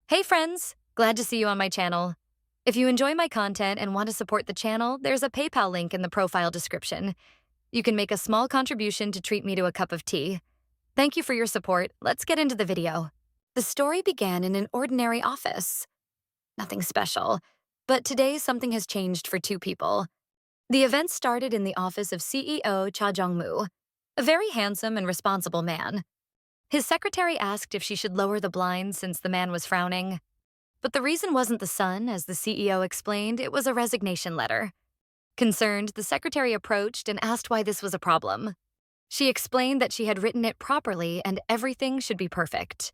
Hey friends, glad to see you on my channel. If you enjoy my content and want to support the channel, there's a PayPal link in the profile description. You can make a small contribution to treat me to a cup of tea. Thank you for your support. Let's get into the video. The story began in an ordinary office. Nothing special, but today something has changed for two people. The event started in the office of CEO Cha Jeong-moo, a very handsome and responsible man. His secretary asked if she should lower the blinds since the man was frowning. But the reason wasn't the sun, as the CEO explained, it was a resignation letter. Concerned, the secretary approached and asked why this was a problem. She explained that she had written it properly and everything should be perfect.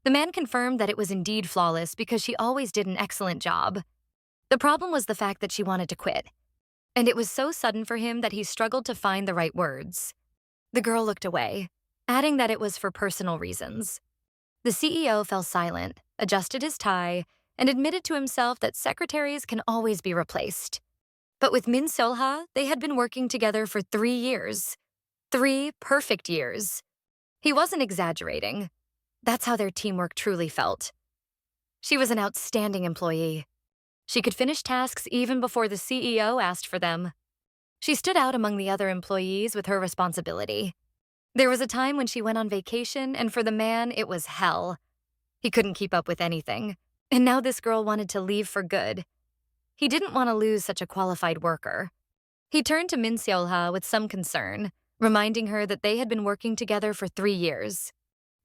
The man confirmed that it was indeed flawless because she always did an excellent job. The problem was the fact that she wanted to quit. And it was so sudden for him that he struggled to find the right words. The girl looked away, adding that it was for personal reasons. The CEO fell silent, adjusted his tie, and admitted to himself that secretaries can always be replaced. But with Solha, they had been working together for 3 years. 3 perfect years. He wasn't exaggerating. That's how their teamwork truly felt. She was an outstanding employee. She could finish tasks even before the CEO asked for them. She stood out among the other employees with her responsibility. There was a time when she went on vacation, and for the man, it was hell. He couldn't keep up with anything, and now this girl wanted to leave for good. He didn't want to lose such a qualified worker. He turned to Solha with some concern, reminding her that they had been working together for 3 years,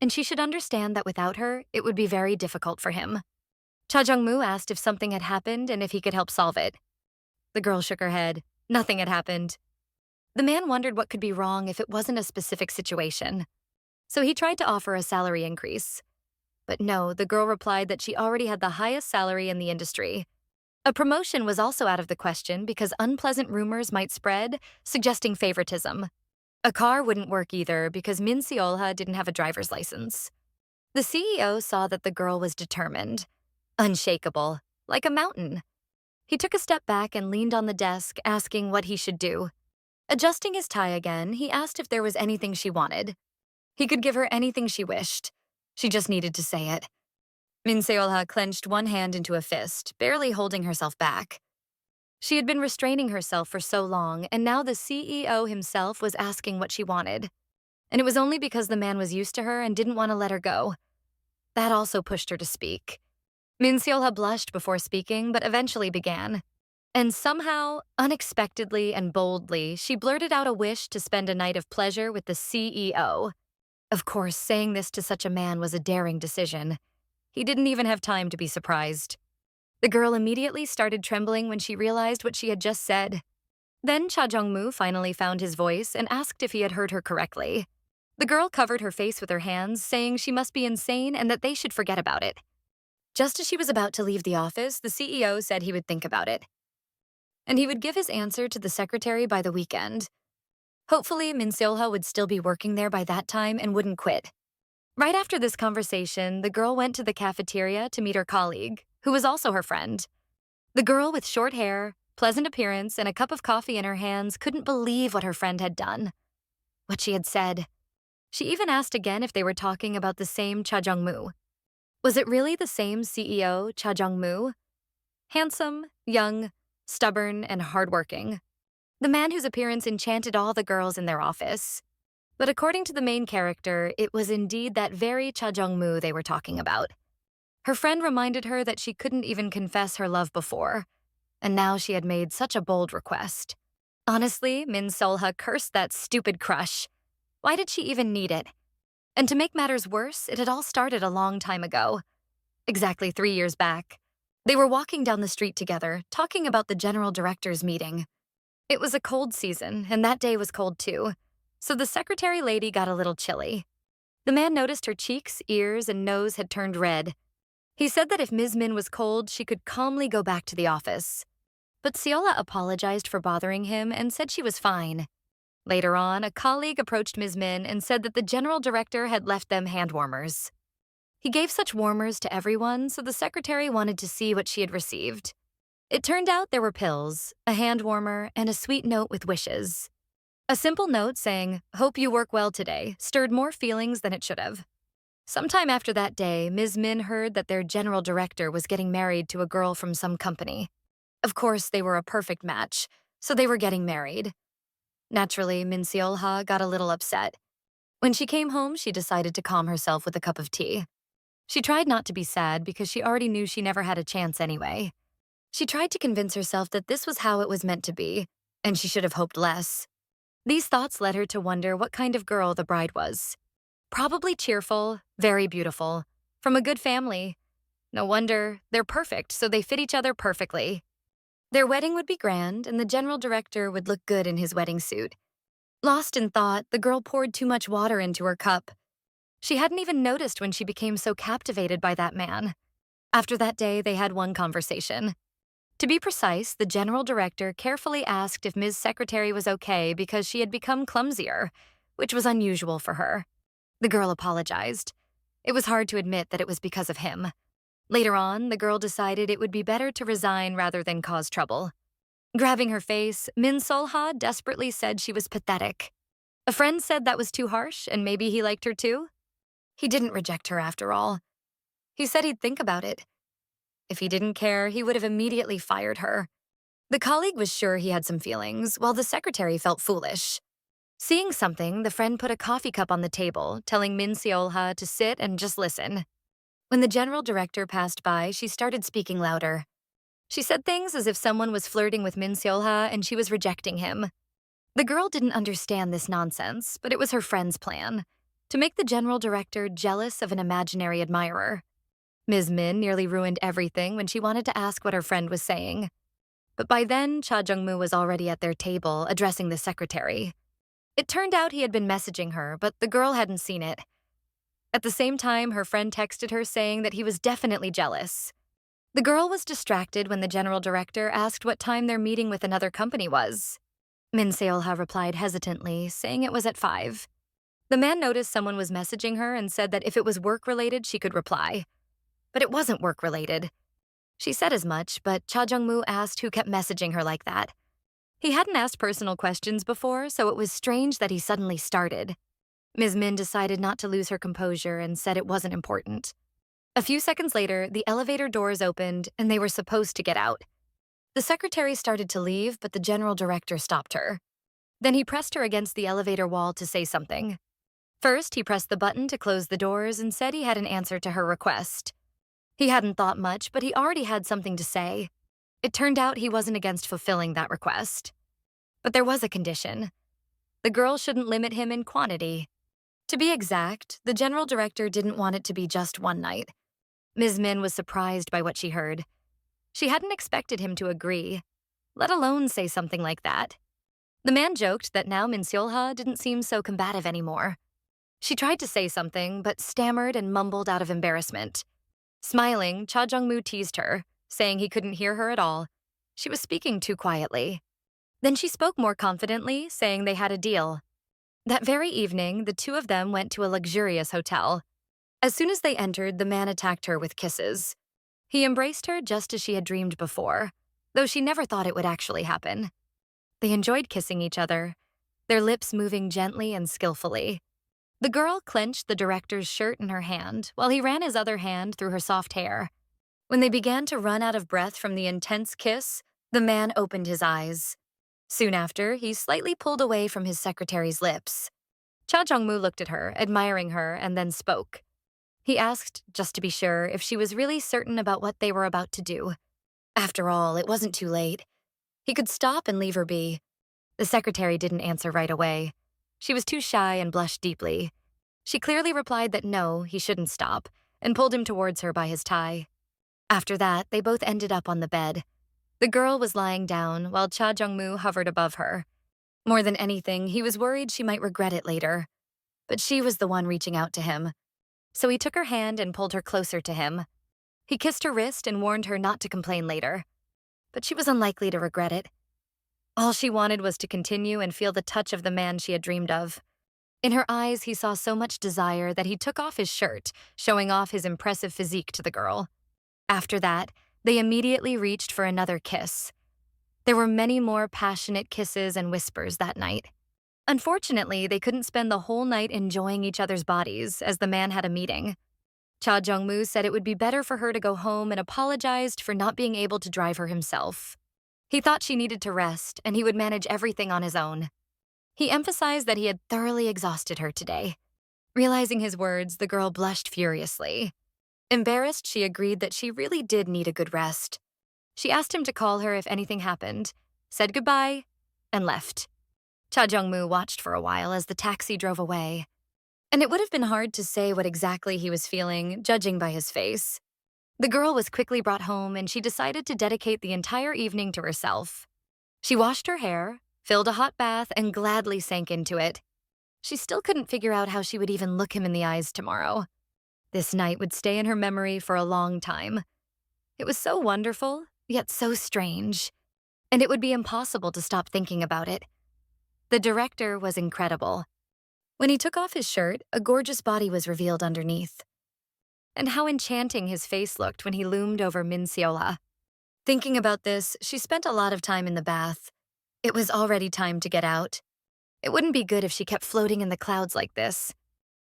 and she should understand that without her, it would be very difficult for him. Cha Jeong-moo asked if something had happened and if he could help solve it. The girl shook her head. Nothing had happened. The man wondered what could be wrong if it wasn't a specific situation. So he tried to offer a salary increase. But no, the girl replied that she already had the highest salary in the industry. A promotion was also out of the question because unpleasant rumors might spread, suggesting favoritism. A car wouldn't work either because Solha didn't have a driver's license. The CEO saw that the girl was determined, unshakable, like a mountain. He took a step back and leaned on the desk, asking what he should do. Adjusting his tie again, he asked if there was anything she wanted. He could give her anything she wished. She just needed to say it. Solha clenched one hand into a fist, barely holding herself back. She had been restraining herself for so long, and now the CEO himself was asking what she wanted. And it was only because the man was used to her and didn't want to let her go. That also pushed her to speak. Solha blushed before speaking, but eventually began. And somehow, unexpectedly and boldly, she blurted out a wish to spend a night of pleasure with the CEO. Of course, saying this to such a man was a daring decision. He didn't even have time to be surprised. The girl immediately started trembling when she realized what she had just said. Then Cha Jeong-moo finally found his voice and asked if he had heard her correctly. The girl covered her face with her hands, saying she must be insane and that they should forget about it. Just as she was about to leave the office, the CEO said he would think about it. And he would give his answer to the secretary by the weekend. Hopefully, Solha would still be working there by that time and wouldn't quit. Right after this conversation, the girl went to the cafeteria to meet her colleague, who was also her friend. The girl with short hair, pleasant appearance, and a cup of coffee in her hands couldn't believe what her friend had done, what she had said. She even asked again if they were talking about the same Cha Jeong-moo. Was it really the same CEO, Cha Jeong-moo? Handsome, young, stubborn, and hardworking. The man whose appearance enchanted all the girls in their office. But according to the main character, it was indeed that very Cha Jeong-moo they were talking about. Her friend reminded her that she couldn't even confess her love before, and now she had made such a bold request. Honestly, Solha cursed that stupid crush. Why did she even need it? And to make matters worse, it had all started a long time ago. Exactly 3 years back. They were walking down the street together, talking about the general director's meeting. It was a cold season, and that day was cold too, so the secretary lady got a little chilly. The man noticed her cheeks, ears, and nose had turned red. He said that if Ms. Min was cold, she could calmly go back to the office. But Solha apologized for bothering him and said she was fine. Later on, a colleague approached Ms. Min and said that the general director had left them hand warmers. He gave such warmers to everyone, so the secretary wanted to see what she had received. It turned out there were pills, a hand warmer, and a sweet note with wishes. A simple note saying, "Hope you work well today," stirred more feelings than it should have. Sometime after that day, Ms. Min heard that their general director was getting married to a girl from some company. Of course, they were a perfect match, so they were getting married. Naturally, Min Solha got a little upset. When she came home, she decided to calm herself with a cup of tea. She tried not to be sad because she already knew she never had a chance anyway. She tried to convince herself that this was how it was meant to be, and she should have hoped less. These thoughts led her to wonder what kind of girl the bride was. Probably cheerful, very beautiful, from a good family. No wonder, they're perfect, so they fit each other perfectly. Their wedding would be grand, and the general director would look good in his wedding suit. Lost in thought, the girl poured too much water into her cup. She hadn't even noticed when she became so captivated by that man. After that day, they had one conversation. To be precise, the general director carefully asked if Ms. Secretary was okay because she had become clumsier, which was unusual for her. The girl apologized. It was hard to admit that it was because of him. Later on, the girl decided it would be better to resign rather than cause trouble. Grabbing her face, Min Solha desperately said she was pathetic. A friend said that was too harsh and maybe he liked her too. He didn't reject her after all. He said he'd think about it. If he didn't care, he would have immediately fired her. The colleague was sure he had some feelings, while the secretary felt foolish. Seeing something, the friend put a coffee cup on the table, telling Min Solha to sit and just listen. When the general director passed by, she started speaking louder. She said things as if someone was flirting with Min Solha and she was rejecting him. The girl didn't understand this nonsense, but it was her friend's plan, to make the general director jealous of an imaginary admirer. Ms. Min nearly ruined everything when she wanted to ask what her friend was saying. But by then, Cha Jeong-moo was already at their table, addressing the secretary. It turned out he had been messaging her, but the girl hadn't seen it. At the same time, her friend texted her saying that he was definitely jealous. The girl was distracted when the general director asked what time their meeting with another company was. Min Solha replied hesitantly, saying it was at 5. The man noticed someone was messaging her and said that if it was work-related, she could reply. But it wasn't work-related. She said as much, but Cha Jeong-moo asked who kept messaging her like that. He hadn't asked personal questions before, so it was strange that he suddenly started. Ms. Min decided not to lose her composure and said it wasn't important. A few seconds later, the elevator doors opened and they were supposed to get out. The secretary started to leave, but the general director stopped her. Then he pressed her against the elevator wall to say something. First, he pressed the button to close the doors and said he had an answer to her request. He hadn't thought much, but he already had something to say. It turned out he wasn't against fulfilling that request. But there was a condition. The girl shouldn't limit him in quantity. To be exact, the general director didn't want it to be just one night. Ms. Min was surprised by what she heard. She hadn't expected him to agree, let alone say something like that. The man joked that now Min Solha didn't seem so combative anymore. She tried to say something, but stammered and mumbled out of embarrassment. Smiling, Cha Jeong-moo teased her, saying he couldn't hear her at all. She was speaking too quietly. Then she spoke more confidently, saying they had a deal. That very evening, the two of them went to a luxurious hotel. As soon as they entered, the man attacked her with kisses. He embraced her just as she had dreamed before, though she never thought it would actually happen. They enjoyed kissing each other, their lips moving gently and skillfully. The girl clenched the director's shirt in her hand while he ran his other hand through her soft hair. When they began to run out of breath from the intense kiss, the man opened his eyes. Soon after, he slightly pulled away from his secretary's lips. Cha Jeong-moo looked at her, admiring her, and then spoke. He asked, just to be sure, if she was really certain about what they were about to do. After all, it wasn't too late. He could stop and leave her be. The secretary didn't answer right away. She was too shy and blushed deeply. She clearly replied that no, he shouldn't stop, and pulled him towards her by his tie. After that, they both ended up on the bed. The girl was lying down, while Cha Jeong-moo hovered above her. More than anything, he was worried she might regret it later. But she was the one reaching out to him. So he took her hand and pulled her closer to him. He kissed her wrist and warned her not to complain later. But she was unlikely to regret it. All she wanted was to continue and feel the touch of the man she had dreamed of. In her eyes, he saw so much desire that he took off his shirt, showing off his impressive physique to the girl. After that, they immediately reached for another kiss. There were many more passionate kisses and whispers that night. Unfortunately, they couldn't spend the whole night enjoying each other's bodies as the man had a meeting. Cha Jeong-moo said it would be better for her to go home and apologized for not being able to drive her himself. He thought she needed to rest and he would manage everything on his own. He emphasized that he had thoroughly exhausted her today. Realizing his words, the girl blushed furiously. Embarrassed, she agreed that she really did need a good rest. She asked him to call her if anything happened, said goodbye, and left. Cha Jeong-moo watched for a while as the taxi drove away. And it would have been hard to say what exactly he was feeling, judging by his face. The girl was quickly brought home and she decided to dedicate the entire evening to herself. She washed her hair, filled a hot bath, and gladly sank into it. She still couldn't figure out how she would even look him in the eyes tomorrow. This night would stay in her memory for a long time. It was so wonderful, yet so strange. And it would be impossible to stop thinking about it. The director was incredible. When he took off his shirt, a gorgeous body was revealed underneath. And how enchanting his face looked when he loomed over Solha. Thinking about this, she spent a lot of time in the bath. It was already time to get out. It wouldn't be good if she kept floating in the clouds like this.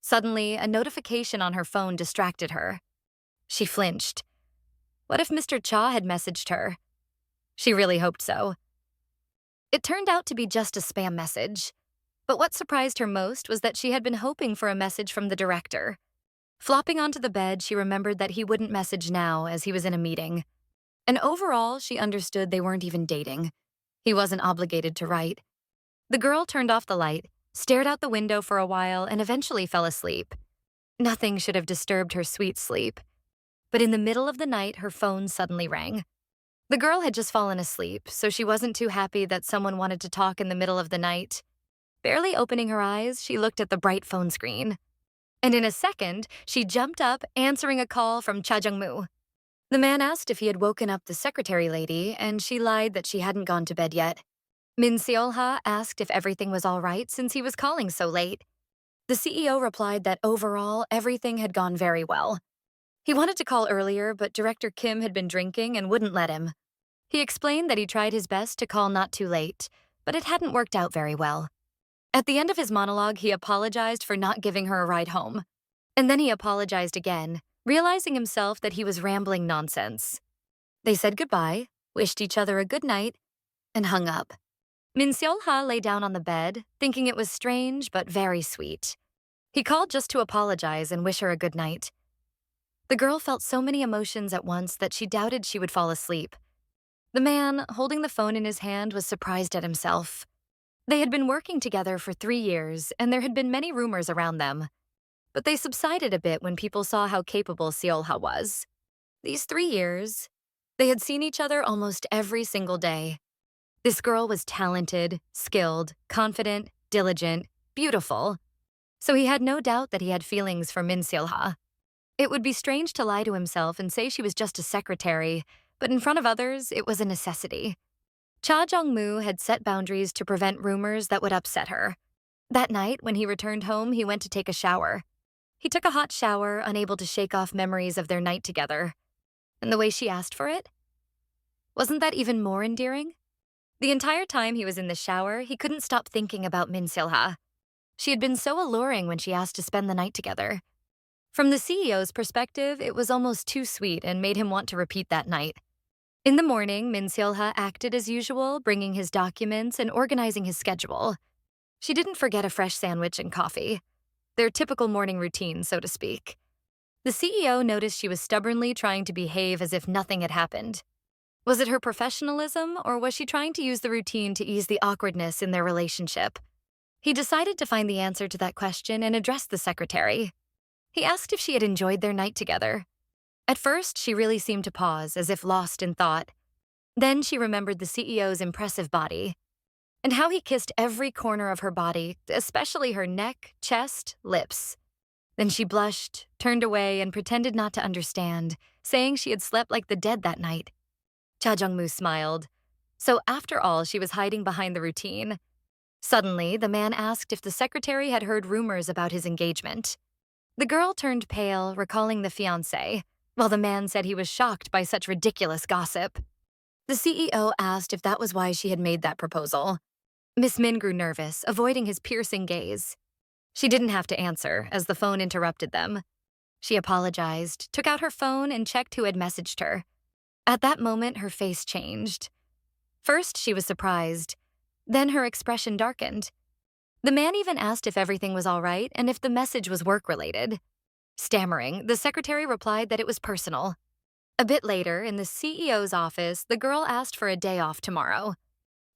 Suddenly, a notification on her phone distracted her. She flinched. What if Mr. Cha had messaged her? She really hoped so. It turned out to be just a spam message. But what surprised her most was that she had been hoping for a message from the director. Flopping onto the bed, she remembered that he wouldn't message now as he was in a meeting. And overall, she understood they weren't even dating. He wasn't obligated to write. The girl turned off the light, stared out the window for a while, and eventually fell asleep. Nothing should have disturbed her sweet sleep. But in the middle of the night, her phone suddenly rang. The girl had just fallen asleep, so she wasn't too happy that someone wanted to talk in the middle of the night. Barely opening her eyes, she looked at the bright phone screen. And in a second, she jumped up, answering a call from Cha Jeong-moo. The man asked if he had woken up the secretary lady, and she lied that she hadn't gone to bed yet. Solha asked if everything was all right since he was calling so late. The CEO replied that overall, everything had gone very well. He wanted to call earlier, but Director Kim had been drinking and wouldn't let him. He explained that he tried his best to call not too late, but it hadn't worked out very well. At the end of his monologue, he apologized for not giving her a ride home. And then he apologized again, realizing himself that he was rambling nonsense. They said goodbye, wished each other a good night, and hung up. Solha lay down on the bed, thinking it was strange but very sweet. He called just to apologize and wish her a good night. The girl felt so many emotions at once that she doubted she would fall asleep. The man, holding the phone in his hand, was surprised at himself. They had been working together for 3 years, and there had been many rumors around them. But they subsided a bit when people saw how capable Solha was. These 3 years, they had seen each other almost every single day. This girl was talented, skilled, confident, diligent, beautiful. So he had no doubt that he had feelings for Solha. It would be strange to lie to himself and say she was just a secretary, but in front of others, it was a necessity. Cha Jeong-moo had set boundaries to prevent rumors that would upset her. That night, when he returned home, he went to take a shower. He took a hot shower, unable to shake off memories of their night together. And the way she asked for it? Wasn't that even more endearing? The entire time he was in the shower, he couldn't stop thinking about Solha. She had been so alluring when she asked to spend the night together. From the CEO's perspective, it was almost too sweet and made him want to repeat that night. In the morning, Solha acted as usual, bringing his documents and organizing his schedule. She didn't forget a fresh sandwich and coffee. Their typical morning routine, so to speak. The CEO noticed she was stubbornly trying to behave as if nothing had happened. Was it her professionalism, or was she trying to use the routine to ease the awkwardness in their relationship? He decided to find the answer to that question and addressed the secretary. He asked if she had enjoyed their night together. At first, she really seemed to pause, as if lost in thought. Then she remembered the CEO's impressive body, and how he kissed every corner of her body, especially her neck, chest, lips. Then she blushed, turned away, and pretended not to understand, saying she had slept like the dead that night. Cha Jeong-moo smiled. So after all, she was hiding behind the routine. Suddenly, the man asked if the secretary had heard rumors about his engagement. The girl turned pale, recalling the fiancé, while the man said he was shocked by such ridiculous gossip. The CEO asked if that was why she had made that proposal. Miss Min grew nervous, avoiding his piercing gaze. She didn't have to answer, as the phone interrupted them. She apologized, took out her phone, and checked who had messaged her. At that moment, her face changed. First, she was surprised. Then her expression darkened. The man even asked if everything was all right and if the message was work-related. Stammering, the secretary replied that it was personal. A bit later, in the CEO's office, the girl asked for a day off tomorrow.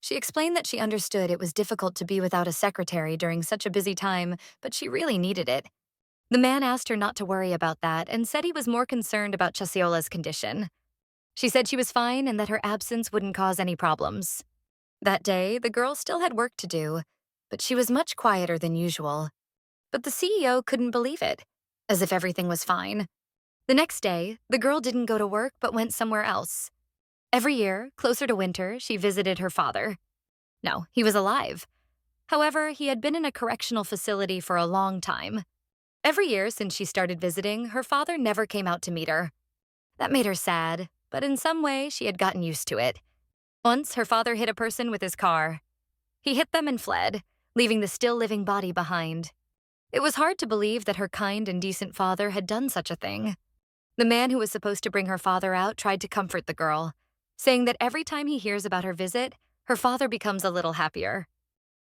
She explained that she understood it was difficult to be without a secretary during such a busy time, but she really needed it. The man asked her not to worry about that and said he was more concerned about Chasiola's condition. She said she was fine and that her absence wouldn't cause any problems. That day, the girl still had work to do, but she was much quieter than usual. But the CEO couldn't believe it, as if everything was fine. The next day, the girl didn't go to work but went somewhere else. Every year, closer to winter, she visited her father. No, he was alive. However, he had been in a correctional facility for a long time. Every year since she started visiting, her father never came out to meet her. That made her sad, but in some way, she had gotten used to it. Once, her father hit a person with his car. He hit them and fled, leaving the still-living body behind. It was hard to believe that her kind and decent father had done such a thing. The man who was supposed to bring her father out tried to comfort the girl, saying that every time he hears about her visit, her father becomes a little happier.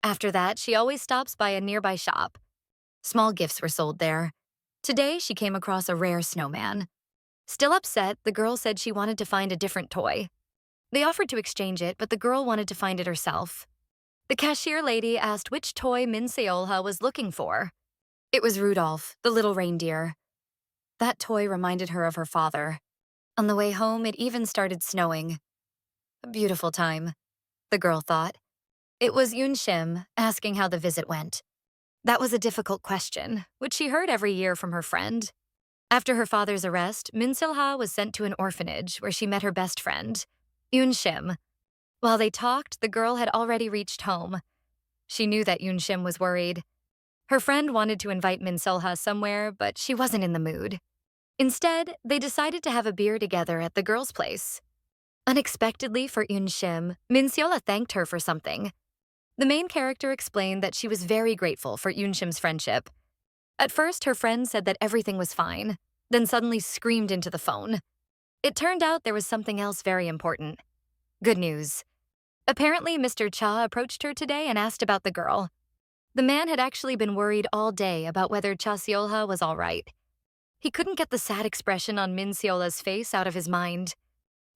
After that, she always stops by a nearby shop. Small gifts were sold there. Today, she came across a rare snowman. Still upset, the girl said she wanted to find a different toy. They offered to exchange it, but the girl wanted to find it herself. The cashier lady asked which toy Min Solha was looking for. It was Rudolph, the little reindeer. That toy reminded her of her father. On the way home, it even started snowing. A beautiful time, the girl thought. It was Unim asking how the visit went. That was a difficult question, which she heard every year from her friend. After her father's arrest, Min Solha was sent to an orphanage where she met her best friend, Unim. While they talked, the girl had already reached home. She knew that Unim was worried. Her friend wanted to invite Min Solha somewhere, but she wasn't in the mood. Instead, they decided to have a beer together at the girl's place. Unexpectedly for Unim, Min Solha thanked her for something. The main character explained that she was very grateful for Unim's friendship. At first, her friend said that everything was fine, then suddenly screamed into the phone. It turned out there was something else very important. Good news. Apparently, Mr. Cha approached her today and asked about the girl. The man had actually been worried all day about whether Solha was all right. He couldn't get the sad expression on Min Solha's face out of his mind.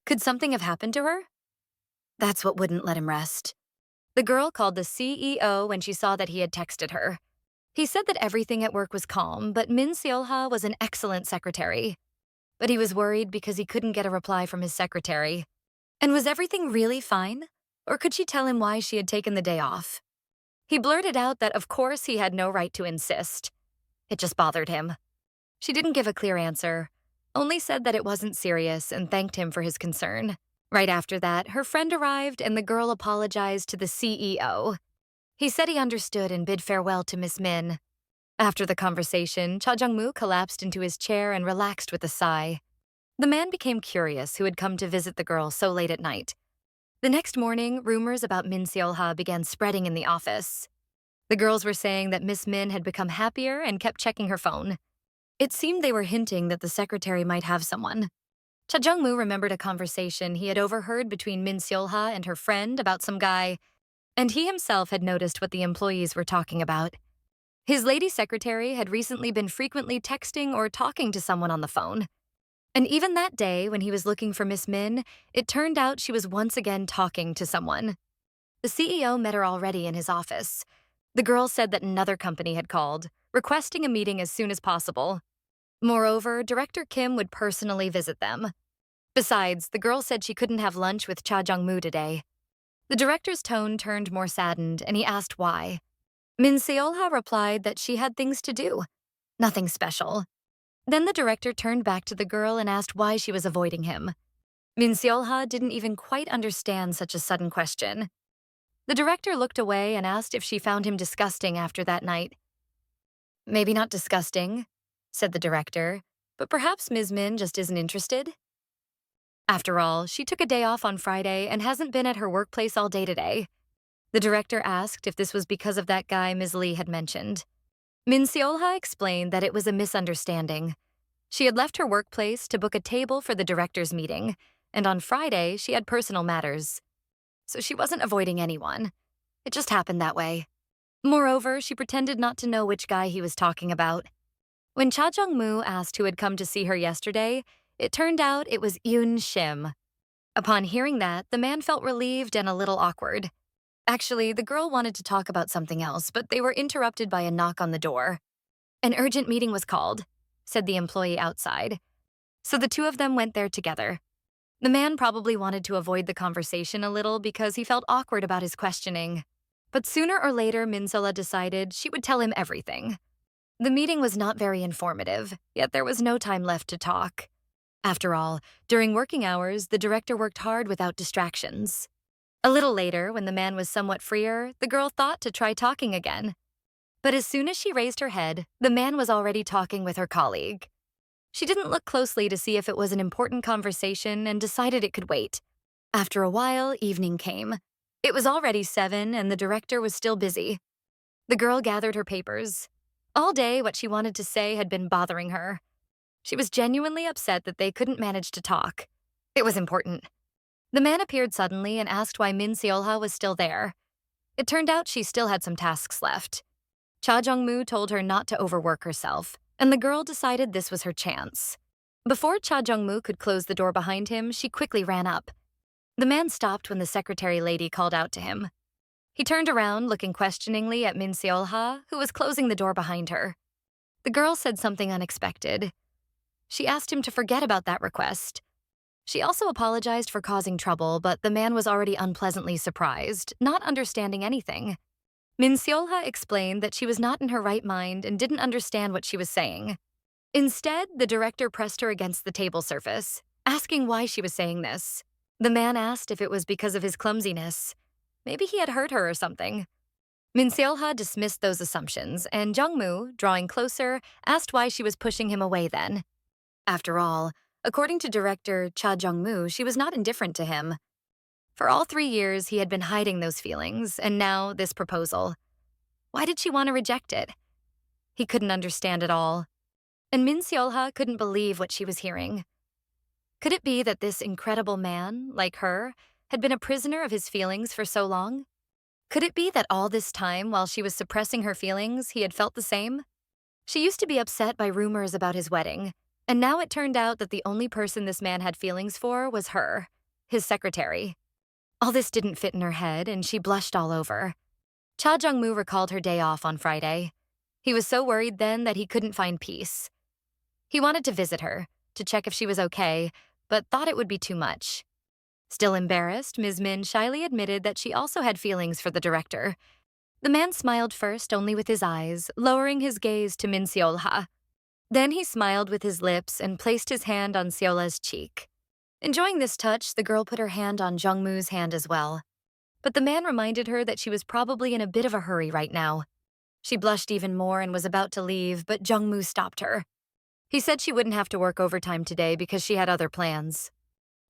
Could something have happened to her? That's what wouldn't let him rest. The girl called the CEO when she saw that he had texted her. He said that everything at work was calm, but Min Solha was an excellent secretary. But he was worried because he couldn't get a reply from his secretary. And was everything really fine? Or could she tell him why she had taken the day off? He blurted out that of course he had no right to insist. It just bothered him. She didn't give a clear answer, only said that it wasn't serious and thanked him for his concern. Right after that, her friend arrived and the girl apologized to the CEO. He said he understood and bid farewell to Miss Min. After the conversation, Cha Jeong-moo collapsed into his chair and relaxed with a sigh. The man became curious who had come to visit the girl so late at night. The next morning, rumors about Min Solha began spreading in the office. The girls were saying that Miss Min had become happier and kept checking her phone. It seemed they were hinting that the secretary might have someone. Cha Jeong-moo remembered a conversation he had overheard between Min Solha and her friend about some guy, and he himself had noticed what the employees were talking about. His lady secretary had recently been frequently texting or talking to someone on the phone. And even that day, when he was looking for Miss Min, it turned out she was once again talking to someone. The CEO met her already in his office. The girl said that another company had called, requesting a meeting as soon as possible. Moreover, Director Kim would personally visit them. Besides, the girl said she couldn't have lunch with Cha Jeong-moo today. The director's tone turned more saddened, and he asked why. Min Solha replied that she had things to do. Nothing special. Then the director turned back to the girl and asked why she was avoiding him. Min Solha didn't even quite understand such a sudden question. The director looked away and asked if she found him disgusting after that night. Maybe not disgusting, said the director, but perhaps Ms. Min just isn't interested. After all, she took a day off on Friday and hasn't been at her workplace all day today. The director asked if this was because of that guy Ms. Lee had mentioned. Min Seolha explained that it was a misunderstanding. She had left her workplace to book a table for the director's meeting, and on Friday she had personal matters. So she wasn't avoiding anyone. It just happened that way. Moreover, she pretended not to know which guy he was talking about. When Cha Jeong-moo asked who had come to see her yesterday, it turned out it was Yoon Shim. Upon hearing that, the man felt relieved and a little awkward. Actually, the girl wanted to talk about something else, but they were interrupted by a knock on the door. An urgent meeting was called, said the employee outside. So the two of them went there together. The man probably wanted to avoid the conversation a little because he felt awkward about his questioning. But sooner or later, Min Sola decided she would tell him everything. The meeting was not very informative, yet there was no time left to talk. After all, during working hours, the director worked hard without distractions. A little later, when the man was somewhat freer, the girl thought to try talking again. But as soon as she raised her head, the man was already talking with her colleague. She didn't look closely to see if it was an important conversation and decided it could wait. After a while, evening came. It was already 7 and the director was still busy. The girl gathered her papers. All day, what she wanted to say had been bothering her. She was genuinely upset that they couldn't manage to talk. It was important. The man appeared suddenly and asked why Min Seolha was still there. It turned out she still had some tasks left. Cha Jeong-moo told her not to overwork herself, and the girl decided this was her chance. Before Cha Jeong-moo could close the door behind him, she quickly ran up. The man stopped when the secretary lady called out to him. He turned around, looking questioningly at Min Seolha, who was closing the door behind her. The girl said something unexpected. She asked him to forget about that request. She also apologized for causing trouble, but the man was already unpleasantly surprised, not understanding anything. Min Seolha explained that she was not in her right mind and didn't understand what she was saying. Instead, the director pressed her against the table surface, asking why she was saying this. The man asked if it was because of his clumsiness. Maybe he had hurt her or something. Min Seolha dismissed those assumptions, and Jong Mu, drawing closer, asked why she was pushing him away then. After all, according to director Cha Jeong-moo, she was not indifferent to him. For all 3 years, he had been hiding those feelings, and now this proposal. Why did she want to reject it? He couldn't understand it all. And Min Seolha couldn't believe what she was hearing. Could it be that this incredible man, like her, had been a prisoner of his feelings for so long? Could it be that all this time, while she was suppressing her feelings, he had felt the same? She used to be upset by rumors about his wedding, and now it turned out that the only person this man had feelings for was her, his secretary. All this didn't fit in her head, and she blushed all over. Cha Jeong-moo recalled her day off on Friday. He was so worried then that he couldn't find peace. He wanted to visit her, to check if she was okay, but thought it would be too much. Still embarrassed, Ms. Min shyly admitted that she also had feelings for the director. The man smiled first only with his eyes, lowering his gaze to Min Seolha. Then he smiled with his lips and placed his hand on Seolha's cheek. Enjoying this touch, the girl put her hand on Jong Mu's hand as well. But the man reminded her that she was probably in a bit of a hurry right now. She blushed even more and was about to leave, but Jong Mu stopped her. He said she wouldn't have to work overtime today because she had other plans.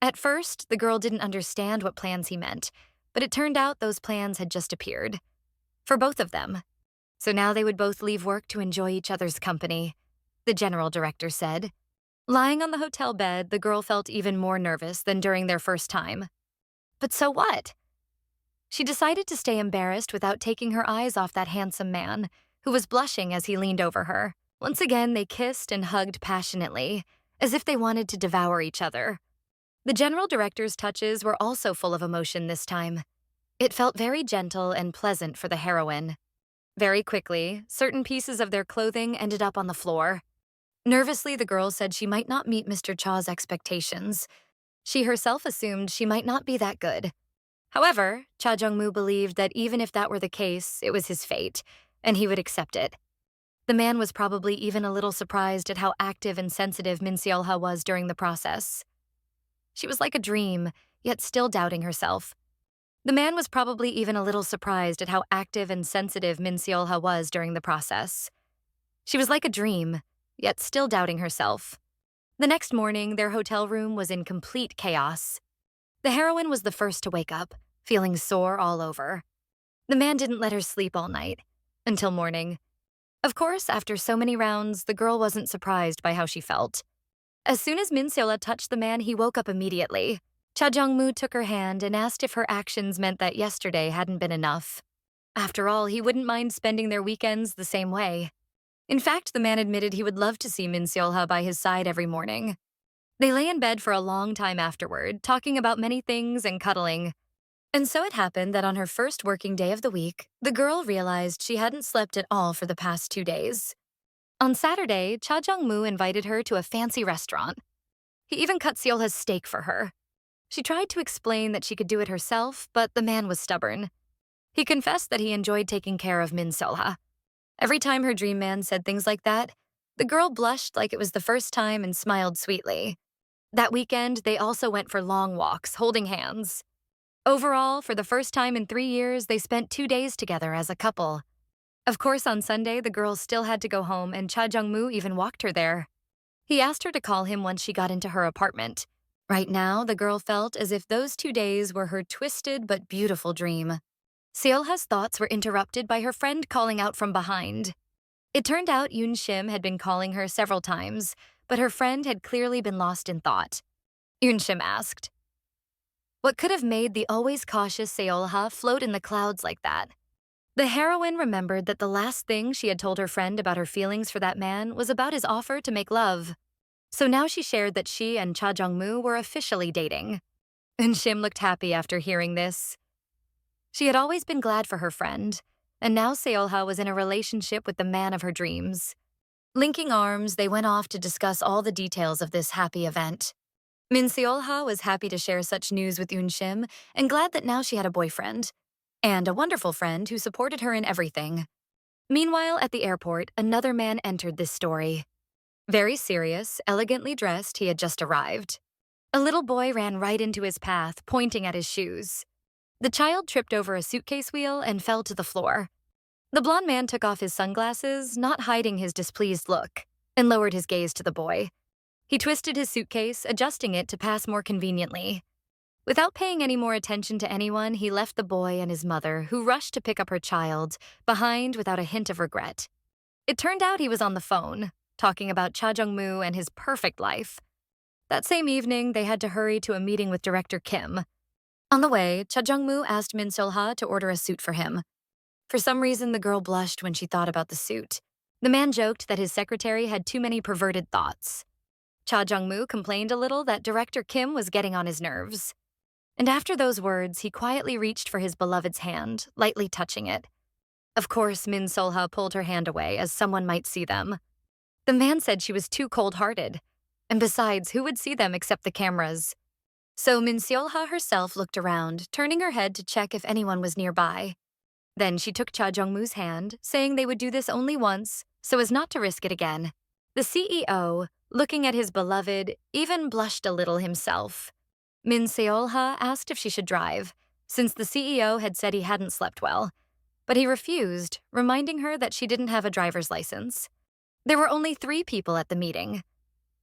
At first, the girl didn't understand what plans he meant, but it turned out those plans had just appeared. For both of them. So now they would both leave work to enjoy each other's company, the general director said. Lying on the hotel bed, the girl felt even more nervous than during their first time. But so what? She decided to stay embarrassed without taking her eyes off that handsome man, who was blushing as he leaned over her. Once again, they kissed and hugged passionately, as if they wanted to devour each other. The general director's touches were also full of emotion this time. It felt very gentle and pleasant for the heroine. Very quickly, certain pieces of their clothing ended up on the floor. Nervously, the girl said she might not meet Mr. Cha's expectations. She herself assumed she might not be that good. However, Cha Jeong-moo believed that even if that were the case, it was his fate, and he would accept it. The man was probably even a little surprised at how active and sensitive Min Seolha was during the process. She was like a dream, yet still doubting herself. The man was probably even a little surprised at how active and sensitive Min Seolha was during the process. She was like a dream, yet still doubting herself. The next morning, their hotel room was in complete chaos. The heroine was the first to wake up, feeling sore all over. The man didn't let her sleep all night, until morning. Of course, after so many rounds, the girl wasn't surprised by how she felt. As soon as Min Seola touched the man, he woke up immediately. Cha Jeong-moo took her hand and asked if her actions meant that yesterday hadn't been enough. After all, he wouldn't mind spending their weekends the same way. In fact, the man admitted he would love to see Min Seolha by his side every morning. They lay in bed for a long time afterward, talking about many things and cuddling. And so it happened that on her first working day of the week, the girl realized she hadn't slept at all for the past 2 days. On Saturday, Cha Jeong-moo invited her to a fancy restaurant. He even cut Seolha's steak for her. She tried to explain that she could do it herself, but the man was stubborn. He confessed that he enjoyed taking care of Min Seolha. Every time her dream man said things like that, the girl blushed like it was the first time and smiled sweetly. That weekend, they also went for long walks, holding hands. Overall, for the first time in 3 years, they spent 2 days together as a couple. Of course, on Sunday, the girl still had to go home, and Cha Jeong-moo even walked her there. He asked her to call him once she got into her apartment. Right now, the girl felt as if those 2 days were her twisted but beautiful dream. Seolha's thoughts were interrupted by her friend calling out from behind. It turned out Yoon Shim had been calling her several times, but her friend had clearly been lost in thought. Yoon Shim asked, "What could have made the always cautious Seolha float in the clouds like that?" The heroine remembered that the last thing she had told her friend about her feelings for that man was about his offer to make love. So now she shared that she and Cha Jeong-moo were officially dating. And Shim looked happy after hearing this. She had always been glad for her friend, and now Seolha was in a relationship with the man of her dreams. Linking arms, they went off to discuss all the details of this happy event. Min Seolha was happy to share such news with Yoon Shim and glad that now she had a boyfriend, and a wonderful friend who supported her in everything. Meanwhile, at the airport, another man entered this story. Very serious, elegantly dressed, he had just arrived. A little boy ran right into his path, pointing at his shoes. The child tripped over a suitcase wheel and fell to the floor. The blond man took off his sunglasses, not hiding his displeased look, and lowered his gaze to the boy. He twisted his suitcase, adjusting it to pass more conveniently. Without paying any more attention to anyone, he left the boy and his mother, who rushed to pick up her child, behind without a hint of regret. It turned out he was on the phone, talking about Cha Jeong-moo and his perfect life. That same evening, they had to hurry to a meeting with director Kim. On the way, Cha Jeong-moo asked Min Solha to order a suit for him. For some reason, the girl blushed when she thought about the suit. The man joked that his secretary had too many perverted thoughts. Cha Jeong-moo complained a little that director Kim was getting on his nerves. And after those words, he quietly reached for his beloved's hand, lightly touching it. Of course, Min Solha pulled her hand away, as someone might see them. The man said she was too cold-hearted. And besides, who would see them except the cameras? So Min Seolha herself looked around, turning her head to check if anyone was nearby. Then she took Cha Jeong-moo's hand, saying they would do this only once, so as not to risk it again. The CEO, looking at his beloved, even blushed a little himself. Min Seolha asked if she should drive, since the CEO had said he hadn't slept well. But he refused, reminding her that she didn't have a driver's license. There were only 3 people at the meeting.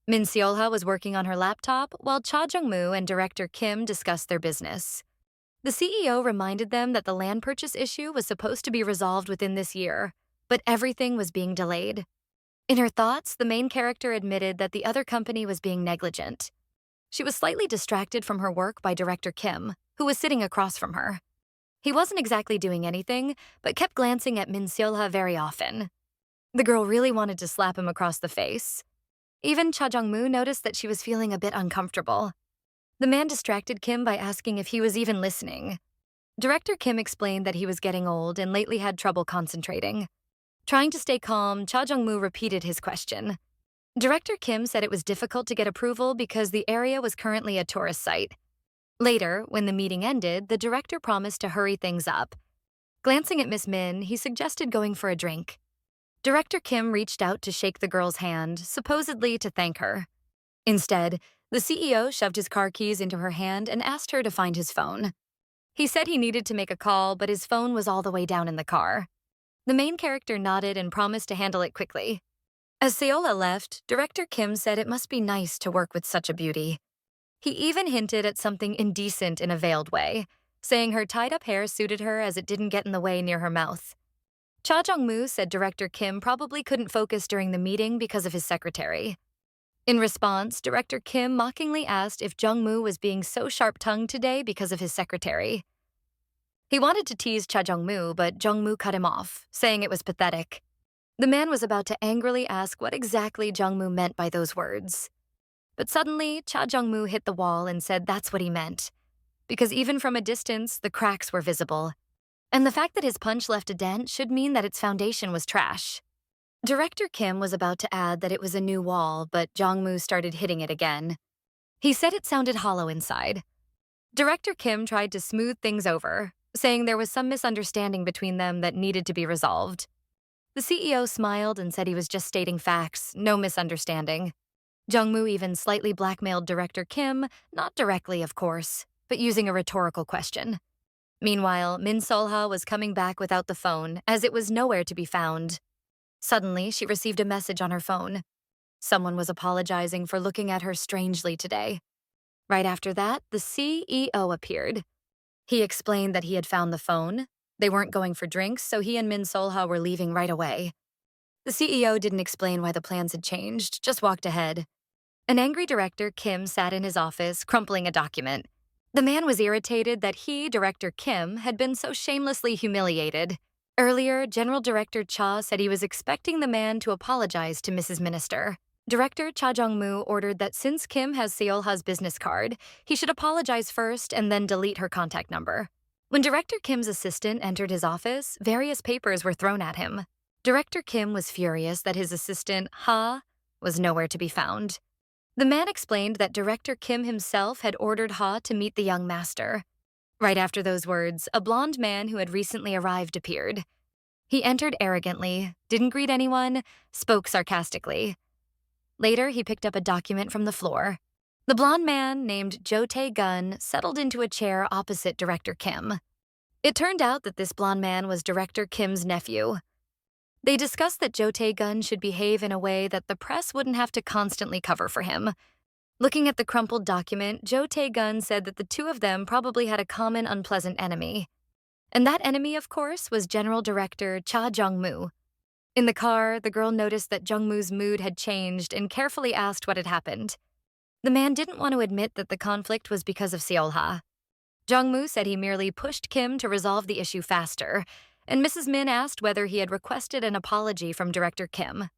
Min Seolha was working on her laptop, while Cha Jeong-moo and director Kim discussed their business. The CEO reminded them that the land purchase issue was supposed to be resolved within this year, but everything was being delayed. In her thoughts, the main character admitted that the other company was being negligent. She was slightly distracted from her work by director Kim, who was sitting across from her. He wasn't exactly doing anything, but kept glancing at Min Seolha very often. The girl really wanted to slap him across the face. Even Cha Jeong-moo noticed that she was feeling a bit uncomfortable. The man distracted Kim by asking if he was even listening. Director Kim explained that he was getting old and lately had trouble concentrating. Trying to stay calm, Cha Jeong-moo repeated his question. Director Kim said it was difficult to get approval because the area was currently a tourist site. Later, when the meeting ended, the director promised to hurry things up. Glancing at Miss Min, he suggested going for a drink. Director Kim reached out to shake the girl's hand, supposedly to thank her. Instead, the CEO shoved his car keys into her hand and asked her to find his phone. He said he needed to make a call, but his phone was all the way down in the car. The main character nodded and promised to handle it quickly. As Seolha left, Director Kim said it must be nice to work with such a beauty. He even hinted at something indecent in a veiled way, saying her tied-up hair suited her as it didn't get in the way near her mouth. Cha Jeong-moo said Director Kim probably couldn't focus during the meeting because of his secretary. In response, Director Kim mockingly asked if Jong Mu was being so sharp-tongued today because of his secretary. He wanted to tease Cha Jeong-moo, but Jong Mu cut him off, saying it was pathetic. The man was about to angrily ask what exactly Jong Mu meant by those words. But suddenly, Cha Jeong-moo hit the wall and said that's what he meant, because even from a distance, the cracks were visible. And the fact that his punch left a dent should mean that its foundation was trash. Director Kim was about to add that it was a new wall, but Jong Mu started hitting it again. He said it sounded hollow inside. Director Kim tried to smooth things over, saying there was some misunderstanding between them that needed to be resolved. The CEO smiled and said he was just stating facts, no misunderstanding. Jong Mu even slightly blackmailed Director Kim, not directly, of course, but using a rhetorical question. Meanwhile, Min Solha was coming back without the phone, as it was nowhere to be found. Suddenly, she received a message on her phone. Someone was apologizing for looking at her strangely today. Right after that, the CEO appeared. He explained that he had found the phone. They weren't going for drinks, so he and Min Solha were leaving right away. The CEO didn't explain why the plans had changed, just walked ahead. An angry director, Kim, sat in his office, crumpling a document. The man was irritated that he, Director Kim, had been so shamelessly humiliated. Earlier, General Director Cha said he was expecting the man to apologize to Mrs. Minister. Director Cha Jeong-moo ordered that since Kim has Solha's business card, he should apologize first and then delete her contact number. When Director Kim's assistant entered his office, various papers were thrown at him. Director Kim was furious that his assistant, Ha, was nowhere to be found. The man explained that Director Kim himself had ordered Ha to meet the young master. Right after those words, a blonde man who had recently arrived appeared. He entered arrogantly, didn't greet anyone, spoke sarcastically. Later, he picked up a document from the floor. The blonde man, named Jo Tae-gun, settled into a chair opposite Director Kim. It turned out that this blonde man was Director Kim's nephew. They discussed that Jo Tae-gun should behave in a way that the press wouldn't have to constantly cover for him. Looking at the crumpled document, Jo Tae-gun said that the two of them probably had a common unpleasant enemy. And that enemy, of course, was General Director Cha Jeong-moo. In the car, the girl noticed that Jong-moo's mood had changed and carefully asked what had happened. The man didn't want to admit that the conflict was because of Solha. Jong-moo said he merely pushed Kim to resolve the issue faster, and Mrs. Min asked whether he had requested an apology from Director Kim.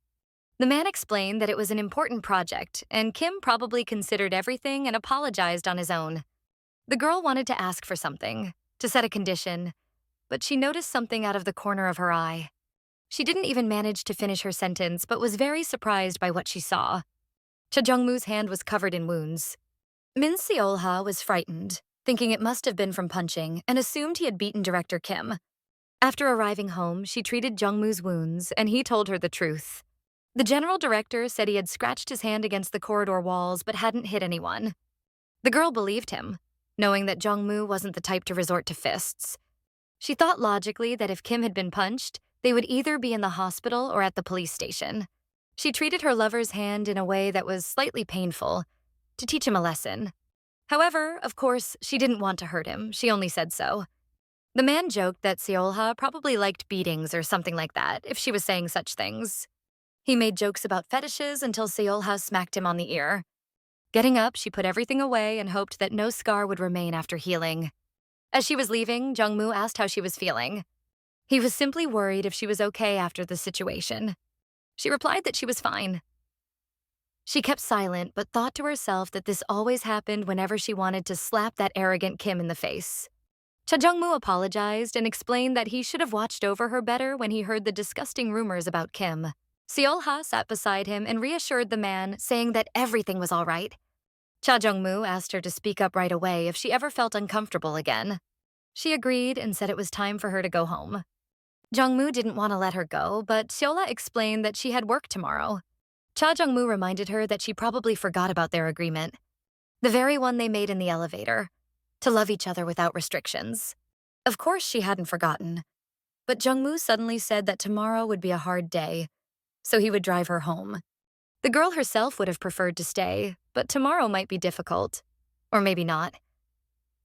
The man explained that it was an important project, and Kim probably considered everything and apologized on his own. The girl wanted to ask for something, to set a condition, but she noticed something out of the corner of her eye. She didn't even manage to finish her sentence, but was very surprised by what she saw. Cha Jeong-moo's hand was covered in wounds. Min Solha was frightened, thinking it must have been from punching, and assumed he had beaten Director Kim. After arriving home, she treated Jong-moo's wounds, and he told her the truth. The general director said he had scratched his hand against the corridor walls but hadn't hit anyone. The girl believed him, knowing that Jong Mu wasn't the type to resort to fists. She thought logically that if Kim had been punched, they would either be in the hospital or at the police station. She treated her lover's hand in a way that was slightly painful, to teach him a lesson. However, of course, she didn't want to hurt him, she only said so. The man joked that Solha probably liked beatings or something like that, if she was saying such things. He made jokes about fetishes until Solha smacked him on the ear. Getting up, she put everything away and hoped that no scar would remain after healing. As she was leaving, Jong Mu asked how she was feeling. He was simply worried if she was okay after the situation. She replied that she was fine. She kept silent, but thought to herself that this always happened whenever she wanted to slap that arrogant Kim in the face. Cha Jeong-moo apologized and explained that he should have watched over her better when he heard the disgusting rumors about Kim. Solha sat beside him and reassured the man, saying that everything was all right. Cha Jeong-moo asked her to speak up right away if she ever felt uncomfortable again. She agreed and said it was time for her to go home. Jong-moo didn't want to let her go, but Solha explained that she had work tomorrow. Cha Jeong-moo reminded her that she probably forgot about their agreement. The very one they made in the elevator, to love each other without restrictions. Of course she hadn't forgotten. But Jong-moo suddenly said that tomorrow would be a hard day, so he would drive her home. The girl herself would have preferred to stay, but tomorrow might be difficult. Or maybe not.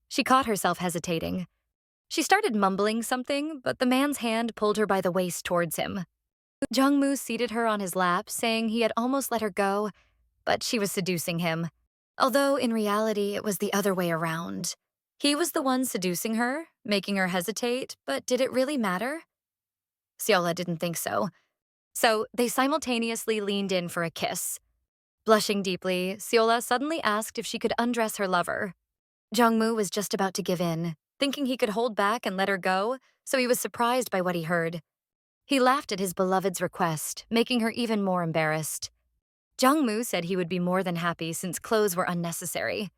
She caught herself hesitating, She started mumbling something, but the man's hand pulled her by the waist towards him. Jong Mu seated her on his lap, saying he had almost let her go, but she was seducing him. Although in reality, it was the other way around. He was the one seducing her, making her hesitate, but did it really matter? Solha didn't think so. So they simultaneously leaned in for a kiss. Blushing deeply, Solha suddenly asked if she could undress her lover. Jong Mu was just about to give in, thinking he could hold back and let her go, so he was surprised by what he heard. He laughed at his beloved's request, making her even more embarrassed. Jong Mu said he would be more than happy since clothes were unnecessary.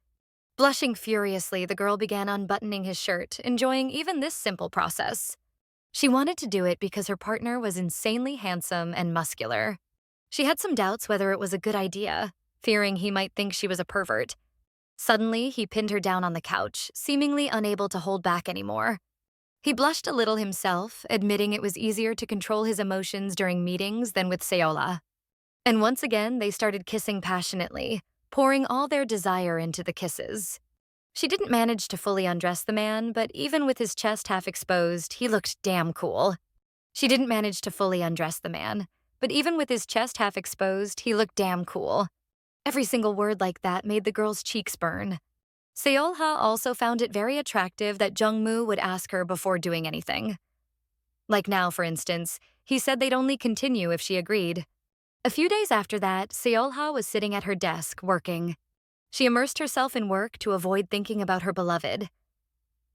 Blushing furiously, the girl began unbuttoning his shirt, enjoying even this simple process. She wanted to do it because her partner was insanely handsome and muscular. She had some doubts whether it was a good idea, fearing he might think she was a pervert. Suddenly, he pinned her down on the couch, seemingly unable to hold back anymore. He blushed a little himself, admitting it was easier to control his emotions during meetings than with Solha. And once again, they started kissing passionately, pouring all their desire into the kisses. She didn't manage to fully undress the man, but even with his chest half exposed, he looked damn cool. She didn't manage to fully undress the man, but even with his chest half exposed, he looked damn cool. Every single word like that made the girl's cheeks burn. Solha also found it very attractive that Jong Mu would ask her before doing anything. Like now, for instance, he said they'd only continue if she agreed. A few days after that, Solha was sitting at her desk, working. She immersed herself in work to avoid thinking about her beloved.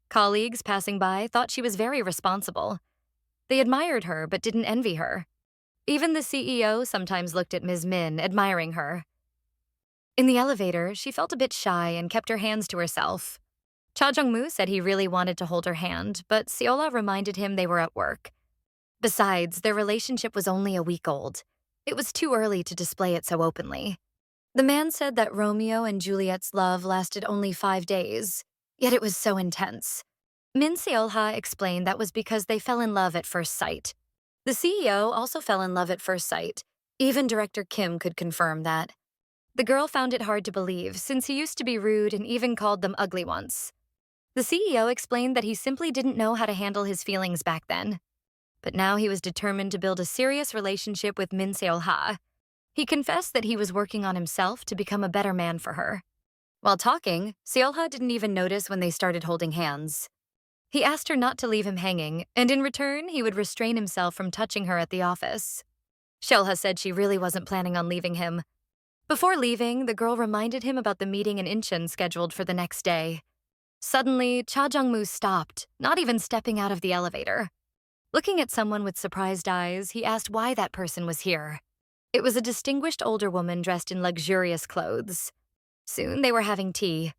Colleagues passing by thought she was very responsible. They admired her but didn't envy her. Even the CEO sometimes looked at Ms. Min, admiring her. In the elevator, she felt a bit shy and kept her hands to herself. Cha Jeong-moo said he really wanted to hold her hand, but Solha reminded him they were at work. Besides, their relationship was only a week old. It was too early to display it so openly. The man said that Romeo and Juliet's love lasted only 5 days, yet it was so intense. Min Solha explained that was because they fell in love at first sight. The CEO also fell in love at first sight. Even Director Kim could confirm that. The girl found it hard to believe, since he used to be rude and even called them ugly once. The CEO explained that he simply didn't know how to handle his feelings back then. But now he was determined to build a serious relationship with Min Solha. He confessed that he was working on himself to become a better man for her. While talking, Solha didn't even notice when they started holding hands. He asked her not to leave him hanging, and in return, he would restrain himself from touching her at the office. Solha said she really wasn't planning on leaving him. Before leaving, the girl reminded him about the meeting in Incheon scheduled for the next day. Suddenly, Cha Jeong-moo stopped, not even stepping out of the elevator. Looking at someone with surprised eyes, he asked why that person was here. It was a distinguished older woman dressed in luxurious clothes. Soon they were having tea.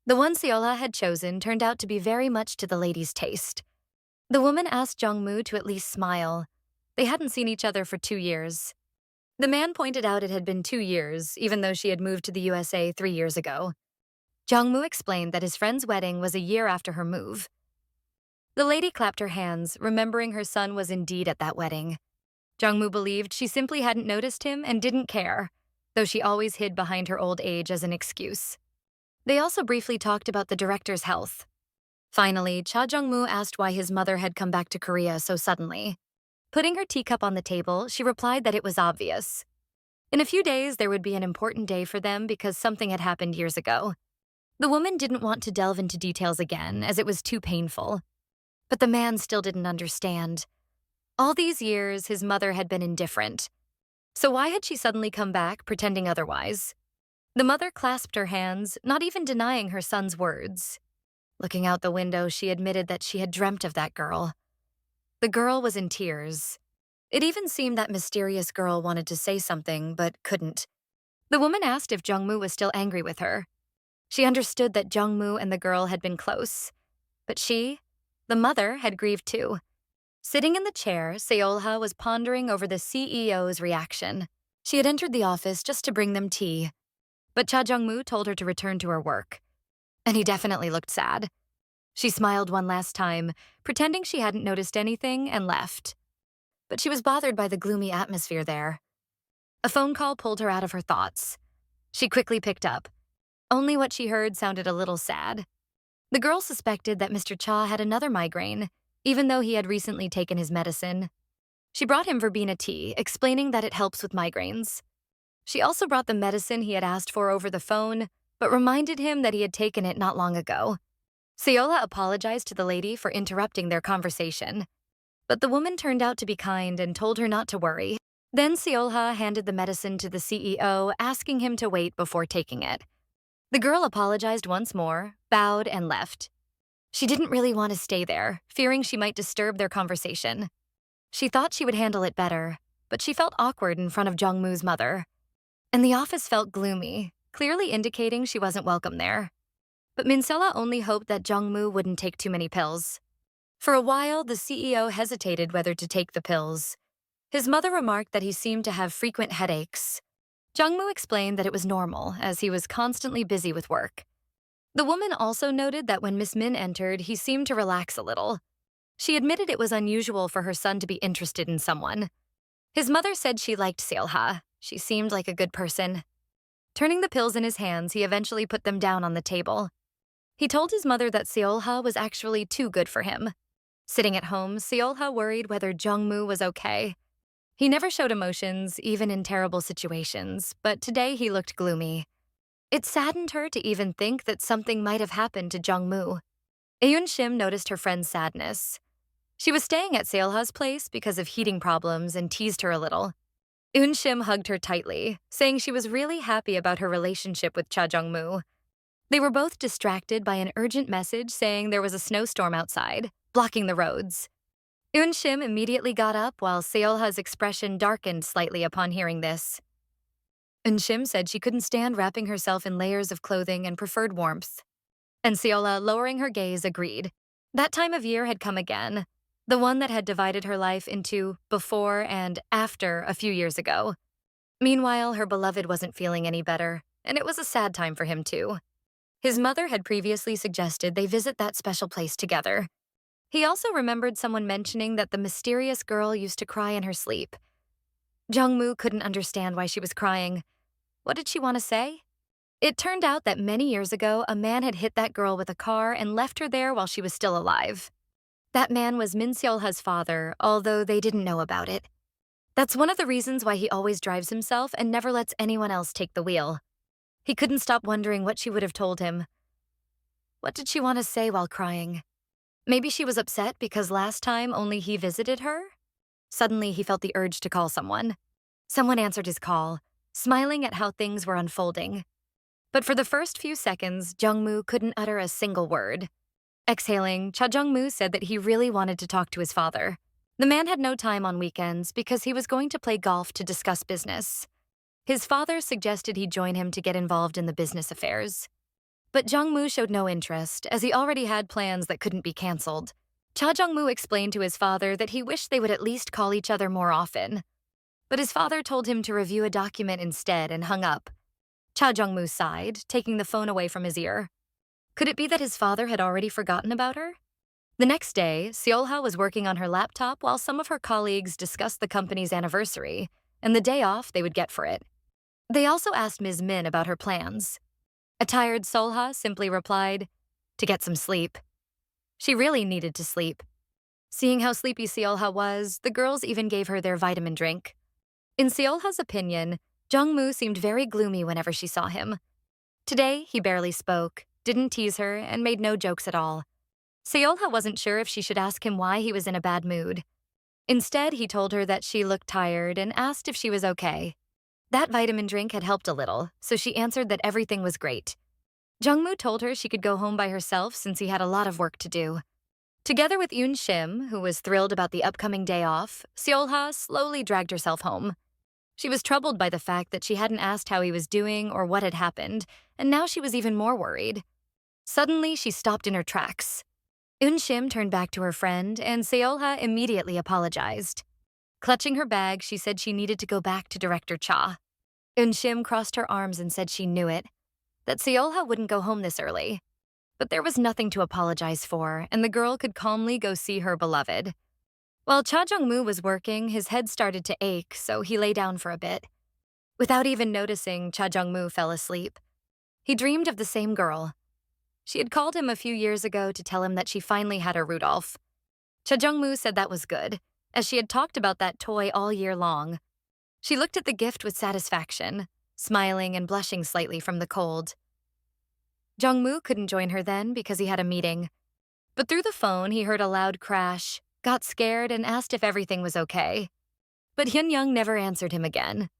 The one Solha had chosen turned out to be very much to the lady's taste. The woman asked Jong Mu to at least smile. They hadn't seen each other for 2 years. The man pointed out it had been 2 years, even though she had moved to the USA 3 years ago. Jong Mu explained that his friend's wedding was a year after her move. The lady clapped her hands, remembering her son was indeed at that wedding. Jong Mu believed she simply hadn't noticed him and didn't care, though she always hid behind her old age as an excuse. They also briefly talked about the director's health. Finally, Cha Jeong-moo asked why his mother had come back to Korea so suddenly. Putting her teacup on the table, she replied that it was obvious. In a few days, there would be an important day for them because something had happened years ago. The woman didn't want to delve into details again, as it was too painful. But the man still didn't understand. All these years, his mother had been indifferent. So why had she suddenly come back, pretending otherwise? The mother clasped her hands, not even denying her son's words. Looking out the window, she admitted that she had dreamt of that girl. The girl was in tears. It even seemed that mysterious girl wanted to say something, but couldn't. The woman asked if Jong Mu was still angry with her. She understood that Jong Mu and the girl had been close. But she, the mother, had grieved too. Sitting in the chair, Solha was pondering over the CEO's reaction. She had entered the office just to bring them tea. But Cha Jeong-moo told her to return to her work. And he definitely looked sad. She smiled one last time, pretending she hadn't noticed anything, and left. But she was bothered by the gloomy atmosphere there. A phone call pulled her out of her thoughts. She quickly picked up. Only what she heard sounded a little sad. The girl suspected that Mr. Cha had another migraine, even though he had recently taken his medicine. She brought him verbena tea, explaining that it helps with migraines. She also brought the medicine he had asked for over the phone, but reminded him that he had taken it not long ago. Solha apologized to the lady for interrupting their conversation, but the woman turned out to be kind and told her not to worry. Then Solha handed the medicine to the CEO, asking him to wait before taking it. The girl apologized once more, bowed, and left. She didn't really want to stay there, fearing she might disturb their conversation. She thought she would handle it better, but she felt awkward in front of Jong Mu's mother. And the office felt gloomy, clearly indicating she wasn't welcome there. But Minsola only hoped that Jong Mu wouldn't take too many pills. For a while, the CEO hesitated whether to take the pills. His mother remarked that he seemed to have frequent headaches. Jong Mu explained that it was normal, as he was constantly busy with work. The woman also noted that when Miss Min entered, he seemed to relax a little. She admitted it was unusual for her son to be interested in someone. His mother said she liked Solha. She seemed like a good person. Turning the pills in his hands, he eventually put them down on the table. He told his mother that Solha was actually too good for him. Sitting at home, Solha worried whether Jong Mu was okay. He never showed emotions, even in terrible situations, but today he looked gloomy. It saddened her to even think that something might have happened to Jong Mu. Eun Shim noticed her friend's sadness. She was staying at Solha's place because of heating problems and teased her a little. Eun Shim hugged her tightly, saying she was really happy about her relationship with Cha Jeong-moo. They were both distracted by an urgent message saying there was a snowstorm outside, blocking the roads. Eun Shim immediately got up while Solha's expression darkened slightly upon hearing this. Eun Shim said she couldn't stand wrapping herself in layers of clothing and preferred warmth. And Solha, lowering her gaze, agreed. That time of year had come again, the one that had divided her life into before and after a few years ago. Meanwhile, her beloved wasn't feeling any better, and it was a sad time for him too. His mother had previously suggested they visit that special place together. He also remembered someone mentioning that the mysterious girl used to cry in her sleep. Jong Mu couldn't understand why she was crying. What did she want to say? It turned out that many years ago, a man had hit that girl with a car and left her there while she was still alive. That man was Min Seolha's father, although they didn't know about it. That's one of the reasons why he always drives himself and never lets anyone else take the wheel. He couldn't stop wondering what she would have told him. What did she want to say while crying? Maybe she was upset because last time only he visited her? Suddenly, he felt the urge to call someone. Someone answered his call, smiling at how things were unfolding. But for the first few seconds, Jong Mu couldn't utter a single word. Exhaling, Cha Jeong-moo said that he really wanted to talk to his father. The man had no time on weekends because he was going to play golf to discuss business. His father suggested he join him to get involved in the business affairs. But Jong Mu showed no interest, as he already had plans that couldn't be canceled. Cha Jeong-moo explained to his father that he wished they would at least call each other more often. But his father told him to review a document instead and hung up. Cha Jeong-moo sighed, taking the phone away from his ear. Could it be that his father had already forgotten about her? The next day, Solha was working on her laptop while some of her colleagues discussed the company's anniversary and the day off they would get for it. They also asked Ms. Min about her plans. A tired Solha simply replied, "To get some sleep." She really needed to sleep. Seeing how sleepy Solha was, the girls even gave her their vitamin drink. In Solha's opinion, Jong Mu seemed very gloomy whenever she saw him. Today, he barely spoke, didn't tease her, and made no jokes at all. Solha wasn't sure if she should ask him why he was in a bad mood. Instead, he told her that she looked tired and asked if she was okay. That vitamin drink had helped a little, so she answered that everything was great. Jong Mu told her she could go home by herself since he had a lot of work to do. Together with Eun Shim, who was thrilled about the upcoming day off, Solha slowly dragged herself home. She was troubled by the fact that she hadn't asked how he was doing or what had happened, and now she was even more worried. Suddenly, she stopped in her tracks. Eun Shim turned back to her friend, and Solha immediately apologized. Clutching her bag, she said she needed to go back to Director Cha. Eun Shim crossed her arms and said she knew it, that Solha wouldn't go home this early. But there was nothing to apologize for, and the girl could calmly go see her beloved. While Cha Jeong-moo was working, his head started to ache, so he lay down for a bit. Without even noticing, Cha Jeong-moo fell asleep. He dreamed of the same girl. She had called him a few years ago to tell him that she finally had her Rudolph. Cha Jeong-moo said that was good, as she had talked about that toy all year long. She looked at the gift with satisfaction, smiling and blushing slightly from the cold. Jong Mu couldn't join her then because he had a meeting. But through the phone, he heard a loud crash, got scared, and asked if everything was okay. But Hyun-young never answered him again.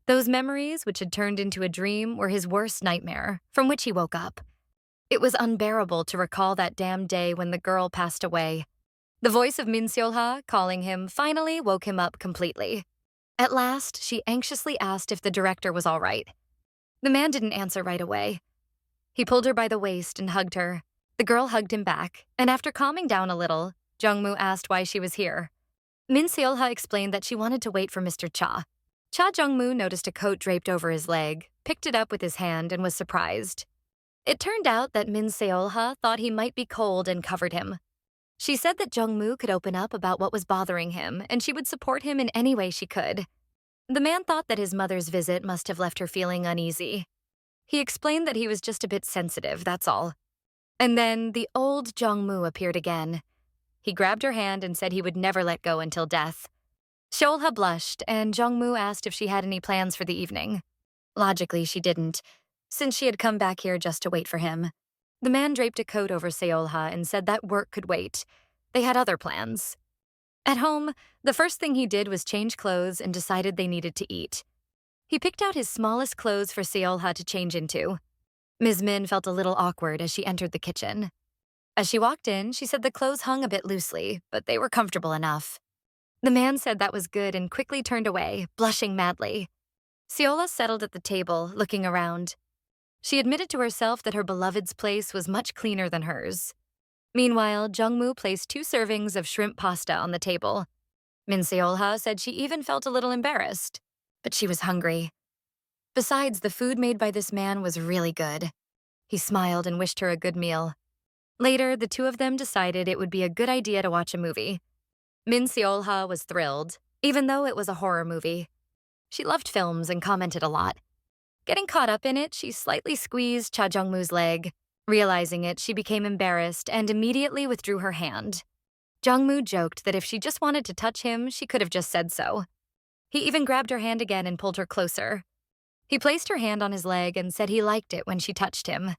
Those memories, which had turned into a dream, were his worst nightmare, from which he woke up. It was unbearable to recall that damned day when the girl passed away. The voice of Min Solha calling him finally woke him up completely. At last, she anxiously asked if the director was all right. The man didn't answer right away. He pulled her by the waist and hugged her. The girl hugged him back, and after calming down a little, Jong Mu asked why she was here. Min Solha explained that she wanted to wait for Mr. Cha. Cha Jeong-moo noticed a coat draped over his leg, picked it up with his hand, and was surprised. It turned out that Min Solha thought he might be cold and covered him. She said that Jong Mu could open up about what was bothering him, and she would support him in any way she could. The man thought that his mother's visit must have left her feeling uneasy. He explained that he was just a bit sensitive, that's all. And then the old Jong Mu appeared again. He grabbed her hand and said he would never let go until death. Solha blushed, and Jong Mu asked if she had any plans for the evening. Logically, she didn't, since she had come back here just to wait for him. The man draped a coat over Solha and said that work could wait. They had other plans. At home, the first thing he did was change clothes and decided they needed to eat. He picked out his smallest clothes for Solha to change into. Ms. Min felt a little awkward as she entered the kitchen. As she walked in, she said the clothes hung a bit loosely, but they were comfortable enough. The man said that was good and quickly turned away, blushing madly. Solha settled at the table, looking around. She admitted to herself that her beloved's place was much cleaner than hers. Meanwhile, Jong Mu placed 2 servings of shrimp pasta on the table. Min Solha said she even felt a little embarrassed, but she was hungry. Besides, the food made by this man was really good. He smiled and wished her a good meal. Later, the two of them decided it would be a good idea to watch a movie. Min Solha was thrilled, even though it was a horror movie. She loved films and commented a lot. Getting caught up in it, she slightly squeezed Cha Jeong-moo's leg. Realizing it, she became embarrassed and immediately withdrew her hand. Jong Mu joked that if she just wanted to touch him, she could have just said so. He even grabbed her hand again and pulled her closer. He placed her hand on his leg and said he liked it when she touched him.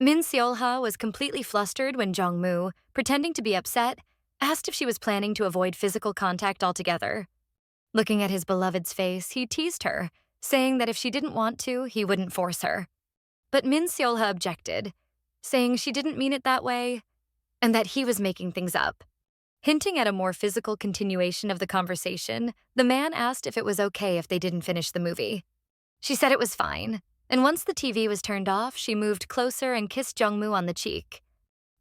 Min Solha was completely flustered when Jong Mu, pretending to be upset, asked if she was planning to avoid physical contact altogether. Looking at his beloved's face, he teased her, saying that if she didn't want to, he wouldn't force her. But Min Solha objected, saying she didn't mean it that way, and that he was making things up. Hinting at a more physical continuation of the conversation, the man asked if it was okay if they didn't finish the movie. She said it was fine, and once the TV was turned off, she moved closer and kissed Jong Mu on the cheek.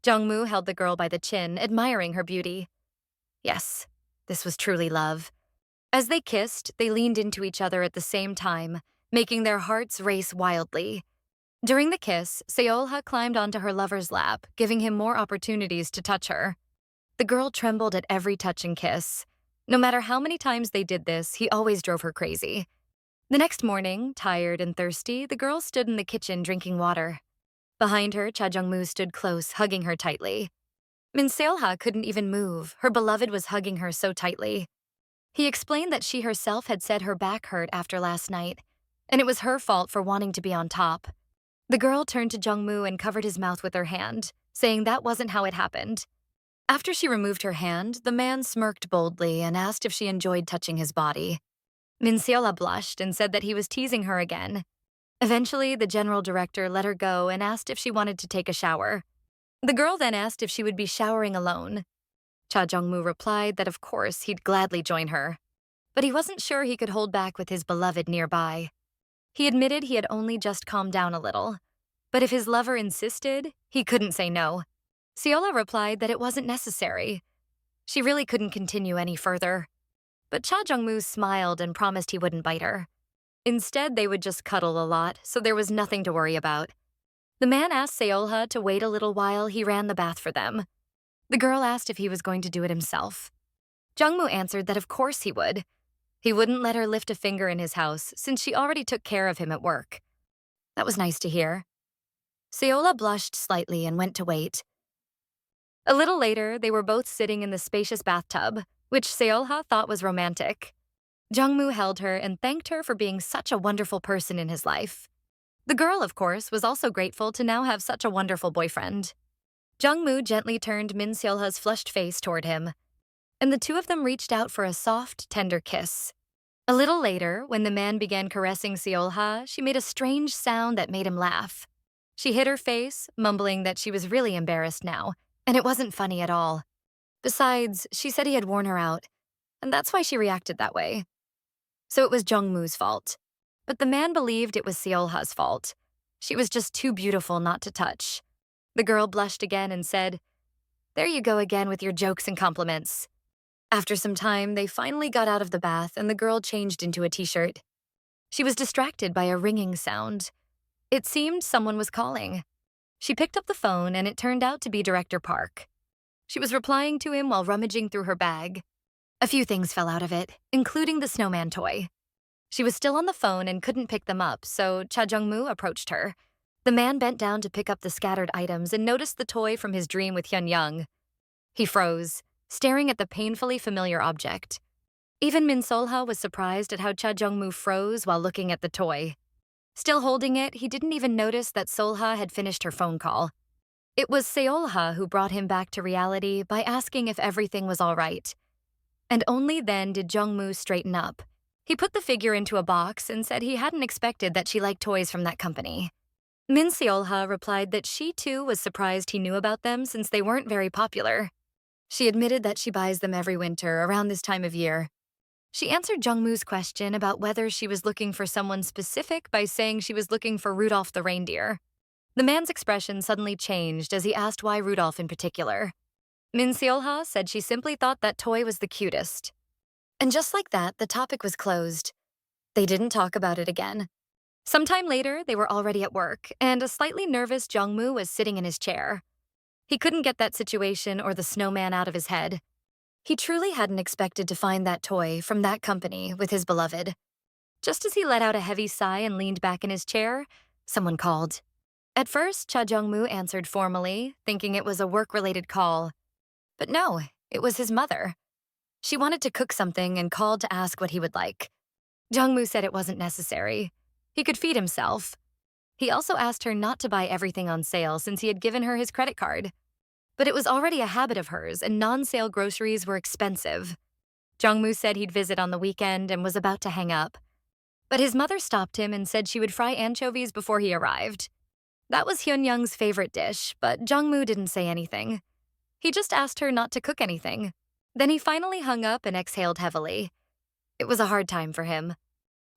Jong Mu held the girl by the chin, admiring her beauty. Yes, this was truly love. As they kissed, they leaned into each other at the same time, making their hearts race wildly. During the kiss, Solha climbed onto her lover's lap, giving him more opportunities to touch her. The girl trembled at every touch and kiss. No matter how many times they did this, he always drove her crazy. The next morning, tired and thirsty, the girl stood in the kitchen drinking water. Behind her, Cha Jeong-moo stood close, hugging her tightly. Min Solha couldn't even move. Her beloved was hugging her so tightly. He explained that she herself had said her back hurt after last night, and it was her fault for wanting to be on top. The girl turned to Jong Mu and covered his mouth with her hand, saying that wasn't how it happened. After she removed her hand, the man smirked boldly and asked if she enjoyed touching his body. Min Solha blushed and said that he was teasing her again. Eventually, the general director let her go and asked if she wanted to take a shower. The girl then asked if she would be showering alone. Cha Jeong-moo replied that of course he'd gladly join her, but he wasn't sure he could hold back with his beloved nearby. He admitted he had only just calmed down a little, but if his lover insisted, he couldn't say no. Solha replied that it wasn't necessary. She really couldn't continue any further. But Cha Jeong-moo smiled and promised he wouldn't bite her. Instead, they would just cuddle a lot, so there was nothing to worry about. The man asked Solha to wait a little while he ran the bath for them. The girl asked if he was going to do it himself. Jong Mu answered that of course he would. He wouldn't let her lift a finger in his house since she already took care of him at work. That was nice to hear. Solha blushed slightly and went to wait. A little later, they were both sitting in the spacious bathtub, which Solha thought was romantic. Jong Mu held her and thanked her for being such a wonderful person in his life. The girl, of course, was also grateful to now have such a wonderful boyfriend. Jong Mu gently turned Min Solha's flushed face toward him, and the two of them reached out for a soft, tender kiss. A little later, when the man began caressing Solha, she made a strange sound that made him laugh. She hid her face, mumbling that she was really embarrassed now, and it wasn't funny at all. Besides, she said he had worn her out, and that's why she reacted that way. So it was Jong Mu's fault. But the man believed it was Solha's fault. She was just too beautiful not to touch. The girl blushed again and said, "There you go again with your jokes and compliments." After some time, they finally got out of the bath and the girl changed into a t-shirt. She was distracted by a ringing sound. It seemed someone was calling. She picked up the phone and it turned out to be Director Park. She was replying to him while rummaging through her bag. A few things fell out of it, including the snowman toy. She was still on the phone and couldn't pick them up, so Cha Jeong-moo approached her. The man bent down to pick up the scattered items and noticed the toy from his dream with Hyun-young. He froze, staring at the painfully familiar object. Even Min Solha was surprised at how Cha Jeong-moo froze while looking at the toy. Still holding it, he didn't even notice that Solha had finished her phone call. It was Solha who brought him back to reality by asking if everything was all right. And only then did Jong Mu straighten up. He put the figure into a box and said he hadn't expected that she liked toys from that company. Min Solha replied that she too was surprised he knew about them since they weren't very popular. She admitted that she buys them every winter around this time of year. She answered Jong Mu's question about whether she was looking for someone specific by saying she was looking for Rudolph the reindeer. The man's expression suddenly changed as he asked why Rudolph in particular. Min Solha said she simply thought that toy was the cutest. And just like that, the topic was closed. They didn't talk about it again. Sometime later, they were already at work, and a slightly nervous Jong Mu was sitting in his chair. He couldn't get that situation or the snowman out of his head. He truly hadn't expected to find that toy from that company with his beloved. Just as he let out a heavy sigh and leaned back in his chair, someone called. At first, Cha Jeong-moo answered formally, thinking it was a work-related call. But no, it was his mother. She wanted to cook something and called to ask what he would like. Jong Mu said it wasn't necessary. He could feed himself. He also asked her not to buy everything on sale since he had given her his credit card. But it was already a habit of hers, and non-sale groceries were expensive. Jong Mu said he'd visit on the weekend and was about to hang up. But his mother stopped him and said she would fry anchovies before he arrived. That was Hyun-young's favorite dish, but Jong Mu didn't say anything. He just asked her not to cook anything. Then he finally hung up and exhaled heavily. It was a hard time for him.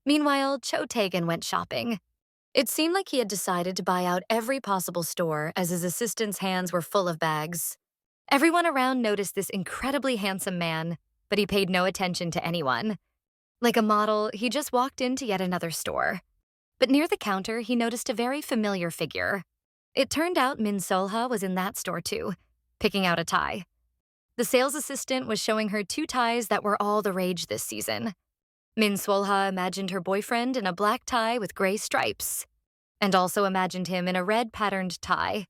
Meanwhile, Cho Tae-gun went shopping. It seemed like he had decided to buy out every possible store as his assistant's hands were full of bags. Everyone around noticed this incredibly handsome man, but he paid no attention to anyone. Like a model, he just walked into yet another store. But near the counter, he noticed a very familiar figure. It turned out Min Solha was in that store too, picking out a tie. The sales assistant was showing her two ties that were all the rage this season. Min Solha imagined her boyfriend in a black tie with gray stripes, and also imagined him in a red patterned tie.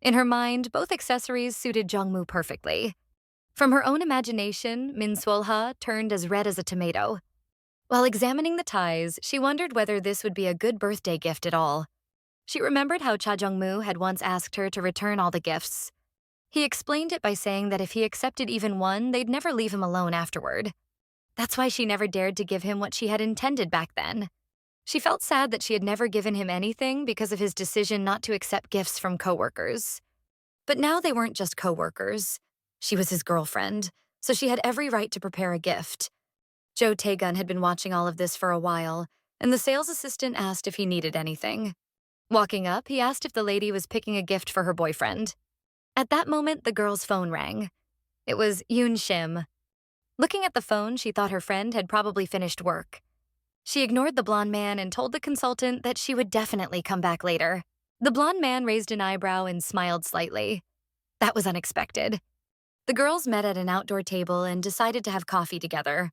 In her mind, both accessories suited Jong Mu perfectly. From her own imagination, Min Solha turned as red as a tomato. While examining the ties, she wondered whether this would be a good birthday gift at all. She remembered how Cha Jeong-moo had once asked her to return all the gifts. He explained it by saying that if he accepted even one, they'd never leave him alone afterward. That's why she never dared to give him what she had intended back then. She felt sad that she had never given him anything because of his decision not to accept gifts from coworkers. But now they weren't just coworkers. She was his girlfriend, so she had every right to prepare a gift. Cho Tae-gun had been watching all of this for a while, and the sales assistant asked if he needed anything. Walking up, he asked if the lady was picking a gift for her boyfriend. At that moment, the girl's phone rang. It was Yoon Shim. Looking at the phone, she thought her friend had probably finished work. She ignored the blonde man and told the consultant that she would definitely come back later. The blonde man raised an eyebrow and smiled slightly. That was unexpected. The girls met at an outdoor table and decided to have coffee together.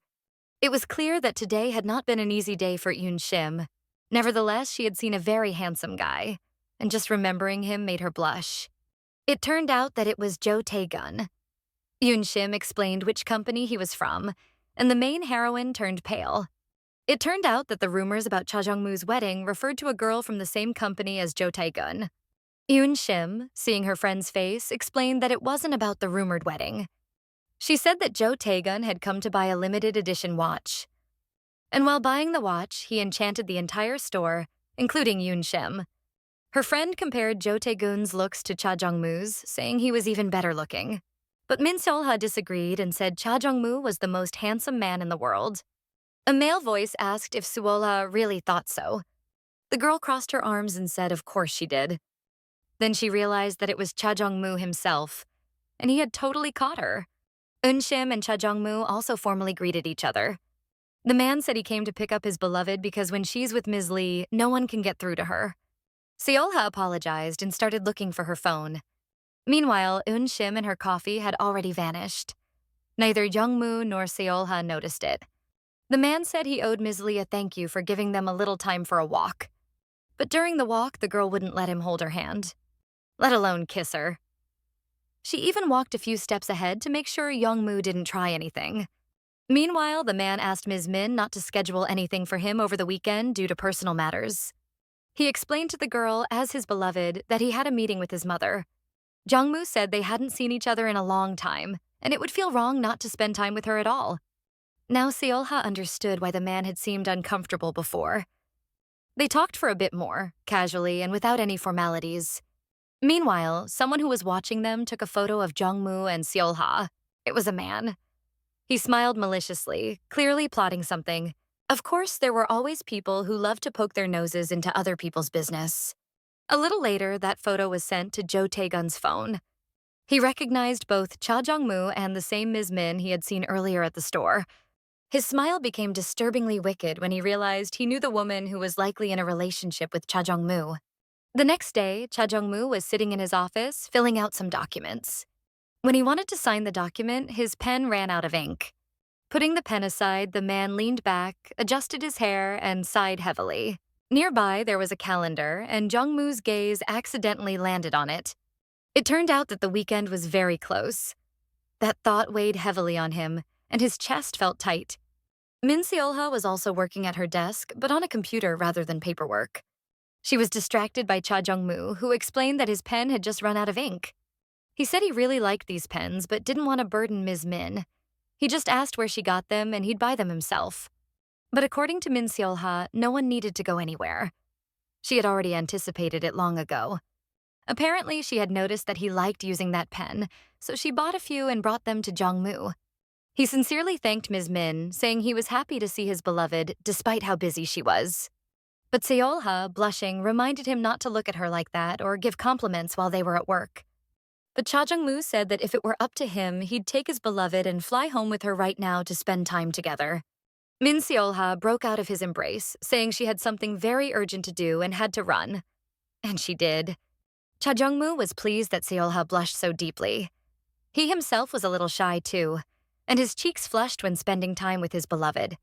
It was clear that today had not been an easy day for Yoon Shim. Nevertheless, she had seen a very handsome guy, and just remembering him made her blush. It turned out that it was Jo Tae-gun. Yoon Shim explained which company he was from, and the main heroine turned pale. It turned out that the rumors about Cha Jeong-moo's wedding referred to a girl from the same company as Jo Tae-gun. Yoon Shim, seeing her friend's face, explained that it wasn't about the rumored wedding. She said that Jo Tae-gun had come to buy a limited edition watch. And while buying the watch, he enchanted the entire store, including Yoon Shim. Her friend compared Jo Tae-gun's looks to Cha Jeong-moo's, saying he was even better looking. But Min Solha disagreed and said Cha Jeong-moo was the most handsome man in the world. A male voice asked if Solha really thought so. The girl crossed her arms and said of course she did. Then she realized that it was Cha Jeong-moo himself, and he had totally caught her. Eun Shim and Cha Jeong-moo also formally greeted each other. The man said he came to pick up his beloved because when she's with Ms. Lee, no one can get through to her. Solha apologized and started looking for her phone. Meanwhile, Eun Shim and her coffee had already vanished. Neither Jong Mu nor Solha noticed it. The man said he owed Ms. Lee a thank you for giving them a little time for a walk. But during the walk, the girl wouldn't let him hold her hand, let alone kiss her. She even walked a few steps ahead to make sure Jong Mu didn't try anything. Meanwhile, the man asked Ms. Min not to schedule anything for him over the weekend due to personal matters. He explained to the girl, as his beloved, that he had a meeting with his mother. Jong Mu said they hadn't seen each other in a long time, and it would feel wrong not to spend time with her at all. Now Solha understood why the man had seemed uncomfortable before. They talked for a bit more, casually and without any formalities. Meanwhile, someone who was watching them took a photo of Jong Mu and Solha. It was a man. He smiled maliciously, clearly plotting something. Of course, there were always people who loved to poke their noses into other people's business. A little later, that photo was sent to Jo Tae-gun's phone. He recognized both Cha Jeong-moo and the same Ms. Min he had seen earlier at the store. His smile became disturbingly wicked when he realized he knew the woman who was likely in a relationship with Cha Jeong-moo. The next day, Cha Jeong-moo was sitting in his office, filling out some documents. When he wanted to sign the document, his pen ran out of ink. Putting the pen aside, the man leaned back, adjusted his hair, and sighed heavily. Nearby, there was a calendar, and Jong-moo's gaze accidentally landed on it. It turned out that the weekend was very close. That thought weighed heavily on him, and his chest felt tight. Min Solha was also working at her desk, but on a computer rather than paperwork. She was distracted by Cha Jeong-moo, who explained that his pen had just run out of ink. He said he really liked these pens, but didn't want to burden Ms. Min. He just asked where she got them, and he'd buy them himself. But according to Min Solha, no one needed to go anywhere. She had already anticipated it long ago. Apparently, she had noticed that he liked using that pen, so she bought a few and brought them to Jong Mu. He sincerely thanked Ms. Min, saying he was happy to see his beloved, despite how busy she was. But Solha, blushing, reminded him not to look at her like that or give compliments while they were at work. But Cha Jeong-moo said that if it were up to him, he'd take his beloved and fly home with her right now to spend time together. Min Solha broke out of his embrace, saying she had something very urgent to do and had to run. And she did. Cha Jeong-moo was pleased that Solha blushed so deeply. He himself was a little shy too, and his cheeks flushed when spending time with his beloved.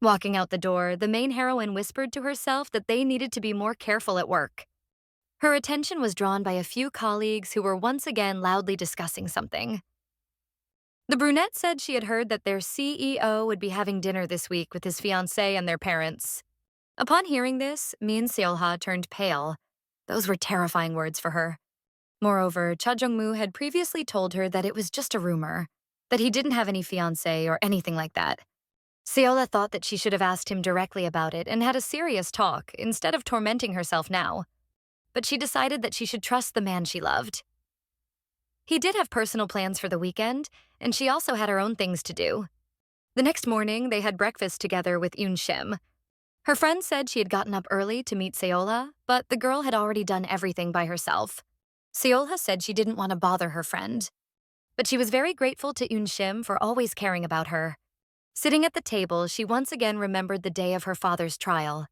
Walking out the door, the main heroine whispered to herself that they needed to be more careful at work. Her attention was drawn by a few colleagues who were once again loudly discussing something. The brunette said she had heard that their CEO would be having dinner this week with his fiancée and their parents. Upon hearing this, Min Solha turned pale. Those were terrifying words for her. Moreover, Cha Jeong-moo had previously told her that it was just a rumor, that he didn't have any fiancée or anything like that. Solha thought that she should have asked him directly about it and had a serious talk instead of tormenting herself now. But she decided that she should trust the man she loved. He did have personal plans for the weekend, and she also had her own things to do. The next morning, they had breakfast together with Yoon Shim. Her friend said she had gotten up early to meet Solha, but the girl had already done everything by herself. Solha said she didn't want to bother her friend. But she was very grateful to Yoon Shim for always caring about her. Sitting at the table, she once again remembered the day of her father's trial.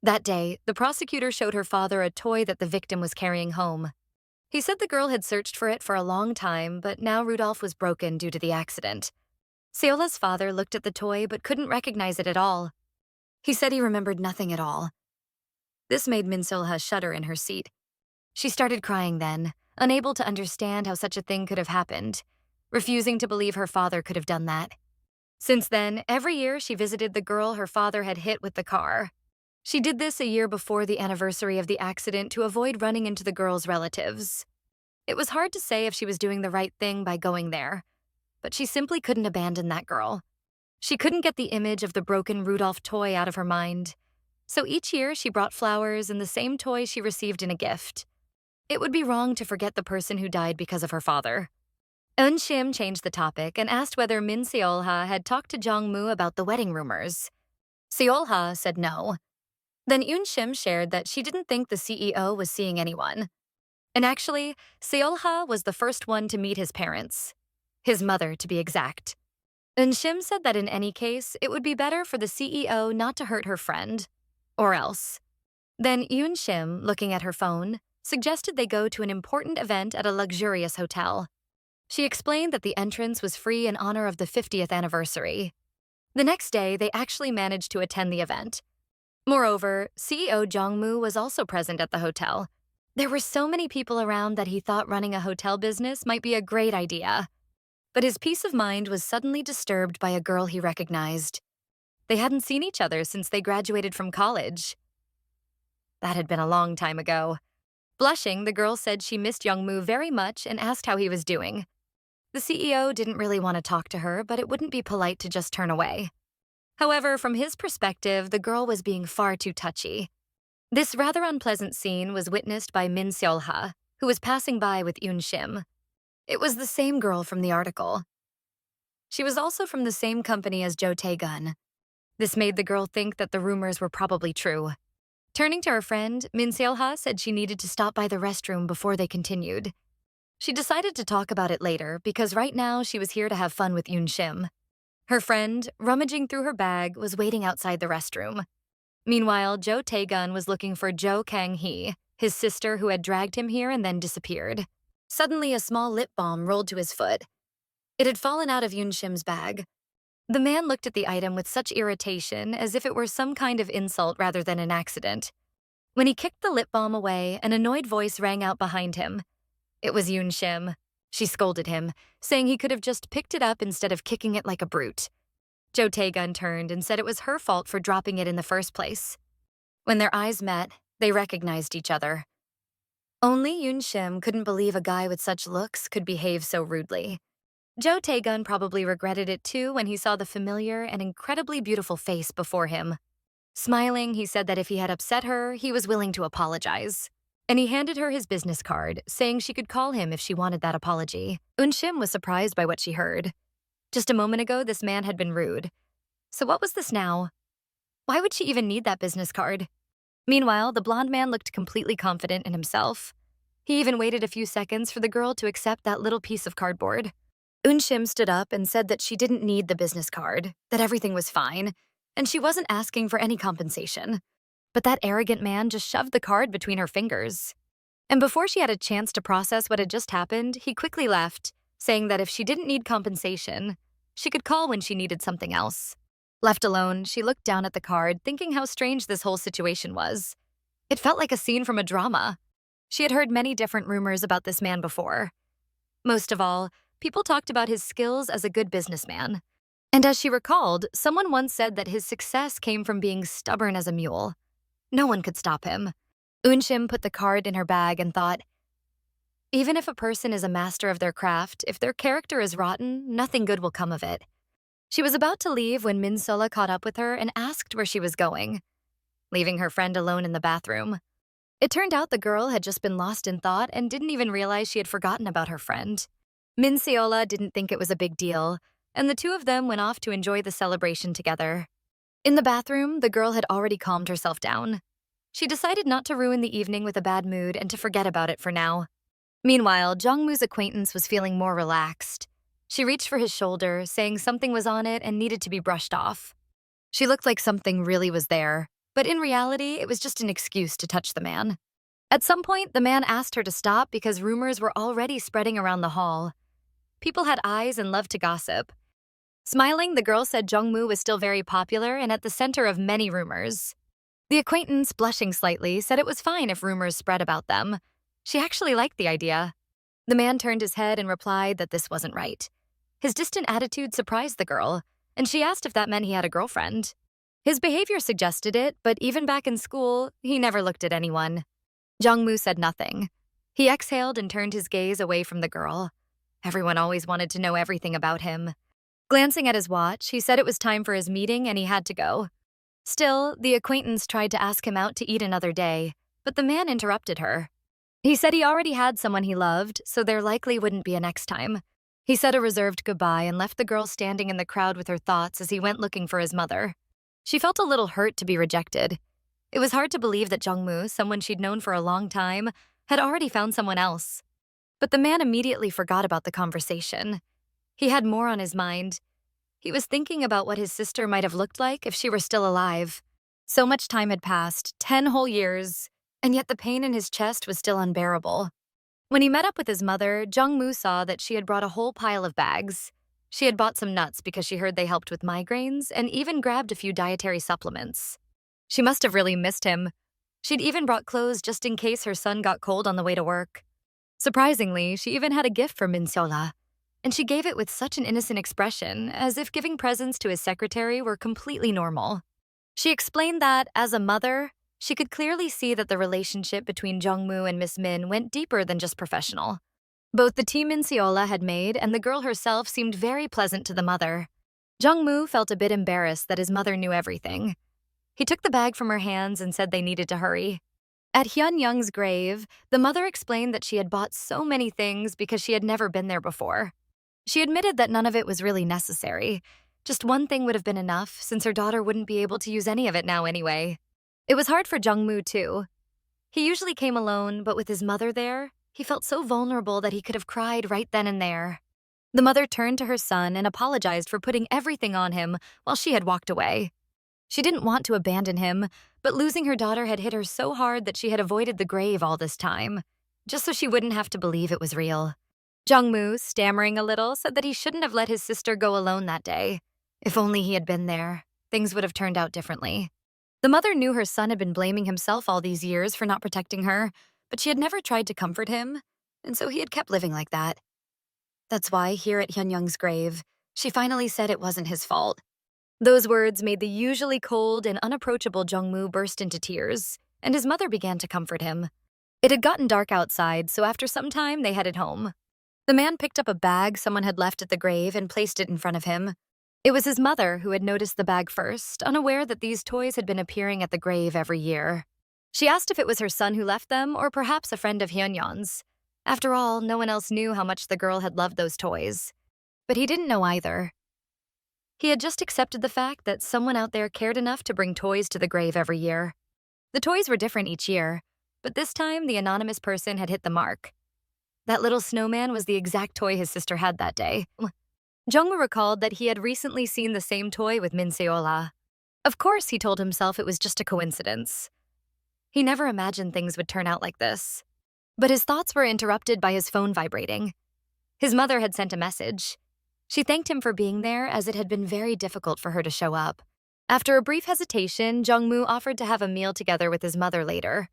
That day, the prosecutor showed her father a toy that the victim was carrying home. He said the girl had searched for it for a long time, but now Rudolph was broken due to the accident. Solha's father looked at the toy but couldn't recognize it at all. He said he remembered nothing at all. This made Min Solha shudder in her seat. She started crying then, unable to understand how such a thing could have happened, refusing to believe her father could have done that. Since then, every year she visited the girl her father had hit with the car. She did this a year before the anniversary of the accident to avoid running into the girl's relatives. It was hard to say if she was doing the right thing by going there, but she simply couldn't abandon that girl. She couldn't get the image of the broken Rudolph toy out of her mind. So each year she brought flowers and the same toy she received in a gift. It would be wrong to forget the person who died because of her father. Eun-shim changed the topic and asked whether Min Solha had talked to Jong Mu about the wedding rumors. Solha said no. Then Eun-shim shared that she didn't think the CEO was seeing anyone. And actually, Solha was the first one to meet his parents. His mother, to be exact. Eun-shim said that in any case, it would be better for the CEO not to hurt her friend. Or else. Then Eun-shim, looking at her phone, suggested they go to an important event at a luxurious hotel. She explained that the entrance was free in honor of the 50th anniversary. The next day, they actually managed to attend the event. Moreover, CEO Jong Mu was also present at the hotel. There were so many people around that he thought running a hotel business might be a great idea. But his peace of mind was suddenly disturbed by a girl he recognized. They hadn't seen each other since they graduated from college. That had been a long time ago. Blushing, the girl said she missed Jong Mu very much and asked how he was doing. The CEO didn't really want to talk to her, but it wouldn't be polite to just turn away. However, from his perspective, the girl was being far too touchy. This rather unpleasant scene was witnessed by Min Solha, who was passing by with Eun-shim. It was the same girl from the article. She was also from the same company as Jo Tae-gun. This made the girl think that the rumors were probably true. Turning to her friend, Min Solha said she needed to stop by the restroom before they continued. She decided to talk about it later because right now she was here to have fun with Eun-shim. Her friend, rummaging through her bag, was waiting outside the restroom. Meanwhile, Jo Tae-gun was looking for Jo Kang-hee, his sister who had dragged him here and then disappeared. Suddenly, a small lip balm rolled to his foot. It had fallen out of Eun-shim's bag. The man looked at the item with such irritation as if it were some kind of insult rather than an accident. When he kicked the lip balm away, an annoyed voice rang out behind him. It was Eun-shim. She scolded him, saying he could have just picked it up instead of kicking it like a brute. Jo Tae-gun turned and said it was her fault for dropping it in the first place. When their eyes met, they recognized each other. Only Eun-shim couldn't believe a guy with such looks could behave so rudely. Jo Tae-gun probably regretted it too when he saw the familiar and incredibly beautiful face before him. Smiling, he said that if he had upset her, he was willing to apologize. And he handed her his business card, saying she could call him if she wanted that apology. Eun-shim was surprised by what she heard. Just a moment ago, this man had been rude. So what was this now? Why would she even need that business card? Meanwhile, the blonde man looked completely confident in himself. He even waited a few seconds for the girl to accept that little piece of cardboard. Eun-shim stood up and said that she didn't need the business card, that everything was fine, and she wasn't asking for any compensation. But that arrogant man just shoved the card between her fingers. And before she had a chance to process what had just happened, he quickly left, saying that if she didn't need compensation, she could call when she needed something else. Left alone, she looked down at the card, thinking how strange this whole situation was. It felt like a scene from a drama. She had heard many different rumors about this man before. Most of all, people talked about his skills as a good businessman. And as she recalled, someone once said that his success came from being stubborn as a mule. No one could stop him. Eun-shim put the card in her bag and thought, even if a person is a master of their craft, if their character is rotten, nothing good will come of it. She was about to leave when Min Solha caught up with her and asked where she was going, leaving her friend alone in the bathroom. It turned out the girl had just been lost in thought and didn't even realize she had forgotten about her friend. Min Solha didn't think it was a big deal, and the two of them went off to enjoy the celebration together. In the bathroom, the girl had already calmed herself down. She decided not to ruin the evening with a bad mood and to forget about it for now. Meanwhile, Jong Mu's acquaintance was feeling more relaxed. She reached for his shoulder, saying something was on it and needed to be brushed off. She looked like something really was there, but in reality, it was just an excuse to touch the man. At some point, the man asked her to stop because rumors were already spreading around the hall. People had eyes and loved to gossip. Smiling, the girl said Jong Mu was still very popular and at the center of many rumors. The acquaintance, blushing slightly, said it was fine if rumors spread about them, She actually liked the idea. The man turned his head and replied that this wasn't right. His distant attitude surprised the girl, and she asked if that meant he had a girlfriend. His behavior suggested it, but even back in school, he never looked at anyone. Jong Mu said nothing. He exhaled and turned his gaze away from the girl. Everyone always wanted to know everything about him. Glancing at his watch, he said it was time for his meeting and he had to go. Still, the acquaintance tried to ask him out to eat another day, but the man interrupted her. He said he already had someone he loved, so there likely wouldn't be a next time. He said a reserved goodbye and left the girl standing in the crowd with her thoughts as he went looking for his mother. She felt a little hurt to be rejected. It was hard to believe that Jong Mu, someone she'd known for a long time, had already found someone else. But the man immediately forgot about the conversation. He had more on his mind. He was thinking about what his sister might have looked like if she were still alive. So much time had passed, 10 whole years, and yet the pain in his chest was still unbearable. When he met up with his mother, Jong Mu saw that she had brought a whole pile of bags. She had bought some nuts because she heard they helped with migraines and even grabbed a few dietary supplements. She must have really missed him. She'd even brought clothes just in case her son got cold on the way to work. Surprisingly, she even had a gift for Solha, and she gave it with such an innocent expression, as if giving presents to his secretary were completely normal. She explained that, as a mother, she could clearly see that the relationship between Jong Mu and Miss Min went deeper than just professional. Both the team Solha had made and the girl herself seemed very pleasant to the mother. Jong Mu felt a bit embarrassed that his mother knew everything. He took the bag from her hands and said they needed to hurry. At Hyun Young's grave, the mother explained that she had bought so many things because she had never been there before. She admitted that none of it was really necessary. Just one thing would have been enough, since her daughter wouldn't be able to use any of it now anyway. It was hard for Jong Mu, too. He usually came alone, but with his mother there, he felt so vulnerable that he could have cried right then and there. The mother turned to her son and apologized for putting everything on him while she had walked away. She didn't want to abandon him, but losing her daughter had hit her so hard that she had avoided the grave all this time, just so she wouldn't have to believe it was real. Jong Mu, stammering a little, said that he shouldn't have let his sister go alone that day. If only he had been there, things would have turned out differently. The mother knew her son had been blaming himself all these years for not protecting her, but she had never tried to comfort him, and so he had kept living like that. That's why, here at Hyunyoung's grave, she finally said it wasn't his fault. Those words made the usually cold and unapproachable Jong Mu burst into tears, and his mother began to comfort him. It had gotten dark outside, so after some time, they headed home. The man picked up a bag someone had left at the grave and placed it in front of him. It was his mother who had noticed the bag first, unaware that these toys had been appearing at the grave every year. She asked if it was her son who left them or perhaps a friend of Hyunyeon's. After all, no one else knew how much the girl had loved those toys. But he didn't know either. He had just accepted the fact that someone out there cared enough to bring toys to the grave every year. The toys were different each year, but this time the anonymous person had hit the mark. That little snowman was the exact toy his sister had that day. Jong-mu recalled that he had recently seen the same toy with Min Seola. Of course, he told himself it was just a coincidence. He never imagined things would turn out like this. But his thoughts were interrupted by his phone vibrating. His mother had sent a message. She thanked him for being there, as it had been very difficult for her to show up. After a brief hesitation, Jong-mu offered to have a meal together with his mother later.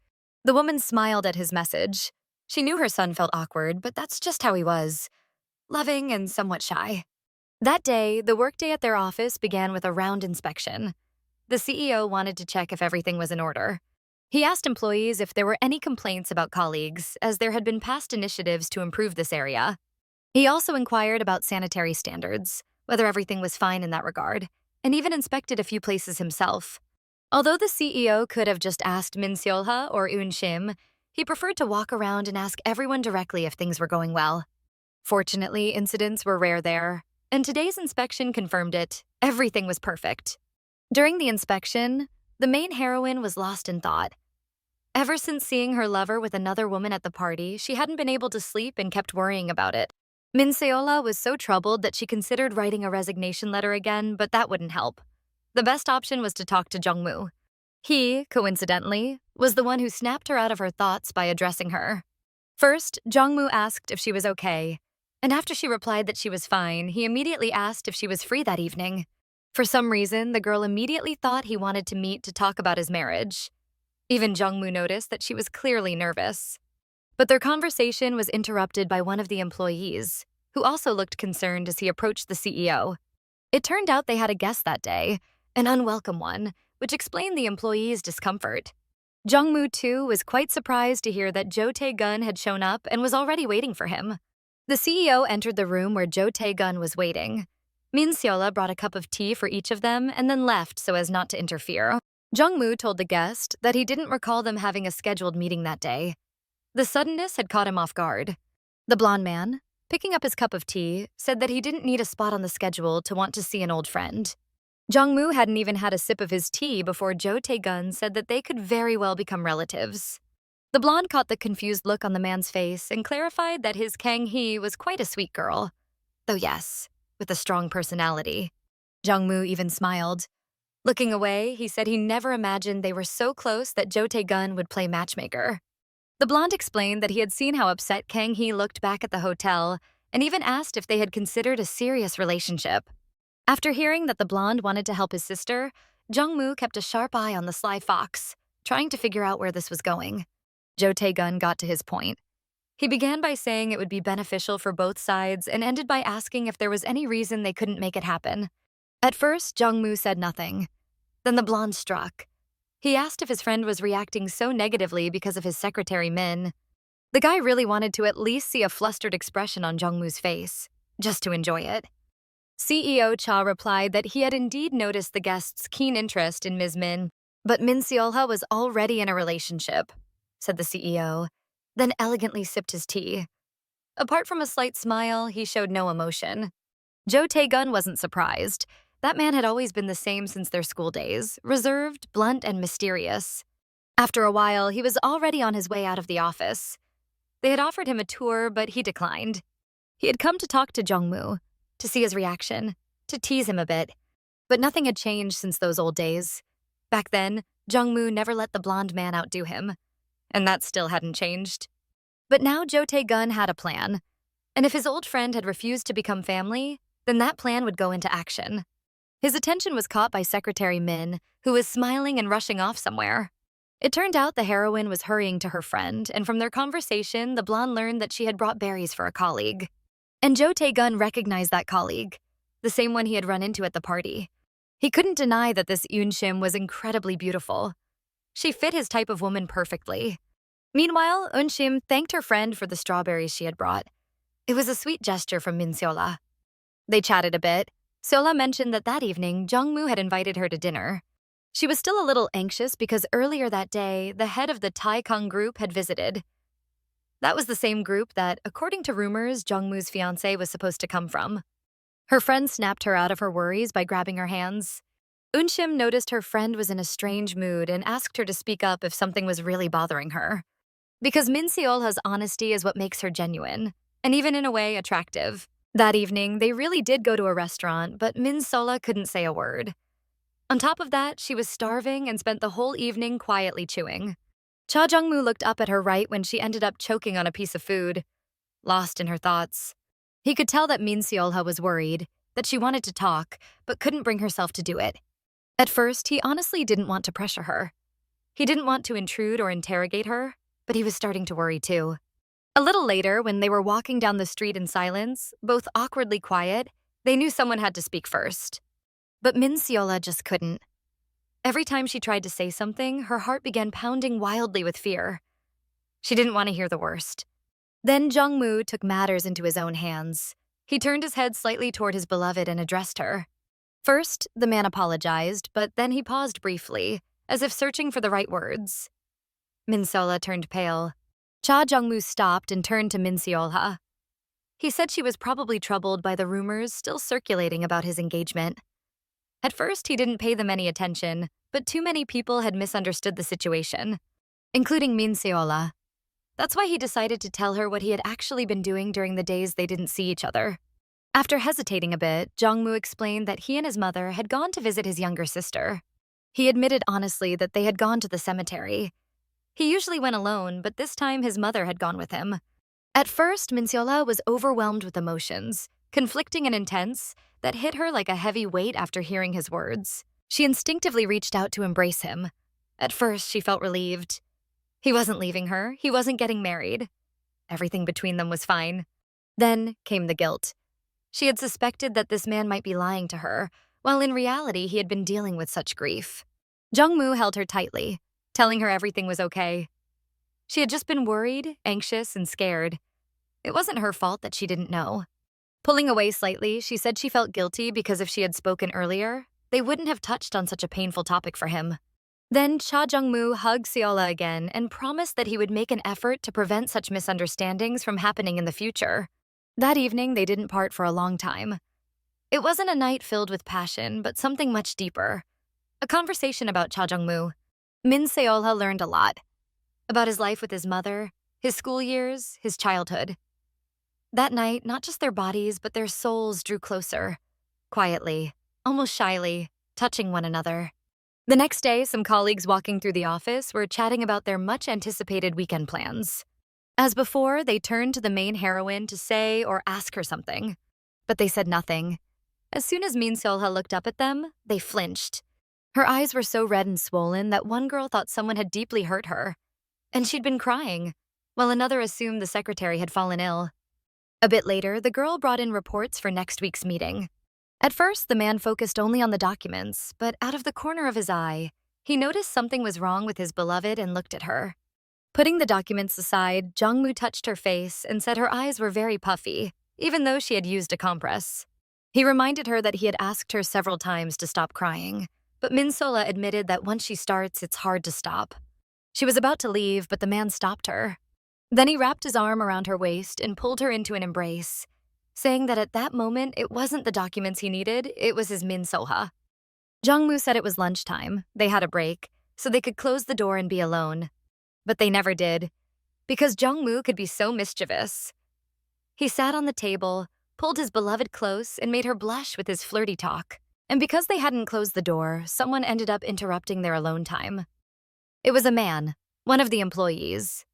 The woman smiled at his message. She knew her son felt awkward, but that's just how he was. Loving and somewhat shy. That day, the workday at their office began with a round inspection. The CEO wanted to check if everything was in order. He asked employees if there were any complaints about colleagues, as there had been past initiatives to improve this area. He also inquired about sanitary standards, whether everything was fine in that regard, and even inspected a few places himself. Although the CEO could have just asked Min Solha or Eun Shim, he preferred to walk around and ask everyone directly if things were going well. Fortunately, incidents were rare there, and today's inspection confirmed it. Everything was perfect. During the inspection, the main heroine was lost in thought. Ever since seeing her lover with another woman at the party, she hadn't been able to sleep and kept worrying about it. Min Seola was so troubled that she considered writing a resignation letter again, but that wouldn't help. The best option was to talk to Jong Mu. He, coincidentally, was the one who snapped her out of her thoughts by addressing her. First, Jong Mu asked if she was okay, and after she replied that she was fine, he immediately asked if she was free that evening. For some reason, the girl immediately thought he wanted to meet to talk about his marriage. Even Jong Mu noticed that she was clearly nervous. But their conversation was interrupted by one of the employees, who also looked concerned as he approached the CEO. It turned out they had a guest that day, an unwelcome one, which explained the employee's discomfort. Jong Mu, too, was quite surprised to hear that Jo Tae-gun had shown up and was already waiting for him. The CEO entered the room where Jo Tae-gun was waiting. Min Solha brought a cup of tea for each of them and then left so as not to interfere. Jong Mu told the guest that he didn't recall them having a scheduled meeting that day. The suddenness had caught him off guard. The blonde man, picking up his cup of tea, said that he didn't need a spot on the schedule to want to see an old friend. Jong Mu hadn't even had a sip of his tea before Jo Tae-gun said that they could very well become relatives. The blonde caught the confused look on the man's face and clarified that his Kang-hee was quite a sweet girl. Though yes, with a strong personality. Jong Mu even smiled. Looking away, he said he never imagined they were so close that Jo Tae-gun would play matchmaker. The blonde explained that he had seen how upset Kang-hee looked back at the hotel and even asked if they had considered a serious relationship. After hearing that the blonde wanted to help his sister, Jong Mu kept a sharp eye on the sly fox, trying to figure out where this was going. Jo Tae-gun got to his point. He began by saying it would be beneficial for both sides and ended by asking if there was any reason they couldn't make it happen. At first, Jong Mu said nothing. Then the blonde struck. He asked if his friend was reacting so negatively because of his secretary Min. The guy really wanted to at least see a flustered expression on Jong Mu's face, just to enjoy it. CEO Cha replied that he had indeed noticed the guest's keen interest in Ms. Min, but Min Solha was already in a relationship, said the CEO, then elegantly sipped his tea. Apart from a slight smile, he showed no emotion. Jo Tae-gun wasn't surprised. That man had always been the same since their school days, reserved, blunt, and mysterious. After a while, he was already on his way out of the office. They had offered him a tour, but he declined. He had come to talk to Jong Mu, to see his reaction, to tease him a bit. But nothing had changed since those old days. Back then, Jong Mu never let the blonde man outdo him. And that still hadn't changed. But now Jo Tae-gun had a plan. And if his old friend had refused to become family, then that plan would go into action. His attention was caught by Secretary Min, who was smiling and rushing off somewhere. It turned out the heroine was hurrying to her friend, and from their conversation, the blonde learned that she had brought berries for a colleague. And Jo Tae-gun recognized that colleague, the same one he had run into at the party. He couldn't deny that this Eun-shim was incredibly beautiful. She fit his type of woman perfectly. Meanwhile, Eun-shim thanked her friend for the strawberries she had brought. It was a sweet gesture from Min Solha. They chatted a bit. Solha mentioned that evening, Jong Mu had invited her to dinner. She was still a little anxious because earlier that day, the head of the Taekong group had visited. That was the same group that, according to rumors, Jong Mu's fiancé was supposed to come from. Her friend snapped her out of her worries by grabbing her hands. Eun-shim noticed her friend was in a strange mood and asked her to speak up if something was really bothering her. Because Min Solha's honesty is what makes her genuine, and even in a way attractive. That evening, they really did go to a restaurant, but Min Solha couldn't say a word. On top of that, she was starving and spent the whole evening quietly chewing. Cha Jeong-moo looked up at her right when she ended up choking on a piece of food, lost in her thoughts. He could tell that Min Solha was worried, that she wanted to talk, but couldn't bring herself to do it. At first, he honestly didn't want to pressure her. He didn't want to intrude or interrogate her, but he was starting to worry too. A little later, when they were walking down the street in silence, both awkwardly quiet, they knew someone had to speak first. But Min Solha just couldn't. Every time she tried to say something, her heart began pounding wildly with fear. She didn't want to hear the worst. Then Jong Mu took matters into his own hands. He turned his head slightly toward his beloved and addressed her. First, the man apologized, but then he paused briefly, as if searching for the right words. Min Solha turned pale. Cha Jeong-moo stopped and turned to Min Solha. He said she was probably troubled by the rumors still circulating about his engagement. At first, he didn't pay them any attention, but too many people had misunderstood the situation, including Min Solha. That's why he decided to tell her what he had actually been doing during the days they didn't see each other. After hesitating a bit, Jong Mu explained that he and his mother had gone to visit his younger sister. He admitted honestly that they had gone to the cemetery. He usually went alone, but this time his mother had gone with him. At first, Min Solha was overwhelmed with emotions, conflicting and intense, that hit her like a heavy weight after hearing his words. She instinctively reached out to embrace him. At first, she felt relieved. He wasn't leaving her. He wasn't getting married. everything between them was fine. Then came the guilt. She had suspected that this man might be lying to her, while in reality he had been dealing with such grief. Jong Mu held her tightly, telling her everything was okay. She had just been worried, anxious, and scared. It wasn't her fault that she didn't know. Pulling away slightly, she said she felt guilty because if she had spoken earlier, they wouldn't have touched on such a painful topic for him. Then Cha Jeong-moo hugged Solha again and promised that he would make an effort to prevent such misunderstandings from happening in the future. That evening, they didn't part for a long time. It wasn't a night filled with passion, but something much deeper. A conversation about Cha Jeong-moo. Min Solha learned a lot. About his life with his mother, his school years, his childhood. That night, not just their bodies, but their souls drew closer. Quietly, almost shyly, touching one another. The next day, some colleagues walking through the office were chatting about their much-anticipated weekend plans. As before, they turned to the main heroine to say or ask her something. But they said nothing. As soon as Min Solha looked up at them, they flinched. Her eyes were so red and swollen that one girl thought someone had deeply hurt her. And she'd been crying, while another assumed the secretary had fallen ill. A bit later, the girl brought in reports for next week's meeting. At first, the man focused only on the documents, but out of the corner of his eye, he noticed something was wrong with his beloved and looked at her. Putting the documents aside, Jong Mu touched her face and said her eyes were very puffy, even though she had used a compress. He reminded her that he had asked her several times to stop crying, but Min Solha admitted that once she starts, it's hard to stop. She was about to leave, but the man stopped her. Then he wrapped his arm around her waist and pulled her into an embrace, saying that at that moment, it wasn't the documents he needed, it was his Min Solha. Jong Mu said it was lunchtime, they had a break, so they could close the door and be alone. But they never did, because Jong Mu could be so mischievous. He sat on the table, pulled his beloved close, and made her blush with his flirty talk. And because they hadn't closed the door, someone ended up interrupting their alone time. It was a man, one of the employees.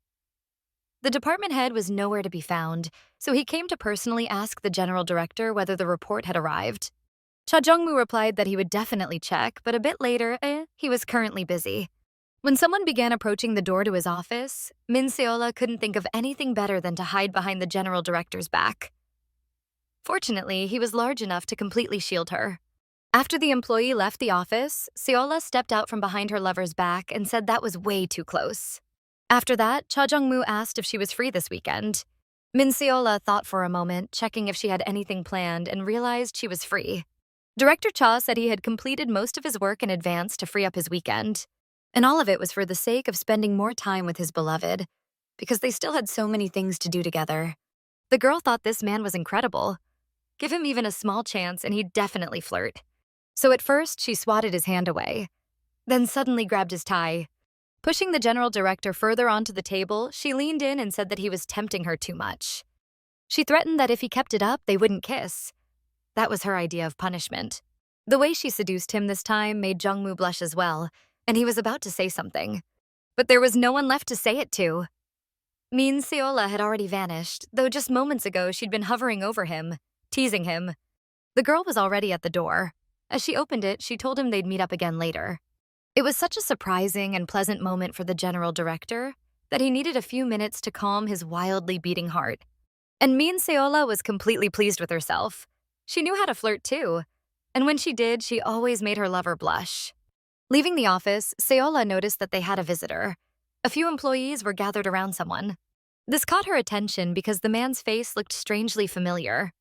The department head was nowhere to be found, so he came to personally ask the general director whether the report had arrived. Cha Jeong-moo replied that he would definitely check, but a bit later, he was currently busy. When someone began approaching the door to his office, Min Solha couldn't think of anything better than to hide behind the general director's back. Fortunately, he was large enough to completely shield her. After the employee left the office, Solha stepped out from behind her lover's back and said that was way too close. After that, Cha Jeong-moo asked if she was free this weekend. Min Solha thought for a moment, checking if she had anything planned, and realized she was free. Director Cha said he had completed most of his work in advance to free up his weekend. And all of it was for the sake of spending more time with his beloved, because they still had so many things to do together. The girl thought this man was incredible. Give him even a small chance and he'd definitely flirt. So at first, she swatted his hand away, then suddenly grabbed his tie. Pushing the general director further onto the table, she leaned in and said that he was tempting her too much. She threatened that if he kept it up, they wouldn't kiss. That was her idea of punishment. The way she seduced him this time made Jong Mu blush as well, and he was about to say something. But there was no one left to say it to. Min Solha had already vanished, though just moments ago she'd been hovering over him, teasing him. The girl was already at the door. As she opened it, she told him they'd meet up again later. It was such a surprising and pleasant moment for the general director that he needed a few minutes to calm his wildly beating heart. And Min Solha was completely pleased with herself. She knew how to flirt too, and when she did, she always made her lover blush. Leaving the office, Solha noticed that they had a visitor. A few employees were gathered around someone. This caught her attention because the man's face looked strangely familiar.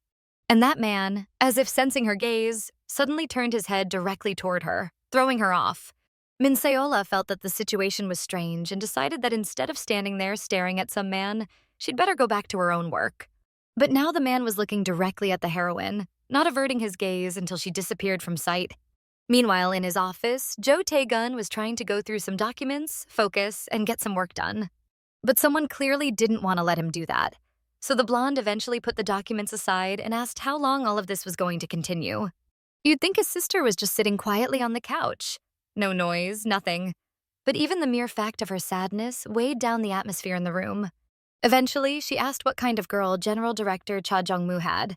And that man, as if sensing her gaze, suddenly turned his head directly toward her, throwing her off. Min Solha felt that the situation was strange and decided that instead of standing there staring at some man, she'd better go back to her own work. But now the man was looking directly at the heroine, not averting his gaze until she disappeared from sight. Meanwhile, in his office, Jo Tae-gun was trying to go through some documents, focus, and get some work done. But someone clearly didn't want to let him do that. So the blonde eventually put the documents aside and asked how long all of this was going to continue. You'd think his sister was just sitting quietly on the couch. No noise, nothing. But even the mere fact of her sadness weighed down the atmosphere in the room. Eventually, she asked what kind of girl General Director Cha Jeong-moo had,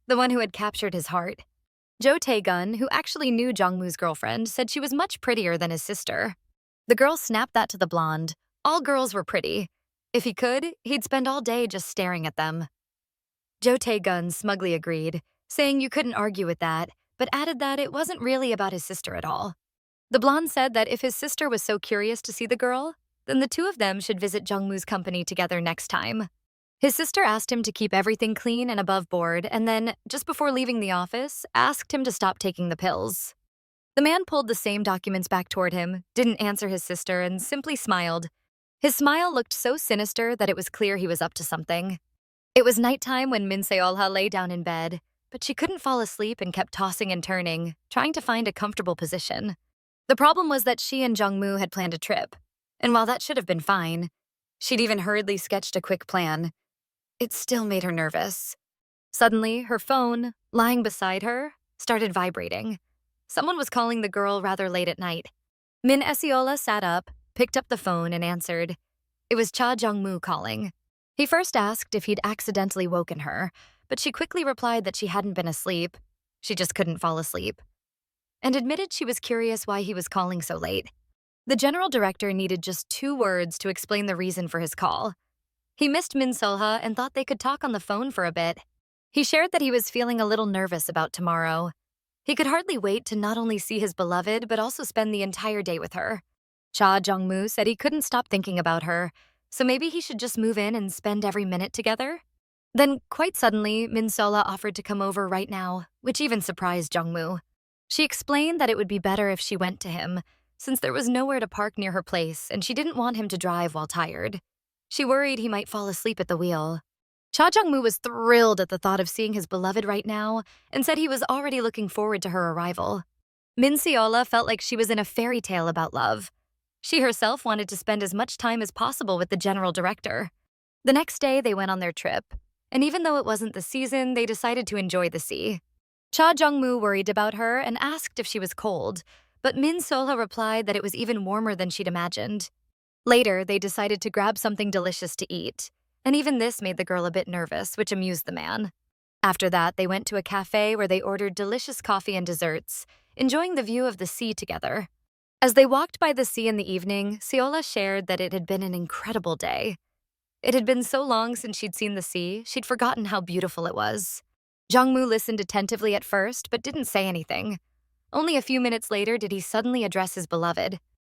the one who had captured his heart. Jo Tae-gun, who actually knew Jong-moo's girlfriend, said she was much prettier than his sister. The girl snapped that to the blonde. All girls were pretty. If he could, he'd spend all day just staring at them. Jo Tae-gun smugly agreed, saying you couldn't argue with that, but added that it wasn't really about his sister at all. The blonde said that if his sister was so curious to see the girl, then the two of them should visit Jong Mu's company together next time. His sister asked him to keep everything clean and above board, and then, just before leaving the office, asked him to stop taking the pills. The man pulled the same documents back toward him, didn't answer his sister, and simply smiled. His smile looked so sinister that it was clear he was up to something. It was nighttime when Min Solha lay down in bed, but she couldn't fall asleep and kept tossing and turning, trying to find a comfortable position. The problem was that she and Jong Mu had planned a trip, and while that should have been fine, she'd even hurriedly sketched a quick plan. It still made her nervous. Suddenly, her phone, lying beside her, started vibrating. Someone was calling the girl rather late at night. Min Esiola sat up, picked up the phone, and answered. It was Cha Jeong-moo calling. He first asked if he'd accidentally woken her, but she quickly replied that she hadn't been asleep. She just couldn't fall asleep. And admitted she was curious why he was calling so late. The general director needed just 2 words to explain the reason for his call. He missed Min Solha and thought they could talk on the phone for a bit. He shared that he was feeling a little nervous about tomorrow. He could hardly wait to not only see his beloved, but also spend the entire day with her. Cha Jeong-moo said he couldn't stop thinking about her, so maybe he should just move in and spend every minute together? Then, quite suddenly, Min Solha offered to come over right now, which even surprised Jong Mu. She explained that it would be better if she went to him, since there was nowhere to park near her place and she didn't want him to drive while tired. She worried he might fall asleep at the wheel. Cha Jeong-moo was thrilled at the thought of seeing his beloved right now and said he was already looking forward to her arrival. Min Solha felt like she was in a fairy tale about love. She herself wanted to spend as much time as possible with the general director. The next day, they went on their trip, and even though it wasn't the season, they decided to enjoy the sea. Cha Jeong-moo worried about her and asked if she was cold, but Min Solha replied that it was even warmer than she'd imagined. Later, they decided to grab something delicious to eat, and even this made the girl a bit nervous, which amused the man. After that, they went to a cafe where they ordered delicious coffee and desserts, enjoying the view of the sea together. As they walked by the sea in the evening, Solha shared that it had been an incredible day. It had been so long since she'd seen the sea, she'd forgotten how beautiful it was. Jong Mu listened attentively at first, but didn't say anything. Only a few minutes later did he suddenly address his beloved.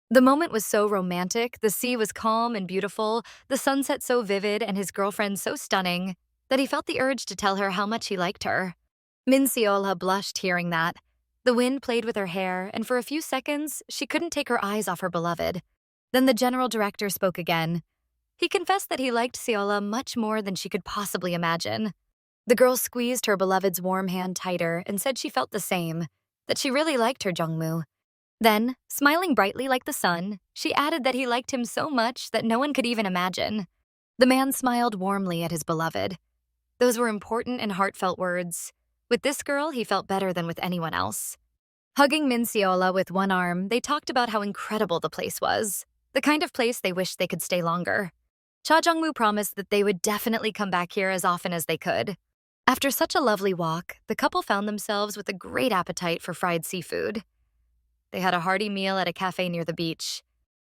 The moment was so romantic, the sea was calm and beautiful, the sunset so vivid, and his girlfriend so stunning, that he felt the urge to tell her how much he liked her. Min Solha blushed hearing that. The wind played with her hair, and for a few seconds, she couldn't take her eyes off her beloved. Then the general director spoke again. He confessed that he liked Solha much more than she could possibly imagine. The girl squeezed her beloved's warm hand tighter and said she felt the same, that she really liked her Jong Mu. Then, smiling brightly like the sun, she added that he liked him so much that no one could even imagine. The man smiled warmly at his beloved. Those were important and heartfelt words. With this girl, he felt better than with anyone else. Hugging Min Solha with one arm, they talked about how incredible the place was, the kind of place they wished they could stay longer. Cha Jeong-moo promised that they would definitely come back here as often as they could. After such a lovely walk, the couple found themselves with a great appetite for fried seafood. They had a hearty meal at a cafe near the beach.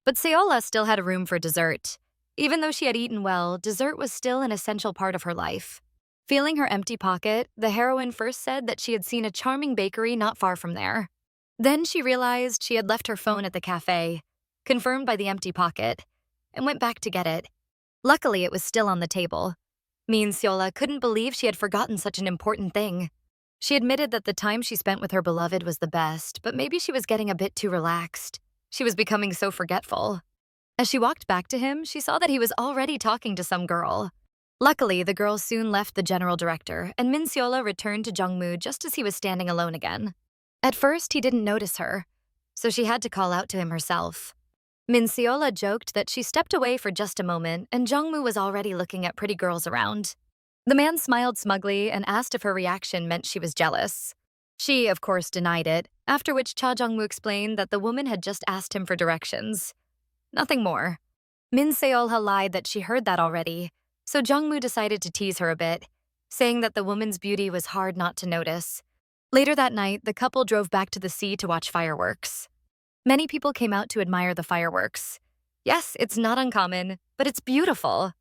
But Solha still had room for dessert. Even though she had eaten well, dessert was still an essential part of her life. Feeling her empty pocket, the heroine first said that she had seen a charming bakery not far from there. Then she realized she had left her phone at the cafe, confirmed by the empty pocket, and went back to get it. Luckily, it was still on the table. Min Solha couldn't believe she had forgotten such an important thing. She admitted that the time she spent with her beloved was the best, but maybe she was getting a bit too relaxed. She was becoming so forgetful. As she walked back to him, she saw that he was already talking to some girl. Luckily, the girl soon left the general director, and Min Solha returned to Jong Mu just as he was standing alone again. At first, he didn't notice her, so she had to call out to him herself. Min Solha joked that she stepped away for just a moment, and Jong Mu was already looking at pretty girls around. The man smiled smugly and asked if her reaction meant she was jealous. She, of course, denied it, after which Cha Jeong-moo explained that the woman had just asked him for directions. Nothing more. Min Solha lied that she heard that already, so Jong Mu decided to tease her a bit, saying that the woman's beauty was hard not to notice. Later that night, the couple drove back to the sea to watch fireworks. Many people came out to admire the fireworks. Yes, it's not uncommon, but it's beautiful.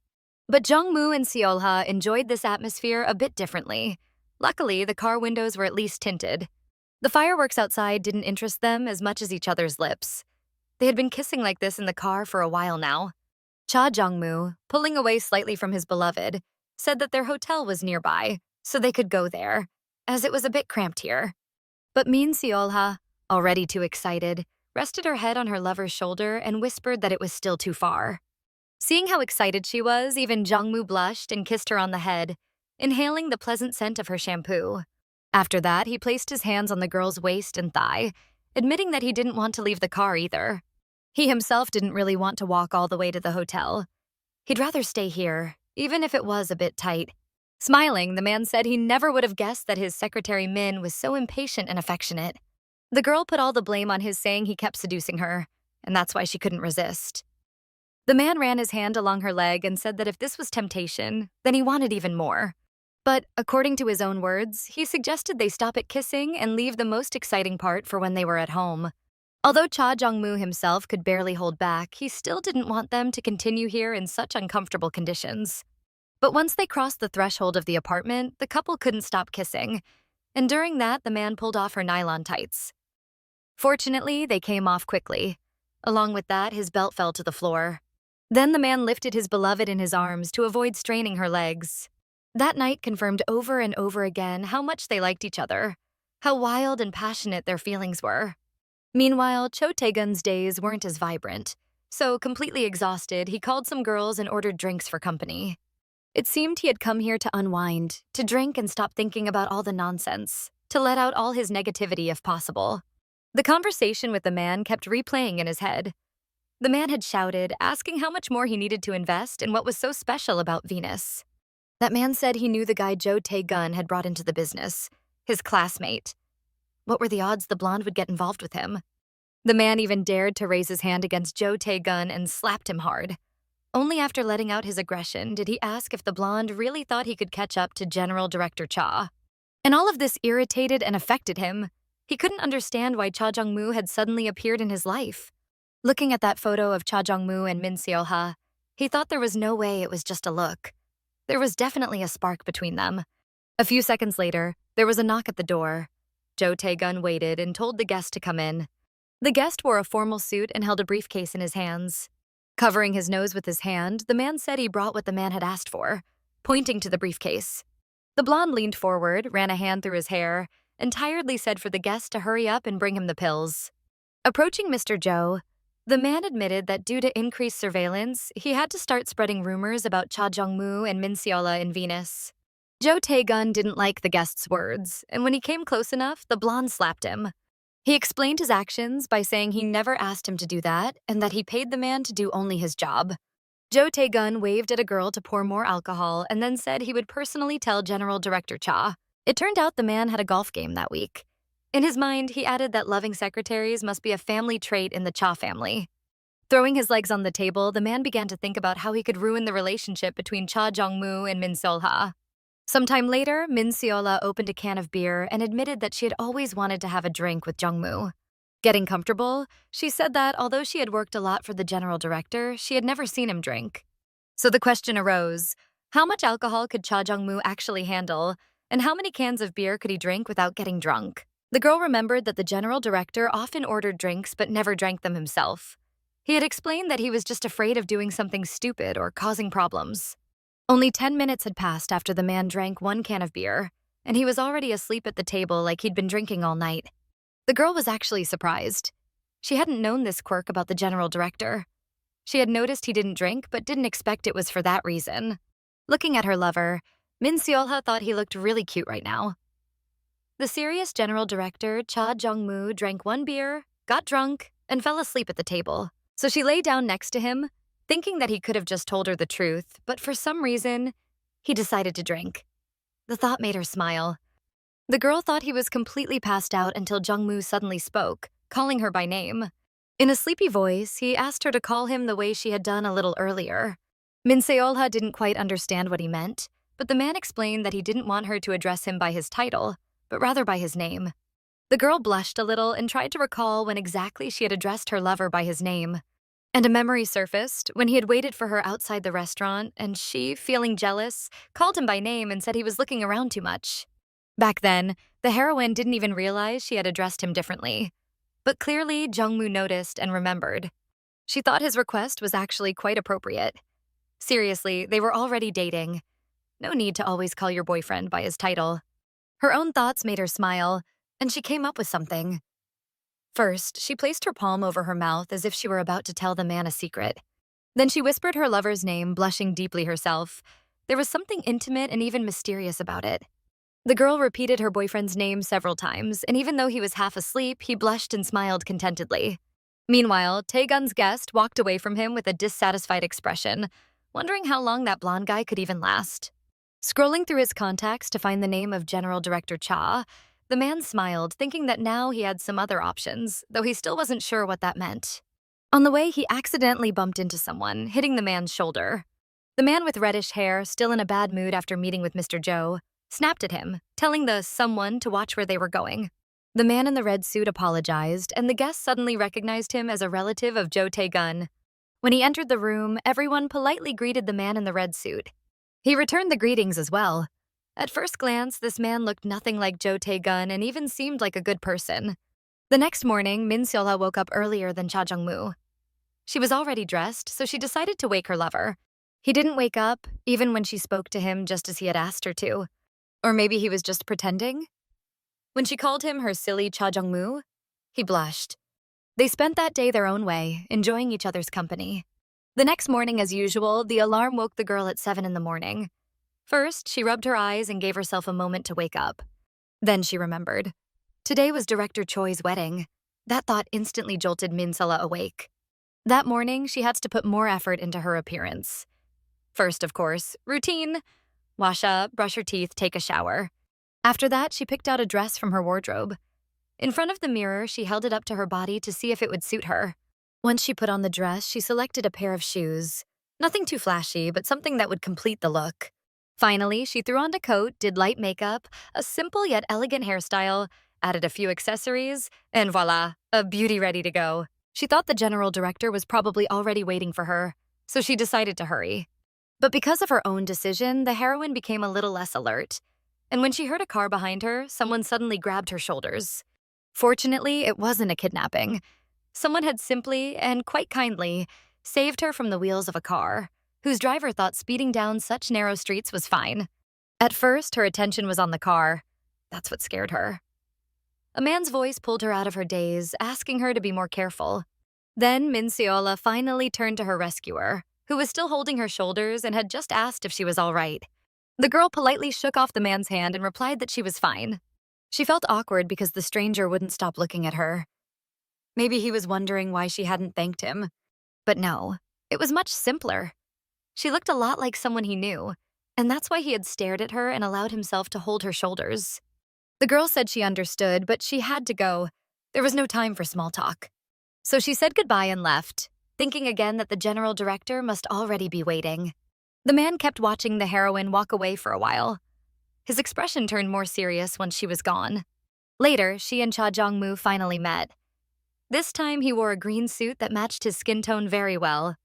But Jong Mu and Solha enjoyed this atmosphere a bit differently. Luckily, the car windows were at least tinted. The fireworks outside didn't interest them as much as each other's lips. They had been kissing like this in the car for a while now. Cha Jeong-moo, pulling away slightly from his beloved, said that their hotel was nearby, so they could go there, as it was a bit cramped here. But Min Solha, already too excited, rested her head on her lover's shoulder and whispered that it was still too far. Seeing how excited she was, even Jong Mu blushed and kissed her on the head, inhaling the pleasant scent of her shampoo. After that, he placed his hands on the girl's waist and thigh, admitting that he didn't want to leave the car either. He himself didn't really want to walk all the way to the hotel. He'd rather stay here, even if it was a bit tight. Smiling, the man said he never would have guessed that his secretary Min was so impatient and affectionate. The girl put all the blame on his saying he kept seducing her, and that's why she couldn't resist. The man ran his hand along her leg and said that if this was temptation, then he wanted even more. But, according to his own words, he suggested they stop at kissing and leave the most exciting part for when they were at home. Although Cha Jeong-moo himself could barely hold back, he still didn't want them to continue here in such uncomfortable conditions. But once they crossed the threshold of the apartment, the couple couldn't stop kissing, and during that, the man pulled off her nylon tights. Fortunately, they came off quickly. Along with that, his belt fell to the floor. Then the man lifted his beloved in his arms to avoid straining her legs. That night confirmed over and over again how much they liked each other, how wild and passionate their feelings were. Meanwhile, Cho Tae-gun's days weren't as vibrant, so completely exhausted, he called some girls and ordered drinks for company. It seemed he had come here to unwind, to drink and stop thinking about all the nonsense, to let out all his negativity if possible. The conversation with the man kept replaying in his head. The man had shouted, asking how much more he needed to invest and what was so special about Venus. That man said he knew the guy Jo Tae-gun had brought into the business, his classmate. What were the odds the blonde would get involved with him? The man even dared to raise his hand against Jo Tae-gun and slapped him hard. Only after letting out his aggression did he ask if the blonde really thought he could catch up to General Director Cha. And all of this irritated and affected him. He couldn't understand why Cha Jeong-moo had suddenly appeared in his life. Looking at that photo of Cha Jeong-moo and Min Solha, he thought there was no way it was just a look. There was definitely a spark between them. A few seconds later, there was a knock at the door. Jo Tae-gun waited and told the guest to come in. The guest wore a formal suit and held a briefcase in his hands. Covering his nose with his hand, the man said he brought what the man had asked for, pointing to the briefcase. The blonde leaned forward, ran a hand through his hair, and tiredly said for the guest to hurry up and bring him the pills. Approaching Mr. Jo, the man admitted that due to increased surveillance, he had to start spreading rumors about Cha Jeong-moo and Min Solha in Venus. Jo Tae-gun didn't like the guest's words, and when he came close enough, the blonde slapped him. He explained his actions by saying he never asked him to do that and that he paid the man to do only his job. Jo Tae-gun waved at a girl to pour more alcohol and then said he would personally tell General Director Cha. It turned out the man had a golf game that week. In his mind, he added that loving secretaries must be a family trait in the Cha family. Throwing his legs on the table, the man began to think about how he could ruin the relationship between Cha Jeong-moo and Min Solha. Sometime later, Min Solha opened a can of beer and admitted that she had always wanted to have a drink with Jong Mu. Getting comfortable, she said that although she had worked a lot for the general director, she had never seen him drink. So the question arose, how much alcohol could Cha Jeong-moo actually handle, and how many cans of beer could he drink without getting drunk? The girl remembered that the general director often ordered drinks but never drank them himself. He had explained that he was just afraid of doing something stupid or causing problems. Only 10 minutes had passed after the man drank one can of beer, and he was already asleep at the table like he'd been drinking all night. The girl was actually surprised. She hadn't known this quirk about the general director. She had noticed he didn't drink, but didn't expect it was for that reason. Looking at her lover, Min Solha thought he looked really cute right now. The serious general director, Cha Jeong-moo, drank one beer, got drunk, and fell asleep at the table. So she lay down next to him, thinking that he could have just told her the truth, but for some reason, he decided to drink. The thought made her smile. The girl thought he was completely passed out until Jong Mu suddenly spoke, calling her by name. In a sleepy voice, he asked her to call him the way she had done a little earlier. Min Solha didn't quite understand what he meant, but the man explained that he didn't want her to address him by his title, but rather by his name. The girl blushed a little and tried to recall when exactly she had addressed her lover by his name. And a memory surfaced when he had waited for her outside the restaurant, and she, feeling jealous, called him by name and said he was looking around too much. Back then, the heroine didn't even realize she had addressed him differently. But clearly, Jong Mu noticed and remembered. She thought his request was actually quite appropriate. Seriously, they were already dating. No need to always call your boyfriend by his title. Her own thoughts made her smile, and she came up with something. First, she placed her palm over her mouth as if she were about to tell the man a secret. Then she whispered her lover's name, blushing deeply herself. There was something intimate and even mysterious about it. The girl repeated her boyfriend's name several times, and even though he was half asleep, he blushed and smiled contentedly. Meanwhile, Taegun's guest walked away from him with a dissatisfied expression, wondering how long that blonde guy could even last. Scrolling through his contacts to find the name of General Director Cha, the man smiled, thinking that now he had some other options, though he still wasn't sure what that meant. On the way, he accidentally bumped into someone, hitting the man's shoulder. The man with reddish hair, still in a bad mood after meeting with Mr. Joe, snapped at him, telling the someone to watch where they were going. The man in the red suit apologized, and the guest suddenly recognized him as a relative of Joe Tae-gun. When he entered the room, everyone politely greeted the man in the red suit. He returned the greetings as well. At first glance, this man looked nothing like Joe Tae-gun and even seemed like a good person. The next morning, Solha woke up earlier than Cha Jeong-moo. She was already dressed, so she decided to wake her lover. He didn't wake up, even when she spoke to him just as he had asked her to. Or maybe he was just pretending? When she called him her silly Cha Jeong-moo, he blushed. They spent that day their own way, enjoying each other's company. The next morning, as usual, the alarm woke the girl at 7 in the morning. First, she rubbed her eyes and gave herself a moment to wake up. Then she remembered. Today was Director Choi's wedding. That thought instantly jolted Solha awake. That morning, she had to put more effort into her appearance. First, of course, routine. Wash up, brush her teeth, take a shower. After that, she picked out a dress from her wardrobe. In front of the mirror, she held it up to her body to see if it would suit her. Once she put on the dress, she selected a pair of shoes. Nothing too flashy, but something that would complete the look. Finally, she threw on a coat, did light makeup, a simple yet elegant hairstyle, added a few accessories, and voila, a beauty ready to go. She thought the general director was probably already waiting for her, so she decided to hurry. But because of her own decision, the heroine became a little less alert. And when she heard a car behind her, someone suddenly grabbed her shoulders. Fortunately, it wasn't a kidnapping. Someone had simply, and quite kindly, saved her from the wheels of a car, whose driver thought speeding down such narrow streets was fine. At first, her attention was on the car. That's what scared her. A man's voice pulled her out of her daze, asking her to be more careful. Then Solha finally turned to her rescuer, who was still holding her shoulders and had just asked if she was all right. The girl politely shook off the man's hand and replied that she was fine. She felt awkward because the stranger wouldn't stop looking at her. Maybe he was wondering why she hadn't thanked him. But no, it was much simpler. She looked a lot like someone he knew, and that's why he had stared at her and allowed himself to hold her shoulders. The girl said she understood, but she had to go. There was no time for small talk. So she said goodbye and left, thinking again that the general director must already be waiting. The man kept watching the heroine walk away for a while. His expression turned more serious once she was gone. Later, she and Cha Jeong-moo finally met. This time, he wore a green suit that matched his skin tone very well.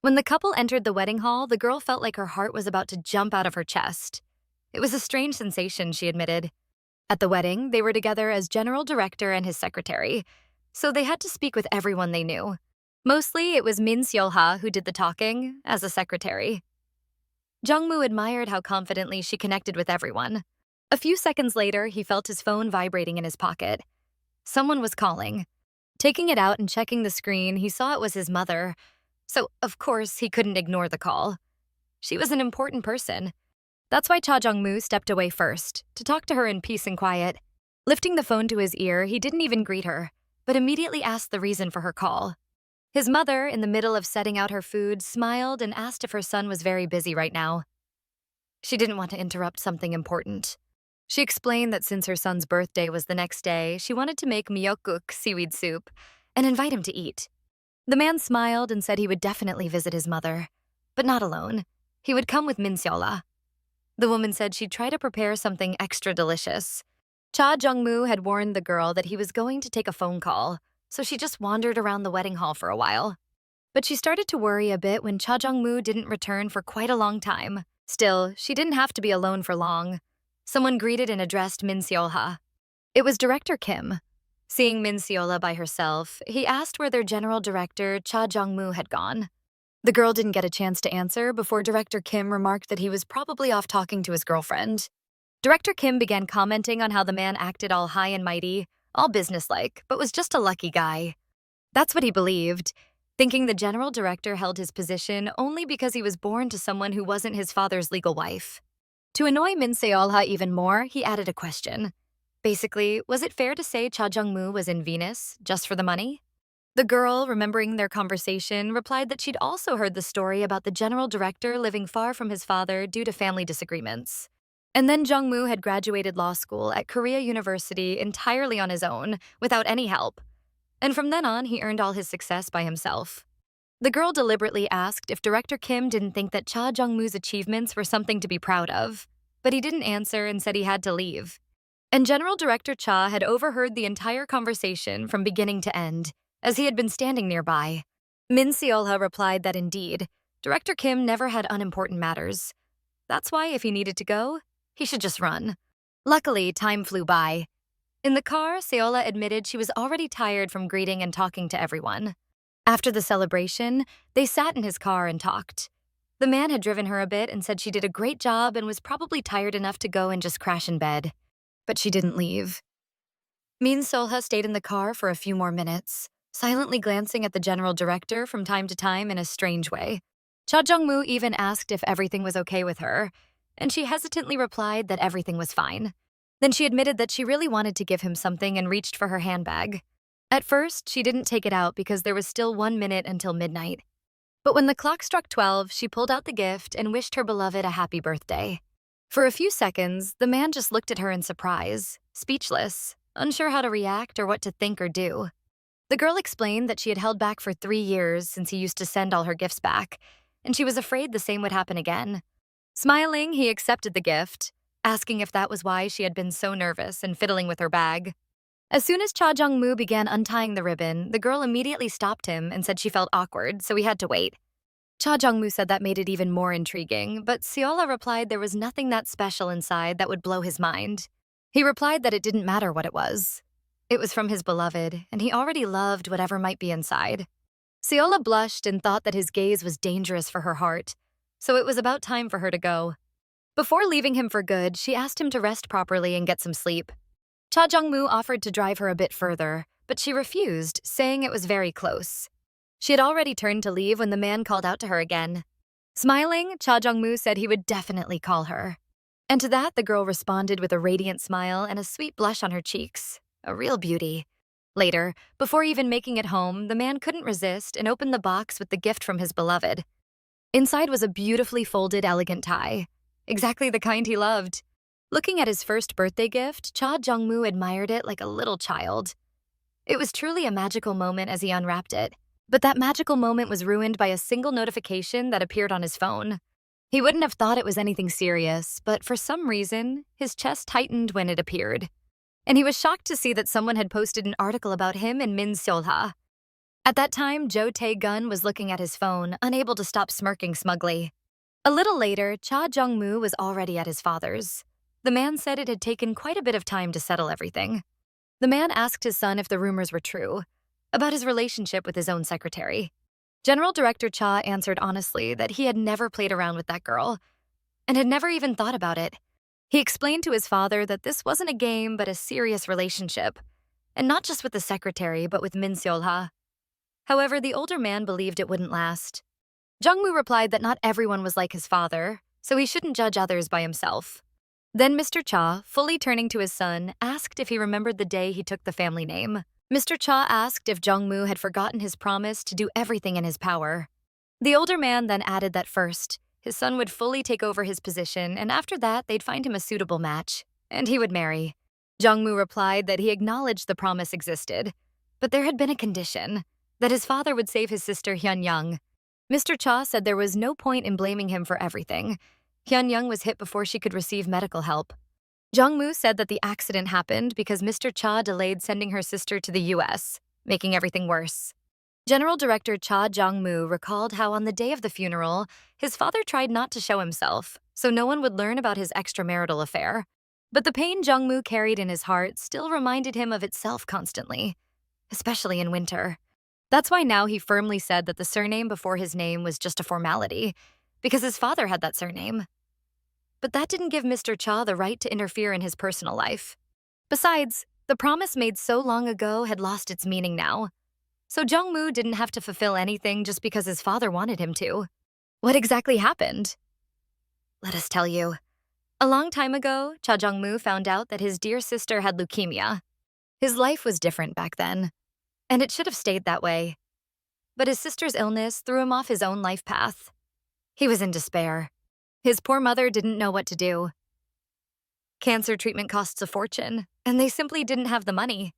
When the couple entered the wedding hall, the girl felt like her heart was about to jump out of her chest. It was a strange sensation, she admitted. At the wedding, they were together as general director and his secretary, so they had to speak with everyone they knew. Mostly, it was Solha who did the talking, as a secretary. Jong Mu admired how confidently she connected with everyone. A few seconds later, he felt his phone vibrating in his pocket. Someone was calling. Taking it out and checking the screen, he saw it was his mother. So, of course, he couldn't ignore the call. She was an important person. That's why Cha Jeong-moo stepped away first, to talk to her in peace and quiet. Lifting the phone to his ear, he didn't even greet her, but immediately asked the reason for her call. His mother, in the middle of setting out her food, smiled and asked if her son was very busy right now. She didn't want to interrupt something important. She explained that since her son's birthday was the next day, she wanted to make myeokguk seaweed soup and invite him to eat. The man smiled and said he would definitely visit his mother, but not alone. He would come with Solha. The woman said she'd try to prepare something extra delicious. Cha Jeong-moo had warned the girl that he was going to take a phone call, so she just wandered around the wedding hall for a while. But she started to worry a bit when Cha Jeong-moo didn't return for quite a long time. Still, she didn't have to be alone for long. Someone greeted and addressed Min Solha. It was Director Kim. Seeing Min Solha by herself, he asked where their general director, Cha Jeong-moo, had gone. The girl didn't get a chance to answer before Director Kim remarked that he was probably off talking to his girlfriend. Director Kim began commenting on how the man acted all high and mighty, all businesslike, but was just a lucky guy. That's what he believed, thinking the general director held his position only because he was born to someone who wasn't his father's legal wife. To annoy Min Solha even more, he added a question. Basically, was it fair to say Cha Jeong-moo was in Venus just for the money? The girl, remembering their conversation, replied that she'd also heard the story about the general director living far from his father due to family disagreements. And then Jong Mu had graduated law school at Korea University entirely on his own, without any help. And from then on, he earned all his success by himself. The girl deliberately asked if Director Kim didn't think that Cha Jeong-moo's achievements were something to be proud of, but he didn't answer and said he had to leave. And General Director Cha had overheard the entire conversation from beginning to end, as he had been standing nearby. Min Solha replied that indeed, Director Kim never had unimportant matters. That's why if he needed to go, he should just run. Luckily, time flew by. In the car, Solha admitted she was already tired from greeting and talking to everyone. After the celebration, they sat in his car and talked. The man had driven her a bit and said she did a great job and was probably tired enough to go and just crash in bed. But she didn't leave. Min Solha stayed in the car for a few more minutes, silently glancing at the general director from time to time in a strange way. Cha Jeong-moo even asked if everything was okay with her, and she hesitantly replied that everything was fine. Then she admitted that she really wanted to give him something and reached for her handbag. At first, she didn't take it out because there was still 1 minute until midnight. But when the clock struck 12, she pulled out the gift and wished her beloved a happy birthday. For a few seconds, the man just looked at her in surprise, speechless, unsure how to react or what to think or do. The girl explained that she had held back for 3 years since he used to send all her gifts back, and she was afraid the same would happen again. Smiling, he accepted the gift, asking if that was why she had been so nervous and fiddling with her bag. As soon as Cha Jeong-moo began untying the ribbon, the girl immediately stopped him and said she felt awkward, so he had to wait. Cha Jeong-moo said that made it even more intriguing, but Solha replied there was nothing that special inside that would blow his mind. He replied that it didn't matter what it was. It was from his beloved, and he already loved whatever might be inside. Solha blushed and thought that his gaze was dangerous for her heart, so it was about time for her to go. Before leaving him for good, she asked him to rest properly and get some sleep. Cha Jeong-moo offered to drive her a bit further, but she refused, saying it was very close. She had already turned to leave when the man called out to her again. Smiling, Cha Jeong-moo said he would definitely call her. And to that, the girl responded with a radiant smile and a sweet blush on her cheeks. A real beauty. Later, before even making it home, the man couldn't resist and opened the box with the gift from his beloved. Inside was a beautifully folded, elegant tie. Exactly the kind he loved. Looking at his first birthday gift, Cha Jeong-moo admired it like a little child. It was truly a magical moment as he unwrapped it, but that magical moment was ruined by a single notification that appeared on his phone. He wouldn't have thought it was anything serious, but for some reason, his chest tightened when it appeared. And he was shocked to see that someone had posted an article about him in Min Solha. At that time, Jo Tae-gun was looking at his phone, unable to stop smirking smugly. A little later, Cha Jeong-moo was already at his father's. The man said it had taken quite a bit of time to settle everything. The man asked his son if the rumors were true, about his relationship with his own secretary. General Director Cha answered honestly that he had never played around with that girl, and had never even thought about it. He explained to his father that this wasn't a game but a serious relationship, and not just with the secretary but with Min Solha. However, the older man believed it wouldn't last. Jong Mu replied that not everyone was like his father, so he shouldn't judge others by himself. Then Mr. Cha, fully turning to his son, asked if he remembered the day he took the family name. Mr. Cha asked if Jong Mu had forgotten his promise to do everything in his power. The older man then added that first, his son would fully take over his position, and after that, they'd find him a suitable match, and he would marry. Jong Mu replied that he acknowledged the promise existed, but there had been a condition, that his father would save his sister Hyun Young. Mr. Cha said there was no point in blaming him for everything. Hyun Young was hit before she could receive medical help. Jong Mu said that the accident happened because Mr. Cha delayed sending her sister to the US, making everything worse. General Director Cha Jeong-moo recalled how on the day of the funeral, his father tried not to show himself, so no one would learn about his extramarital affair. But the pain Jong-moo carried in his heart still reminded him of itself constantly, especially in winter. That's why now he firmly said that the surname before his name was just a formality, because his father had that surname. But that didn't give Mr. Cha the right to interfere in his personal life. Besides, the promise made so long ago had lost its meaning now. So Jong Mu didn't have to fulfill anything just because his father wanted him to. What exactly happened? Let us tell you. A long time ago, Cha Jeong-moo found out that his dear sister had leukemia. His life was different back then, and it should have stayed that way. But his sister's illness threw him off his own life path. He was in despair. His poor mother didn't know what to do. Cancer treatment costs a fortune, and they simply didn't have the money.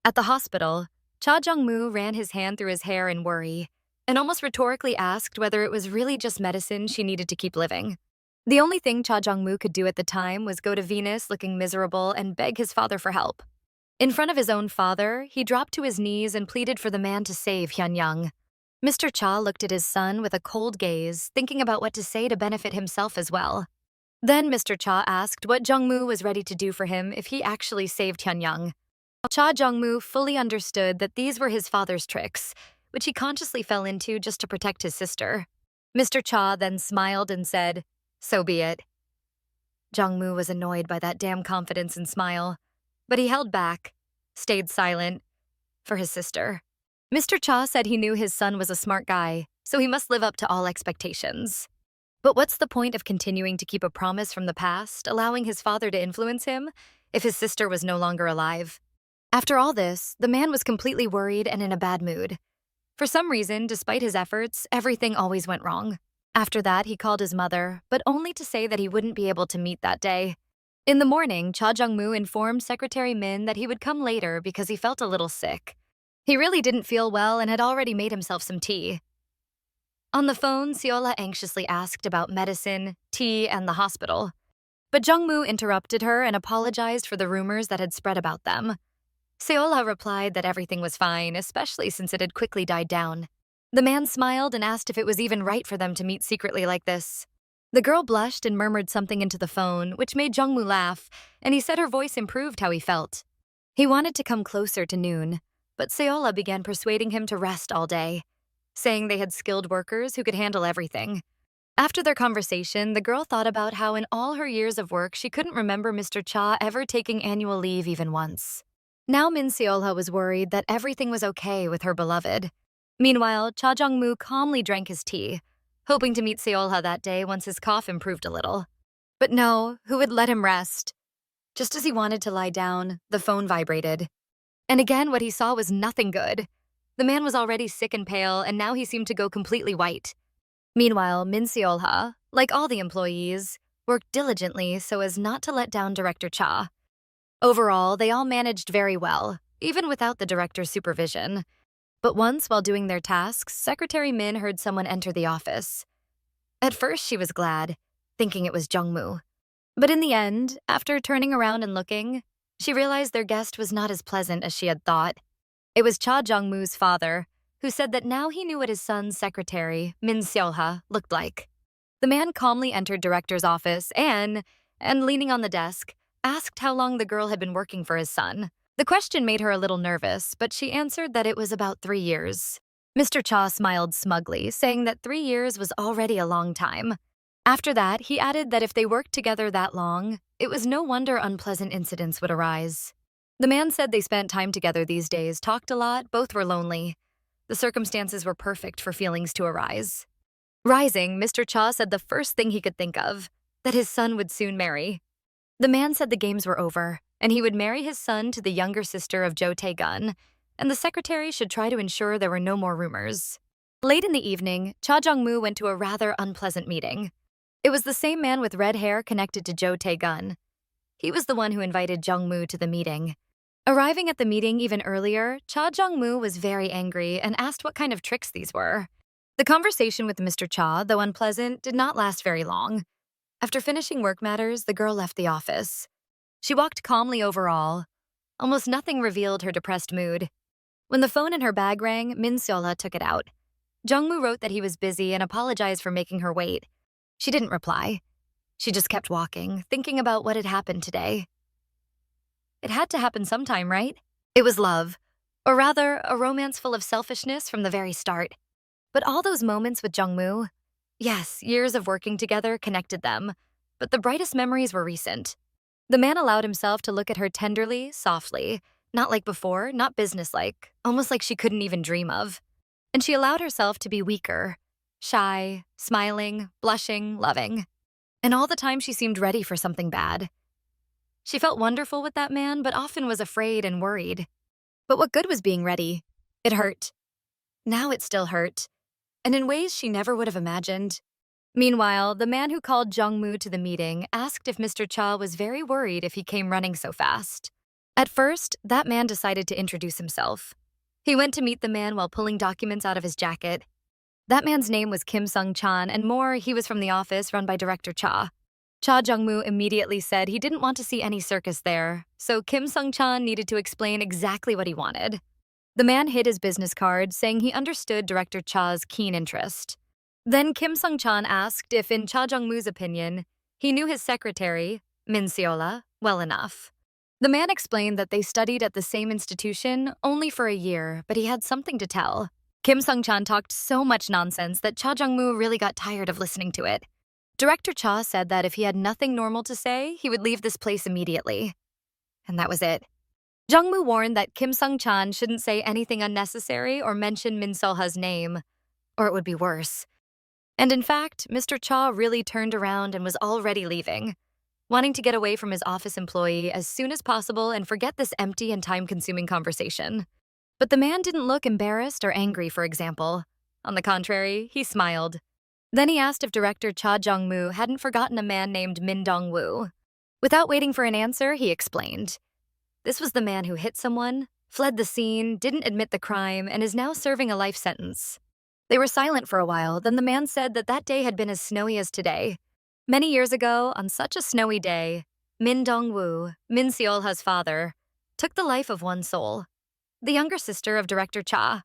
At the hospital, Cha Jeong-moo ran his hand through his hair in worry and almost rhetorically asked whether it was really just medicine she needed to keep living. The only thing Cha Jeong-moo could do at the time was go to Venus looking miserable and beg his father for help. In front of his own father, he dropped to his knees and pleaded for the man to save Hyun-young. Mr. Cha looked at his son with a cold gaze, thinking about what to say to benefit himself as well. Then Mr. Cha asked what Jong-moo was ready to do for him if he actually saved Hyun-young. Cha Jeong-moo fully understood that these were his father's tricks, which he consciously fell into just to protect his sister. Mr. Cha then smiled and said, "So be it." Jong-moo was annoyed by that damn confidence and smile, but he held back, stayed silent, for his sister. Mr. Cha said he knew his son was a smart guy, so he must live up to all expectations. But what's the point of continuing to keep a promise from the past, allowing his father to influence him, if his sister was no longer alive? After all this, the man was completely worried and in a bad mood. For some reason, despite his efforts, everything always went wrong. After that, he called his mother, but only to say that he wouldn't be able to meet that day. In the morning, Cha Jeong-moo informed Secretary Min that he would come later because he felt a little sick. He really didn't feel well and had already made himself some tea. On the phone, Solha anxiously asked about medicine, tea, and the hospital. But Jong-moo interrupted her and apologized for the rumors that had spread about them. Solha replied that everything was fine, especially since it had quickly died down. The man smiled and asked if it was even right for them to meet secretly like this. The girl blushed and murmured something into the phone, which made Jong-moo laugh, and he said her voice improved how he felt. He wanted to come closer to Noon, but Solha began persuading him to rest all day, saying they had skilled workers who could handle everything. After their conversation, the girl thought about how in all her years of work she couldn't remember Mr. Cha ever taking annual leave even once. Now Min Solha was worried that everything was okay with her beloved. Meanwhile, Cha Jeong-moo calmly drank his tea, hoping to meet Solha that day once his cough improved a little. But no, who would let him rest? Just as he wanted to lie down, the phone vibrated. And again, what he saw was nothing good. The man was already sick and pale, and now he seemed to go completely white. Meanwhile, Min Solha, like all the employees, worked diligently so as not to let down Director Cha. Overall, they all managed very well, even without the director's supervision. But once, while doing their tasks, Secretary Min heard someone enter the office. At first, she was glad, thinking it was Jong-moo. But in the end, after turning around and looking, she realized their guest was not as pleasant as she had thought. It was Cha Jeong-moo's father, who said that now he knew what his son's secretary, Min Solha, looked like. The man calmly entered director's office and leaning on the desk, asked how long the girl had been working for his son. The question made her a little nervous, but she answered that it was about 3 years. Mr. Cha smiled smugly, saying that 3 years was already a long time. After that, he added that if they worked together that long, it was no wonder unpleasant incidents would arise. The man said they spent time together these days, talked a lot, both were lonely. The circumstances were perfect for feelings to arise. Rising, Mr. Cha said the first thing he could think of, that his son would soon marry. The man said the games were over, and he would marry his son to the younger sister of Jo Tae-gun, and the secretary should try to ensure there were no more rumors. Late in the evening, Cha Jeong-moo went to a rather unpleasant meeting. It was the same man with red hair connected to Jo Tae-gun. He was the one who invited Jong-moo to the meeting. Arriving at the meeting even earlier, Cha Jeong-moo was very angry and asked what kind of tricks these were. The conversation with Mr. Cha, though unpleasant, did not last very long. After finishing work matters, the girl left the office. She walked calmly overall. Almost nothing revealed her depressed mood. When the phone in her bag rang, Solha took it out. Jong Mu wrote that he was busy and apologized for making her wait. She didn't reply. She just kept walking, thinking about what had happened today. It had to happen sometime, right? It was love, or rather, a romance full of selfishness from the very start. But all those moments with Jong Mu, yes, years of working together connected them, but the brightest memories were recent. The man allowed himself to look at her tenderly, softly, not like before, not businesslike, almost like she couldn't even dream of. And she allowed herself to be weaker, shy, smiling, blushing, loving. And all the time she seemed ready for something bad. She felt wonderful with that man, but often was afraid and worried. But what good was being ready? It hurt. Now it still hurt, and in ways she never would have imagined. Meanwhile, the man who called Jong Mu to the meeting asked if Mr. Cha was very worried if he came running so fast. At first, that man decided to introduce himself. He went to meet the man while pulling documents out of his jacket. That man's name was Kim Sung-chan, and more, he was from the office run by Director Cha. Cha Jeong-moo immediately said he didn't want to see any circus there, so Kim Sung-chan needed to explain exactly what he wanted. The man hid his business card, saying he understood Director Cha's keen interest. Then Kim Sung-chan asked if, in Cha Jeong-moo's opinion, he knew his secretary, Solha, well enough. The man explained that they studied at the same institution only for a year, but he had something to tell. Kim Sung-chan talked so much nonsense that Cha Jeong-moo really got tired of listening to it. Director Cha said that if he had nothing normal to say, he would leave this place immediately. And that was it. Jong Mu warned that Kim Sung-chan shouldn't say anything unnecessary or mention Min Solha's name, or it would be worse. And in fact, Mr. Cha really turned around and was already leaving, wanting to get away from his office employee as soon as possible and forget this empty and time-consuming conversation. But the man didn't look embarrassed or angry, for example. On the contrary, he smiled. Then he asked if Director Cha Jeong-moo hadn't forgotten a man named Min Dong-woo. Without waiting for an answer, he explained. This was the man who hit someone, fled the scene, didn't admit the crime, and is now serving a life sentence. They were silent for a while, then the man said that day had been as snowy as today. Many years ago, on such a snowy day, Min Dong-woo, Min Solha's father, took the life of one soul, the younger sister of Director Cha.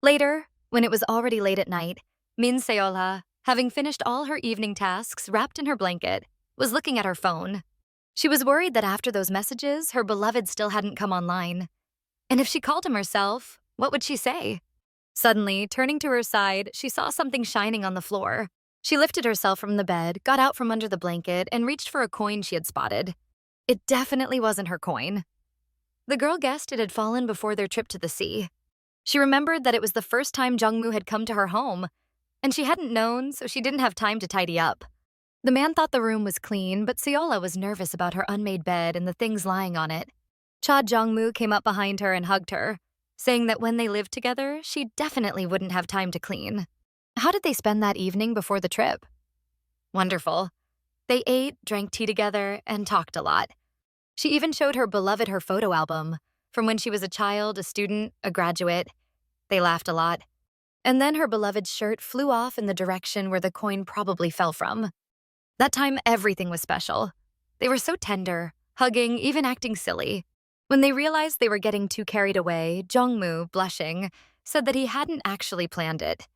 Later, when it was already late at night, Min Solha, having finished all her evening tasks wrapped in her blanket, was looking at her phone. She was worried that after those messages, her beloved still hadn't come online. And if she called him herself, what would she say? Suddenly, turning to her side, she saw something shining on the floor. She lifted herself from the bed, got out from under the blanket, and reached for a coin she had spotted. It definitely wasn't her coin. The girl guessed it had fallen before their trip to the sea. She remembered that it was the first time Jong Mu had come to her home, and she hadn't known, so she didn't have time to tidy up. The man thought the room was clean, but Solha was nervous about her unmade bed and the things lying on it. Cha Jeong-moo came up behind her and hugged her, saying that when they lived together, she definitely wouldn't have time to clean. How did they spend that evening before the trip? Wonderful. They ate, drank tea together, and talked a lot. She even showed her beloved her photo album, from when she was a child, a student, a graduate. They laughed a lot. And then her beloved's shirt flew off in the direction where the coin probably fell from. That time, everything was special. They were so tender, hugging, even acting silly. When they realized they were getting too carried away, Jong Mu, blushing, said that he hadn't actually planned it.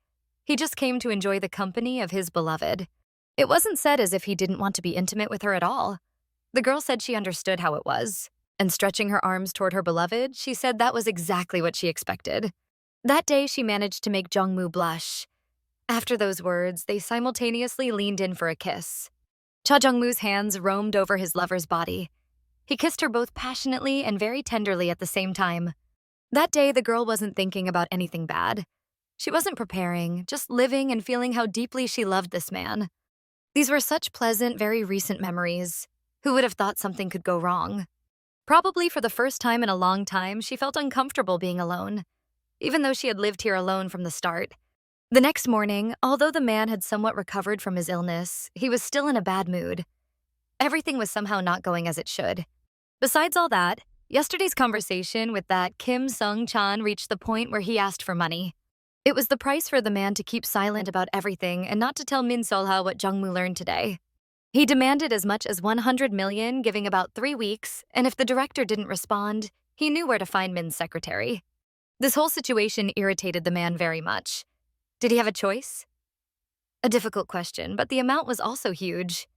He just came to enjoy the company of his beloved. It wasn't said as if he didn't want to be intimate with her at all. The girl said she understood how it was, and stretching her arms toward her beloved, she said that was exactly what she expected. That day, she managed to make Jong Mu blush. After those words, they simultaneously leaned in for a kiss. Cha Jeong-moo's hands roamed over his lover's body. He kissed her both passionately and very tenderly at the same time. That day, the girl wasn't thinking about anything bad. She wasn't preparing, just living and feeling how deeply she loved this man. These were such pleasant, very recent memories. Who would have thought something could go wrong? Probably for the first time in a long time, she felt uncomfortable being alone, even though she had lived here alone from the start. The next morning, although the man had somewhat recovered from his illness, he was still in a bad mood. Everything was somehow not going as it should. Besides all that, yesterday's conversation with that Kim Sung-chan reached the point where he asked for money. It was the price for the man to keep silent about everything and not to tell Min Solha what Jong Mu learned today. He demanded as much as 100 million, giving about 3 weeks, and if the director didn't respond, he knew where to find Min's secretary. This whole situation irritated the man very much. Did he have a choice? A difficult question, but the amount was also huge.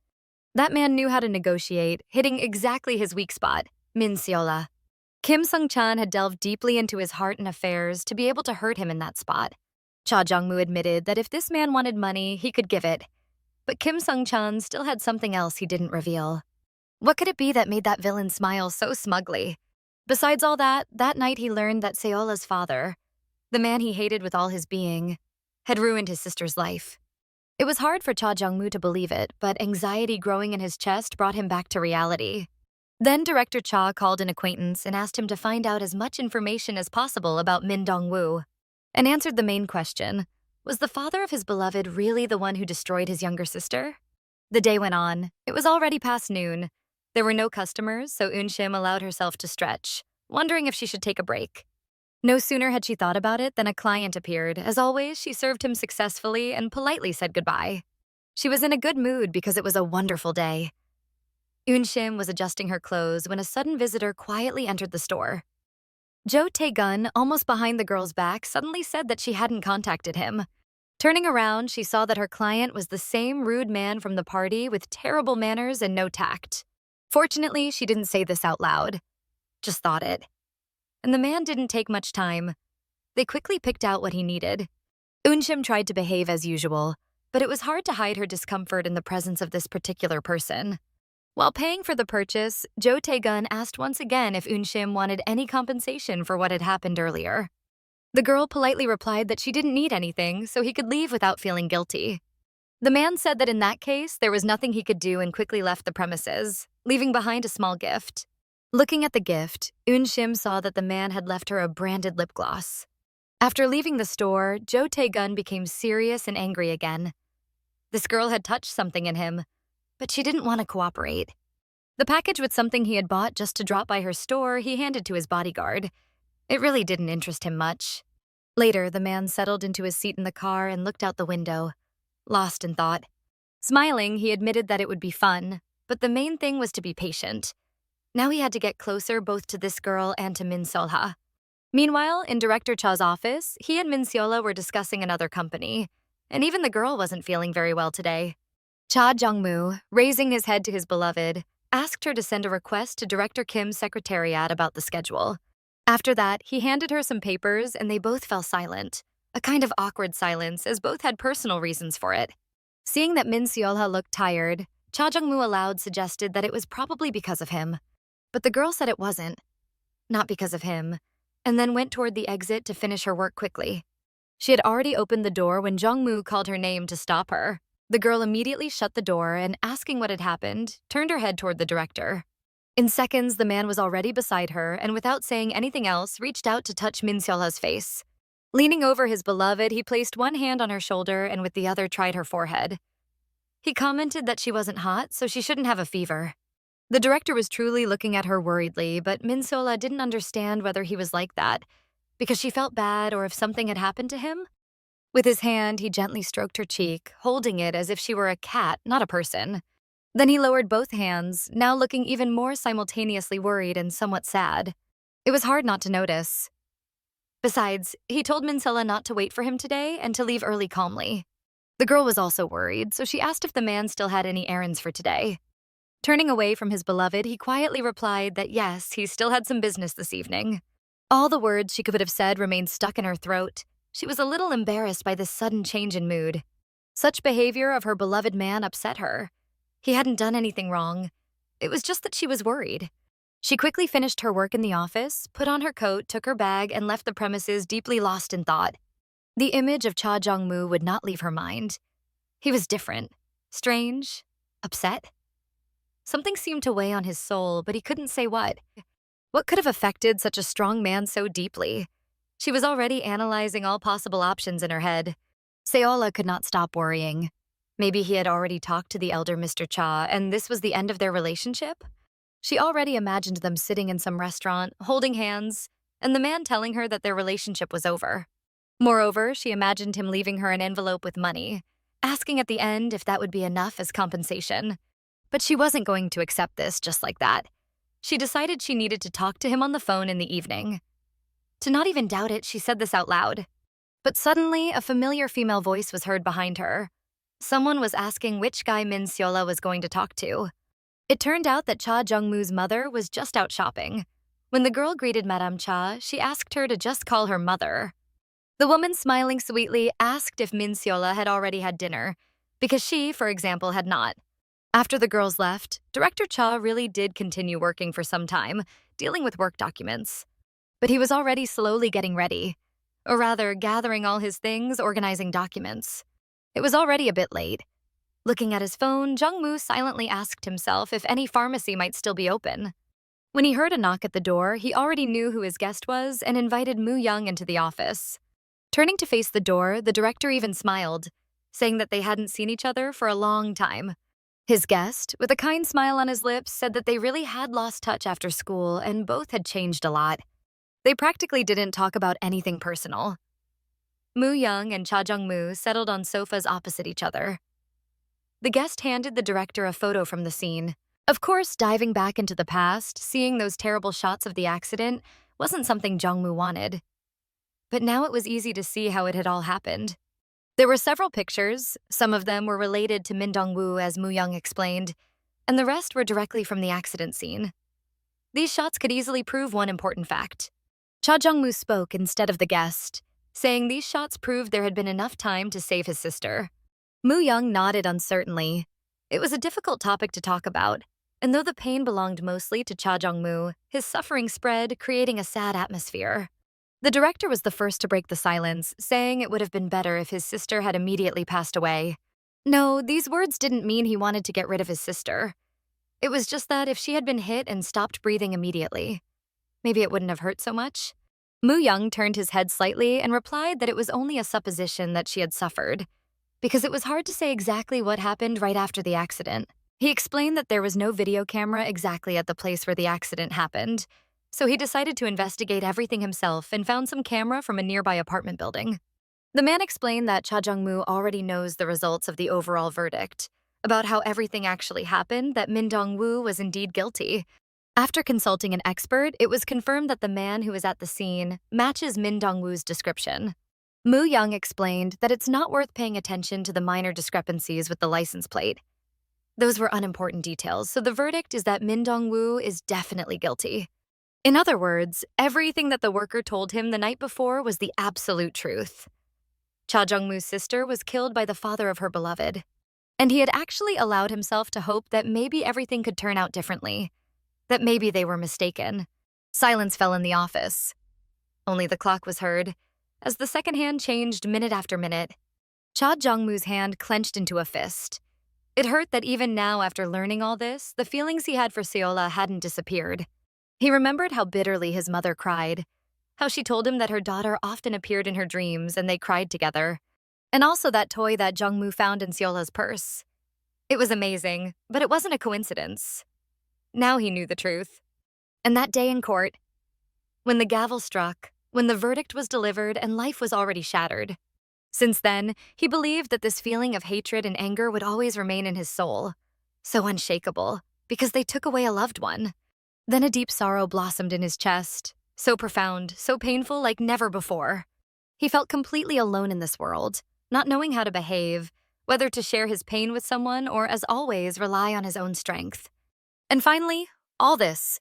That man knew how to negotiate, hitting exactly his weak spot, Min Seola. Kim Sung-chan had delved deeply into his heart and affairs to be able to hurt him in that spot. Cha Jeong-moo admitted that if this man wanted money, he could give it. But Kim Sung-chan still had something else he didn't reveal. What could it be that made that villain smile so smugly? Besides all that night he learned that Seola's father, the man he hated with all his being, had ruined his sister's life. It was hard for Cha Jeong-moo to believe it, but anxiety growing in his chest brought him back to reality. Then Director Cha called an acquaintance and asked him to find out as much information as possible about Min Dong-woo, and answered the main question: was the father of his beloved really the one who destroyed his younger sister? The day went on. It was already past noon. There were no customers, so Eun-shim allowed herself to stretch, wondering if she should take a break. No sooner had she thought about it than a client appeared. As always, she served him successfully and politely said goodbye. She was in a good mood because it was a wonderful day. Eun-shim was adjusting her clothes when a sudden visitor quietly entered the store. Jo Tae-gun, almost behind the girl's back, suddenly said that she hadn't contacted him. Turning around, she saw that her client was the same rude man from the party with terrible manners and no tact. Fortunately, she didn't say this out loud. Just thought it. And the man didn't take much time. They quickly picked out what he needed. Eun-shim tried to behave as usual, but it was hard to hide her discomfort in the presence of this particular person. While paying for the purchase, Jo Tae-gun asked once again if Eun-shim wanted any compensation for what had happened earlier. The girl politely replied that she didn't need anything, so he could leave without feeling guilty. The man said that in that case, there was nothing he could do and quickly left the premises, leaving behind a small gift. Looking at the gift, Eun-shim saw that the man had left her a branded lip gloss. After leaving the store, Jo Tae-gun became serious and angry again. This girl had touched something in him, but she didn't want to cooperate. The package with something he had bought just to drop by her store, he handed to his bodyguard. It really didn't interest him much. Later, the man settled into his seat in the car and looked out the window, lost in thought. Smiling, he admitted that it would be fun, but the main thing was to be patient. Now he had to get closer both to this girl and to Min Solha. Meanwhile, in Director Cha's office, he and Min Seola were discussing another company, and even the girl wasn't feeling very well today. Cha Jeong-moo, raising his head to his beloved, asked her to send a request to Director Kim's secretariat about the schedule. After that, he handed her some papers and they both fell silent, a kind of awkward silence as both had personal reasons for it. Seeing that Min Seola looked tired, Cha Jeong-moo aloud suggested that it was probably because of him. But the girl said it wasn't, not because of him, and then went toward the exit to finish her work quickly. She had already opened the door when Jong Mu called her name to stop her. The girl immediately shut the door and, asking what had happened, turned her head toward the director. In seconds, the man was already beside her and, without saying anything else, reached out to touch Min Seola's face. Leaning over his beloved, he placed one hand on her shoulder and with the other tried her forehead. He commented that she wasn't hot, so she shouldn't have a fever. The director was truly looking at her worriedly, but Min Seola didn't understand whether he was like that, because she felt bad or if something had happened to him. With his hand, he gently stroked her cheek, holding it as if she were a cat, not a person. Then he lowered both hands, now looking even more simultaneously worried and somewhat sad. It was hard not to notice. Besides, he told Min Seola not to wait for him today and to leave early calmly. The girl was also worried, so she asked if the man still had any errands for today. Turning away from his beloved, he quietly replied that yes, he still had some business this evening. All the words she could have said remained stuck in her throat. She was a little embarrassed by this sudden change in mood. Such behavior of her beloved man upset her. He hadn't done anything wrong. It was just that she was worried. She quickly finished her work in the office, put on her coat, took her bag, and left the premises deeply lost in thought. The image of Cha Jeong-moo would not leave her mind. He was different, strange, upset. Something seemed to weigh on his soul, but he couldn't say what. What could have affected such a strong man so deeply? She was already analyzing all possible options in her head. Seola could not stop worrying. Maybe he had already talked to the elder Mr. Cha, and this was the end of their relationship? She already imagined them sitting in some restaurant, holding hands, and the man telling her that their relationship was over. Moreover, she imagined him leaving her an envelope with money, asking at the end if that would be enough as compensation. But she wasn't going to accept this just like that. She decided she needed to talk to him on the phone in the evening. To not even doubt it, she said this out loud. But suddenly, a familiar female voice was heard behind her. Someone was asking which guy Min Solha was going to talk to. It turned out that Cha Jeong-moo's mother was just out shopping. When the girl greeted Madame Cha, she asked her to just call her mother. The woman, smiling sweetly, asked if Min Solha had already had dinner, because she, for example, had not. After the girls left, Director Cha really did continue working for some time, dealing with work documents. But he was already slowly getting ready, or rather, gathering all his things, organizing documents. It was already a bit late. Looking at his phone, Jong Mu silently asked himself if any pharmacy might still be open. When he heard a knock at the door, he already knew who his guest was and invited Moo Young into the office. Turning to face the door, the director even smiled, saying that they hadn't seen each other for a long time. His guest, with a kind smile on his lips, said that they really had lost touch after school and both had changed a lot. They practically didn't talk about anything personal. Moo Young and Cha Jeong-moo settled on sofas opposite each other. The guest handed the director a photo from the scene. Of course, diving back into the past, seeing those terrible shots of the accident, wasn't something Jong Mu wanted. But now it was easy to see how it had all happened. There were several pictures. Some of them were related to Min Dong-woo, as Moo Young explained, and the rest were directly from the accident scene. These shots could easily prove one important fact. Cha Jeong-moo spoke instead of the guest, saying these shots proved there had been enough time to save his sister. Moo Young nodded uncertainly. It was a difficult topic to talk about, and though the pain belonged mostly to Cha Jeong-moo, his suffering spread, creating a sad atmosphere. The director was the first to break the silence, saying it would have been better if his sister had immediately passed away. No, these words didn't mean he wanted to get rid of his sister. It was just that if she had been hit and stopped breathing immediately, maybe it wouldn't have hurt so much. Moo Young turned his head slightly and replied that it was only a supposition that she had suffered, because it was hard to say exactly what happened right after the accident. He explained that there was no video camera exactly at the place where the accident happened, so he decided to investigate everything himself and found some camera from a nearby apartment building. The man explained that Cha Jeong-moo already knows the results of the overall verdict, about how everything actually happened, that Min Dong-woo was indeed guilty. After consulting an expert, it was confirmed that the man who was at the scene matches Min Dong-woo's description. Moo Young explained that it's not worth paying attention to the minor discrepancies with the license plate. Those were unimportant details, so the verdict is that Min Dong-woo is definitely guilty. In other words, everything that the worker told him the night before was the absolute truth. Cha Jeong-moo's sister was killed by the father of her beloved, and he had actually allowed himself to hope that maybe everything could turn out differently, that maybe they were mistaken. Silence fell in the office. Only the clock was heard, as the second hand changed minute after minute. Cha Jeong-moo's hand clenched into a fist. It hurt that even now, after learning all this, the feelings he had for Solha hadn't disappeared. He remembered how bitterly his mother cried, how she told him that her daughter often appeared in her dreams and they cried together, and also that toy that Jong Mu found in Solha's purse. It was amazing, but it wasn't a coincidence. Now he knew the truth. And that day in court, when the gavel struck, when the verdict was delivered and life was already shattered. Since then, he believed that this feeling of hatred and anger would always remain in his soul, so unshakable, because they took away a loved one. Then a deep sorrow blossomed in his chest, so profound, so painful like never before. He felt completely alone in this world, not knowing how to behave, whether to share his pain with someone or, as always, rely on his own strength. And finally, all this,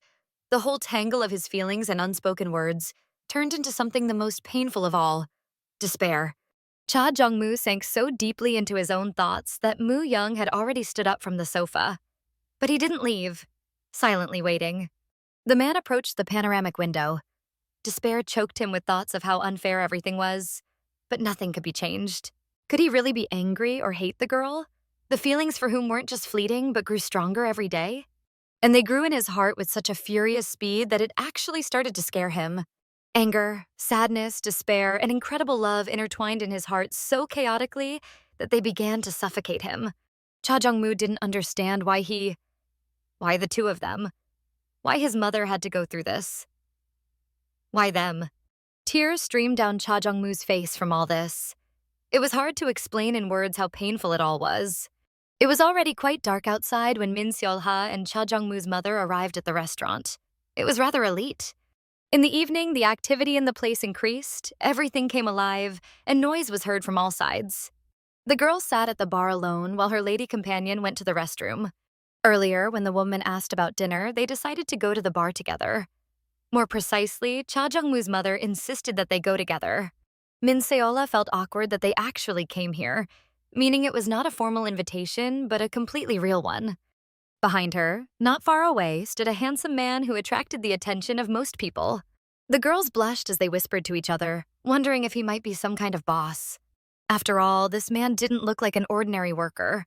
the whole tangle of his feelings and unspoken words, turned into something the most painful of all: despair. Cha Jeong-moo sank so deeply into his own thoughts that Moo Young had already stood up from the sofa. But he didn't leave, silently waiting. The man approached the panoramic window. Despair choked him with thoughts of how unfair everything was, but nothing could be changed. Could he really be angry or hate the girl? The feelings for whom weren't just fleeting but grew stronger every day? And they grew in his heart with such a furious speed that it actually started to scare him. Anger, sadness, despair, and incredible love intertwined in his heart so chaotically that they began to suffocate him. Cha Jeong-moo didn't understand why the two of them, why his mother had to go through this. Why them? Tears streamed down Cha Jeong-moo's face from all this. It was hard to explain in words how painful it all was. It was already quite dark outside when Min Solha and Cha Jeong-moo's mother arrived at the restaurant. It was rather elite. In the evening, the activity in the place increased, everything came alive, and noise was heard from all sides. The girl sat at the bar alone while her lady companion went to the restroom. Earlier, when the woman asked about dinner, they decided to go to the bar together. More precisely, Cha Jeong-moo's mother insisted that they go together. Min Seola felt awkward that they actually came here, meaning it was not a formal invitation, but a completely real one. Behind her, not far away, stood a handsome man who attracted the attention of most people. The girls blushed as they whispered to each other, wondering if he might be some kind of boss. After all, this man didn't look like an ordinary worker.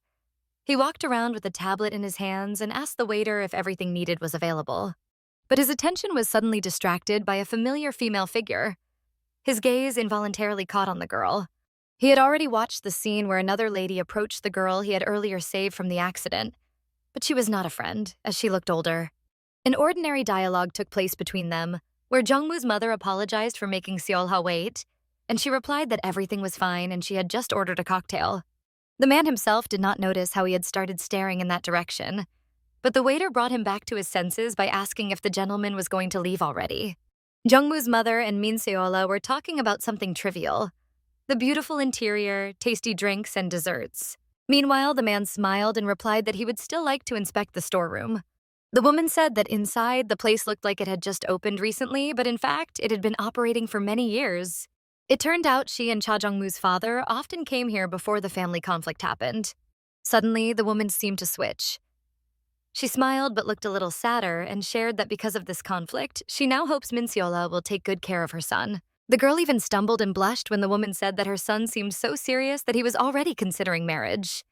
He walked around with a tablet in his hands and asked the waiter if everything needed was available. But his attention was suddenly distracted by a familiar female figure. His gaze involuntarily caught on the girl. He had already watched the scene where another lady approached the girl he had earlier saved from the accident. But she was not a friend, as she looked older. An ordinary dialogue took place between them, where Jong-moo's mother apologized for making Solha wait, and she replied that everything was fine and she had just ordered a cocktail. The man himself did not notice how he had started staring in that direction, but the waiter brought him back to his senses by asking if the gentleman was going to leave already. Jong-moo's mother and Min Seola were talking about something trivial: the beautiful interior, tasty drinks, and desserts. Meanwhile, the man smiled and replied that he would still like to inspect the storeroom. The woman said that inside, the place looked like it had just opened recently, but in fact, it had been operating for many years. It turned out she and Cha Jeong-moo's father often came here before the family conflict happened. Suddenly, the woman seemed to switch. She smiled but looked a little sadder and shared that because of this conflict, she now hopes Min Seola will take good care of her son. The girl even stumbled and blushed when the woman said that her son seemed so serious that he was already considering marriage.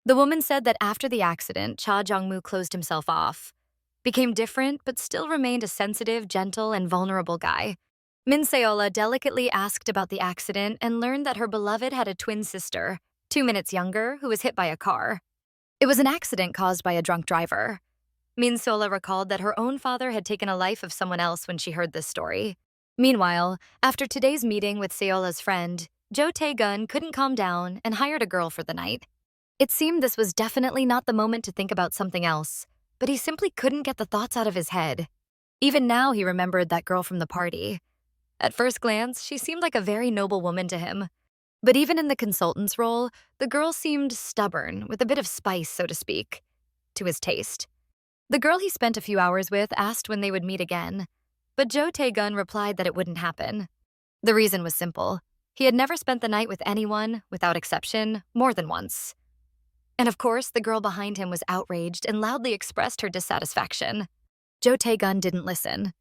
The woman said that after the accident, Cha Jeong-moo closed himself off, became different but still remained a sensitive, gentle, and vulnerable guy. Min Seola delicately asked about the accident and learned that her beloved had a twin sister, 2 minutes younger, who was hit by a car. It was an accident caused by a drunk driver. Min Seola recalled that her own father had taken a life of someone else when she heard this story. Meanwhile, after today's meeting with Seola's friend, Jo Tae-gun couldn't calm down and hired a girl for the night. It seemed this was definitely not the moment to think about something else, but he simply couldn't get the thoughts out of his head. Even now, he remembered that girl from the party. At first glance, she seemed like a very noble woman to him. But even in the consultant's role, the girl seemed stubborn, with a bit of spice, so to speak, to his taste. The girl he spent a few hours with asked when they would meet again, but Jo Tae-gun replied that it wouldn't happen. The reason was simple. He had never spent the night with anyone, without exception, more than once. And of course, the girl behind him was outraged and loudly expressed her dissatisfaction. Jo Tae-gun didn't listen.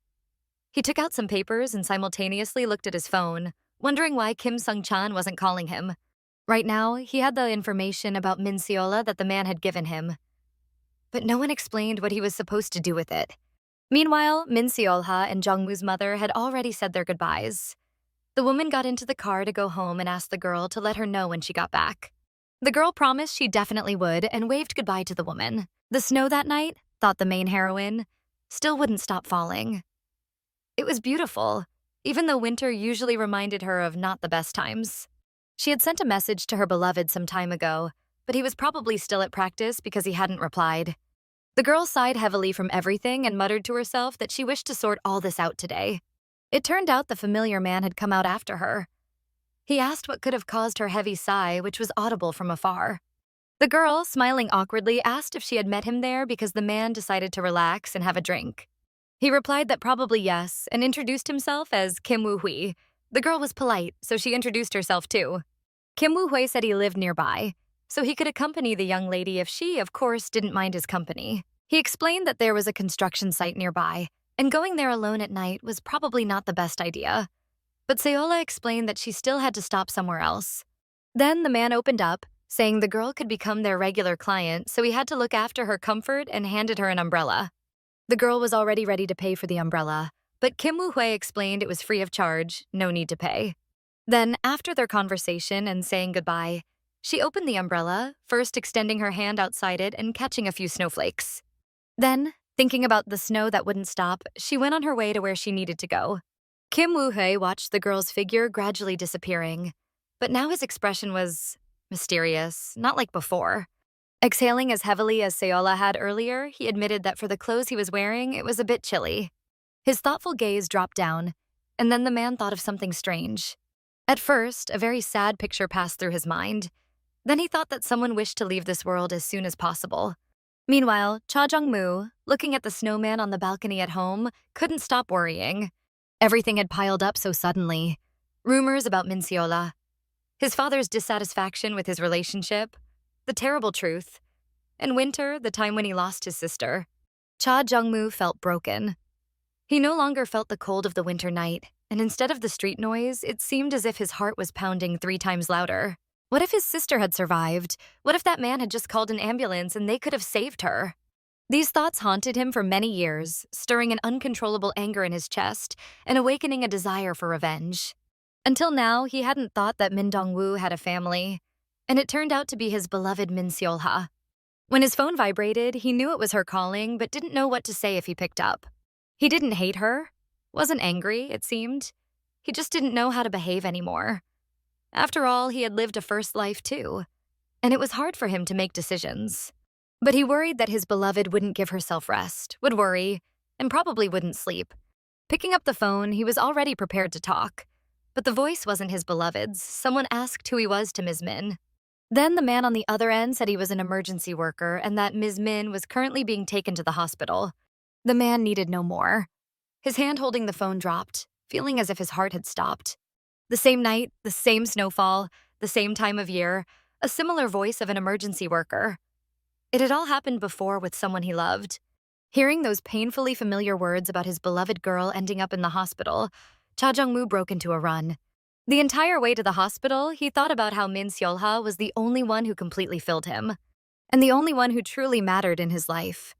He took out some papers and simultaneously looked at his phone, wondering why Kim Sung-chan wasn't calling him. Right now, he had the information about Min Seola that the man had given him, but no one explained what he was supposed to do with it. Meanwhile, Min Seolha and Jong-moo's mother had already said their goodbyes. The woman got into the car to go home and asked the girl to let her know when she got back. The girl promised she definitely would and waved goodbye to the woman. The snow that night, thought the main heroine, still wouldn't stop falling. It was beautiful, even though winter usually reminded her of not the best times. She had sent a message to her beloved some time ago, but he was probably still at practice because he hadn't replied. The girl sighed heavily from everything and muttered to herself that she wished to sort all this out today. It turned out the familiar man had come out after her. He asked what could have caused her heavy sigh, which was audible from afar. The girl, smiling awkwardly, asked if she had met him there because the man decided to relax and have a drink. He replied that probably yes, and introduced himself as Kim Woo-hui. The girl was polite, so she introduced herself too. Kim Woo-hui said he lived nearby, so he could accompany the young lady if she, of course, didn't mind his company. He explained that there was a construction site nearby, and going there alone at night was probably not the best idea. But Seola explained that she still had to stop somewhere else. Then the man opened up, saying the girl could become their regular client, so he had to look after her comfort and handed her an umbrella. The girl was already ready to pay for the umbrella, but Kim Woo-hui explained it was free of charge, no need to pay. Then, after their conversation and saying goodbye, she opened the umbrella, first extending her hand outside it and catching a few snowflakes. Then, thinking about the snow that wouldn't stop, she went on her way to where she needed to go. Kim Woo-hui watched the girl's figure gradually disappearing, but now his expression was mysterious, not like before. Exhaling as heavily as Seola had earlier, he admitted that for the clothes he was wearing, it was a bit chilly. His thoughtful gaze dropped down, and then the man thought of something strange. At first, a very sad picture passed through his mind. Then he thought that someone wished to leave this world as soon as possible. Meanwhile, Cha Jeong-moo, looking at the snowman on the balcony at home, couldn't stop worrying. Everything had piled up so suddenly. Rumors about Min Solha, his father's dissatisfaction with his relationship, the terrible truth, and winter, the time when he lost his sister. Cha Jeong-moo felt broken. He no longer felt the cold of the winter night, and instead of the street noise, it seemed as if his heart was pounding 3 times louder. What if his sister had survived? What if that man had just called an ambulance and they could have saved her? These thoughts haunted him for many years, stirring an uncontrollable anger in his chest and awakening a desire for revenge. Until now, he hadn't thought that Min Dong-woo had a family, and it turned out to be his beloved Min Solha. When his phone vibrated, he knew it was her calling, but didn't know what to say if he picked up. He didn't hate her, wasn't angry, it seemed. He just didn't know how to behave anymore. After all, he had lived a first life too, and it was hard for him to make decisions. But he worried that his beloved wouldn't give herself rest, would worry, and probably wouldn't sleep. Picking up the phone, he was already prepared to talk. But the voice wasn't his beloved's. Someone asked who he was to Ms. Min. Then the man on the other end said he was an emergency worker and that Ms. Min was currently being taken to the hospital. The man needed no more. His hand holding the phone dropped, feeling as if his heart had stopped. The same night, the same snowfall, the same time of year, a similar voice of an emergency worker. It had all happened before with someone he loved. Hearing those painfully familiar words about his beloved girl ending up in the hospital, Cha Jeong-moo broke into a run. The entire way to the hospital, he thought about how Min Solha was the only one who completely filled him, and the only one who truly mattered in his life.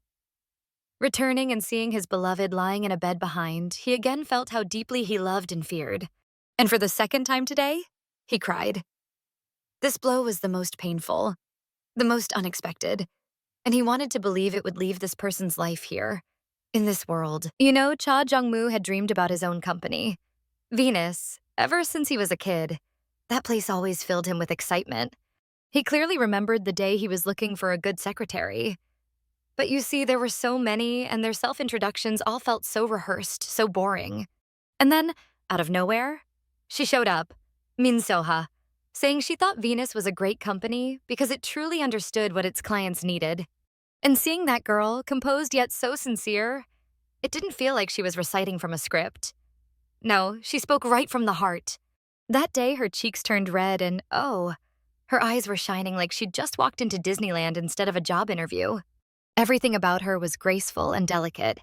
Returning and seeing his beloved lying in a bed behind, he again felt how deeply he loved and feared. And for the second time today, he cried. This blow was the most painful, the most unexpected, and he wanted to believe it would leave this person's life here, in this world. You know, Cha Jeong-moo had dreamed about his own company. Venus, ever since he was a kid. That place always filled him with excitement. He clearly remembered the day he was looking for a good secretary. But you see, there were so many, and their self-introductions all felt so rehearsed, so boring. And then, out of nowhere, she showed up, Min Solha, saying she thought Venus was a great company because it truly understood what its clients needed. And seeing that girl, composed yet so sincere, it didn't feel like she was reciting from a script. No, she spoke right from the heart. That day, her cheeks turned red and, oh, her eyes were shining like she'd just walked into Disneyland instead of a job interview. Everything about her was graceful and delicate.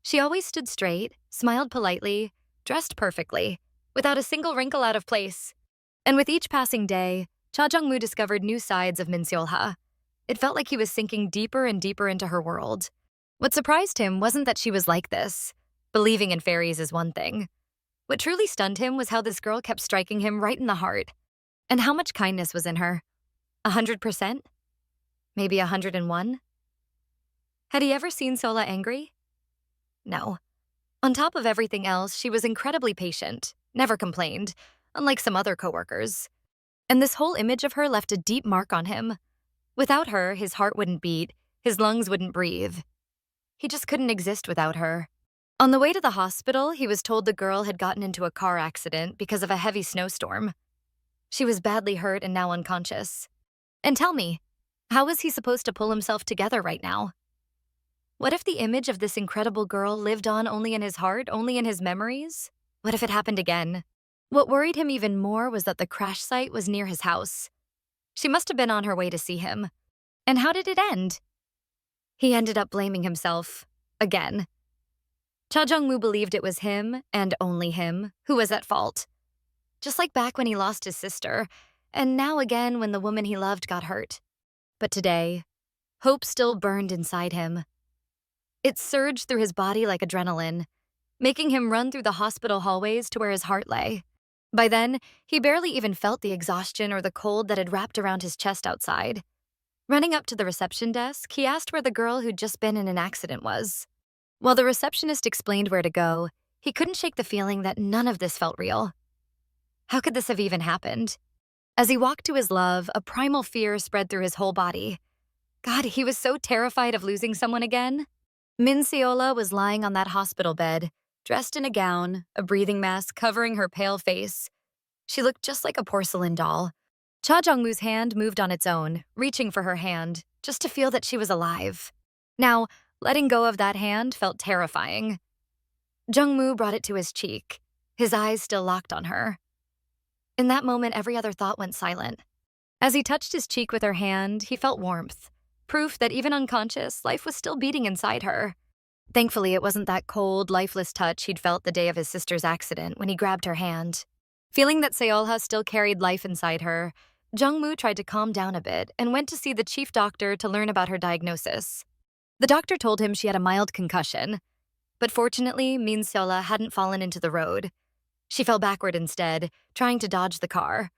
She always stood straight, smiled politely, dressed perfectly, without a single wrinkle out of place. And with each passing day, Cha Jeong-moo discovered new sides of Min Solha. It felt like he was sinking deeper and deeper into her world. What surprised him wasn't that she was like this. Believing in fairies is one thing. What truly stunned him was how this girl kept striking him right in the heart. And how much kindness was in her. 100%? Maybe 101? Had he ever seen Solha angry? No. On top of everything else, she was incredibly patient, never complained, unlike some other coworkers. And this whole image of her left a deep mark on him. Without her, his heart wouldn't beat, his lungs wouldn't breathe. He just couldn't exist without her. On the way to the hospital, he was told the girl had gotten into a car accident because of a heavy snowstorm. She was badly hurt and now unconscious. And tell me, how was he supposed to pull himself together right now? What if the image of this incredible girl lived on only in his heart, only in his memories? What if it happened again? What worried him even more was that the crash site was near his house. She must have been on her way to see him. And how did it end? He ended up blaming himself. Again. Cha Jeong-moo believed it was him, and only him, who was at fault. Just like back when he lost his sister, and now again when the woman he loved got hurt. But today, hope still burned inside him. It surged through his body like adrenaline, making him run through the hospital hallways to where his heart lay. By then, he barely even felt the exhaustion or the cold that had wrapped around his chest outside. Running up to the reception desk, he asked where the girl who'd just been in an accident was. While the receptionist explained where to go, he couldn't shake the feeling that none of this felt real. How could this have even happened? As he walked to his love, a primal fear spread through his whole body. God, he was so terrified of losing someone again. Min Solha was lying on that hospital bed, dressed in a gown, a breathing mask covering her pale face. She looked just like a porcelain doll. Cha Jeong-moo's hand moved on its own, reaching for her hand, just to feel that she was alive. Now, letting go of that hand felt terrifying. Jong Mu brought it to his cheek, his eyes still locked on her. In that moment, every other thought went silent. As he touched his cheek with her hand, he felt warmth, proof that even unconscious, life was still beating inside her. Thankfully, it wasn't that cold, lifeless touch he'd felt the day of his sister's accident when he grabbed her hand. Feeling that Solha still carried life inside her, Jong Mu tried to calm down a bit and went to see the chief doctor to learn about her diagnosis. The doctor told him she had a mild concussion, but fortunately, Min Solha hadn't fallen into the road. She fell backward instead, trying to dodge the car.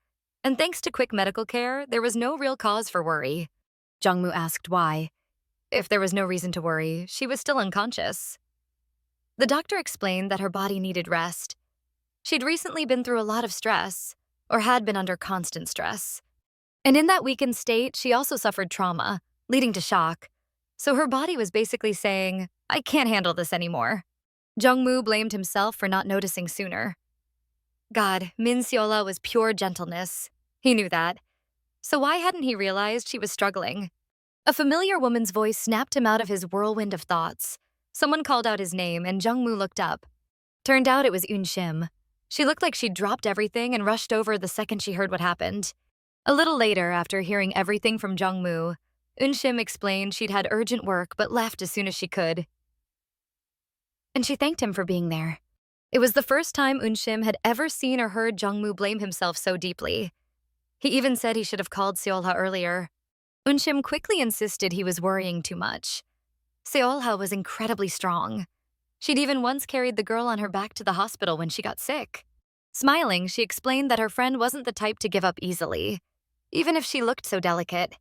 And thanks to quick medical care, there was no real cause for worry. Jong Mu asked why. If there was no reason to worry, she was still unconscious. The doctor explained that her body needed rest. She'd recently been through a lot of stress, or had been under constant stress. And in that weakened state, she also suffered trauma, leading to shock. So her body was basically saying, I can't handle this anymore. Jong Mu blamed himself for not noticing sooner. God, Min Solha was pure gentleness. He knew that. So why hadn't he realized she was struggling? A familiar woman's voice snapped him out of his whirlwind of thoughts. Someone called out his name, and Jong Mu looked up. Turned out it was Unim. She looked like she'd dropped everything and rushed over the second she heard what happened. A little later, after hearing everything from Jong Mu, Unim explained she'd had urgent work but left as soon as she could. And she thanked him for being there. It was the first time Unim had ever seen or heard Jong Mu blame himself so deeply. He even said he should have called Solha earlier. Unim quickly insisted he was worrying too much. Solha was incredibly strong. She'd even once carried the girl on her back to the hospital when she got sick. Smiling, she explained that her friend wasn't the type to give up easily, even if she looked so delicate.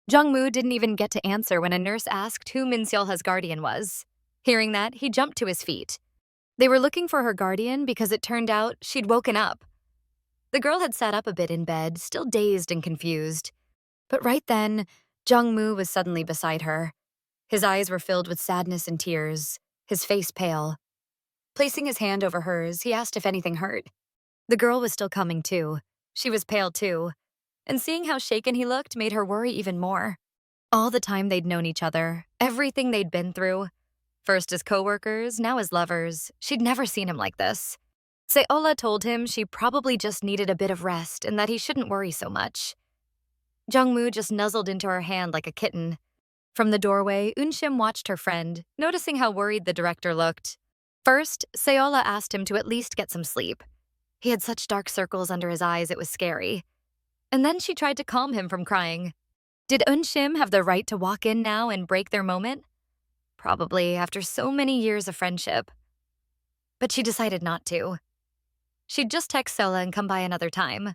Jong Mu didn't even get to answer when a nurse asked who Min Solha's guardian was. Hearing that, he jumped to his feet. They were looking for her guardian because it turned out she'd woken up. The girl had sat up a bit in bed, still dazed and confused. But right then, Jong Mu was suddenly beside her. His eyes were filled with sadness and tears, his face pale. Placing his hand over hers, he asked if anything hurt. The girl was still coming too. She was pale too. And seeing how shaken he looked made her worry even more. All the time they'd known each other, everything they'd been through, first as co-workers, now as lovers, she'd never seen him like this. Solha told him she probably just needed a bit of rest and that he shouldn't worry so much. Jong Mu just nuzzled into her hand like a kitten. From the doorway, Unim watched her friend, noticing how worried the director looked. First, Solha asked him to at least get some sleep. He had such dark circles under his eyes it was scary. And then she tried to calm him from crying. Did Unim have the right to walk in now and break their moment? Probably, after so many years of friendship. But she decided not to. She'd just text Solha and come by another time.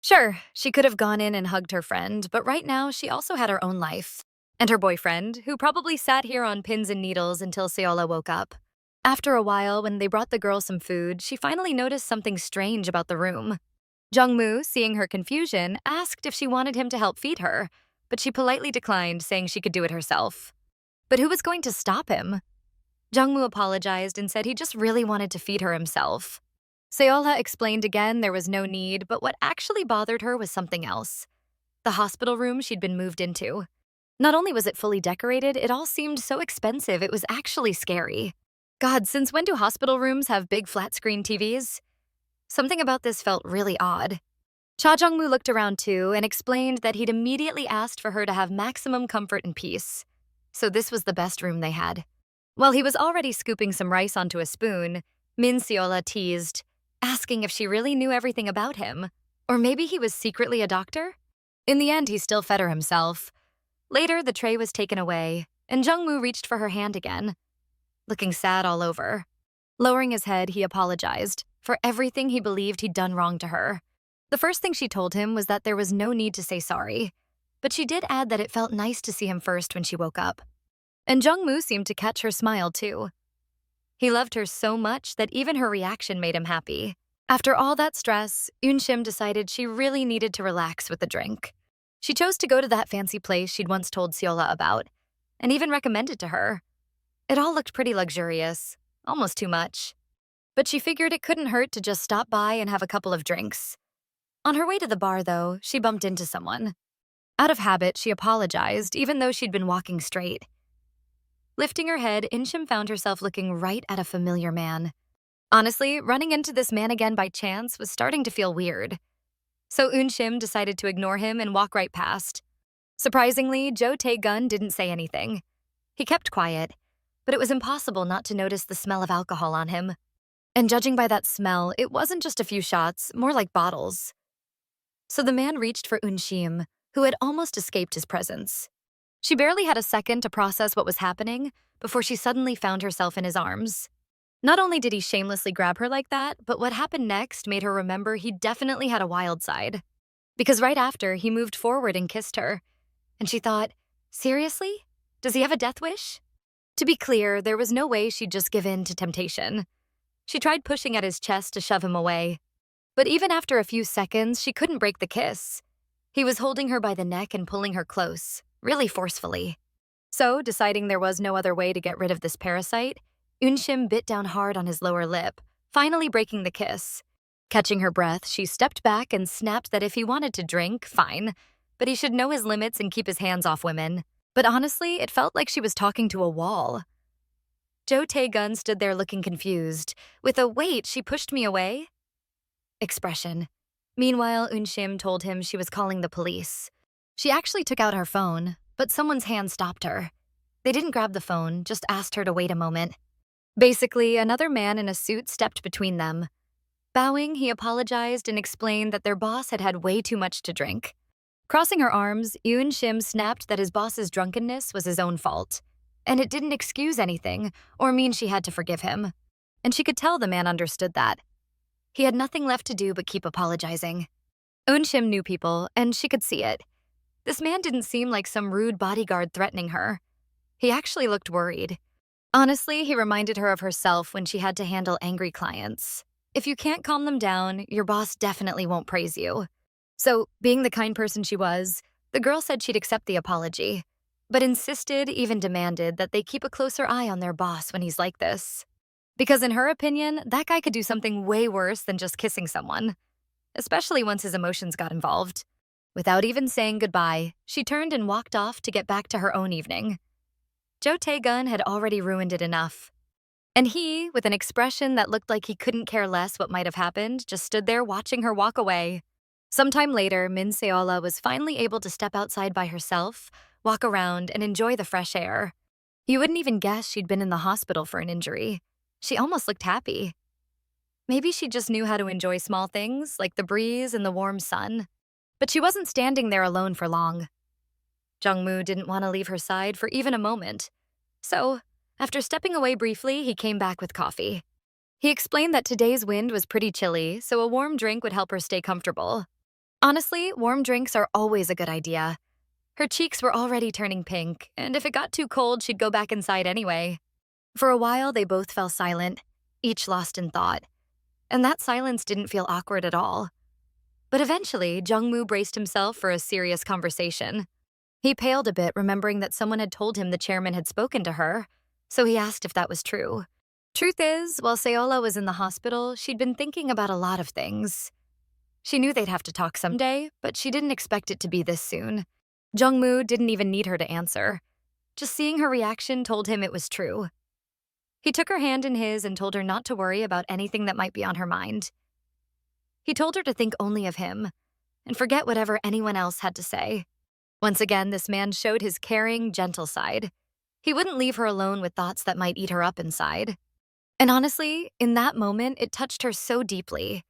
Sure, she could have gone in and hugged her friend, but right now she also had her own life. And her boyfriend, who probably sat here on pins and needles until Solha woke up. After a while, when they brought the girl some food, she finally noticed something strange about the room. Jong Mu, seeing her confusion, asked if she wanted him to help feed her, but she politely declined, saying she could do it herself. But who was going to stop him? Jong Mu apologized and said he just really wanted to feed her himself. Solha explained again there was no need, but what actually bothered her was something else. The hospital room she'd been moved into. Not only was it fully decorated, it all seemed so expensive it was actually scary. God, since when do hospital rooms have big flat-screen TVs? Something about this felt really odd. Cha Jeong-moo looked around too and explained that he'd immediately asked for her to have maximum comfort and peace. So this was the best room they had. While he was already scooping some rice onto a spoon, Min Solha teased, asking if she really knew everything about him. Or maybe he was secretly a doctor? In the end, he still fed her himself. Later, the tray was taken away, and Jong Mu reached for her hand again, looking sad all over. Lowering his head, he apologized for everything he believed he'd done wrong to her. The first thing she told him was that there was no need to say sorry, but she did add that it felt nice to see him first when she woke up. And Jong Mu seemed to catch her smile too. He loved her so much that even her reaction made him happy. After all that stress, Unim decided she really needed to relax with the drink. She chose to go to that fancy place she'd once told Solha about, and even recommended to her. It all looked pretty luxurious, almost too much. but she figured it couldn't hurt to just stop by and have a couple of drinks. On her way to the bar, though, she bumped into someone. Out of habit, she apologized, even though she'd been walking straight. Lifting her head, Inshim found herself looking right at a familiar man. Honestly, running into this man again by chance was starting to feel weird. So Unshim decided to ignore him and walk right past. Surprisingly, Jo Tae-gun didn't say anything. He kept quiet, but it was impossible not to notice the smell of alcohol on him. And judging by that smell, it wasn't just a few shots, more like bottles. So the man reached for Unshim, who had almost escaped his presence. She barely had a second to process what was happening before she suddenly found herself in his arms. Not only did he shamelessly grab her like that, but what happened next made her remember he definitely had a wild side. Because right after, he moved forward and kissed her. And she thought, seriously? Does he have a death wish? To be clear, there was no way she'd just give in to temptation. She tried pushing at his chest to shove him away. But even after a few seconds, she couldn't break the kiss. He was holding her by the neck and pulling her close, really forcefully. So, deciding there was no other way to get rid of this parasite, Unshim bit down hard on his lower lip, finally breaking the kiss. Catching her breath, she stepped back and snapped that if he wanted to drink, fine, but he should know his limits and keep his hands off women. But honestly, it felt like she was talking to a wall. Jo Tae-gun stood there looking confused, with a "wait, she pushed me away" expression. Meanwhile, Unshim told him she was calling the police. She actually took out her phone, but someone's hand stopped her. They didn't grab the phone, just asked her to wait a moment. Basically, another man in a suit stepped between them. Bowing, he apologized and explained that their boss had had way too much to drink. Crossing her arms, Unshim snapped that his boss's drunkenness was his own fault, and it didn't excuse anything or mean she had to forgive him. And she could tell the man understood that. He had nothing left to do but keep apologizing. Unshim knew people, and she could see it. This man didn't seem like some rude bodyguard threatening her. He actually looked worried. Honestly, he reminded her of herself when she had to handle angry clients. If you can't calm them down, your boss definitely won't praise you. So, being the kind person she was, the girl said she'd accept the apology, but insisted, even demanded, that they keep a closer eye on their boss when he's like this. Because in her opinion, that guy could do something way worse than just kissing someone, especially once his emotions got involved. Without even saying goodbye, she turned and walked off to get back to her own evening. Jo Tae-gun had already ruined it enough. And he, with an expression that looked like he couldn't care less what might have happened, just stood there watching her walk away. Sometime later, Min Seola was finally able to step outside by herself, walk around, and enjoy the fresh air. You wouldn't even guess she'd been in the hospital for an injury. She almost looked happy. Maybe she just knew how to enjoy small things, like the breeze and the warm sun. But she wasn't standing there alone for long. Jong Mu didn't want to leave her side for even a moment. So, after stepping away briefly, he came back with coffee. He explained that today's wind was pretty chilly, so a warm drink would help her stay comfortable. Honestly, warm drinks are always a good idea. Her cheeks were already turning pink, and if it got too cold, she'd go back inside anyway. For a while, they both fell silent, each lost in thought. And that silence didn't feel awkward at all. But eventually, Jong Mu braced himself for a serious conversation. He paled a bit, remembering that someone had told him the chairman had spoken to her, so he asked if that was true. Truth is, while Seola was in the hospital, she'd been thinking about a lot of things. She knew they'd have to talk someday, but she didn't expect it to be this soon. Jong Mu didn't even need her to answer. Just seeing her reaction told him it was true. He took her hand in his and told her not to worry about anything that might be on her mind. He told her to think only of him and forget whatever anyone else had to say. Once again, this man showed his caring, gentle side. He wouldn't leave her alone with thoughts that might eat her up inside. And honestly, in that moment, it touched her so deeply.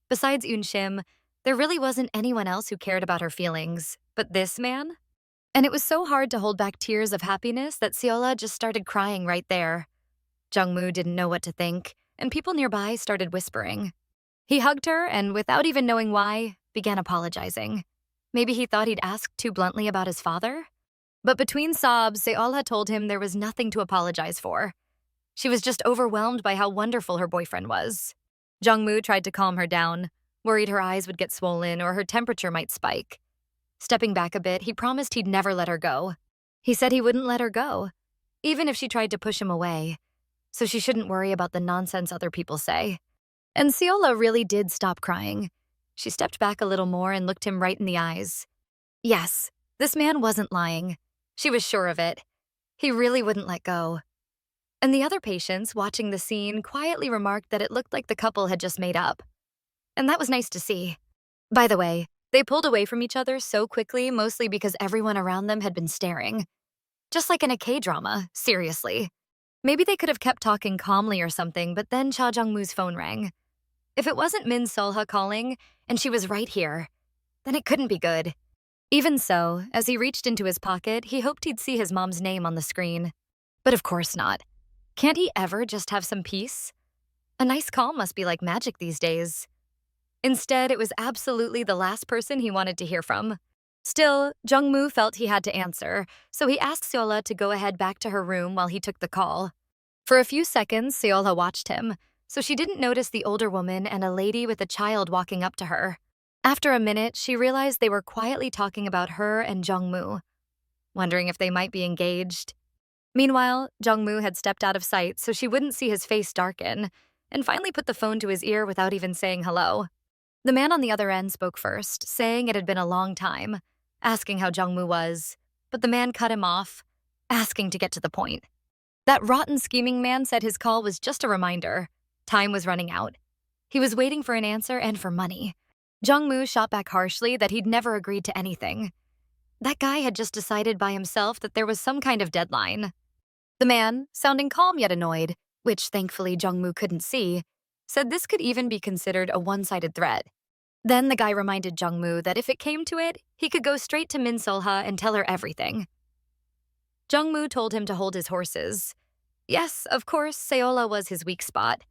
Besides Unshim, there really wasn't anyone else who cared about her feelings, but this man? And it was so hard to hold back tears of happiness that Seola just started crying right there. Jong Mu didn't know what to think, and people nearby started whispering. He hugged her and, without even knowing why, began apologizing. Maybe he thought he'd asked too bluntly about his father? But between sobs, Seola told him there was nothing to apologize for. She was just overwhelmed by how wonderful her boyfriend was. Jong Mu tried to calm her down, worried her eyes would get swollen or her temperature might spike. Stepping back a bit, he promised he'd never let her go. He said he wouldn't let her go, even if she tried to push him away. so she shouldn't worry about the nonsense other people say. And Solha really did stop crying. She stepped back a little more and looked him right in the eyes. Yes, this man wasn't lying. She was sure of it. He really wouldn't let go. And the other patients, watching the scene, quietly remarked that it looked like the couple had just made up. And that was nice to see. By the way, they pulled away from each other so quickly, mostly because everyone around them had been staring. Just like in a K-drama, seriously. Maybe they could have kept talking calmly or something, but then Cha Jeong-moo's phone rang. If it wasn't Min Solha calling, and she was right here, then it couldn't be good. Even so, as he reached into his pocket, he hoped he'd see his mom's name on the screen. But of course not. Can't he ever just have some peace? A nice call must be like magic these days. Instead, it was absolutely the last person he wanted to hear from. Still, Jong Mu felt he had to answer, so he asked Solha to go ahead back to her room while he took the call. For a few seconds, Solha watched him, so she didn't notice the older woman and a lady with a child walking up to her. After a minute, she realized they were quietly talking about her and Jong Mu, wondering if they might be engaged. Meanwhile, Jong Mu had stepped out of sight so she wouldn't see his face darken, and finally put the phone to his ear without even saying hello. The man on the other end spoke first, saying it had been a long time, asking how Jong Mu was, but the man cut him off, asking to get to the point. That rotten scheming man said his call was just a reminder. Time was running out. He was waiting for an answer and for money. Jong Mu shot back harshly that he'd never agreed to anything. That guy had just decided by himself that there was some kind of deadline. The man, sounding calm yet annoyed, which thankfully Jong Mu couldn't see, said this could even be considered a one-sided threat. Then the guy reminded Jong Mu that if it came to it, he could go straight to Min Solha and tell her everything. Jong Mu told him to hold his horses. Yes, of course, Solha was his weak spot,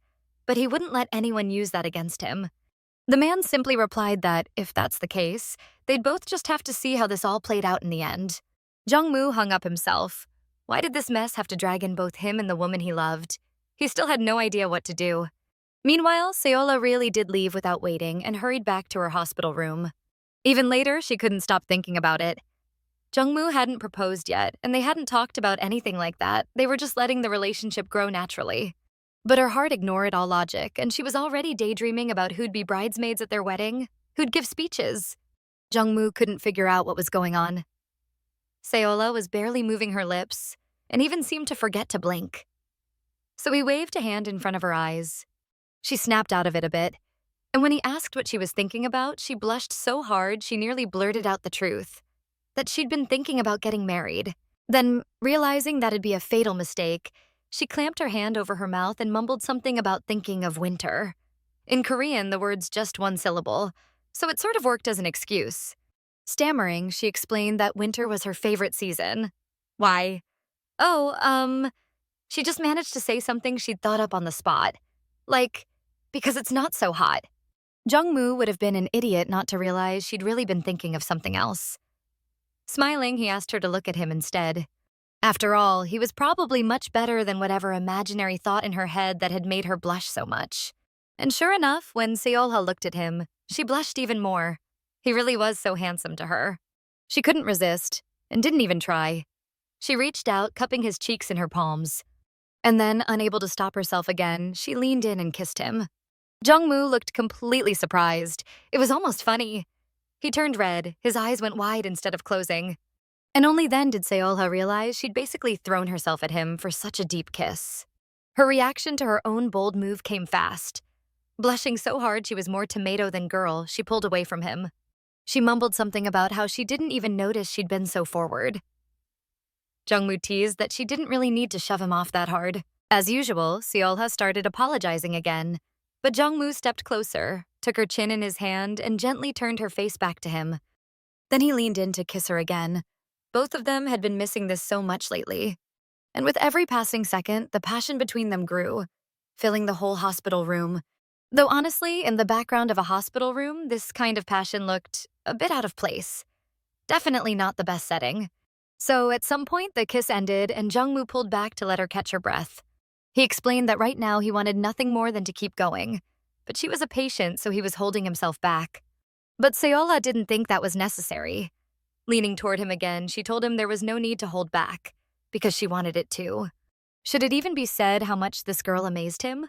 but he wouldn't let anyone use that against him. The man simply replied that, if that's the case, they'd both just have to see how this all played out in the end. Jong Mu hung up himself. Why did this mess have to drag in both him and the woman he loved? He still had no idea what to do. Meanwhile, Solha really did leave without waiting and hurried back to her hospital room. Even later, she couldn't stop thinking about it. Jong Mu hadn't proposed yet, and they hadn't talked about anything like that. They were just letting the relationship grow naturally. But her heart ignored all logic, and she was already daydreaming about who'd be bridesmaids at their wedding, who'd give speeches. Jong Mu couldn't figure out what was going on. Solha was barely moving her lips, and even seemed to forget to blink. So he waved a hand in front of her eyes. She snapped out of it a bit, and when he asked what she was thinking about, she blushed so hard she nearly blurted out the truth, that she'd been thinking about getting married. Then, realizing that'd be a fatal mistake, she clamped her hand over her mouth and mumbled something about thinking of winter. In Korean, the word's just one syllable, so it sort of worked as an excuse. Stammering, she explained that winter was her favorite season. Why? She just managed to say something she'd thought up on the spot. Like, because it's not so hot. Jong Mu would have been an idiot not to realize she'd really been thinking of something else. Smiling, he asked her to look at him instead. After all, he was probably much better than whatever imaginary thought in her head that had made her blush so much. And sure enough, when Solha looked at him, she blushed even more. He really was so handsome to her. She couldn't resist, and didn't even try. She reached out, cupping his cheeks in her palms. And then, unable to stop herself again, she leaned in and kissed him. Jong Mu looked completely surprised. It was almost funny. He turned red, his eyes went wide instead of closing. And only then did Solha realize she'd basically thrown herself at him for such a deep kiss. Her reaction to her own bold move came fast. Blushing so hard she was more tomato than girl, she pulled away from him. She mumbled something about how she didn't even notice she'd been so forward. Jong Mu teased that she didn't really need to shove him off that hard. As usual, Solha started apologizing again, but Jong Mu stepped closer, took her chin in his hand, and gently turned her face back to him. Then he leaned in to kiss her again. Both of them had been missing this so much lately. And with every passing second, the passion between them grew, filling the whole hospital room. Though honestly, in the background of a hospital room, this kind of passion looked a bit out of place. Definitely not the best setting. So at some point, the kiss ended and Jong Mu pulled back to let her catch her breath. He explained that right now he wanted nothing more than to keep going, but she was a patient, so he was holding himself back. But Solha didn't think that was necessary. Leaning toward him again, she told him there was no need to hold back, because she wanted it too. Should it even be said how much this girl amazed him?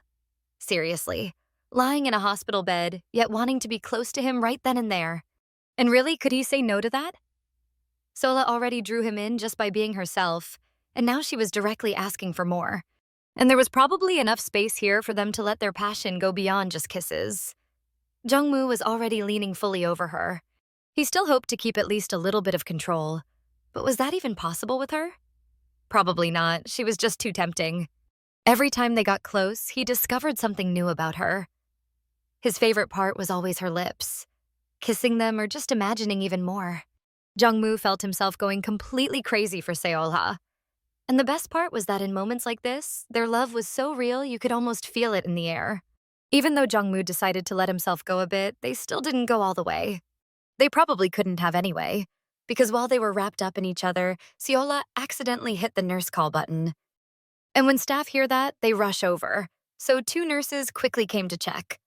Seriously, lying in a hospital bed, yet wanting to be close to him right then and there. And really, could he say no to that? Solha already drew him in just by being herself, and now she was directly asking for more. And there was probably enough space here for them to let their passion go beyond just kisses. Jong Mu was already leaning fully over her. He still hoped to keep at least a little bit of control, but was that even possible with her? Probably not. She was just too tempting. Every time they got close, he discovered something new about her. His favorite part was always her lips. Kissing them or just imagining even more. Jong Mu felt himself going completely crazy for Solha. And the best part was that in moments like this, their love was so real you could almost feel it in the air. Even though Jong Mu decided to let himself go a bit, they still didn't go all the way. They probably couldn't have anyway, because while they were wrapped up in each other, Solha accidentally hit the nurse call button. And when staff hear that, they rush over, so 2 nurses quickly came to check.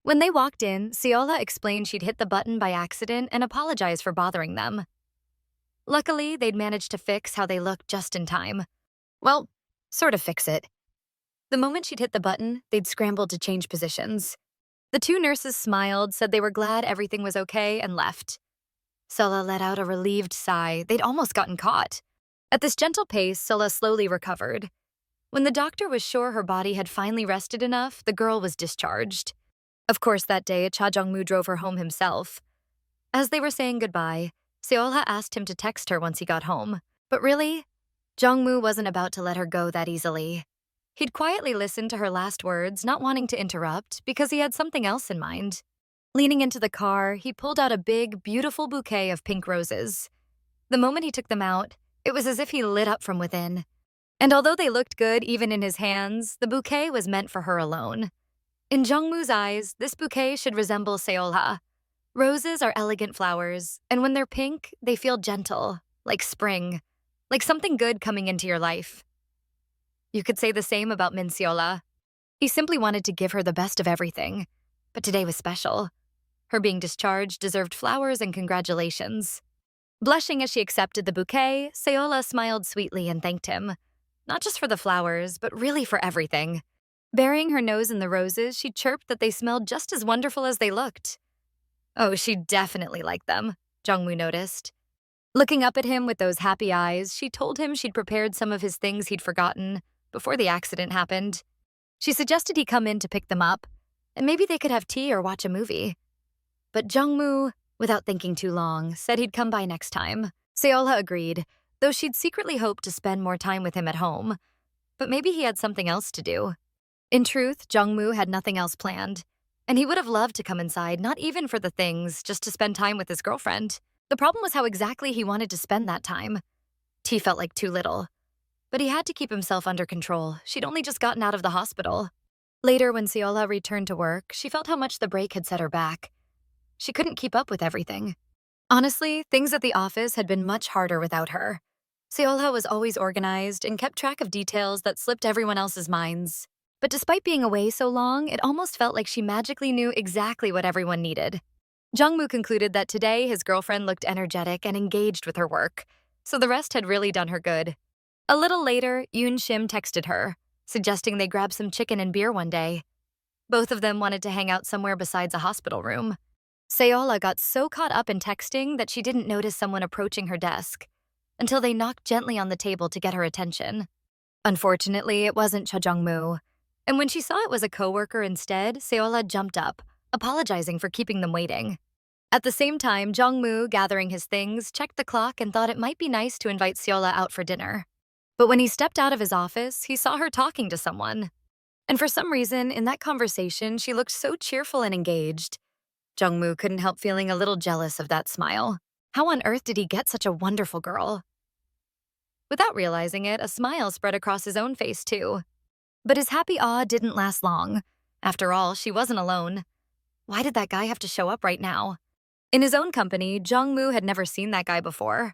When they walked in, Solha explained she'd hit the button by accident and apologized for bothering them. Luckily, they'd managed to fix how they looked just in time. Well, sort of fix it. The moment she'd hit the button, they'd scrambled to change positions. The 2 nurses smiled, said they were glad everything was okay, and left. Solha let out a relieved sigh. They'd almost gotten caught. At this gentle pace, Solha slowly recovered. When the doctor was sure her body had finally rested enough, the girl was discharged. Of course, that day, Cha Jeong-moo drove her home himself. As they were saying goodbye, Solha asked him to text her once he got home. But really, Jong Mu wasn't about to let her go that easily. He'd quietly listened to her last words, not wanting to interrupt, because he had something else in mind. Leaning into the car, he pulled out a big, beautiful bouquet of pink roses. The moment he took them out, it was as if he lit up from within. And although they looked good even in his hands, the bouquet was meant for her alone. In Jong Mu's eyes, this bouquet should resemble Solha. Roses are elegant flowers, and when they're pink, they feel gentle, like spring, like something good coming into your life. You could say the same about Min Solha. He simply wanted to give her the best of everything, but today was special. Her being discharged deserved flowers and congratulations. Blushing as she accepted the bouquet, Solha smiled sweetly and thanked him, not just for the flowers, but really for everything. Burying her nose in the roses, she chirped that they smelled just as wonderful as they looked. Oh, she definitely liked them, Jong Mu noticed. Looking up at him with those happy eyes, she told him she'd prepared some of his things he'd forgotten before the accident happened. She suggested he come in to pick them up, and maybe they could have tea or watch a movie. But Jong Mu, without thinking too long, said he'd come by next time. Solha agreed, though she'd secretly hoped to spend more time with him at home. But maybe he had something else to do. In truth, Jong Mu had nothing else planned, and he would have loved to come inside, not even for the things, just to spend time with his girlfriend. The problem was how exactly he wanted to spend that time. Tea felt like too little. But he had to keep himself under control. She'd only just gotten out of the hospital. Later, when Solha returned to work, she felt how much the break had set her back. She couldn't keep up with everything. Honestly, things at the office had been much harder without her. Solha was always organized and kept track of details that slipped everyone else's minds. But despite being away so long, it almost felt like she magically knew exactly what everyone needed. Jong Mu concluded that today his girlfriend looked energetic and engaged with her work, so the rest had really done her good. A little later, Yoon Shim texted her, suggesting they grab some chicken and beer one day. Both of them wanted to hang out somewhere besides a hospital room. Solha got so caught up in texting that she didn't notice someone approaching her desk, until they knocked gently on the table to get her attention. Unfortunately, it wasn't Cha Jeong-moo. And when she saw it was a coworker instead, Solha jumped up, apologizing for keeping them waiting. At the same time, Jong Mu, gathering his things, checked the clock and thought it might be nice to invite Solha out for dinner. But when he stepped out of his office, he saw her talking to someone. And for some reason, in that conversation, she looked so cheerful and engaged. Jong Mu couldn't help feeling a little jealous of that smile. How on earth did he get such a wonderful girl? Without realizing it, a smile spread across his own face, too. But his happy awe didn't last long. After all, she wasn't alone. Why did that guy have to show up right now? In his own company, Jong Mu had never seen that guy before.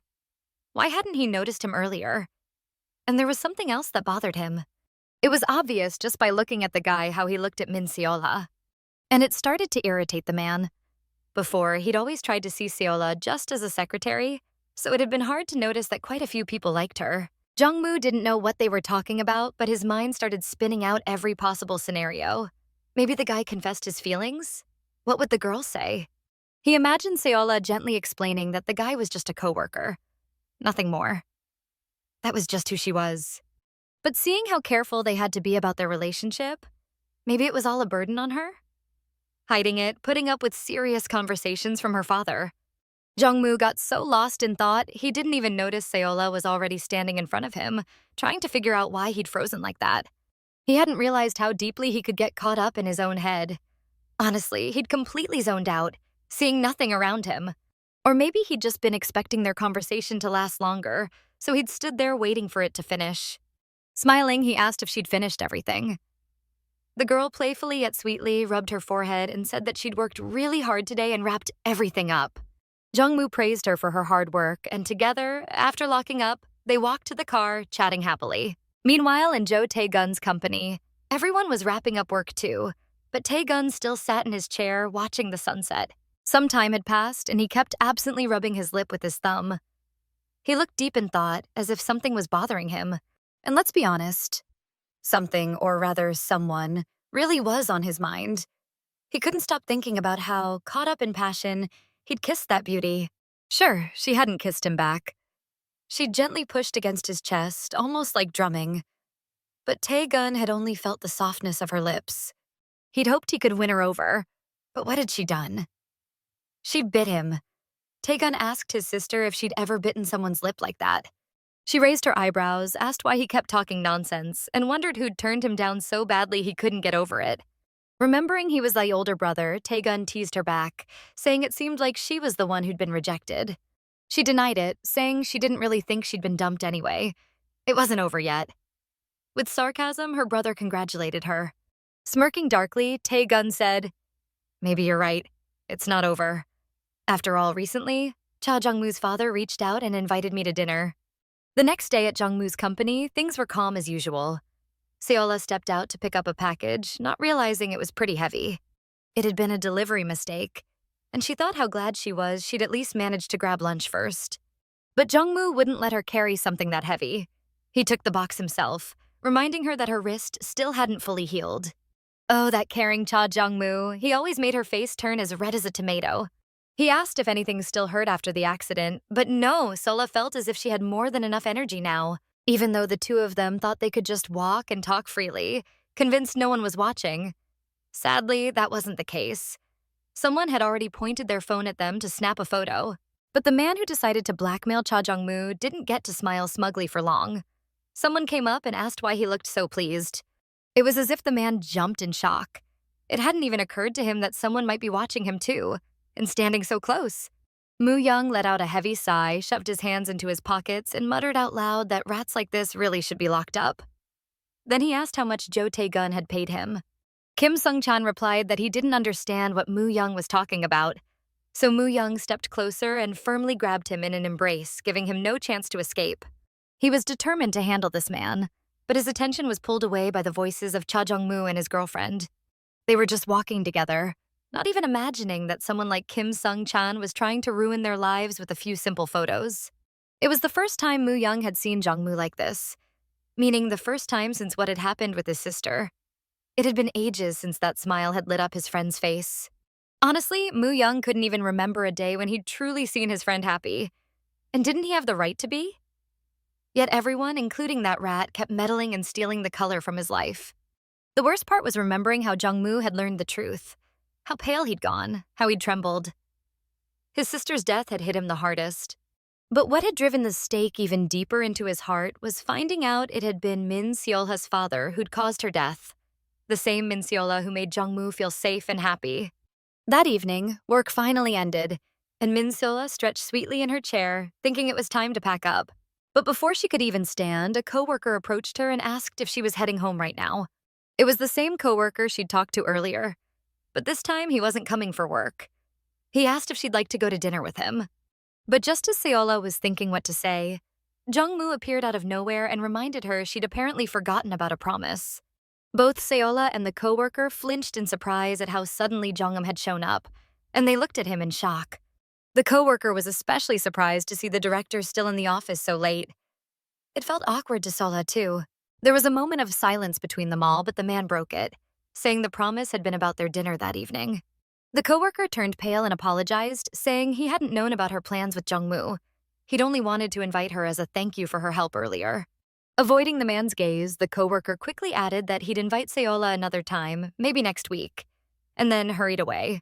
Why hadn't he noticed him earlier? And there was something else that bothered him. It was obvious just by looking at the guy how he looked at Min Solha. And it started to irritate the man. Before, he'd always tried to see Solha just as a secretary, so it had been hard to notice that quite a few people liked her. Jong Mu didn't know what they were talking about, but his mind started spinning out every possible scenario. Maybe the guy confessed his feelings? What would the girl say? He imagined Seola gently explaining that the guy was just a coworker. Nothing more. That was just who she was. But seeing how careful they had to be about their relationship, maybe it was all a burden on her? Hiding it, putting up with serious conversations from her father. Jong Mu got so lost in thought, he didn't even notice Seola was already standing in front of him, trying to figure out why he'd frozen like that. He hadn't realized how deeply he could get caught up in his own head. Honestly, he'd completely zoned out, seeing nothing around him. Or maybe he'd just been expecting their conversation to last longer, so he'd stood there waiting for it to finish. Smiling, he asked if she'd finished everything. The girl playfully yet sweetly rubbed her forehead and said that she'd worked really hard today and wrapped everything up. Jong Mu praised her for her hard work, and together, after locking up, they walked to the car, chatting happily. Meanwhile, in Jo Tae-gun's company, everyone was wrapping up work too, but Tae-gun still sat in his chair watching the sunset. Some time had passed, and he kept absently rubbing his lip with his thumb. He looked deep in thought, as if something was bothering him. And let's be honest, something, or rather someone, really was on his mind. He couldn't stop thinking about how, caught up in passion, he'd kissed that beauty. Sure, she hadn't kissed him back. She'd gently pushed against his chest, almost like drumming. But Tae-gun had only felt the softness of her lips. He'd hoped he could win her over, but what had she done? She'd bit him. Tae-gun asked his sister if she'd ever bitten someone's lip like that. She raised her eyebrows, asked why he kept talking nonsense, and wondered who'd turned him down so badly he couldn't get over it. Remembering he was the older brother, Tae-gun teased her back, saying it seemed like she was the one who'd been rejected. She denied it, saying she didn't really think she'd been dumped anyway. It wasn't over yet. With sarcasm, her brother congratulated her. Smirking darkly, Tae-gun said, "Maybe you're right. It's not over. After all, recently, Cha Jeong-moo's father reached out and invited me to dinner." The next day at Jong Mu's company, things were calm as usual. Seola stepped out to pick up a package, not realizing it was pretty heavy. It had been a delivery mistake, and she thought how glad she was she'd at least managed to grab lunch first. But Jong Mu wouldn't let her carry something that heavy. He took the box himself, reminding her that her wrist still hadn't fully healed. Oh, that caring Cha Jeong-moo, he always made her face turn as red as a tomato. He asked if anything still hurt after the accident, but no, Solha felt as if she had more than enough energy now, even though the two of them thought they could just walk and talk freely, convinced no one was watching. Sadly, that wasn't the case. Someone had already pointed their phone at them to snap a photo, but the man who decided to blackmail Cha Jeong-moo didn't get to smile smugly for long. Someone came up and asked why he looked so pleased. It was as if the man jumped in shock. It hadn't even occurred to him that someone might be watching him too, and standing so close. Moo Young let out a heavy sigh, shoved his hands into his pockets, and muttered out loud that rats like this really should be locked up. Then he asked how much Jo Tae-gun had paid him. Kim Sung-chan replied that he didn't understand what Moo Young was talking about, so Moo Young stepped closer and firmly grabbed him in an embrace, giving him no chance to escape. He was determined to handle this man, but his attention was pulled away by the voices of Cha Jeong-moo and his girlfriend. They were just walking together, not even imagining that someone like Kim Sung-chan was trying to ruin their lives with a few simple photos. It was the first time Moo Young had seen Jong-moo like this, meaning the first time since what had happened with his sister. It had been ages since that smile had lit up his friend's face. Honestly, Moo Young couldn't even remember a day when he'd truly seen his friend happy. And didn't he have the right to be? Yet everyone, including that rat, kept meddling and stealing the color from his life. The worst part was remembering how Jong-moo had learned the truth. How pale he'd gone, how he'd trembled. His sister's death had hit him the hardest. But what had driven the stake even deeper into his heart was finding out it had been Min Seolha's father who'd caused her death. The same Min Seolha who made Jong-moo feel safe and happy. That evening, work finally ended, and Min Seolha stretched sweetly in her chair, thinking it was time to pack up. But before she could even stand, a coworker approached her and asked if she was heading home right now. It was the same coworker she'd talked to earlier, but this time he wasn't coming for work. He asked if she'd like to go to dinner with him. But just as Seola was thinking what to say, Jong Mu appeared out of nowhere and reminded her she'd apparently forgotten about a promise. Both Seola and the coworker flinched in surprise at how suddenly Jongum had shown up, and they looked at him in shock. The coworker was especially surprised to see the director still in the office so late. It felt awkward to Solha, too. There was a moment of silence between them all, but the man broke it, saying the promise had been about their dinner that evening. The coworker turned pale and apologized, saying he hadn't known about her plans with Jong Mu. He'd only wanted to invite her as a thank you for her help earlier. Avoiding the man's gaze, the coworker quickly added that he'd invite Solha another time, maybe next week, and then hurried away.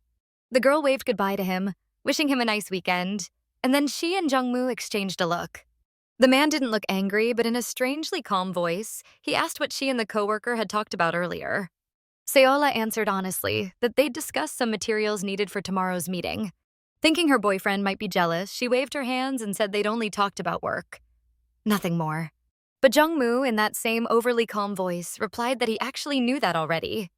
The girl waved goodbye to him, wishing him a nice weekend, and then she and Jong Mu exchanged a look. The man didn't look angry, but in a strangely calm voice, he asked what she and the coworker had talked about earlier. Solha answered honestly that they'd discussed some materials needed for tomorrow's meeting. Thinking her boyfriend might be jealous, she waved her hands and said they'd only talked about work. Nothing more. But Jong Mu, in that same overly calm voice, replied that he actually knew that already.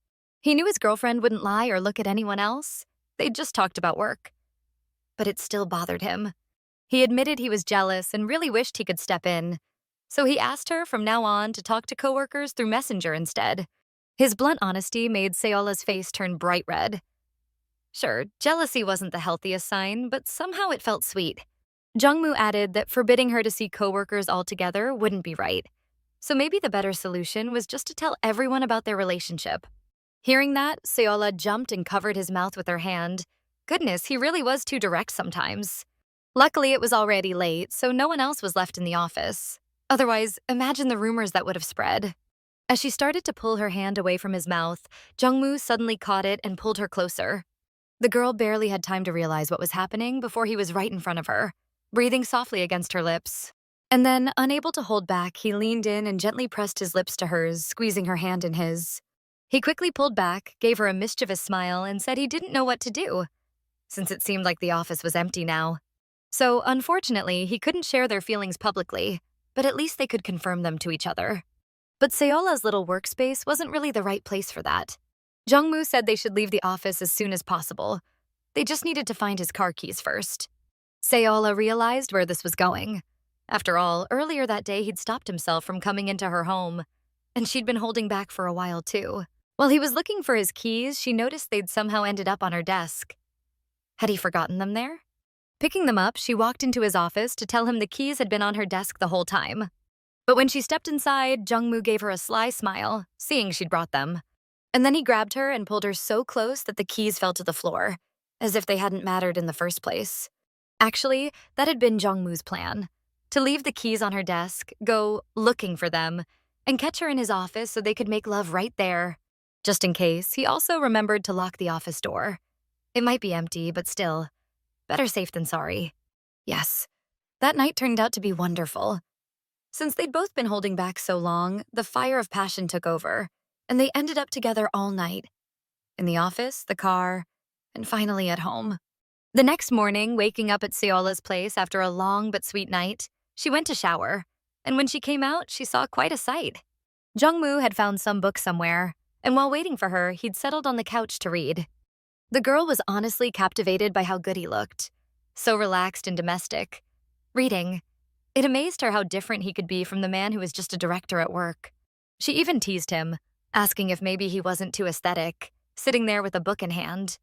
He knew his girlfriend wouldn't lie or look at anyone else. They'd just talked about work. But it still bothered him. He admitted he was jealous and really wished he could step in. So he asked her from now on to talk to coworkers through Messenger instead. His blunt honesty made Solha's face turn bright red. Sure, jealousy wasn't the healthiest sign, but somehow it felt sweet. Jong Mu added that forbidding her to see coworkers altogether wouldn't be right. So maybe the better solution was just to tell everyone about their relationship. Hearing that, Solha jumped and covered his mouth with her hand. Goodness, he really was too direct sometimes. Luckily, it was already late, so no one else was left in the office. Otherwise, imagine the rumors that would have spread. As she started to pull her hand away from his mouth, Jong Mu suddenly caught it and pulled her closer. The girl barely had time to realize what was happening before he was right in front of her, breathing softly against her lips. And then, unable to hold back, he leaned in and gently pressed his lips to hers, squeezing her hand in his. He quickly pulled back, gave her a mischievous smile, and said he didn't know what to do, since it seemed like the office was empty now. So, unfortunately, he couldn't share their feelings publicly, but at least they could confirm them to each other. But Solha's little workspace wasn't really the right place for that. Jong Mu said they should leave the office as soon as possible. They just needed to find his car keys first. Solha realized where this was going. After all, earlier that day he'd stopped himself from coming into her home, and she'd been holding back for a while too. While he was looking for his keys, she noticed they'd somehow ended up on her desk. Had he forgotten them there? Picking them up, she walked into his office to tell him the keys had been on her desk the whole time. But when she stepped inside, Jong Mu gave her a sly smile, seeing she'd brought them. And then he grabbed her and pulled her so close that the keys fell to the floor, as if they hadn't mattered in the first place. Actually, that had been Jong Mu's plan, to leave the keys on her desk, go looking for them, and catch her in his office so they could make love right there. Just in case, he also remembered to lock the office door. It might be empty, but still, better safe than sorry. Yes, that night turned out to be wonderful. Since they'd both been holding back so long, the fire of passion took over, and they ended up together all night. In the office, the car, and finally at home. The next morning, waking up at Solha's place after a long but sweet night, she went to shower, and when she came out, she saw quite a sight. Jong Mu had found some book somewhere, and while waiting for her, he'd settled on the couch to read. The girl was honestly captivated by how good he looked, so relaxed and domestic. Reading, it amazed her how different he could be from the man who was just a director at work. She even teased him, asking if maybe he wasn't too aesthetic, sitting there with a book in hand.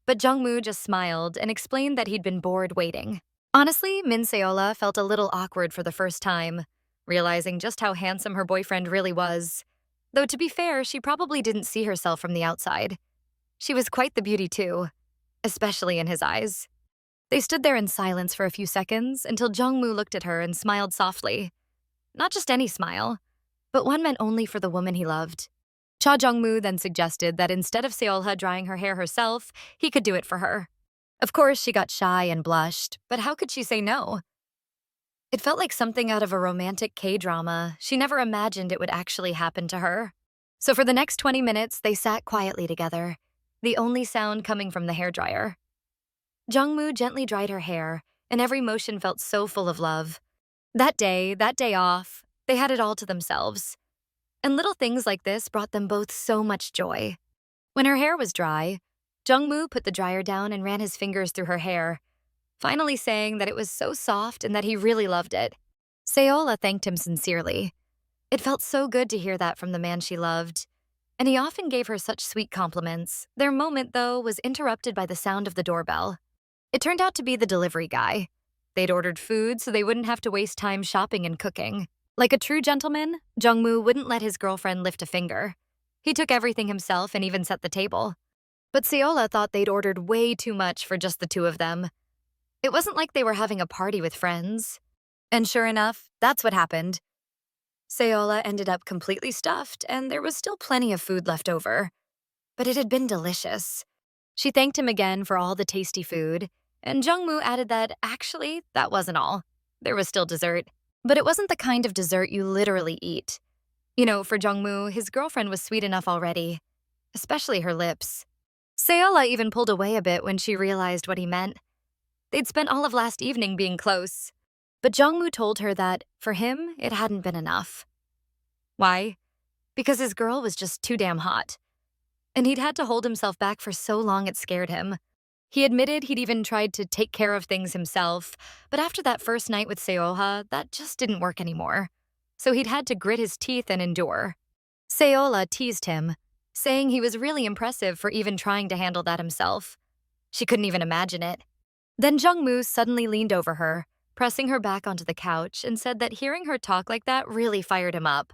But Jong Mu just smiled and explained that he'd been bored waiting. Honestly, Min Solha felt a little awkward for the first time, realizing just how handsome her boyfriend really was. Though to be fair, she probably didn't see herself from the outside. She was quite the beauty too, especially in his eyes. They stood there in silence for a few seconds until Jong Mu looked at her and smiled softly. Not just any smile, but one meant only for the woman he loved. Cha Jeong-moo then suggested that instead of Solha drying her hair herself, he could do it for her. Of course, she got shy and blushed, but how could she say no? It felt like something out of a romantic K-drama. She never imagined it would actually happen to her. So for the next 20 minutes, they sat quietly together, the only sound coming from the hairdryer. Jong Mu gently dried her hair, and every motion felt so full of love. That day off, they had it all to themselves. And little things like this brought them both so much joy. When her hair was dry, Jong Mu put the dryer down and ran his fingers through her hair, finally saying that it was so soft and that he really loved it. Solha thanked him sincerely. It felt so good to hear that from the man she loved, and he often gave her such sweet compliments. Their moment, though, was interrupted by the sound of the doorbell. It turned out to be the delivery guy. They'd ordered food so they wouldn't have to waste time shopping and cooking. Like a true gentleman, Jong Mu wouldn't let his girlfriend lift a finger. He took everything himself and even set the table. But Solha thought they'd ordered way too much for just the two of them. It wasn't like they were having a party with friends. And sure enough, that's what happened. Solha ended up completely stuffed, and there was still plenty of food left over. But it had been delicious. She thanked him again for all the tasty food, and Jong Mu added that actually, that wasn't all. There was still dessert. But it wasn't the kind of dessert you literally eat. You know, for Jong Mu, his girlfriend was sweet enough already, especially her lips. Solha even pulled away a bit when she realized what he meant. They'd spent all of last evening being close. But Jong Mu told her that, for him, it hadn't been enough. Why? Because his girl was just too damn hot. And he'd had to hold himself back for so long it scared him. He admitted he'd even tried to take care of things himself, but after that first night with Solha, that just didn't work anymore. So he'd had to grit his teeth and endure. Solha teased him, saying he was really impressive for even trying to handle that himself. She couldn't even imagine it. Then Jong Mu suddenly leaned over her, pressing her back onto the couch, and said that hearing her talk like that really fired him up.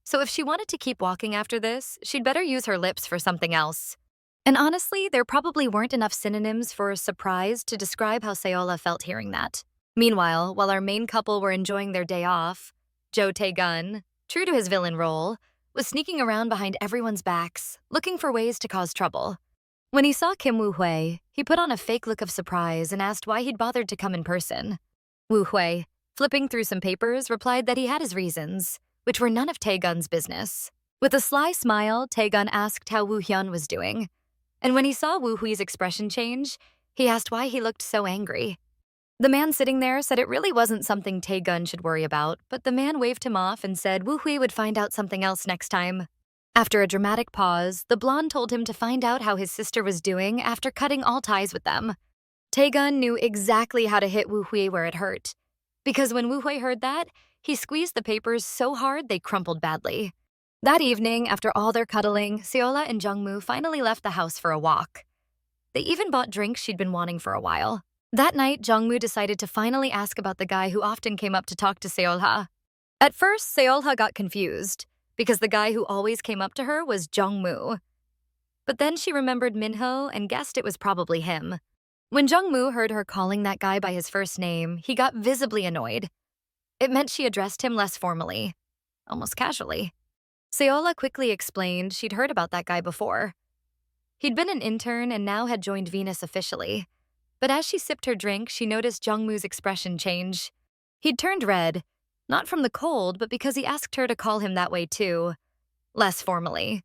So if she wanted to keep walking after this, she'd better use her lips for something else. And honestly, there probably weren't enough synonyms for surprise to describe how Solha felt hearing that. Meanwhile, while our main couple were enjoying their day off, Tae-gun, true to his villain role, was sneaking around behind everyone's backs, looking for ways to cause trouble. When he saw Kim Woo-hui, he put on a fake look of surprise and asked why he'd bothered to come in person. Woo-hui, flipping through some papers, replied that he had his reasons, which were none of Tae-gun's business. With a sly smile, Tae-gun asked how Woo-hyun was doing. And when he saw Woo-hui's expression change, he asked why he looked so angry. The man sitting there said it really wasn't something Tae-gun should worry about, but the man waved him off and said Woo-hui would find out something else next time. After a dramatic pause, the blonde told him to find out how his sister was doing after cutting all ties with them. Tae-gun knew exactly how to hit Woo-hui where it hurt, because when Woo-hui heard that, he squeezed the papers so hard they crumpled badly. That evening, after all their cuddling, Solha and Jong Mu finally left the house for a walk. They even bought drinks she'd been wanting for a while. That night, Jong Mu decided to finally ask about the guy who often came up to talk to Solha. At first, Solha got confused, because the guy who always came up to her was Jong Mu. But then she remembered Minho and guessed it was probably him. When Jong Mu heard her calling that guy by his first name, he got visibly annoyed. It meant she addressed him less formally, almost casually. Solha quickly explained she'd heard about that guy before. He'd been an intern and now had joined Venus officially. But as she sipped her drink, she noticed Jong Mu's expression change. He'd turned red, not from the cold, but because he asked her to call him that way too, less formally.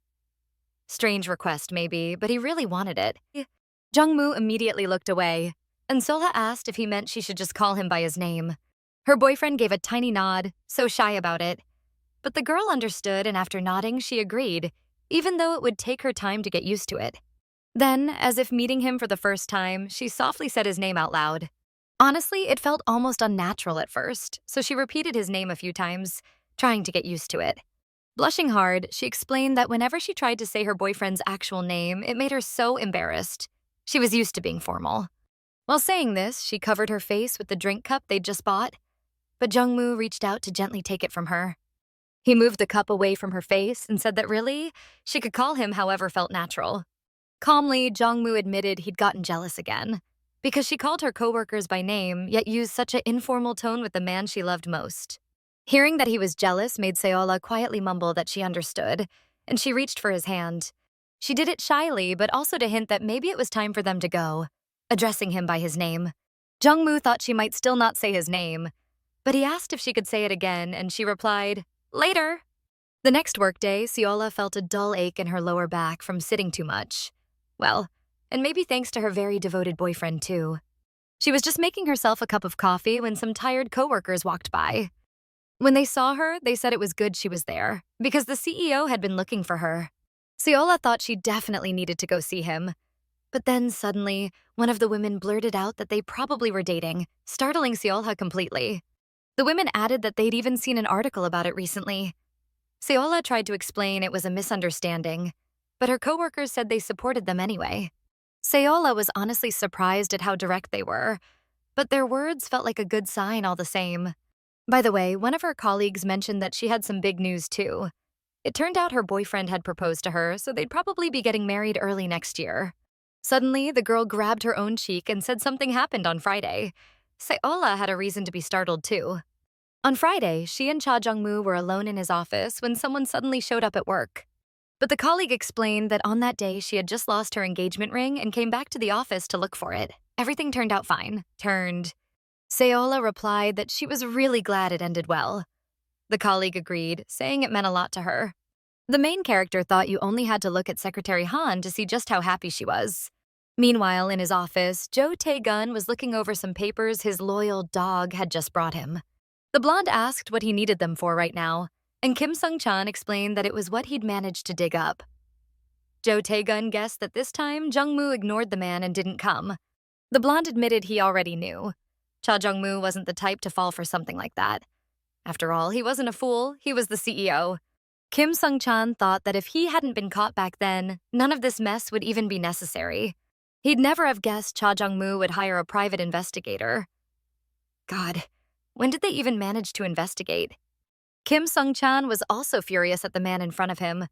Strange request, maybe, but he really wanted it. Jong Mu immediately looked away, and Solha asked if he meant she should just call him by his name. Her boyfriend gave a tiny nod, so shy about it. But the girl understood, and after nodding, she agreed, even though it would take her time to get used to it. Then, as if meeting him for the first time, she softly said his name out loud. Honestly, it felt almost unnatural at first, so she repeated his name a few times, trying to get used to it. Blushing hard, she explained that whenever she tried to say her boyfriend's actual name, it made her so embarrassed. She was used to being formal. While saying this, she covered her face with the drink cup they'd just bought, but Jong Mu reached out to gently take it from her. He moved the cup away from her face and said that really, she could call him however felt natural. Calmly, Jong Mu admitted he'd gotten jealous again, because she called her coworkers by name, yet used such an informal tone with the man she loved most. Hearing that he was jealous made Solha quietly mumble that she understood, and she reached for his hand. She did it shyly, but also to hint that maybe it was time for them to go, addressing him by his name. Jong Mu thought she might still not say his name, but he asked if she could say it again, and she replied, "Later." The next workday, Solha felt a dull ache in her lower back from sitting too much. Well, and maybe thanks to her very devoted boyfriend, too. She was just making herself a cup of coffee when some tired coworkers walked by. When they saw her, they said it was good she was there, because the CEO had been looking for her. Solha thought she definitely needed to go see him. But then suddenly, one of the women blurted out that they probably were dating, startling Solha completely. The women added that they'd even seen an article about it recently. Solha tried to explain it was a misunderstanding, but her coworkers said they supported them anyway. Solha was honestly surprised at how direct they were, but their words felt like a good sign all the same. By the way, one of her colleagues mentioned that she had some big news too. It turned out her boyfriend had proposed to her, so they'd probably be getting married early next year. Suddenly, the girl grabbed her own cheek and said something happened on Friday. Solha had a reason to be startled too. On Friday, she and Cha Jeong-moo were alone in his office when someone suddenly showed up at work. But the colleague explained that on that day she had just lost her engagement ring and came back to the office to look for it. Everything turned out fine. Solha replied that she was really glad it ended well. The colleague agreed, saying it meant a lot to her. The main character thought you only had to look at Secretary Han to see just how happy she was. Meanwhile, in his office, Jo Tae-gun was looking over some papers his loyal dog had just brought him. The blonde asked what he needed them for right now, and Kim Sung-chan explained that it was what he'd managed to dig up. Jo Tae-gun guessed that this time Jong Mu ignored the man and didn't come. The blonde admitted he already knew. Cha Jeong-moo wasn't the type to fall for something like that. After all, he wasn't a fool, he was the CEO. Kim Sung-chan thought that if he hadn't been caught back then, none of this mess would even be necessary. He'd never have guessed Cha Jeong-moo would hire a private investigator. God, when did they even manage to investigate? Kim Sung-chan was also furious at the man in front of him.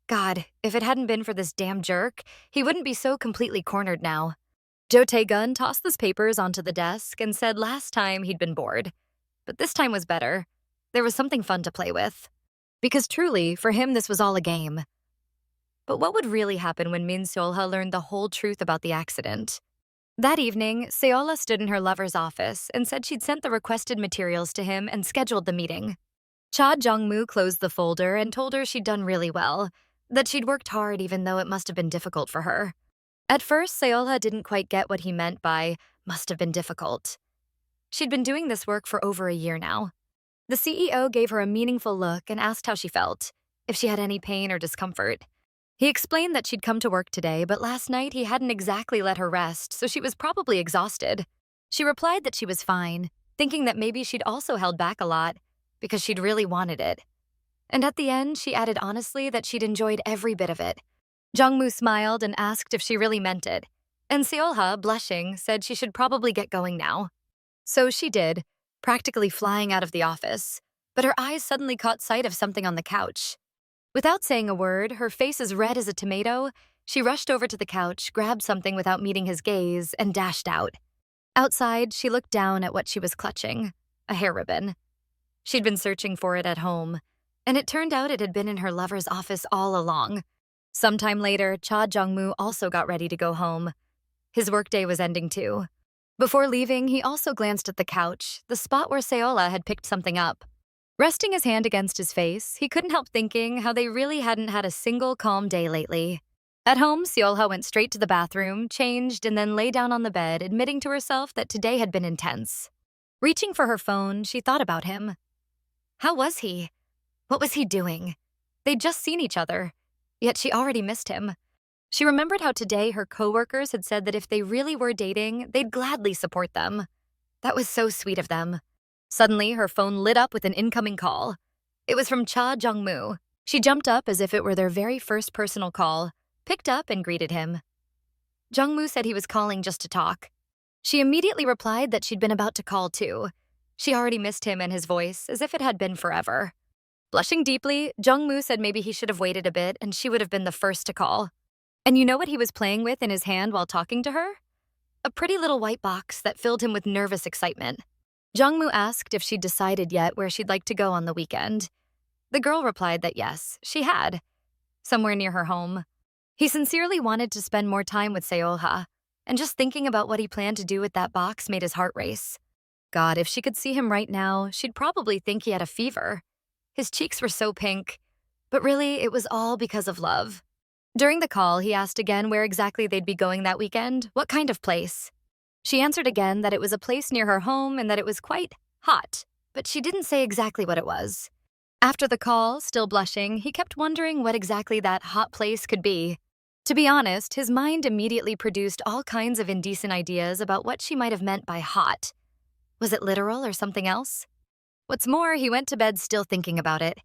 God, if it hadn't been for this damn jerk, he wouldn't be so completely cornered now. Jo Tae-gun tossed his papers onto the desk and said last time he'd been bored. But this time was better. There was something fun to play with. Because truly, for him this was all a game. But what would really happen when Min Solha learned the whole truth about the accident? That evening, Solha stood in her lover's office and said she'd sent the requested materials to him and scheduled the meeting. Cha Jeong-moo closed the folder and told her she'd done really well, that she'd worked hard even though it must have been difficult for her. At first, Solha didn't quite get what he meant by must have been difficult. She'd been doing this work for over a year now. The CEO gave her a meaningful look and asked how she felt, if she had any pain or discomfort. He explained that she'd come to work today, but last night he hadn't exactly let her rest, so she was probably exhausted. She replied that she was fine, thinking that maybe she'd also held back a lot because she'd really wanted it. And at the end, she added honestly that she'd enjoyed every bit of it. Jong Mu smiled and asked if she really meant it, and Solha, blushing, said she should probably get going now. So she did, practically flying out of the office, but her eyes suddenly caught sight of something on the couch. Without saying a word, her face as red as a tomato, she rushed over to the couch, grabbed something without meeting his gaze, and dashed out. Outside, she looked down at what she was clutching, a hair ribbon. She'd been searching for it at home, and it turned out it had been in her lover's office all along. Sometime later, Cha Jeong-moo also got ready to go home. His workday was ending too. Before leaving, he also glanced at the couch, the spot where Solha had picked something up. Resting his hand against his face, he couldn't help thinking how they really hadn't had a single calm day lately. At home, Solha went straight to the bathroom, changed, and then lay down on the bed, admitting to herself that today had been intense. Reaching for her phone, she thought about him. How was he? What was he doing? They'd just seen each other, yet she already missed him. She remembered how today her coworkers had said that if they really were dating, they'd gladly support them. That was so sweet of them. Suddenly, her phone lit up with an incoming call. It was from Cha Jeong-moo. She jumped up as if it were their very first personal call, picked up and greeted him. Jong-moo said he was calling just to talk. She immediately replied that she'd been about to call too. She already missed him and his voice, as if it had been forever. Blushing deeply, Jong-moo said maybe he should have waited a bit and she would have been the first to call. And you know what he was playing with in his hand while talking to her? A pretty little white box that filled him with nervous excitement. Jong-moo asked if she'd decided yet where she'd like to go on the weekend. The girl replied that yes, she had. Somewhere near her home. He sincerely wanted to spend more time with Solha, and just thinking about what he planned to do with that box made his heart race. God, if she could see him right now, she'd probably think he had a fever. His cheeks were so pink, but really it was all because of love. During the call, he asked again where exactly they'd be going that weekend, what kind of place. She answered again that it was a place near her home and that it was quite hot, but she didn't say exactly what it was. After the call, still blushing, he kept wondering what exactly that hot place could be. To be honest, his mind immediately produced all kinds of indecent ideas about what she might have meant by hot. Was it literal or something else? What's more, he went to bed still thinking about it,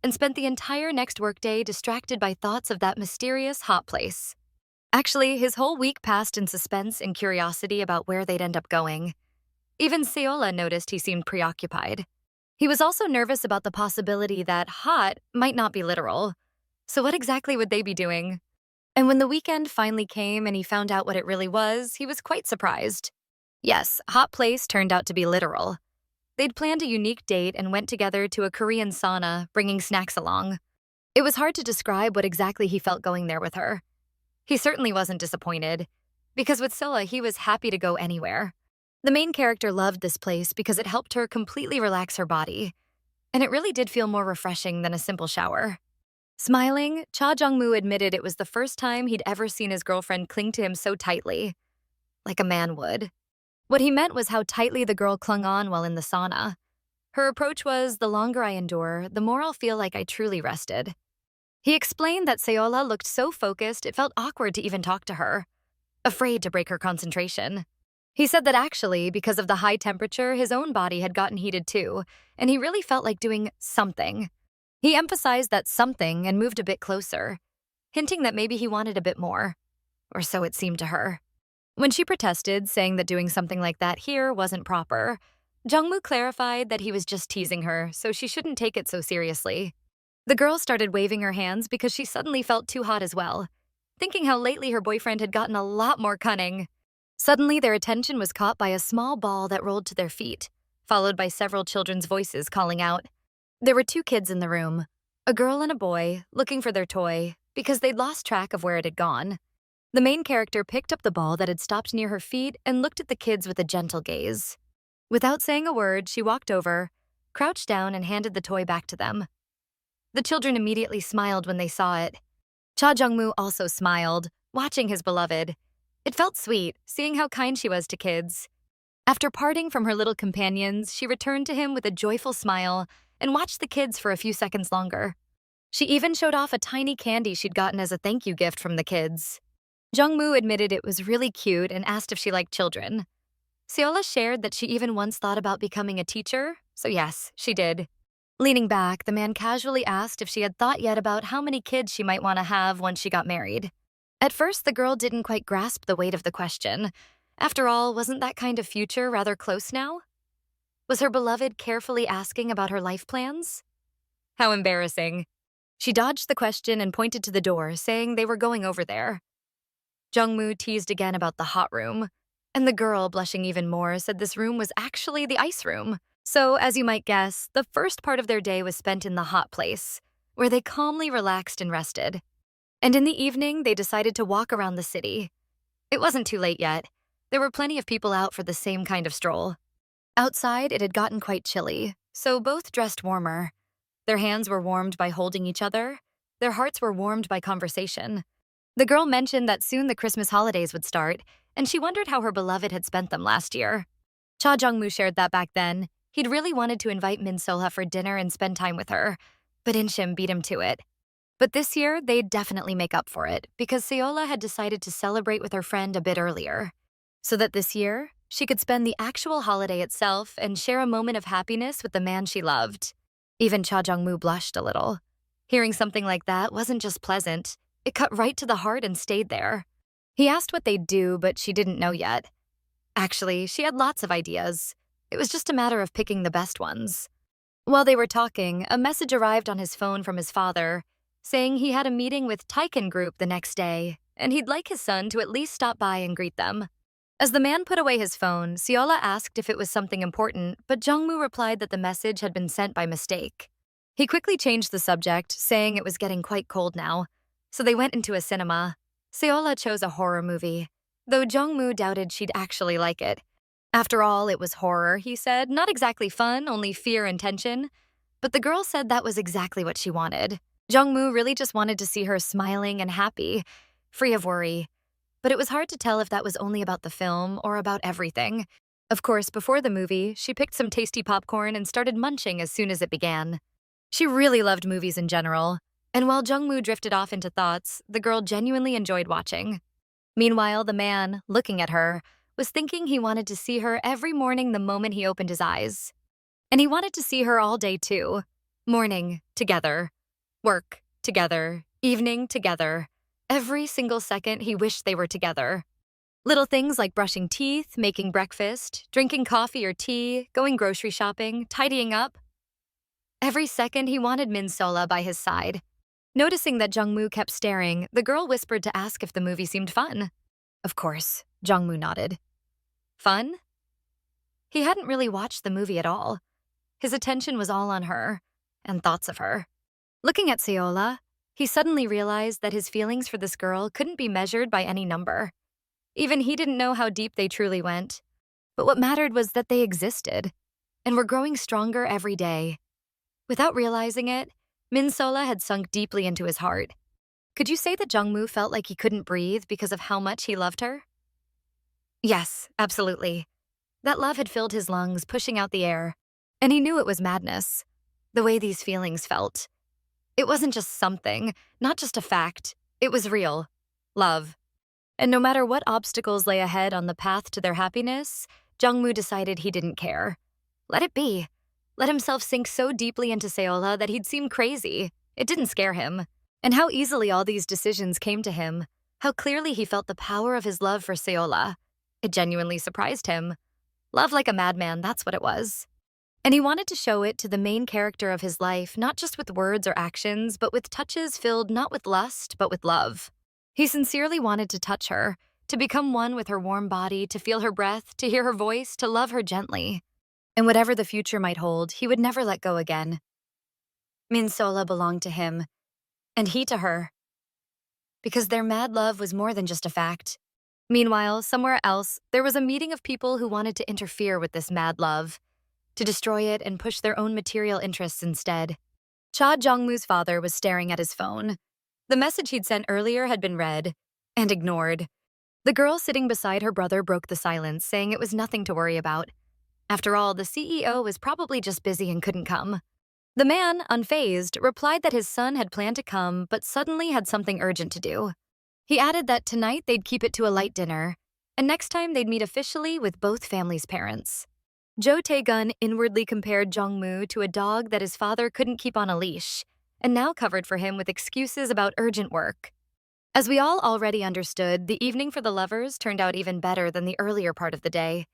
and spent the entire next workday distracted by thoughts of that mysterious hot place. Actually, his whole week passed in suspense and curiosity about where they'd end up going. Even Solha noticed he seemed preoccupied. He was also nervous about the possibility that hot might not be literal. So, what exactly would they be doing? And when the weekend finally came and he found out what it really was, he was quite surprised. Yes, hot place turned out to be literal. They'd planned a unique date and went together to a Korean sauna, bringing snacks along. It was hard to describe what exactly he felt going there with her. He certainly wasn't disappointed, because with Solha, he was happy to go anywhere. The main character loved this place because it helped her completely relax her body, and it really did feel more refreshing than a simple shower. Smiling, Cha Jeong-moo admitted it was the first time he'd ever seen his girlfriend cling to him so tightly, like a man would. What he meant was how tightly the girl clung on while in the sauna. Her approach was, the longer I endure, the more I'll feel like I truly rested. He explained that Solha looked so focused it felt awkward to even talk to her, afraid to break her concentration. He said that actually, because of the high temperature, his own body had gotten heated too, and he really felt like doing something. He emphasized that something and moved a bit closer, hinting that maybe he wanted a bit more, or so it seemed to her. When she protested, saying that doing something like that here wasn't proper, Jong Mu clarified that he was just teasing her, so she shouldn't take it so seriously. The girl started waving her hands because she suddenly felt too hot as well, thinking how lately her boyfriend had gotten a lot more cunning. Suddenly, their attention was caught by a small ball that rolled to their feet, followed by several children's voices calling out. There were 2 kids in the room, a girl and a boy, looking for their toy because they'd lost track of where it had gone. The main character picked up the ball that had stopped near her feet and looked at the kids with a gentle gaze. Without saying a word, she walked over, crouched down, and handed the toy back to them. The children immediately smiled when they saw it. Cha Jeong-moo also smiled, watching his beloved. It felt sweet, seeing how kind she was to kids. After parting from her little companions, she returned to him with a joyful smile and watched the kids for a few seconds longer. She even showed off a tiny candy she'd gotten as a thank you gift from the kids. Jong Mu admitted it was really cute and asked if she liked children. Solha shared that she even once thought about becoming a teacher, so yes, she did. Leaning back, the man casually asked if she had thought yet about how many kids she might want to have once she got married. At first, the girl didn't quite grasp the weight of the question. After all, wasn't that kind of future rather close now? Was her beloved carefully asking about her life plans? How embarrassing. She dodged the question and pointed to the door, saying they were going over there. Jong Mu teased again about the hot room, and the girl, blushing even more, said this room was actually the ice room. So, as you might guess, the first part of their day was spent in the hot place, where they calmly relaxed and rested. And in the evening, they decided to walk around the city. It wasn't too late yet. There were plenty of people out for the same kind of stroll. Outside, it had gotten quite chilly, so both dressed warmer. Their hands were warmed by holding each other. Their hearts were warmed by conversation. The girl mentioned that soon the Christmas holidays would start, and she wondered how her beloved had spent them last year. Cha Jeong-moo shared that back then, he'd really wanted to invite Min Solha for dinner and spend time with her, but Inshim beat him to it. But this year, they'd definitely make up for it, because Solha had decided to celebrate with her friend a bit earlier, so that this year, she could spend the actual holiday itself and share a moment of happiness with the man she loved. Even Cha Jeong-moo blushed a little. Hearing something like that wasn't just pleasant, it cut right to the heart and stayed there. He asked what they'd do, but she didn't know yet. Actually, she had lots of ideas. It was just a matter of picking the best ones. While they were talking, a message arrived on his phone from his father, saying he had a meeting with Teun group the next day, and he'd like his son to at least stop by and greet them. As the man put away his phone, Solha asked if it was something important, but Jong Mu replied that the message had been sent by mistake. He quickly changed the subject, saying it was getting quite cold now, so they went into a cinema. Solha chose a horror movie, though Jong Mu doubted she'd actually like it. After all, it was horror, he said, not exactly fun, only fear and tension. But the girl said that was exactly what she wanted. Jong Mu really just wanted to see her smiling and happy, free of worry. But it was hard to tell if that was only about the film or about everything. Of course, before the movie, she picked some tasty popcorn and started munching as soon as it began. She really loved movies in general, and while Jong Mu drifted off into thoughts, the girl genuinely enjoyed watching. Meanwhile, the man, looking at her, was thinking he wanted to see her every morning the moment he opened his eyes. And he wanted to see her all day too. Morning, together. Work, together. Evening, together. Every single second he wished they were together. Little things like brushing teeth, making breakfast, drinking coffee or tea, going grocery shopping, tidying up. Every second he wanted Min Solha by his side. Noticing that Jong Mu kept staring, the girl whispered to ask if the movie seemed fun. Of course, Jong Mu nodded. Fun? He hadn't really watched the movie at all. His attention was all on her, and thoughts of her. Looking at Solha, he suddenly realized that his feelings for this girl couldn't be measured by any number. Even he didn't know how deep they truly went. But what mattered was that they existed, and were growing stronger every day. Without realizing it, Min Solha had sunk deeply into his heart. Could you say that Jong Mu felt like he couldn't breathe because of how much he loved her? Yes, absolutely. That love had filled his lungs, pushing out the air, and he knew it was madness, the way these feelings felt. It wasn't just something, not just a fact. It was real. Love. And no matter what obstacles lay ahead on the path to their happiness, Jong Mu decided he didn't care. Let it be. Let himself sink so deeply into Solha that he'd seem crazy. It didn't scare him. And how easily all these decisions came to him. How clearly he felt the power of his love for Solha. It genuinely surprised him. Love like a madman, that's what it was. And he wanted to show it to the main character of his life, not just with words or actions, but with touches filled not with lust, but with love. He sincerely wanted to touch her, to become one with her warm body, to feel her breath, to hear her voice, to love her gently. And whatever the future might hold, he would never let go again. Min Solha belonged to him, and he to her. Because their mad love was more than just a fact. Meanwhile, somewhere else, there was a meeting of people who wanted to interfere with this mad love, to destroy it and push their own material interests instead. Cha Jeong-moo's father was staring at his phone. The message he'd sent earlier had been read and ignored. The girl sitting beside her brother broke the silence, saying it was nothing to worry about. After all, the CEO was probably just busy and couldn't come. The man, unfazed, replied that his son had planned to come, but suddenly had something urgent to do. He added that tonight they'd keep it to a light dinner, and next time they'd meet officially with both families' parents. Jo Tae-gun inwardly compared Jong Mu to a dog that his father couldn't keep on a leash, and now covered for him with excuses about urgent work. As we all already understood, the evening for the lovers turned out even better than the earlier part of the day.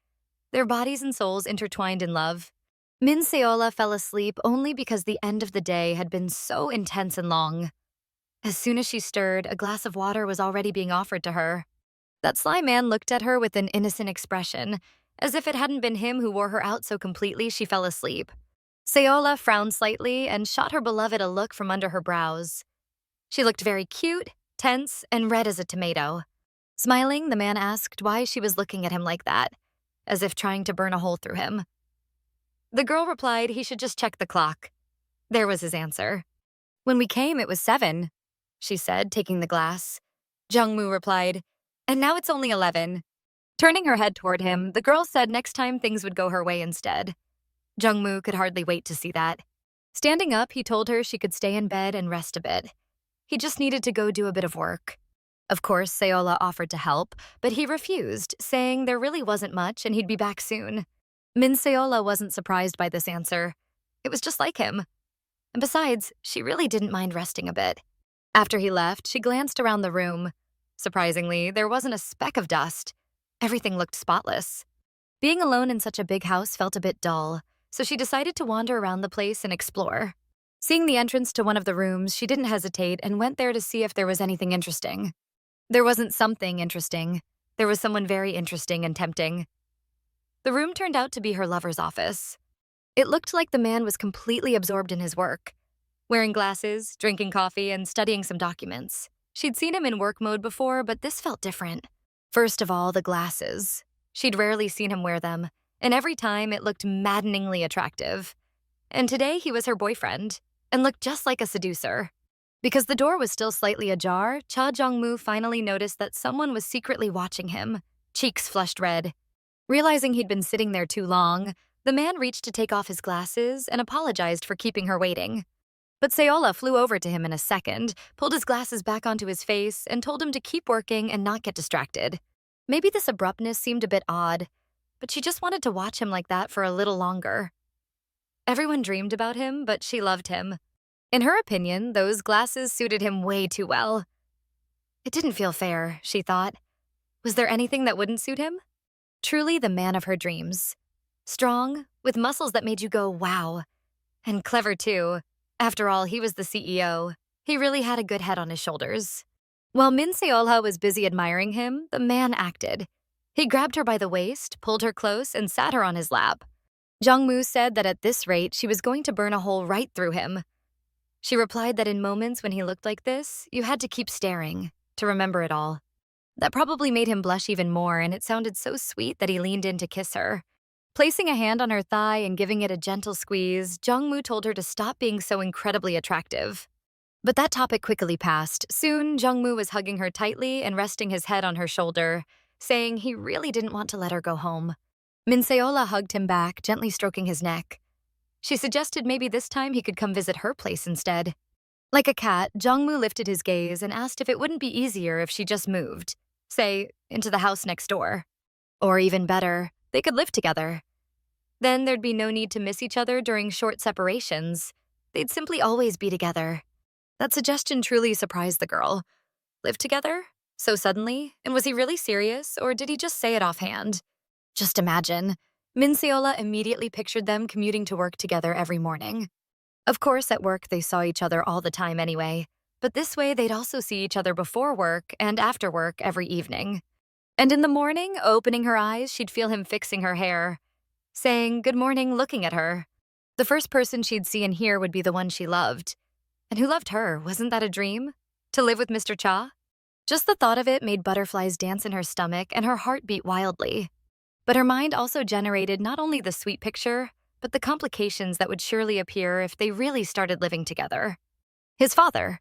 Their bodies and souls intertwined in love. Min Solha fell asleep only because the end of the day had been so intense and long. As soon as she stirred, a glass of water was already being offered to her. That sly man looked at her with an innocent expression, as if it hadn't been him who wore her out so completely she fell asleep. Solha frowned slightly and shot her beloved a look from under her brows. She looked very cute, tense, and red as a tomato. Smiling, the man asked why she was looking at him like that, as if trying to burn a hole through him. The girl replied he should just check the clock. There was his answer. When we came, it was 7, she said, taking the glass. Jong Mu replied, and now it's only 11. Turning her head toward him, the girl said next time things would go her way instead. Jong Mu could hardly wait to see that. Standing up, he told her she could stay in bed and rest a bit. He just needed to go do a bit of work. Of course, Solha offered to help, but he refused, saying there really wasn't much and he'd be back soon. Min Solha wasn't surprised by this answer. It was just like him. And besides, she really didn't mind resting a bit. After he left, she glanced around the room. Surprisingly, there wasn't a speck of dust. Everything looked spotless. Being alone in such a big house felt a bit dull, so she decided to wander around the place and explore. Seeing the entrance to one of the rooms, she didn't hesitate and went there to see if there was anything interesting. There wasn't something interesting. There was someone very interesting and tempting. The room turned out to be her lover's office. It looked like the man was completely absorbed in his work, wearing glasses, drinking coffee, and studying some documents. She'd seen him in work mode before, but this felt different. First of all, the glasses. She'd rarely seen him wear them, and every time it looked maddeningly attractive. And today he was her boyfriend, and looked just like a seducer. Because the door was still slightly ajar, Cha Jeong-moo finally noticed that someone was secretly watching him, cheeks flushed red. Realizing he'd been sitting there too long, the man reached to take off his glasses and apologized for keeping her waiting. But Solha flew over to him in a second, pulled his glasses back onto his face, and told him to keep working and not get distracted. Maybe this abruptness seemed a bit odd, but she just wanted to watch him like that for a little longer. Everyone dreamed about him, but she loved him. In her opinion, those glasses suited him way too well. It didn't feel fair, she thought. Was there anything that wouldn't suit him? Truly the man of her dreams. Strong, with muscles that made you go, wow. And clever too. After all, he was the CEO. He really had a good head on his shoulders. While Min Seolha was busy admiring him, the man acted. He grabbed her by the waist, pulled her close, and sat her on his lap. Jong Mu said that at this rate, she was going to burn a hole right through him. She replied that in moments when he looked like this, you had to keep staring to remember it all. That probably made him blush even more, and it sounded so sweet that he leaned in to kiss her. Placing a hand on her thigh and giving it a gentle squeeze, Jong Mu told her to stop being so incredibly attractive. But that topic quickly passed. Soon, Jong Mu was hugging her tightly and resting his head on her shoulder, saying he really didn't want to let her go home. Min Seolha hugged him back, gently stroking his neck. She suggested maybe this time he could come visit her place instead. Like a cat, Jong Mu lifted his gaze and asked if it wouldn't be easier if she just moved, say, into the house next door. Or even better, they could live together. Then there'd be no need to miss each other during short separations. They'd simply always be together. That suggestion truly surprised the girl. Live together? So suddenly? And was he really serious, or did he just say it offhand? Just imagine. Min Seolha immediately pictured them commuting to work together every morning. Of course, at work they saw each other all the time anyway, but this way they'd also see each other before work and after work every evening. And in the morning, opening her eyes, she'd feel him fixing her hair, saying good morning, looking at her. The first person she'd see and hear would be the one she loved. And who loved her? Wasn't that a dream? To live with Mr. Cha? Just the thought of it made butterflies dance in her stomach and her heart beat wildly. But her mind also generated not only the sweet picture, but the complications that would surely appear if they really started living together. His father.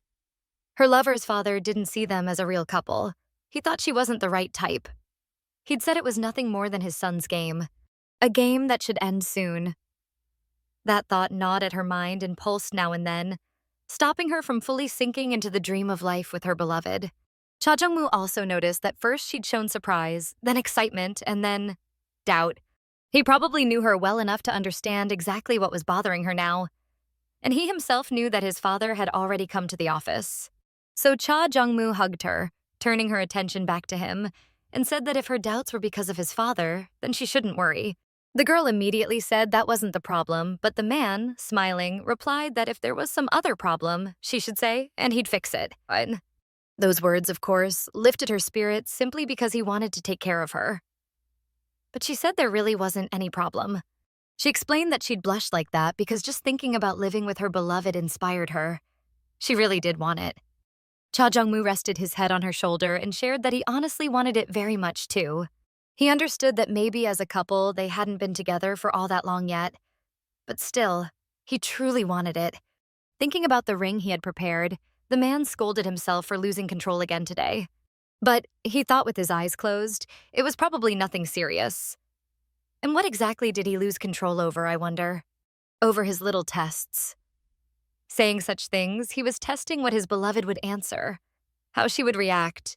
Her lover's father didn't see them as a real couple. He thought she wasn't the right type. He'd said it was nothing more than his son's game. A game that should end soon. That thought gnawed at her mind and pulsed now and then, stopping her from fully sinking into the dream of life with her beloved. Cha Jeong-moo also noticed that first she'd shown surprise, then excitement, and then doubt. He probably knew her well enough to understand exactly what was bothering her now. And he himself knew that his father had already come to the office. So Cha Jeong-moo hugged her, turning her attention back to him, and said that if her doubts were because of his father, then she shouldn't worry. The girl immediately said that wasn't the problem, but the man, smiling, replied that if there was some other problem, she should say, and he'd fix it. Those words, of course, lifted her spirits simply because he wanted to take care of her. But she said there really wasn't any problem. She explained that she'd blushed like that because just thinking about living with her beloved inspired her. She really did want it. Cha Jeong-moo rested his head on her shoulder and shared that he honestly wanted it very much too. He understood that maybe as a couple they hadn't been together for all that long yet. But still, he truly wanted it. Thinking about the ring he had prepared, the man scolded himself for losing control again today. But, he thought with his eyes closed, it was probably nothing serious. And what exactly did he lose control over, I wonder? Over his little tests. Saying such things, he was testing what his beloved would answer, how she would react.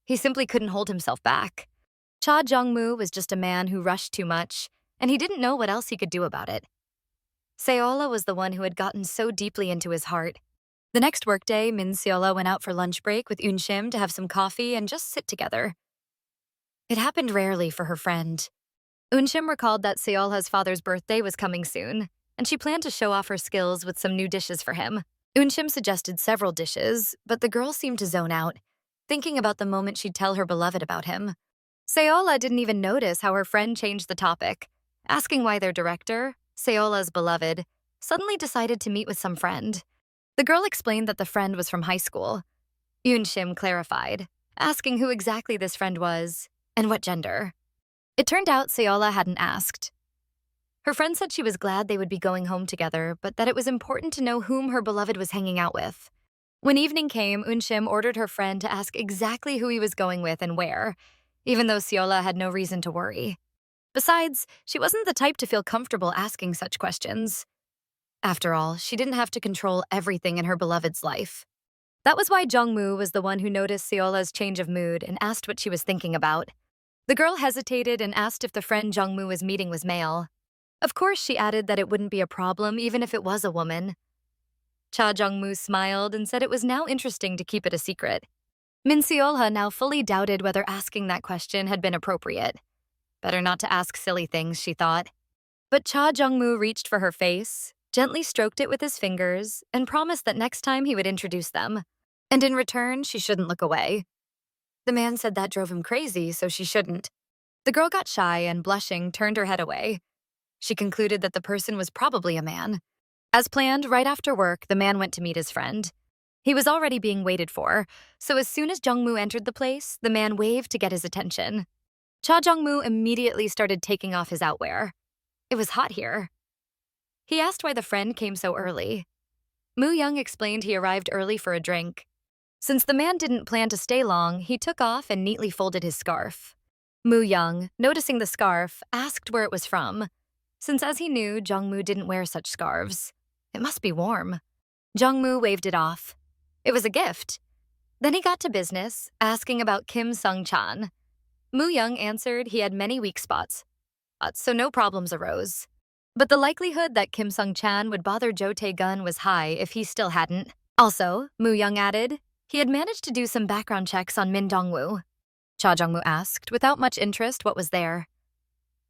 He simply couldn't hold himself back. Cha Jeong-moo was just a man who rushed too much, and he didn't know what else he could do about it. Seolha was the one who had gotten so deeply into his heart. The next workday, Min Seolha went out for lunch break with Unshim to have some coffee and just sit together. It happened rarely for her friend. Unshim recalled that Seolha's father's birthday was coming soon, and she planned to show off her skills with some new dishes for him. Unshim suggested several dishes, but the girl seemed to zone out, thinking about the moment she'd tell her beloved about him. Seolha didn't even notice how her friend changed the topic, asking why their director, Seolha's beloved, suddenly decided to meet with some friend. The girl explained that the friend was from high school. Unshim clarified, asking who exactly this friend was and what gender. It turned out Seolha hadn't asked. Her friend said she was glad they would be going home together, but that it was important to know whom her beloved was hanging out with. When evening came, Unshim ordered her friend to ask exactly who he was going with and where, even though Seolha had no reason to worry. Besides, she wasn't the type to feel comfortable asking such questions. After all, she didn't have to control everything in her beloved's life. That was why Jong Mu was the one who noticed Seolha's change of mood and asked what she was thinking about. The girl hesitated and asked if the friend Jong Mu was meeting was male. Of course, she added that it wouldn't be a problem even if it was a woman. Cha Jeong-moo smiled and said it was now interesting to keep it a secret. Min Seolha now fully doubted whether asking that question had been appropriate. Better not to ask silly things, she thought. But Cha Jeong-moo reached for her face, gently stroked it with his fingers, and promised that next time he would introduce them. And in return, she shouldn't look away. The man said that drove him crazy, so she shouldn't. The girl got shy and, blushing, turned her head away. She concluded that the person was probably a man. As planned, right after work, the man went to meet his friend. He was already being waited for, so as soon as Jong Mu entered the place, the man waved to get his attention. Cha Jeong-moo immediately started taking off his outwear. It was hot here. He asked why the friend came so early. Moo Young explained he arrived early for a drink. Since the man didn't plan to stay long, he took off and neatly folded his scarf. Moo Young, noticing the scarf, asked where it was from, since as he knew, Jong Mu didn't wear such scarves. It must be warm. Jong Mu waved it off. It was a gift. Then he got to business, asking about Kim Sung-chan. Moo Young answered he had many weak spots, so no problems arose. But the likelihood that Kim Sung-chan would bother Jo Tae-gun was high if he still hadn't. Also, Moo Young added, he had managed to do some background checks on Min Dong-woo. Cha Jeong-moo asked, without much interest, what was there.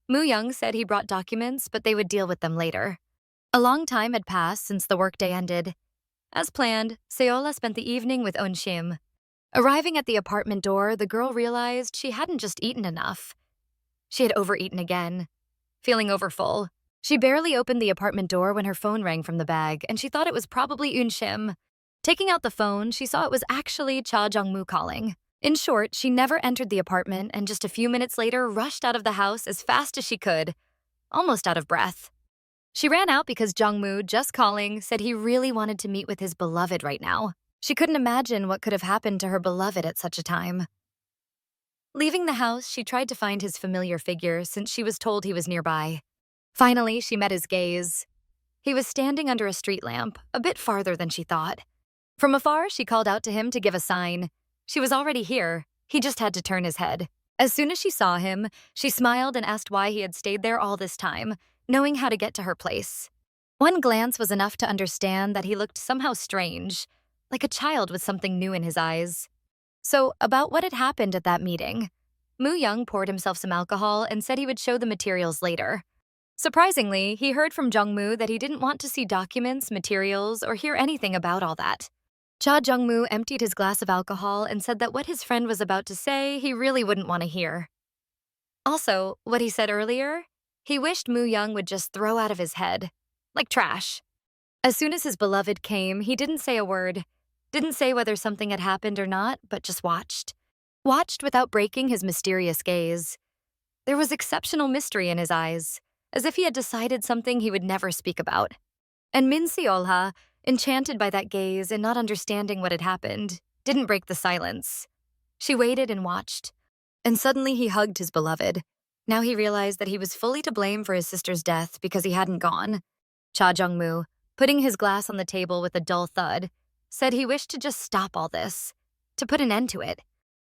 Moo Young said he brought documents, but they would deal with them later. A long time had passed since the workday ended. As planned, Solha spent the evening with Eun-shim. Arriving at the apartment door, the girl realized she hadn't just eaten enough. She had overeaten again. Feeling overfull, she barely opened the apartment door when her phone rang from the bag, and she thought it was probably Eun-shim. Taking out the phone, she saw it was actually Cha Jeong-moo calling. In short, she never entered the apartment and just a few minutes later rushed out of the house as fast as she could, almost out of breath. She ran out because Jong-moo, just calling, said he really wanted to meet with his beloved right now. She couldn't imagine what could have happened to her beloved at such a time. Leaving the house, she tried to find his familiar figure since she was told he was nearby. Finally, she met his gaze. He was standing under a street lamp, a bit farther than she thought. From afar, she called out to him to give a sign. She was already here. He just had to turn his head. As soon as she saw him, she smiled and asked why he had stayed there all this time, knowing how to get to her place. One glance was enough to understand that he looked somehow strange, like a child with something new in his eyes. So, about what had happened at that meeting, Moo Young poured himself some alcohol and said he would show the materials later. Surprisingly, he heard from Jong Mu that he didn't want to see documents, materials, or hear anything about all that. Cha Jeong-moo emptied his glass of alcohol and said that what his friend was about to say he really wouldn't want to hear. Also, what he said earlier, he wished Moo Young would just throw out of his head, like trash. As soon as his beloved came, he didn't say a word, didn't say whether something had happened or not, but just watched. Watched without breaking his mysterious gaze. There was exceptional mystery in his eyes, as if he had decided something he would never speak about. And Min Solha, enchanted by that gaze and not understanding what had happened, didn't break the silence. She waited and watched. And suddenly he hugged his beloved. Now he realized that he was fully to blame for his sister's death because he hadn't gone. Cha Jeong-moo, putting his glass on the table with a dull thud, said he wished to just stop all this, to put an end to it.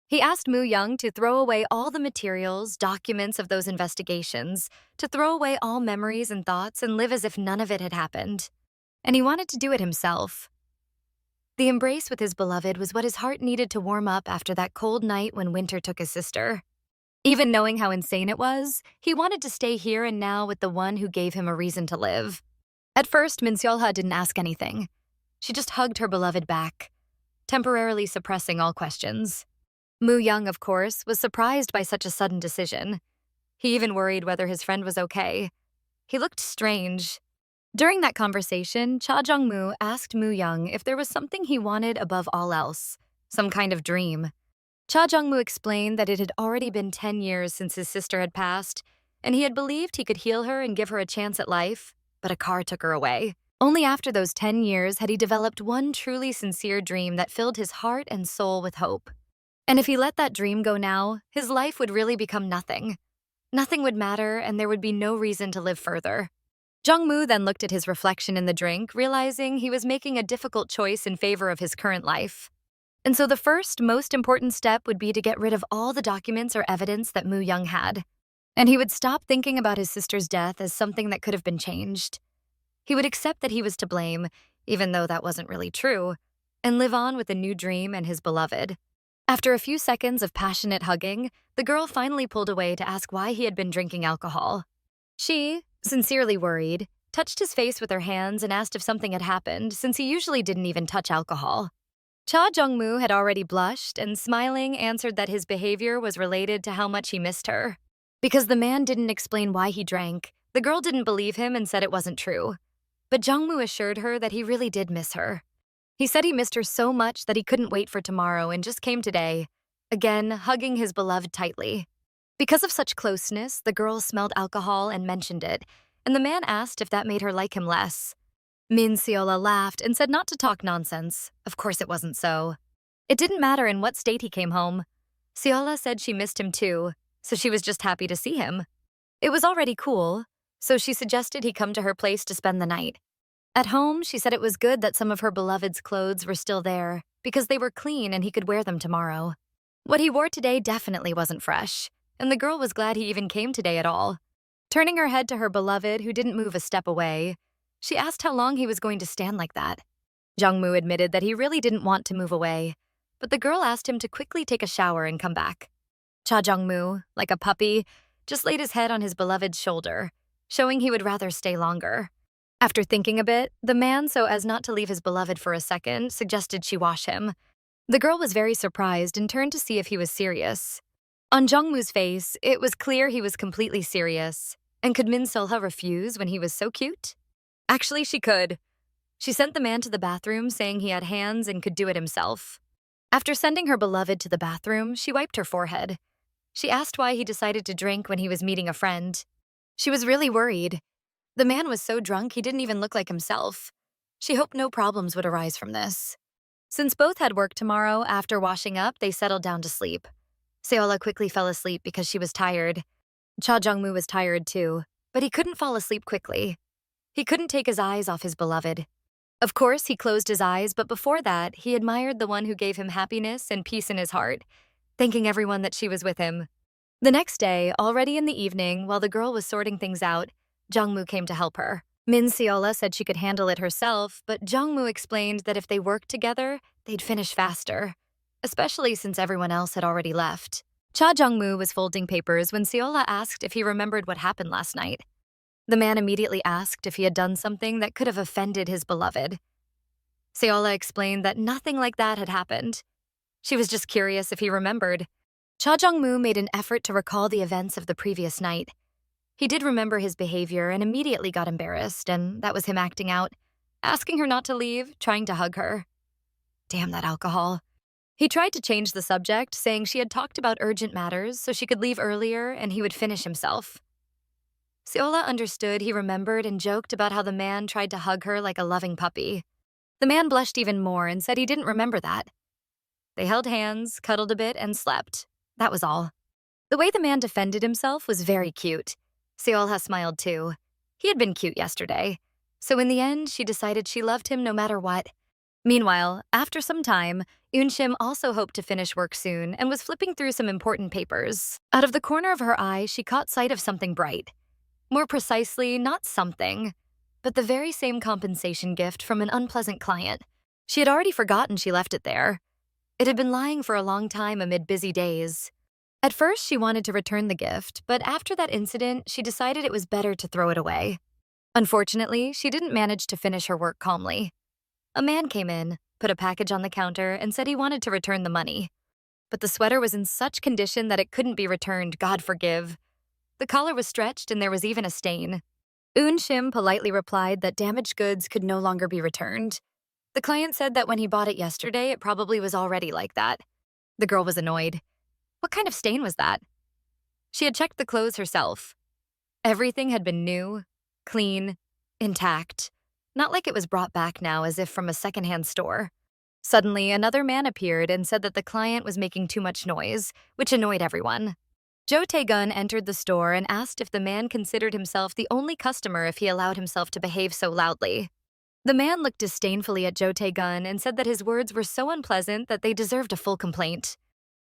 He asked Moo Young to throw away all the materials, documents of those investigations, to throw away all memories and thoughts and live as if none of it had happened. And he wanted to do it himself. The embrace with his beloved was what his heart needed to warm up after that cold night when winter took his sister. Even knowing how insane it was, he wanted to stay here and now with the one who gave him a reason to live. At first, Min Solha didn't ask anything. She just hugged her beloved back, temporarily suppressing all questions. Moo Young, of course, was surprised by such a sudden decision. He even worried whether his friend was okay. He looked strange. During that conversation, Cha Jeong-moo asked Moo Young if there was something he wanted above all else, some kind of dream. Cha Jeong-moo explained that it had already been 10 years since his sister had passed, and he had believed he could heal her and give her a chance at life, but a car took her away. Only after those 10 years had he developed one truly sincere dream that filled his heart and soul with hope. And if he let that dream go now, his life would really become nothing. Nothing would matter, and there would be no reason to live further. Jong Mu then looked at his reflection in the drink, realizing he was making a difficult choice in favor of his current life. And so the first, most important step would be to get rid of all the documents or evidence that Moo Young had. And he would stop thinking about his sister's death as something that could have been changed. He would accept that he was to blame, even though that wasn't really true, and live on with a new dream and his beloved. After a few seconds of passionate hugging, the girl finally pulled away to ask why he had been drinking alcohol. She, sincerely worried, touched his face with her hands and asked if something had happened, since he usually didn't even touch alcohol. Cha Jeong-moo had already blushed and, smiling, answered that his behavior was related to how much he missed her. Because the man didn't explain why he drank, the girl didn't believe him and said it wasn't true. But Jong Mu assured her that he really did miss her. He said he missed her so much that he couldn't wait for tomorrow and just came today, again hugging his beloved tightly. Because of such closeness, the girl smelled alcohol and mentioned it, and the man asked if that made her like him less. Min Seola laughed and said not to talk nonsense. Of course it wasn't so. It didn't matter in what state he came home. Seola said she missed him too, so she was just happy to see him. It was already cool, so she suggested he come to her place to spend the night. At home, she said it was good that some of her beloved's clothes were still there, because they were clean and he could wear them tomorrow. What he wore today definitely wasn't fresh, and the girl was glad he even came today at all. Turning her head to her beloved, who didn't move a step away, she asked how long he was going to stand like that. Jong Mu admitted that he really didn't want to move away, but the girl asked him to quickly take a shower and come back. Cha Jeong-moo, like a puppy, just laid his head on his beloved's shoulder, showing he would rather stay longer. After thinking a bit, the man, so as not to leave his beloved for a second, suggested she wash him. The girl was very surprised and turned to see if he was serious. On Jong-moo's face, it was clear he was completely serious. And could Min Solha refuse when he was so cute? Actually, she could. She sent the man to the bathroom, saying he had hands and could do it himself. After sending her beloved to the bathroom, she wiped her forehead. She asked why he decided to drink when he was meeting a friend. She was really worried. The man was so drunk he didn't even look like himself. She hoped no problems would arise from this. Since both had work tomorrow, after washing up, they settled down to sleep. Seola quickly fell asleep because she was tired. Cha Jeong-moo was tired too, but he couldn't fall asleep quickly. He couldn't take his eyes off his beloved. Of course, he closed his eyes, but before that, he admired the one who gave him happiness and peace in his heart, thanking everyone that she was with him. The next day, already in the evening, while the girl was sorting things out, Jong Mu came to help her. Min Seola said she could handle it herself, but Jong Mu explained that if they worked together, they'd finish faster, especially since everyone else had already left. Cha Jeong-moo was folding papers when Seola asked if he remembered what happened last night. The man immediately asked if he had done something that could have offended his beloved. Seola explained that nothing like that had happened. She was just curious if he remembered. Cha Jeong-moo made an effort to recall the events of the previous night. He did remember his behavior and immediately got embarrassed, and that was him acting out, asking her not to leave, trying to hug her. Damn that alcohol. He tried to change the subject, saying she had talked about urgent matters so she could leave earlier and he would finish himself. Seola understood he remembered and joked about how the man tried to hug her like a loving puppy. The man blushed even more and said he didn't remember that. They held hands, cuddled a bit, and slept. That was all. The way the man defended himself was very cute. Seola smiled too. He had been cute yesterday. So in the end, she decided she loved him no matter what. Meanwhile, after some time, Eun-shim also hoped to finish work soon and was flipping through some important papers. Out of the corner of her eye, she caught sight of something bright. More precisely, not something, but the very same compensation gift from an unpleasant client. She had already forgotten she left it there. It had been lying for a long time amid busy days. At first, she wanted to return the gift, but after that incident, she decided it was better to throw it away. Unfortunately, she didn't manage to finish her work calmly. A man came in, put a package on the counter, and said he wanted to return the money. But the sweater was in such condition that it couldn't be returned, God forgive. The collar was stretched and there was even a stain. Eun-shim politely replied that damaged goods could no longer be returned. The client said that when he bought it yesterday, it probably was already like that. The girl was annoyed. What kind of stain was that? She had checked the clothes herself. Everything had been new, clean, intact. Not like it was brought back now as if from a secondhand store. Suddenly, another man appeared and said that the client was making too much noise, which annoyed everyone. Jo Tae-gun entered the store and asked if the man considered himself the only customer if he allowed himself to behave so loudly. The man looked disdainfully at Jo Tae-gun and said that his words were so unpleasant that they deserved a full complaint.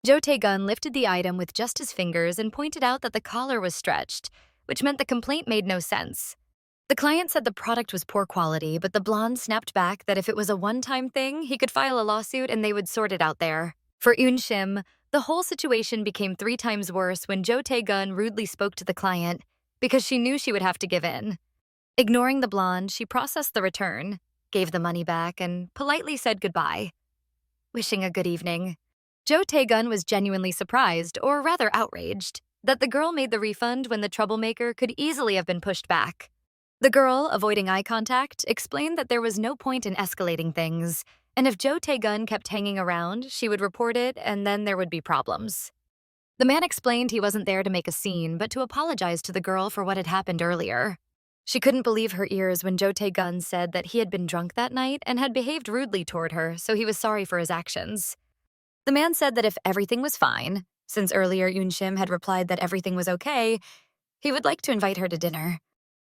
Jo Tae-gun lifted the item with just his fingers and pointed out that the collar was stretched, which meant the complaint made no sense. The client said the product was poor quality, but the blonde snapped back that if it was a one-time thing, he could file a lawsuit and they would sort it out there. For Eun-shim, the whole situation became 3 times worse when Jo Tae-gun rudely spoke to the client because she knew she would have to give in. Ignoring the blonde, she processed the return, gave the money back, and politely said goodbye, wishing a good evening. Jo Tae-gun was genuinely surprised, or rather outraged, that the girl made the refund when the troublemaker could easily have been pushed back. The girl, avoiding eye contact, explained that there was no point in escalating things, and if Jo Tae-gun kept hanging around, she would report it and then there would be problems. The man explained he wasn't there to make a scene, but to apologize to the girl for what had happened earlier. She couldn't believe her ears when Jo Tae-gun said that he had been drunk that night and had behaved rudely toward her, so he was sorry for his actions. The man said that if everything was fine, since earlier Eun-shim had replied that everything was okay, he would like to invite her to dinner.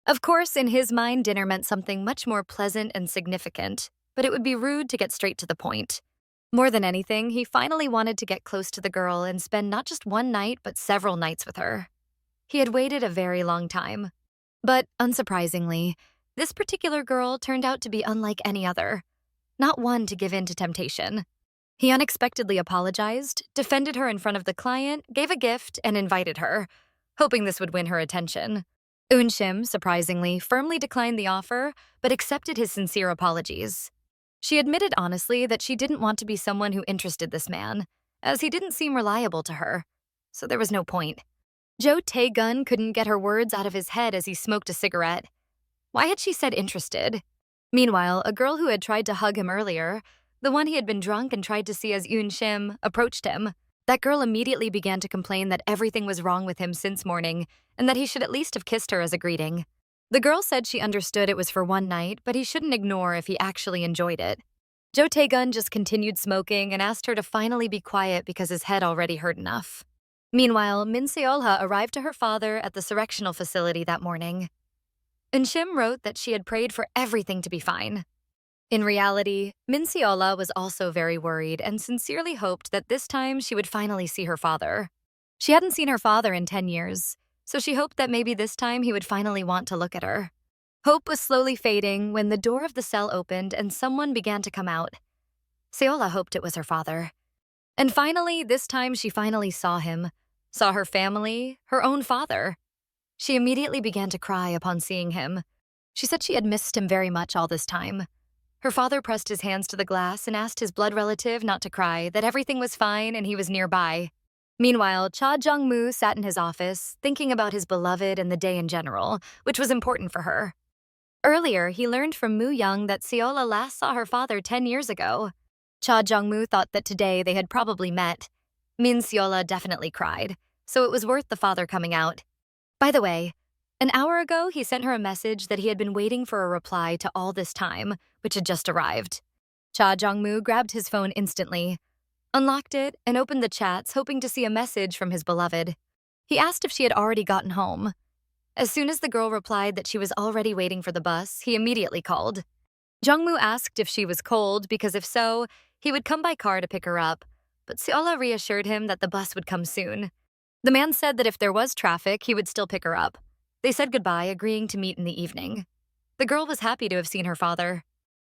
Of course, in his mind, dinner meant something much more pleasant and significant, but it would be rude to get straight to the point. More than anything, he finally wanted to get close to the girl and spend not just one night, but several nights with her. He had waited a very long time. But, unsurprisingly, this particular girl turned out to be unlike any other, not one to give in to temptation. He unexpectedly apologized, defended her in front of the client, gave a gift, and invited her, hoping this would win her attention. Eun-shim, surprisingly, firmly declined the offer, but accepted his sincere apologies. She admitted honestly that she didn't want to be someone who interested this man, as he didn't seem reliable to her, so there was no point. Jo Tae-gun couldn't get her words out of his head as he smoked a cigarette. Why had she said interested? Meanwhile, a girl who had tried to hug him earlier, the one he had been drunk and tried to see as Eun-shim, approached him. That girl immediately began to complain that everything was wrong with him since morning and that he should at least have kissed her as a greeting. The girl said she understood it was for one night, but he shouldn't ignore if he actually enjoyed it. Jo Tae-gun just continued smoking and asked her to finally be quiet because his head already hurt enough. Meanwhile, Min Solha arrived to her father at the correctional facility that morning. Eun-shim wrote that she had prayed for everything to be fine. In reality, Min Solha was also very worried and sincerely hoped that this time she would finally see her father. She hadn't seen her father in 10 years, so she hoped that maybe this time he would finally want to look at her. Hope was slowly fading when the door of the cell opened and someone began to come out. Solha hoped it was her father. And finally, this time she finally saw him, saw her family, her own father. She immediately began to cry upon seeing him. She said she had missed him very much all this time. Her father pressed his hands to the glass and asked his blood relative not to cry, that everything was fine and he was nearby. Meanwhile, Cha Jeong-moo sat in his office, thinking about his beloved and the day in general, which was important for her. Earlier, he learned from Moo Young that Solha last saw her father 10 years ago. Cha Jeong-moo thought that today they had probably met. Min Solha definitely cried, so it was worth the father coming out. By the way, an hour ago, he sent her a message that he had been waiting for a reply to all this time, which had just arrived. Cha Jeong-moo grabbed his phone instantly, unlocked it, and opened the chats, hoping to see a message from his beloved. He asked if she had already gotten home. As soon as the girl replied that she was already waiting for the bus, he immediately called. Jong-moo asked if she was cold because if so, he would come by car to pick her up, but Solha reassured him that the bus would come soon. The man said that if there was traffic, he would still pick her up. They said goodbye, agreeing to meet in the evening. The girl was happy to have seen her father.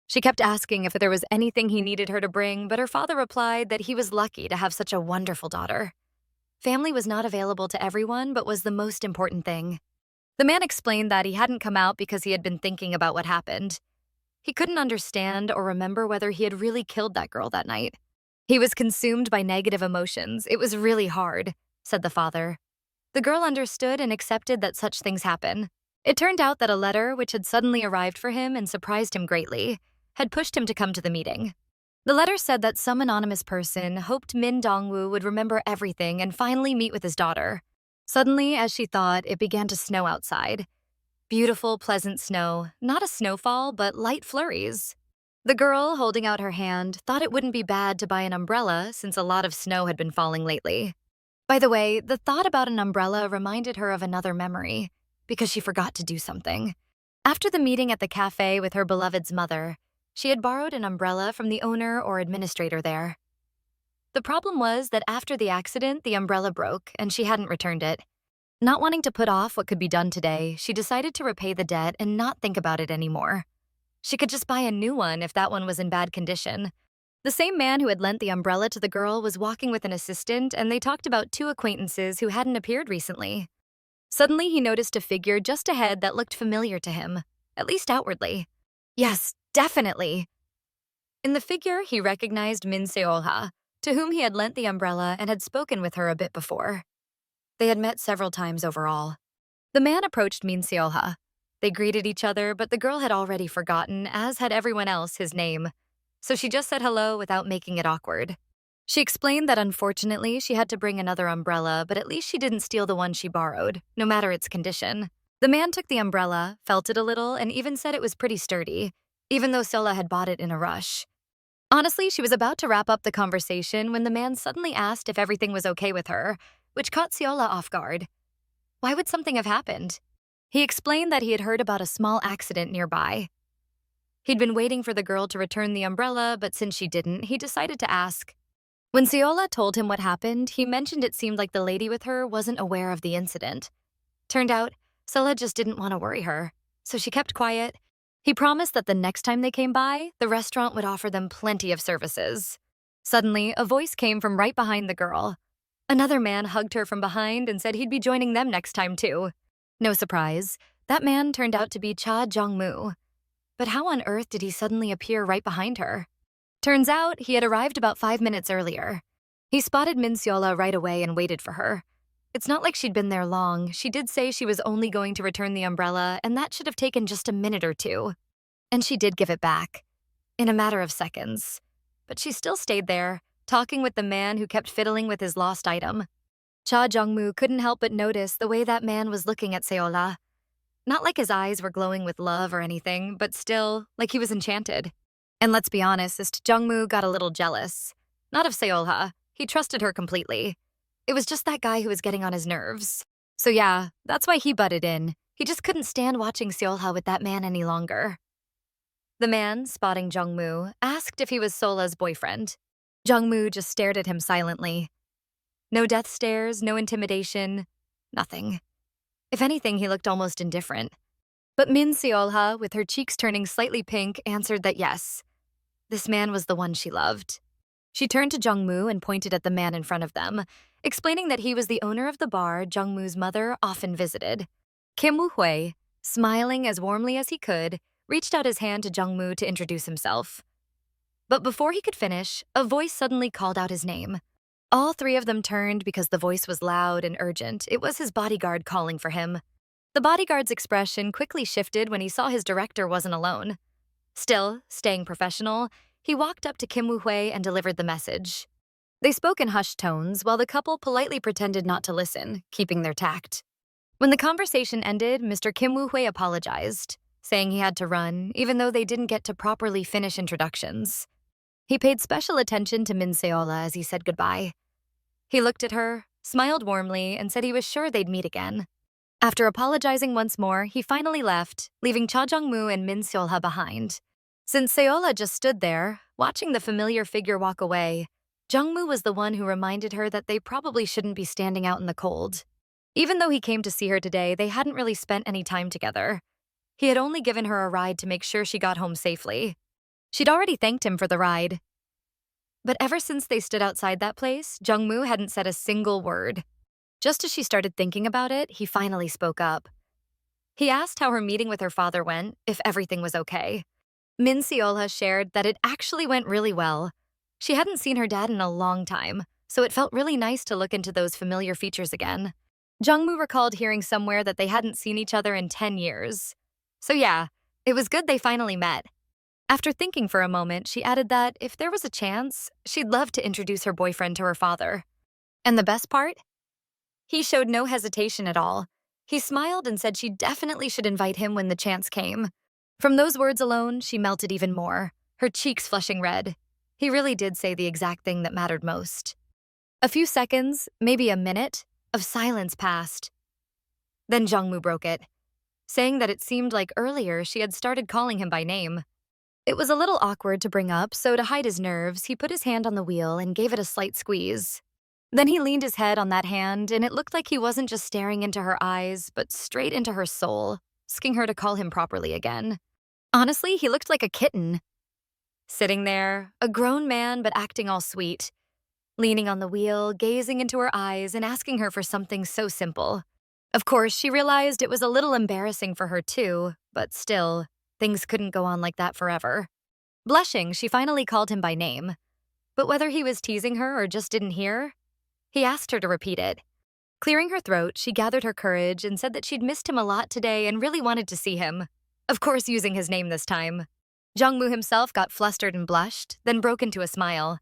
She kept asking if there was anything he needed her to bring, but her father replied that he was lucky to have such a wonderful daughter. Family was not available to everyone, but was the most important thing. The man explained that he hadn't come out because he had been thinking about what happened. He couldn't understand or remember whether he had really killed that girl that night. He was consumed by negative emotions. It was really hard, said the father. The girl understood and accepted that such things happen. It turned out that a letter, which had suddenly arrived for him and surprised him greatly, had pushed him to come to the meeting. The letter said that some anonymous person hoped Min Dong-woo would remember everything and finally meet with his daughter. Suddenly, as she thought, it began to snow outside. Beautiful, pleasant snow, not a snowfall, but light flurries. The girl, holding out her hand, thought it wouldn't be bad to buy an umbrella since a lot of snow had been falling lately. By the way, the thought about an umbrella reminded her of another memory, because she forgot to do something. After the meeting at the cafe with her beloved's mother, she had borrowed an umbrella from the owner or administrator there. The problem was that after the accident, the umbrella broke and she hadn't returned it. Not wanting to put off what could be done today, she decided to repay the debt and not think about it anymore. She could just buy a new one if that one was in bad condition. The same man who had lent the umbrella to the girl was walking with an assistant, and they talked about two acquaintances who hadn't appeared recently. Suddenly, he noticed a figure just ahead that looked familiar to him, at least outwardly. Yes, definitely. In the figure, he recognized Min Seolha, to whom he had lent the umbrella and had spoken with her a bit before. They had met several times overall. The man approached Min Seolha. They greeted each other, but the girl had already forgotten, as had everyone else, his name. So she just said hello without making it awkward. She explained that unfortunately she had to bring another umbrella, but at least she didn't steal the one she borrowed, no matter its condition. The man took the umbrella, felt it a little, and even said it was pretty sturdy, even though Solha had bought it in a rush. Honestly, she was about to wrap up the conversation when the man suddenly asked if everything was okay with her, which caught Solha off guard. Why would something have happened? He explained that he had heard about a small accident nearby. He'd been waiting for the girl to return the umbrella, but since she didn't, he decided to ask. When Solha told him what happened, he mentioned it seemed like the lady with her wasn't aware of the incident. Turned out, Solha just didn't want to worry her, so she kept quiet. He promised that the next time they came by, the restaurant would offer them plenty of services. Suddenly, a voice came from right behind the girl. Another man hugged her from behind and said he'd be joining them next time too. No surprise, that man turned out to be Cha Jeong-moo. But how on earth did he suddenly appear right behind her? Turns out, he had arrived about 5 minutes earlier. He spotted Min Seolha right away and waited for her. It's not like she'd been there long. She did say she was only going to return the umbrella, and that should have taken just a minute or two. And she did give it back, in a matter of seconds. But she still stayed there, talking with the man who kept fiddling with his lost item. Cha Jeong-moo couldn't help but notice the way that man was looking at Solha. Not like his eyes were glowing with love or anything, but still, like he was enchanted. And let's be honest, Jong-moo got a little jealous. Not of Solha. He trusted her completely. It was just that guy who was getting on his nerves. So yeah, that's why he butted in. He just couldn't stand watching Solha with that man any longer. The man, spotting Jong Mu, asked if he was Solha's boyfriend. Jong Mu just stared at him silently. No death stares, no intimidation, nothing. If anything, he looked almost indifferent. But Min Seolha, with her cheeks turning slightly pink, answered that yes, this man was the one she loved. She turned to Jong Mu and pointed at the man in front of them, explaining that he was the owner of the bar Jong Mu's mother often visited. Kim Woo-hui, smiling as warmly as he could, reached out his hand to Jong Mu to introduce himself. But before he could finish, a voice suddenly called out his name. All three of them turned because the voice was loud and urgent. It was his bodyguard calling for him. The bodyguard's expression quickly shifted when he saw his director wasn't alone. Still, staying professional, he walked up to Kim Woo-hui and delivered the message. They spoke in hushed tones while the couple politely pretended not to listen, keeping their tact. When the conversation ended, Mr. Kim Woo-hui apologized, saying he had to run, even though they didn't get to properly finish introductions. He paid special attention to Min Seolha as he said goodbye. He looked at her, smiled warmly, and said he was sure they'd meet again. After apologizing once more, he finally left, leaving Cha Jeong-moo and Min Seolha behind. Since Seolha just stood there, watching the familiar figure walk away, Jong-moo was the one who reminded her that they probably shouldn't be standing out in the cold. Even though he came to see her today, they hadn't really spent any time together. He had only given her a ride to make sure she got home safely. She'd already thanked him for the ride. But ever since they stood outside that place, Jong-moo hadn't said a single word. Just as she started thinking about it, he finally spoke up. He asked how her meeting with her father went, if everything was okay. Min Seolha shared that it actually went really well. She hadn't seen her dad in a long time, so it felt really nice to look into those familiar features again. Jong-moo recalled hearing somewhere that they hadn't seen each other in 10 years. So yeah, it was good they finally met. After thinking for a moment, she added that if there was a chance, she'd love to introduce her boyfriend to her father. And the best part? He showed no hesitation at all. He smiled and said she definitely should invite him when the chance came. From those words alone, she melted even more, her cheeks flushing red. He really did say the exact thing that mattered most. A few seconds, maybe a minute, of silence passed. Then Jong-moo broke it, saying that it seemed like earlier she had started calling him by name. It was a little awkward to bring up, so to hide his nerves, he put his hand on the wheel and gave it a slight squeeze. Then he leaned his head on that hand, and it looked like he wasn't just staring into her eyes, but straight into her soul, asking her to call him properly again. Honestly, he looked like a kitten. Sitting there, a grown man but acting all sweet, leaning on the wheel, gazing into her eyes and asking her for something so simple. Of course, she realized it was a little embarrassing for her too, but still, things couldn't go on like that forever. Blushing, she finally called him by name. But whether he was teasing her or just didn't hear, he asked her to repeat it. Clearing her throat, she gathered her courage and said that she'd missed him a lot today and really wanted to see him. Of course, using his name this time. Jong Mu himself got flustered and blushed, then broke into a smile.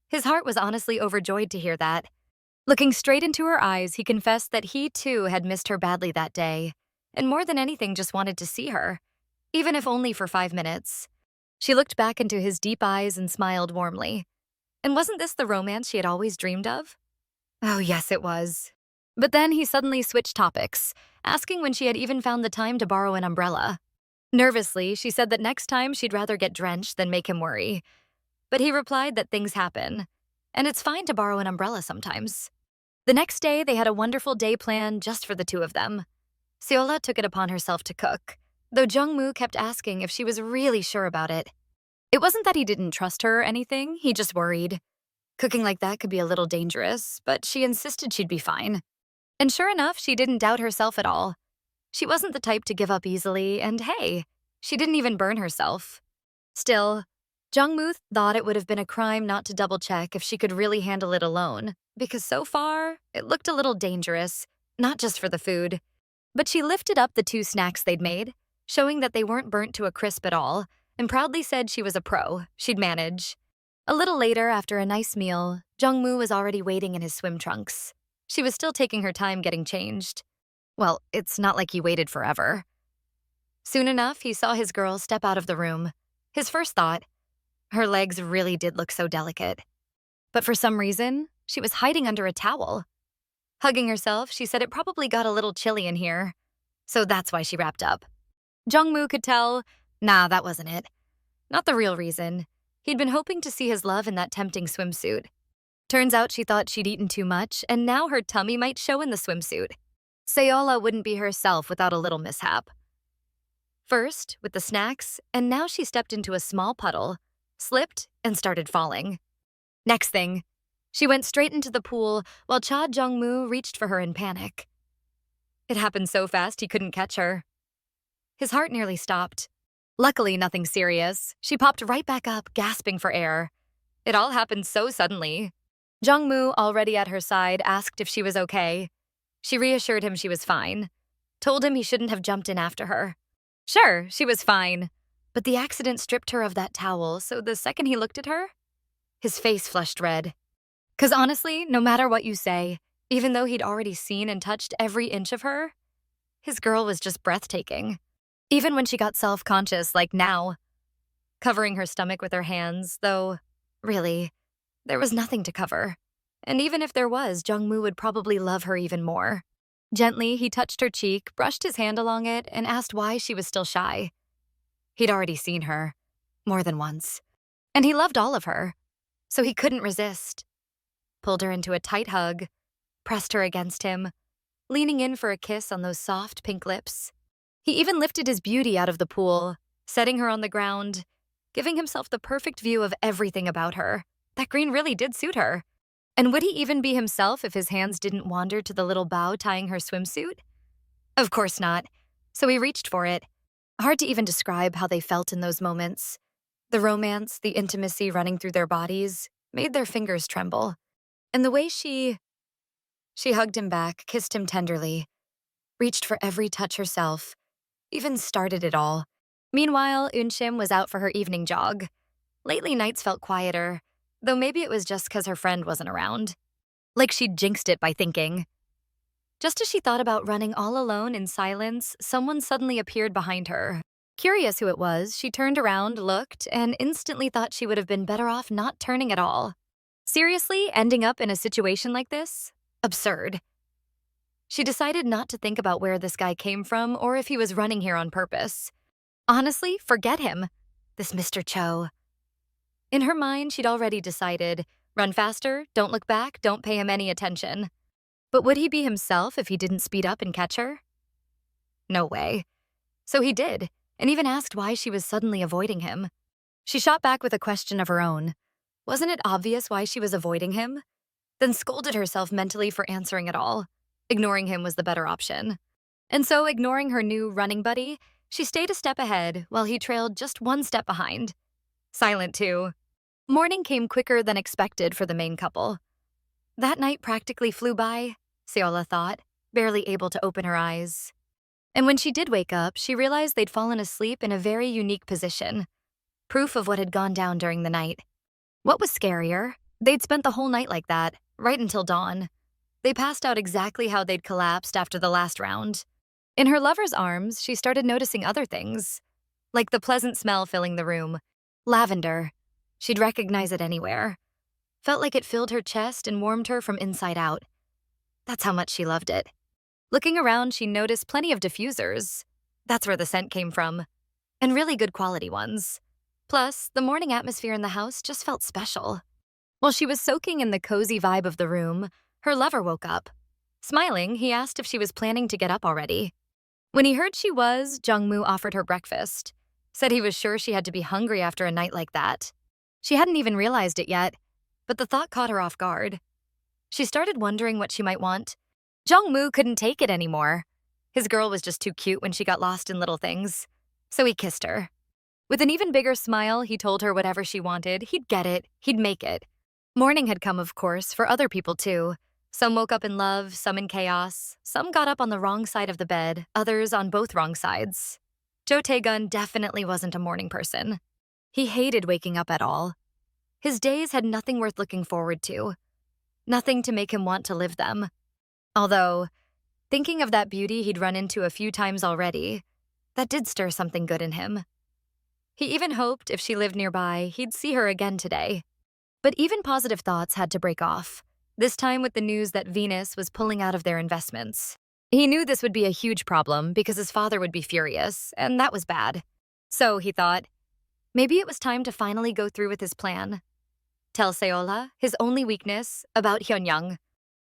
His heart was honestly overjoyed to hear that. Looking straight into her eyes, he confessed that he too had missed her badly that day, and more than anything just wanted to see her, even if only for 5 minutes. She looked back into his deep eyes and smiled warmly. And wasn't this the romance she had always dreamed of? Oh, yes, it was. But then he suddenly switched topics, asking when she had even found the time to borrow an umbrella. Nervously, she said that next time she'd rather get drenched than make him worry. But he replied that things happen, and it's fine to borrow an umbrella sometimes. The next day, they had a wonderful day planned just for the two of them. Solha took it upon herself to cook, though Jong Mu kept asking if she was really sure about it. It wasn't that he didn't trust her or anything, he just worried. Cooking like that could be a little dangerous, but she insisted she'd be fine. And sure enough, she didn't doubt herself at all. She wasn't the type to give up easily, and hey, she didn't even burn herself. Still, Jong Mu thought it would have been a crime not to double-check if she could really handle it alone, because so far, it looked a little dangerous, not just for the food. But she lifted up the 2 snacks they'd made, showing that they weren't burnt to a crisp at all, and proudly said she was a pro, she'd manage. A little later, after a nice meal, Jong Mu was already waiting in his swim trunks. She was still taking her time getting changed. Well, it's not like he waited forever. Soon enough, he saw his girl step out of the room. His first thought, her legs really did look so delicate. But for some reason, she was hiding under a towel. Hugging herself, she said it probably got a little chilly in here. So that's why she wrapped up. Jong Mu could tell, nah, that wasn't it. Not the real reason. He'd been hoping to see his love in that tempting swimsuit. Turns out she thought she'd eaten too much, and now her tummy might show in the swimsuit. Solha wouldn't be herself without a little mishap. First, with the snacks, and now she stepped into a small puddle, slipped, and started falling. Next thing, she went straight into the pool while Cha Jeong-moo reached for her in panic. It happened so fast he couldn't catch her. His heart nearly stopped. Luckily, nothing serious. She popped right back up, gasping for air. It all happened so suddenly. Jong Mu, already at her side, asked if she was okay. She reassured him she was fine, told him he shouldn't have jumped in after her. Sure, she was fine, but the accident stripped her of that towel, so the second he looked at her, his face flushed red. 'Cause honestly, no matter what you say, even though he'd already seen and touched every inch of her, his girl was just breathtaking. Even when she got self-conscious, like now. Covering her stomach with her hands, though, really, there was nothing to cover. And even if there was, Jong Mu would probably love her even more. Gently, he touched her cheek, brushed his hand along it, and asked why she was still shy. He'd already seen her, more than once. And he loved all of her, so he couldn't resist. Pulled her into a tight hug, pressed her against him, leaning in for a kiss on those soft pink lips. He even lifted his beauty out of the pool, setting her on the ground, giving himself the perfect view of everything about her. That green really did suit her. And would he even be himself if his hands didn't wander to the little bow tying her swimsuit? Of course not. So he reached for it. Hard to even describe how they felt in those moments. The romance, the intimacy running through their bodies, made their fingers tremble. And the way she hugged him back, kissed him tenderly, reached for every touch herself, even started it all. Meanwhile, Eunshim was out for her evening jog. Lately, nights felt quieter, though maybe it was just 'cause her friend wasn't around. Like she'd jinxed it by thinking. Just as she thought about running all alone in silence, someone suddenly appeared behind her. Curious who it was, she turned around, looked, and instantly thought she would have been better off not turning at all. Seriously, ending up in a situation like this? Absurd. She decided not to think about where this guy came from or if he was running here on purpose. Honestly, forget him. This Mr. Cho. In her mind, she'd already decided, run faster, don't look back, don't pay him any attention. But would he be himself if he didn't speed up and catch her? No way. So he did, and even asked why she was suddenly avoiding him. She shot back with a question of her own. Wasn't it obvious why she was avoiding him? Then scolded herself mentally for answering it all. Ignoring him was the better option. And so, ignoring her new running buddy, she stayed a step ahead while he trailed just one step behind. Silent, too. Morning came quicker than expected for the main couple. That night practically flew by, Solha thought, barely able to open her eyes. And when she did wake up, she realized they'd fallen asleep in a very unique position. Proof of what had gone down during the night. What was scarier? They'd spent the whole night like that, right until dawn. They passed out exactly how they'd collapsed after the last round. In her lover's arms, she started noticing other things, like the pleasant smell filling the room. Lavender. She'd recognize it anywhere. Felt like it filled her chest and warmed her from inside out. That's how much she loved it. Looking around, she noticed plenty of diffusers. That's where the scent came from. And really good quality ones. Plus, the morning atmosphere in the house just felt special. While she was soaking in the cozy vibe of the room, her lover woke up. Smiling, he asked if she was planning to get up already. When he heard she was, Jong Mu offered her breakfast. Said he was sure she had to be hungry after a night like that. She hadn't even realized it yet, but the thought caught her off guard. She started wondering what she might want. Jong Mu couldn't take it anymore. His girl was just too cute when she got lost in little things. So he kissed her. With an even bigger smile, he told her whatever she wanted, he'd get it, he'd make it. Morning had come, of course, for other people too. Some woke up in love, some in chaos. Some got up on the wrong side of the bed, others on both wrong sides. Jo Tae-gun definitely wasn't a morning person. He hated waking up at all. His days had nothing worth looking forward to. Nothing to make him want to live them. Although, thinking of that beauty he'd run into a few times already, that did stir something good in him. He even hoped if she lived nearby, he'd see her again today. But even positive thoughts had to break off, this time with the news that Venus was pulling out of their investments. He knew this would be a huge problem because his father would be furious, and that was bad. So, he thought, maybe it was time to finally go through with his plan. Tell Solha, his only weakness, about Hyunyoung.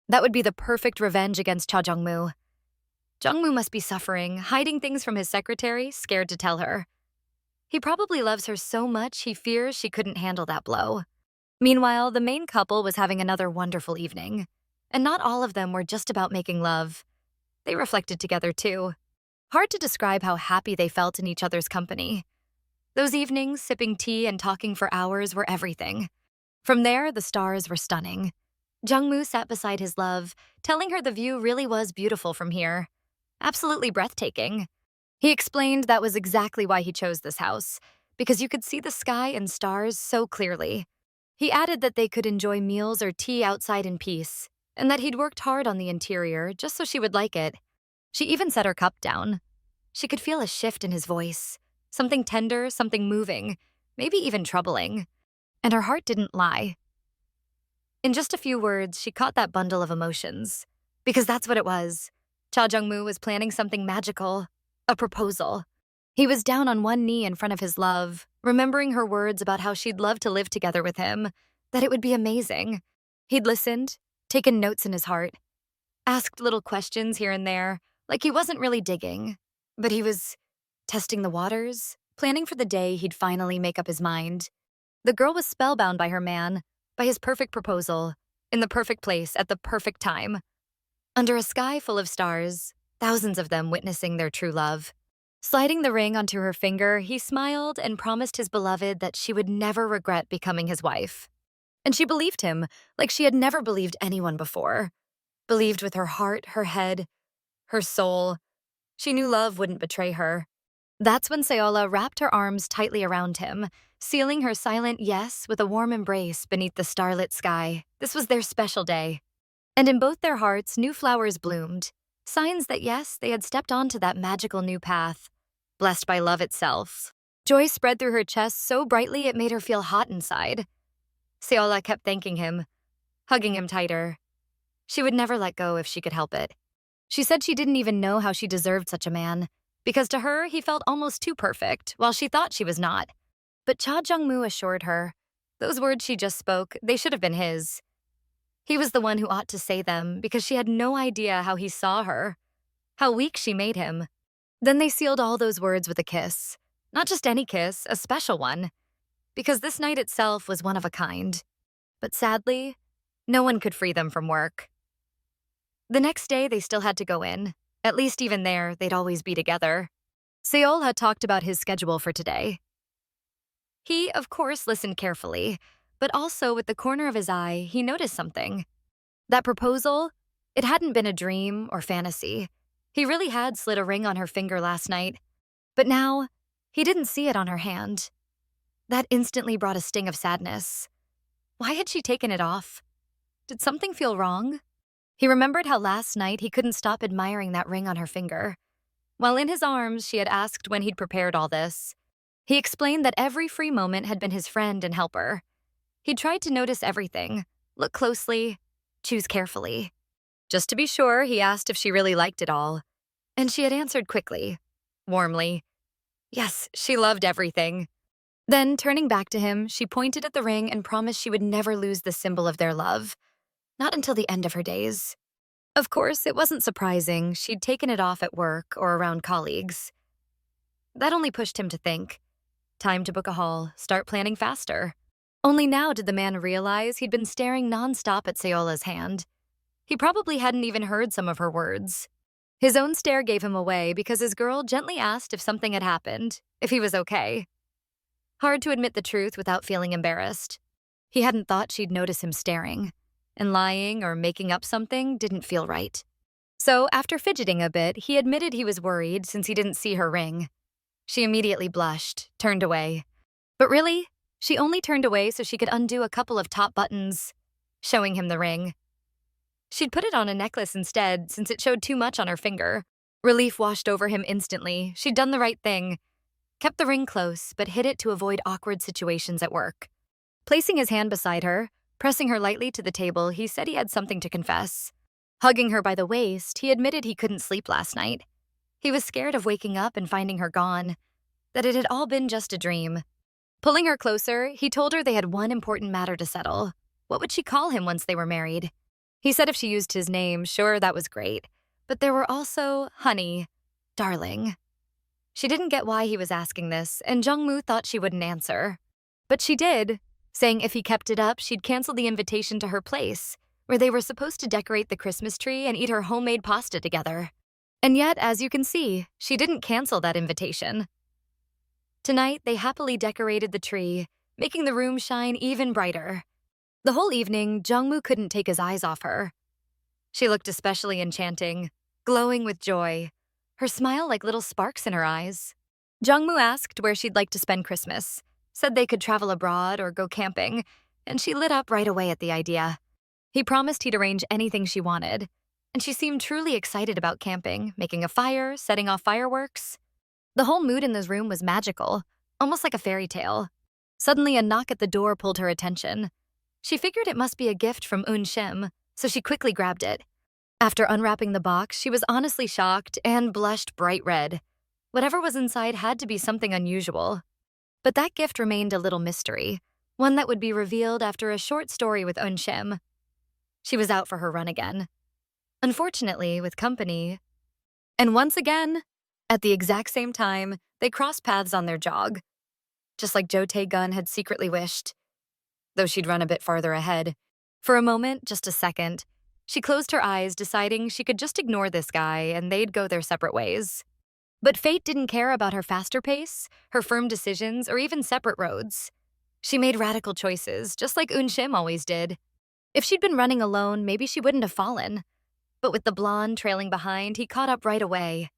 That would be the perfect revenge against Cha Jeong-moo. Jong-moo must be suffering, hiding things from his secretary, scared to tell her. He probably loves her so much he fears she couldn't handle that blow. Meanwhile, the main couple was having another wonderful evening. And not all of them were just about making love. They reflected together too. Hard to describe how happy they felt in each other's company. Those evenings, sipping tea and talking for hours, were everything. From there, the stars were stunning. Jong Mu sat beside his love, telling her the view really was beautiful from here. Absolutely breathtaking. He explained that was exactly why he chose this house, because you could see the sky and stars so clearly. He added that they could enjoy meals or tea outside in peace, and that he'd worked hard on the interior just so she would like it. She even set her cup down. She could feel a shift in his voice, something tender, something moving, maybe even troubling. And her heart didn't lie. In just a few words, she caught that bundle of emotions. Because that's what it was. Cha Jeong-moo was planning something magical. A proposal. He was down on one knee in front of his love, remembering her words about how she'd love to live together with him, that it would be amazing. He'd listened, taken notes in his heart, asked little questions here and there, like he wasn't really digging. But he was testing the waters, planning for the day he'd finally make up his mind. The girl was spellbound by her man, by his perfect proposal, in the perfect place at the perfect time. Under a sky full of stars, thousands of them witnessing their true love. Sliding the ring onto her finger, he smiled and promised his beloved that she would never regret becoming his wife. And she believed him, like she had never believed anyone before. Believed with her heart, her head, her soul. She knew love wouldn't betray her. That's when Solha wrapped her arms tightly around him, sealing her silent yes with a warm embrace beneath the starlit sky. This was their special day. And in both their hearts, new flowers bloomed. Signs that yes, they had stepped onto that magical new path. Blessed by love itself. Joy spread through her chest so brightly it made her feel hot inside. Solha kept thanking him, hugging him tighter. She would never let go if she could help it. She said she didn't even know how she deserved such a man, because to her, he felt almost too perfect, while she thought she was not. But Cha Jeong-moo assured her, those words she just spoke, they should have been his. He was the one who ought to say them, because she had no idea how he saw her, how weak she made him. Then they sealed all those words with a kiss. Not just any kiss, a special one. Because this night itself was one of a kind. But sadly, no one could free them from work. The next day, they still had to go in. At least even there, they'd always be together. Seol had talked about his schedule for today. He, of course, listened carefully, but also with the corner of his eye, he noticed something. That proposal, it hadn't been a dream or fantasy. He really had slid a ring on her finger last night. But now, he didn't see it on her hand. That instantly brought a sting of sadness. Why had she taken it off? Did something feel wrong? He remembered how last night he couldn't stop admiring that ring on her finger. While in his arms, she had asked when he'd prepared all this. He explained that every free moment had been his friend and helper. He tried to notice everything, look closely, choose carefully. Just to be sure, he asked if she really liked it all. And she had answered quickly, warmly. Yes, she loved everything. Then, turning back to him, she pointed at the ring and promised she would never lose the symbol of their love. Not until the end of her days. Of course, it wasn't surprising. She'd taken it off at work or around colleagues. That only pushed him to think. Time to book a hall, start planning faster. Only now did the man realize he'd been staring nonstop at Seola's hand. He probably hadn't even heard some of her words. His own stare gave him away because his girl gently asked if something had happened, if he was okay. Hard to admit the truth without feeling embarrassed. He hadn't thought she'd notice him staring, and lying or making up something didn't feel right. So, after fidgeting a bit, he admitted he was worried since he didn't see her ring. She immediately blushed, turned away. But really, she only turned away so she could undo a couple of top buttons, showing him the ring. She'd put it on a necklace instead since it showed too much on her finger. Relief washed over him instantly. She'd done the right thing. Kept the ring close, but hid it to avoid awkward situations at work. Placing his hand beside her, pressing her lightly to the table, he said he had something to confess. Hugging her by the waist, he admitted he couldn't sleep last night. He was scared of waking up and finding her gone, that it had all been just a dream. Pulling her closer, he told her they had one important matter to settle. What would she call him once they were married? He said if she used his name, sure, that was great. But there were also honey, darling. She didn't get why he was asking this, and Jong Mu thought she wouldn't answer. But she did, saying if he kept it up, she'd cancel the invitation to her place, where they were supposed to decorate the Christmas tree and eat her homemade pasta together. And yet, as you can see, she didn't cancel that invitation. Tonight, they happily decorated the tree, making the room shine even brighter. The whole evening, Jong Mu couldn't take his eyes off her. She looked especially enchanting, glowing with joy, her smile like little sparks in her eyes. Jong Mu asked where she'd like to spend Christmas, said they could travel abroad or go camping, and she lit up right away at the idea. He promised he'd arrange anything she wanted, and she seemed truly excited about camping, making a fire, setting off fireworks. The whole mood in this room was magical, almost like a fairy tale. Suddenly, a knock at the door pulled her attention. She figured it must be a gift from Shim, so she quickly grabbed it. After unwrapping the box, she was honestly shocked and blushed bright red. Whatever was inside had to be something unusual. But that gift remained a little mystery, one that would be revealed after a short story with Shim. She was out for her run again. Unfortunately, with company. And once again, at the exact same time, they crossed paths on their jog. Just like Jo Tae-gun had secretly wished. Though she'd run a bit farther ahead. For a moment, just a second, she closed her eyes, deciding she could just ignore this guy and they'd go their separate ways. But fate didn't care about her faster pace, her firm decisions, or even separate roads. She made radical choices, just like Shim always did. If she'd been running alone, maybe she wouldn't have fallen. But with the blonde trailing behind, he caught up right away,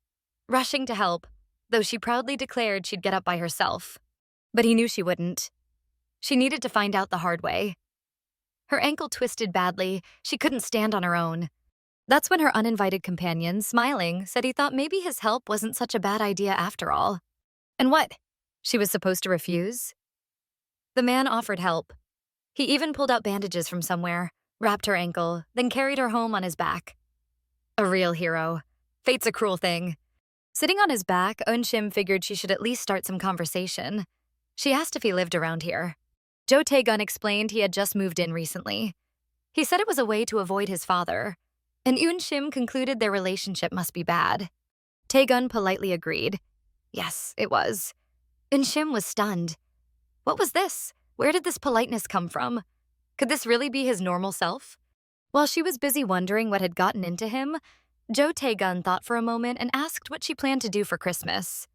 rushing to help, though she proudly declared she'd get up by herself. But he knew she wouldn't. She needed to find out the hard way. Her ankle twisted badly, she couldn't stand on her own. That's when her uninvited companion, smiling, said he thought maybe his help wasn't such a bad idea after all. And what? She was supposed to refuse? The man offered help. He even pulled out bandages from somewhere, wrapped her ankle, then carried her home on his back. A real hero. Fate's a cruel thing. Sitting on his back, Shim figured she should at least start some conversation. She asked if he lived around here. Jo Tae-gun explained he had just moved in recently. He said it was a way to avoid his father, and Shim concluded their relationship must be bad. Tae-gun politely agreed. Yes, it was. Shim was stunned. What was this? Where did this politeness come from? Could this really be his normal self? While she was busy wondering what had gotten into him, Jo Tae-gun thought for a moment and asked what she planned to do for Christmas.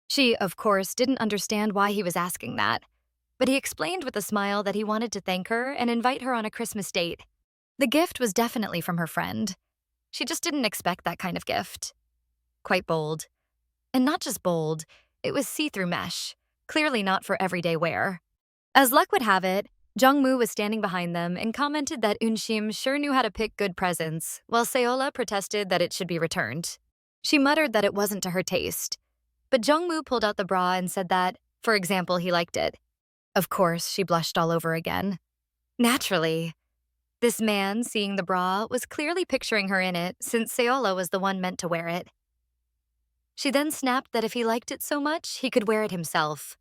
She, of course, didn't understand why he was asking that, but he explained with a smile that he wanted to thank her and invite her on a Christmas date. The gift was definitely from her friend. She just didn't expect that kind of gift. Quite bold. And not just bold, it was see-through mesh, clearly not for everyday wear. As luck would have it, Jong Mu was standing behind them and commented that Unshim sure knew how to pick good presents, while Solha protested that it should be returned. She muttered that it wasn't to her taste, but Jong Mu pulled out the bra and said that, for example, he liked it. Of course, she blushed all over again. Naturally. This man, seeing the bra, was clearly picturing her in it since Solha was the one meant to wear it. She then snapped that if he liked it so much, he could wear it himself.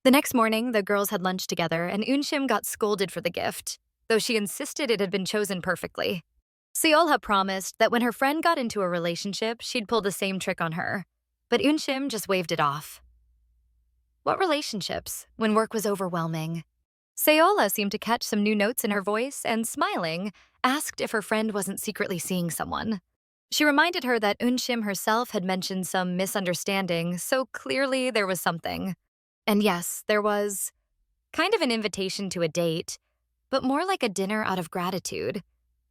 The next morning, the girls had lunch together and Unshim got scolded for the gift, though she insisted it had been chosen perfectly. Solha promised that when her friend got into a relationship, she'd pull the same trick on her, but Unshim just waved it off. What relationships, when work was overwhelming? Solha seemed to catch some new notes in her voice and, smiling, asked if her friend wasn't secretly seeing someone. She reminded her that Unshim herself had mentioned some misunderstanding, so clearly there was something. And yes, there was kind of an invitation to a date, but more like a dinner out of gratitude,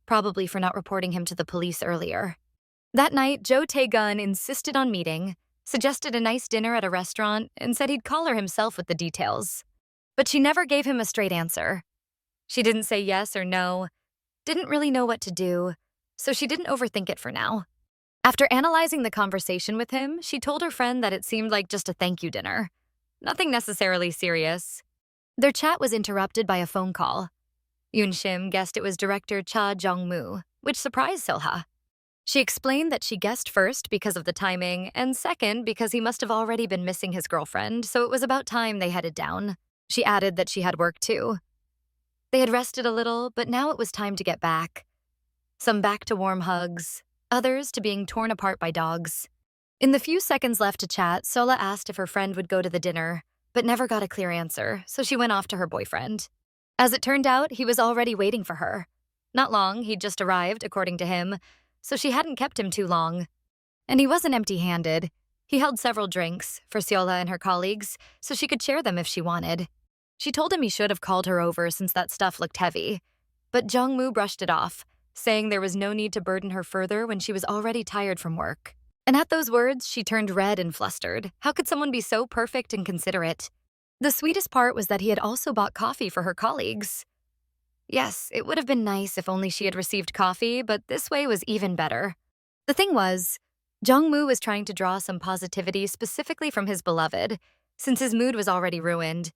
probably for not reporting him to the police earlier. That night, Jo Tae-gun insisted on meeting, suggested a nice dinner at a restaurant, and said he'd call her himself with the details. But she never gave him a straight answer. She didn't say yes or no, didn't really know what to do, so she didn't overthink it for now. After analyzing the conversation with him, she told her friend that it seemed like just a thank you dinner. Nothing necessarily serious. Their chat was interrupted by a phone call. Unshim guessed it was director Cha Jeong-moo, which surprised Solha. She explained that she guessed first because of the timing, and second because he must have already been missing his girlfriend, so it was about time they headed down. She added that she had work too. They had rested a little, but now it was time to get back. Some back to warm hugs, others to being torn apart by dogs. In the few seconds left to chat, Solha asked if her friend would go to the dinner, but never got a clear answer, so she went off to her boyfriend. As it turned out, he was already waiting for her. Not long, he'd just arrived, according to him, so she hadn't kept him too long. And he wasn't empty-handed. He held several drinks for Solha and her colleagues, so she could share them if she wanted. She told him he should have called her over since that stuff looked heavy, but Jong Mu brushed it off, saying there was no need to burden her further when she was already tired from work. And at those words, she turned red and flustered. How could someone be so perfect and considerate? The sweetest part was that he had also bought coffee for her colleagues. Yes, it would have been nice if only she had received coffee, but this way was even better. The thing was, Jong Mu was trying to draw some positivity specifically from his beloved, since his mood was already ruined.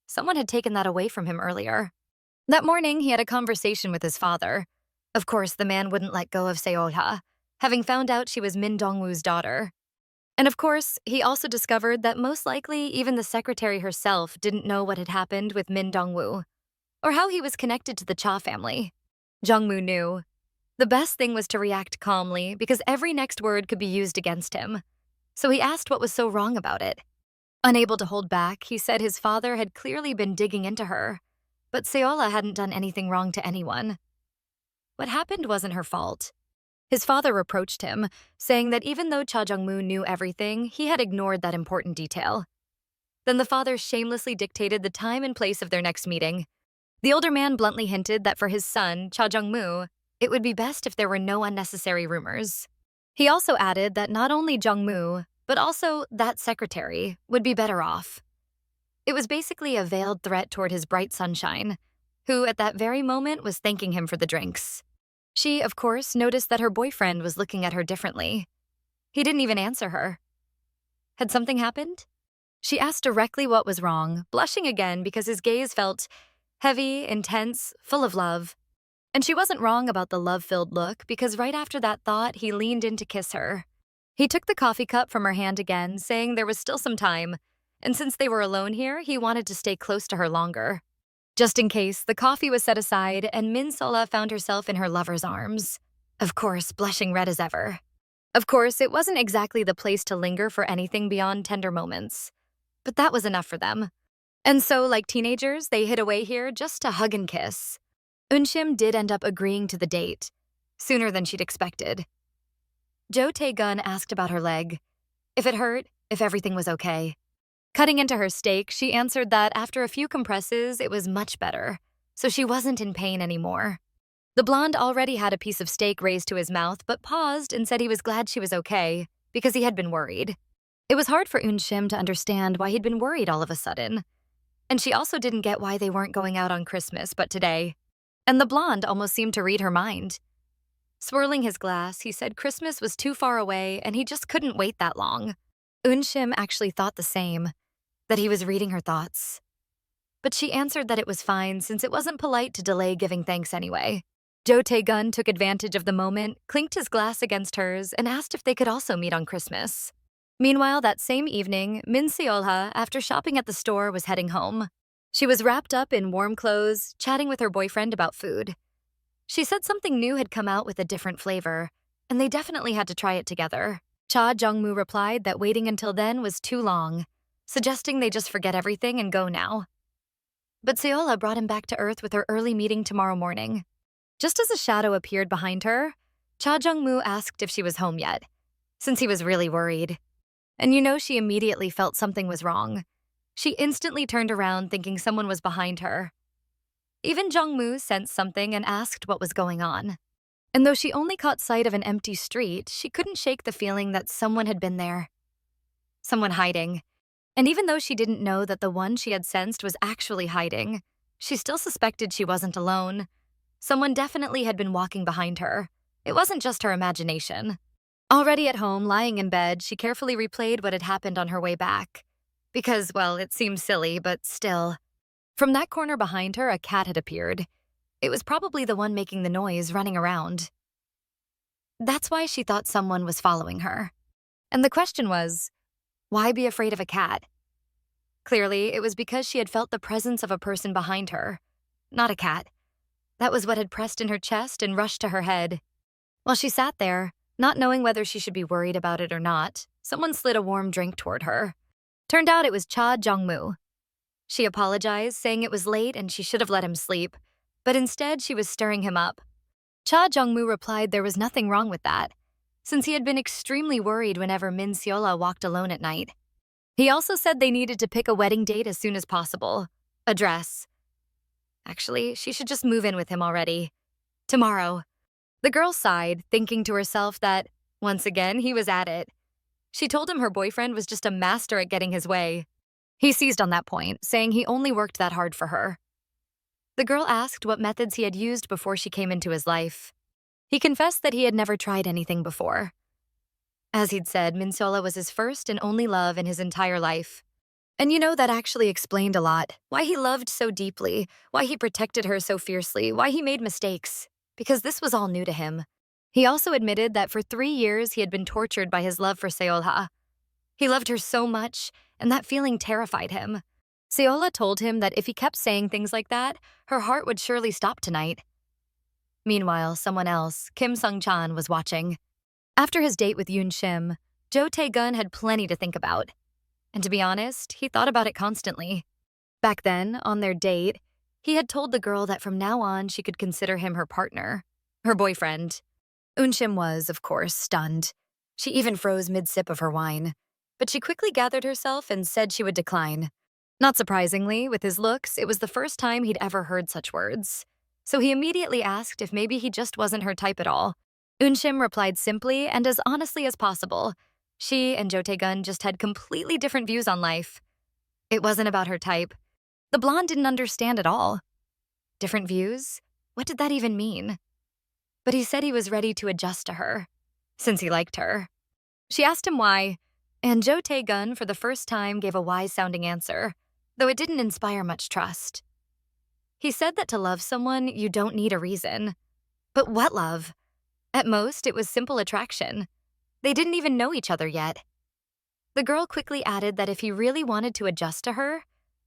Someone had taken that away from him earlier. That morning, he had a conversation with his father. Of course, the man wouldn't let go of Solha, having found out she was Min Dong-woo's daughter. And of course, he also discovered that most likely even the secretary herself didn't know what had happened with Min Dong-woo, or how he was connected to the Cha family. Jong Mu knew. The best thing was to react calmly because every next word could be used against him. So he asked what was so wrong about it. Unable to hold back, he said his father had clearly been digging into her, but Solha hadn't done anything wrong to anyone. What happened wasn't her fault. His father reproached him, saying that even though Cha Jeong-moo knew everything, he had ignored that important detail. Then the father shamelessly dictated the time and place of their next meeting. The older man bluntly hinted that for his son, Cha Jeong-moo, it would be best if there were no unnecessary rumors. He also added that not only Jong-moo, but also that secretary, would be better off. It was basically a veiled threat toward his bright sunshine, who at that very moment was thanking him for the drinks. She, of course, noticed that her boyfriend was looking at her differently. He didn't even answer her. Had something happened? She asked directly what was wrong, blushing again because his gaze felt heavy, intense, full of love. And she wasn't wrong about the love-filled look because right after that thought, he leaned in to kiss her. He took the coffee cup from her hand again, saying there was still some time, and since they were alone here, he wanted to stay close to her longer. Just in case, the coffee was set aside and Min Solha found herself in her lover's arms. Of course, blushing red as ever. Of course, it wasn't exactly the place to linger for anything beyond tender moments. But that was enough for them. And so, like teenagers, they hid away here just to hug and kiss. Unshim did end up agreeing to the date, sooner than she'd expected. Jo Tae-gun asked about her leg, if it hurt, if everything was okay. Cutting into her steak, she answered that after a few compresses, it was much better, so she wasn't in pain anymore. The blonde already had a piece of steak raised to his mouth, but paused and said he was glad she was okay, because he had been worried. It was hard for Unshim to understand why he'd been worried all of a sudden. And she also didn't get why they weren't going out on Christmas, but today. And the blonde almost seemed to read her mind. Swirling his glass, he said Christmas was too far away and he just couldn't wait that long. Unshim actually thought the same, that he was reading her thoughts. But she answered that it was fine since it wasn't polite to delay giving thanks anyway. Jo Tae-gun took advantage of the moment, clinked his glass against hers, and asked if they could also meet on Christmas. Meanwhile, that same evening, Min Solha, after shopping at the store, was heading home. She was wrapped up in warm clothes, chatting with her boyfriend about food. She said something new had come out with a different flavor, and they definitely had to try it together. Cha Jeong-moo replied that waiting until then was too long, suggesting they just forget everything and go now. But Solha brought him back to earth with her early meeting tomorrow morning. Just as a shadow appeared behind her, Cha Jeong-moo asked if she was home yet, since he was really worried. And she immediately felt something was wrong. She instantly turned around thinking someone was behind her. Even Jong Mu sensed something and asked what was going on. And though she only caught sight of an empty street, she couldn't shake the feeling that someone had been there. Someone hiding. And even though she didn't know that the one she had sensed was actually hiding, she still suspected she wasn't alone. Someone definitely had been walking behind her. It wasn't just her imagination. Already at home, lying in bed, she carefully replayed what had happened on her way back. Because, well, it seemed silly, but still. From that corner behind her, a cat had appeared. It was probably the one making the noise, running around. That's why she thought someone was following her. And the question was, why be afraid of a cat? Clearly, it was because she had felt the presence of a person behind her, not a cat. That was what had pressed in her chest and rushed to her head. While she sat there, not knowing whether she should be worried about it or not, someone slid a warm drink toward her. Turned out it was Cha Jeong-moo. She apologized, saying it was late and she should have let him sleep, but instead she was stirring him up. Cha Jeong-moo replied there was nothing wrong with that, since he had been extremely worried whenever Min Solha walked alone at night. He also said they needed to pick a wedding date as soon as possible. A dress. Actually, she should just move in with him already. Tomorrow. The girl sighed, thinking to herself that, once again, he was at it. She told him her boyfriend was just a master at getting his way. He seized on that point, saying he only worked that hard for her. The girl asked what methods he had used before she came into his life. He confessed that he had never tried anything before. As he'd said, Min Solha was his first and only love in his entire life. And that actually explained a lot. Why he loved so deeply, why he protected her so fiercely, why he made mistakes. Because this was all new to him. He also admitted that for 3 years he had been tortured by his love for Solha. He loved her so much, and that feeling terrified him. Solha told him that if he kept saying things like that, her heart would surely stop tonight. Meanwhile, someone else, Kim Sung-chan, was watching. After his date with Yoon Shim, Jo Tae-gun had plenty to think about. And to be honest, he thought about it constantly. Back then, on their date, he had told the girl that from now on she could consider him her partner, her boyfriend. Unshim was, of course, stunned. She even froze mid-sip of her wine. But she quickly gathered herself and said she would decline. Not surprisingly, with his looks, it was the first time he'd ever heard such words. So he immediately asked if maybe he just wasn't her type at all. Unshim replied simply and as honestly as possible. She and Jo Tae-gun just had completely different views on life. It wasn't about her type. The blonde didn't understand at all. Different views? What did that even mean? But he said he was ready to adjust to her, since he liked her. She asked him why, and Jo Tae-gun for the first time gave a wise-sounding answer, though it didn't inspire much trust. He said that to love someone, you don't need a reason. But what love? At most, it was simple attraction. They didn't even know each other yet. The girl quickly added that if he really wanted to adjust to her,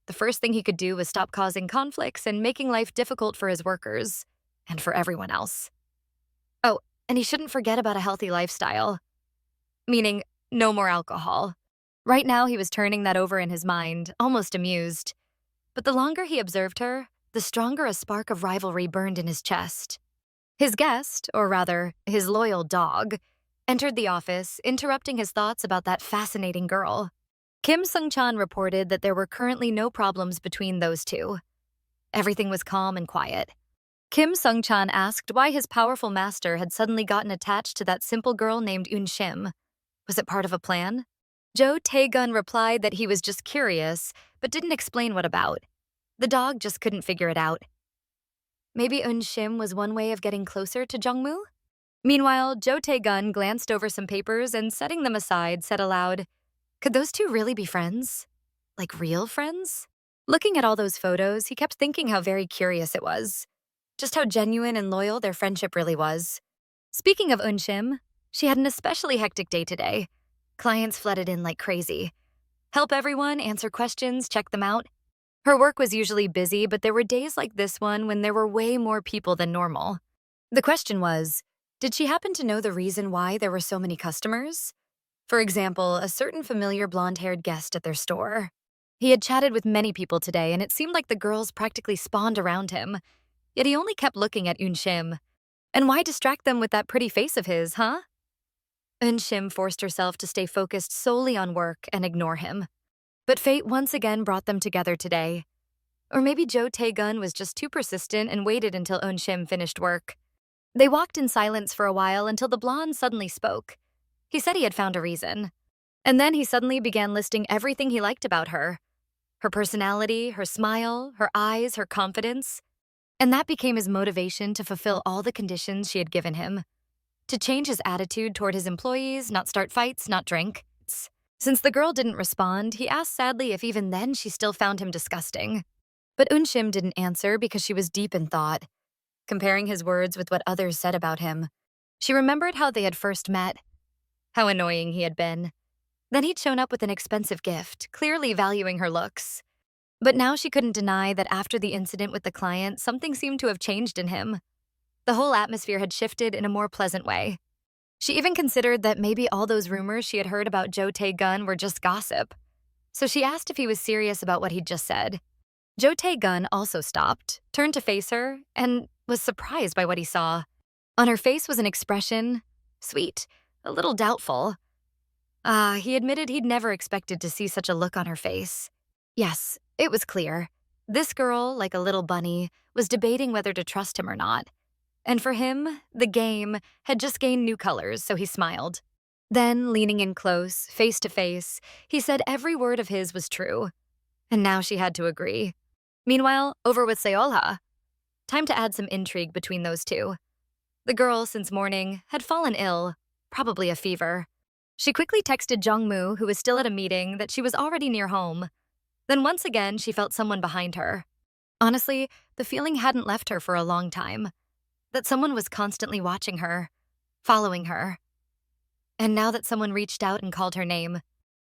the first thing he could do was stop causing conflicts and making life difficult for his workers, and for everyone else. Oh, and he shouldn't forget about a healthy lifestyle. Meaning, no more alcohol. Right now, he was turning that over in his mind, almost amused. But the longer he observed her, the stronger a spark of rivalry burned in his chest. His guest, or rather, his loyal dog, entered the office, interrupting his thoughts about that fascinating girl. Kim Sung-chan reported that there were currently no problems between those two. Everything was calm and quiet. Kim Sung-chan asked why his powerful master had suddenly gotten attached to that simple girl named Eun-shim. Was it part of a plan? Jo Tae-gun replied that he was just curious, but didn't explain what about. The dog just couldn't figure it out. Maybe Eun-shim was one way of getting closer to Jong Mu? Meanwhile, Jo Tae-gun glanced over some papers and, setting them aside, said aloud, "Could those two really be friends? Like real friends?" Looking at all those photos, he kept thinking how very curious it was. Just how genuine and loyal their friendship really was. Speaking of Eun-shim, she had an especially hectic day today. Clients flooded in like crazy. Help everyone, answer questions, check them out. Her work was usually busy, but there were days like this one when there were way more people than normal. The question was, did she happen to know the reason why there were so many customers? For example, a certain familiar blonde-haired guest at their store. He had chatted with many people today, and it seemed like the girls practically spawned around him. Yet he only kept looking at Eun-shim. And why distract them with that pretty face of his, huh? Eun-shim forced herself to stay focused solely on work and ignore him. But fate once again brought them together today. Or maybe Jo Tae-gun was just too persistent and waited until Eun-shim finished work. They walked in silence for a while until the blonde suddenly spoke. He said he had found a reason. And then he suddenly began listing everything he liked about her. Her personality, her smile, her eyes, her confidence. And that became his motivation to fulfill all the conditions she had given him. To change his attitude toward his employees, not start fights, not drink. Since the girl didn't respond, he asked sadly if even then she still found him disgusting. But Eun-shim didn't answer because she was deep in thought, comparing his words with what others said about him. She remembered how they had first met, how annoying he had been. Then he'd shown up with an expensive gift, clearly valuing her looks. But now she couldn't deny that after the incident with the client, something seemed to have changed in him. The whole atmosphere had shifted in a more pleasant way. She even considered that maybe all those rumors she had heard about Jo Tae-gun were just gossip. So she asked if he was serious about what he'd just said. Jo Tae-gun also stopped, turned to face her, and was surprised by what he saw. On her face was an expression, sweet, a little doubtful. He admitted he'd never expected to see such a look on her face. Yes, it was clear. This girl, like a little bunny, was debating whether to trust him or not. And for him, the game had just gained new colors, so he smiled. Then, leaning in close, face to face, he said every word of his was true. And now she had to agree. Meanwhile, over with Solha. Time to add some intrigue between those two. The girl, since morning, had fallen ill, probably a fever. She quickly texted Jong Mu, who was still at a meeting, that she was already near home. Then once again, she felt someone behind her. Honestly, the feeling hadn't left her for a long time. That someone was constantly watching her, following her. And now that someone reached out and called her name.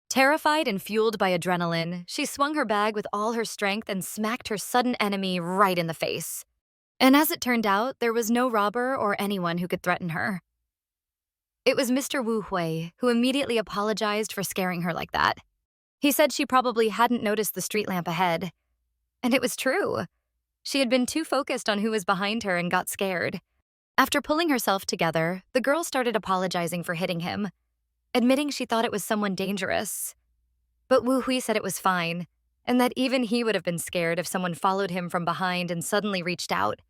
Terrified and fueled by adrenaline, she swung her bag with all her strength and smacked her sudden enemy right in the face. And as it turned out, there was no robber or anyone who could threaten her. It was Mr. Wu Hui, who immediately apologized for scaring her like that. He said she probably hadn't noticed the street lamp ahead. And it was true. She had been too focused on who was behind her and got scared. After pulling herself together, the girl started apologizing for hitting him, admitting she thought it was someone dangerous. But Wu Hui said it was fine, and that even he would have been scared if someone followed him from behind and suddenly reached out.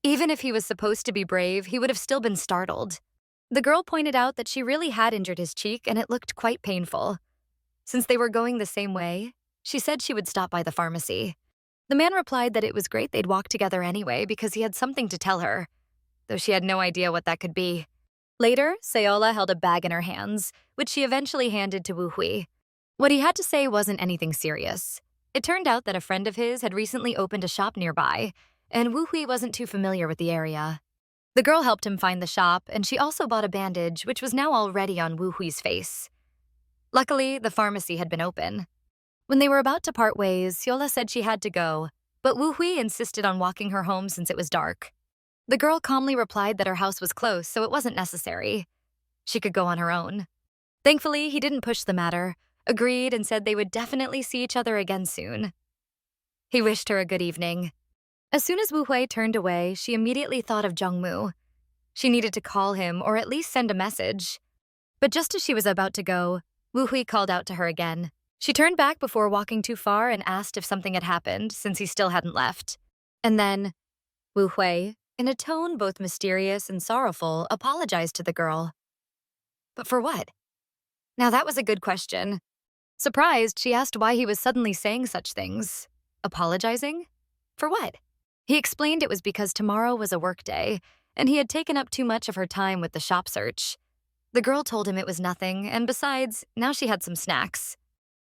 Even if he was supposed to be brave, he would have still been startled. The girl pointed out that she really had injured his cheek and it looked quite painful. Since they were going the same way, she said she would stop by the pharmacy. The man replied that it was great they'd walk together anyway because he had something to tell her, though she had no idea what that could be. Later, Solha held a bag in her hands, which she eventually handed to Wu Hui. What he had to say wasn't anything serious. It turned out that a friend of his had recently opened a shop nearby, and Wu Hui wasn't too familiar with the area. The girl helped him find the shop, and she also bought a bandage, which was now already on Wu Hui's face. Luckily, the pharmacy had been open. When they were about to part ways, Solha said she had to go, but Wu Hui insisted on walking her home since it was dark. The girl calmly replied that her house was close, so it wasn't necessary. She could go on her own. Thankfully, he didn't push the matter, agreed, and said they would definitely see each other again soon. He wished her a good evening. As soon as Wu Hui turned away, she immediately thought of Jong Mu. She needed to call him or at least send a message. But just as she was about to go, Wu Hui called out to her again. She turned back before walking too far and asked if something had happened since he still hadn't left. And then, Wu Hui, in a tone both mysterious and sorrowful, apologized to the girl. But for what? Now that was a good question. Surprised, she asked why he was suddenly saying such things. Apologizing? For what? He explained it was because tomorrow was a work day, and he had taken up too much of her time with the shop search. The girl told him it was nothing, and besides, now she had some snacks.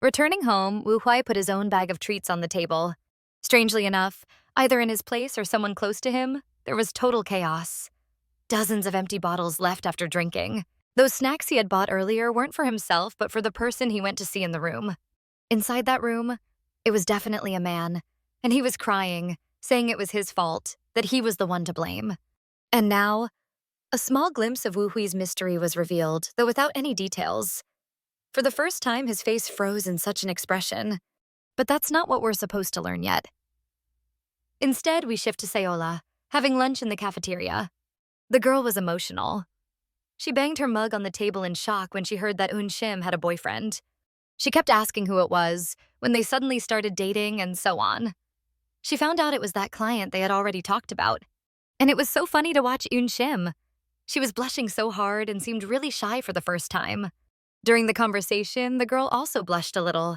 Returning home, Wu Hui put his own bag of treats on the table. Strangely enough, either in his place or someone close to him, there was total chaos. Dozens of empty bottles left after drinking. Those snacks he had bought earlier weren't for himself, but for the person he went to see in the room. Inside that room, it was definitely a man, and he was crying, saying it was his fault, that he was the one to blame. And now, a small glimpse of Wu Hui's mystery was revealed, though without any details. For the first time, his face froze in such an expression. But that's not what we're supposed to learn yet. Instead, we shift to Solha, having lunch in the cafeteria. The girl was emotional. She banged her mug on the table in shock when she heard that Shim had a boyfriend. She kept asking who it was, when they suddenly started dating, and so on. She found out it was that client they had already talked about. And it was so funny to watch Shim. She was blushing so hard and seemed really shy for the first time. During the conversation, the girl also blushed a little,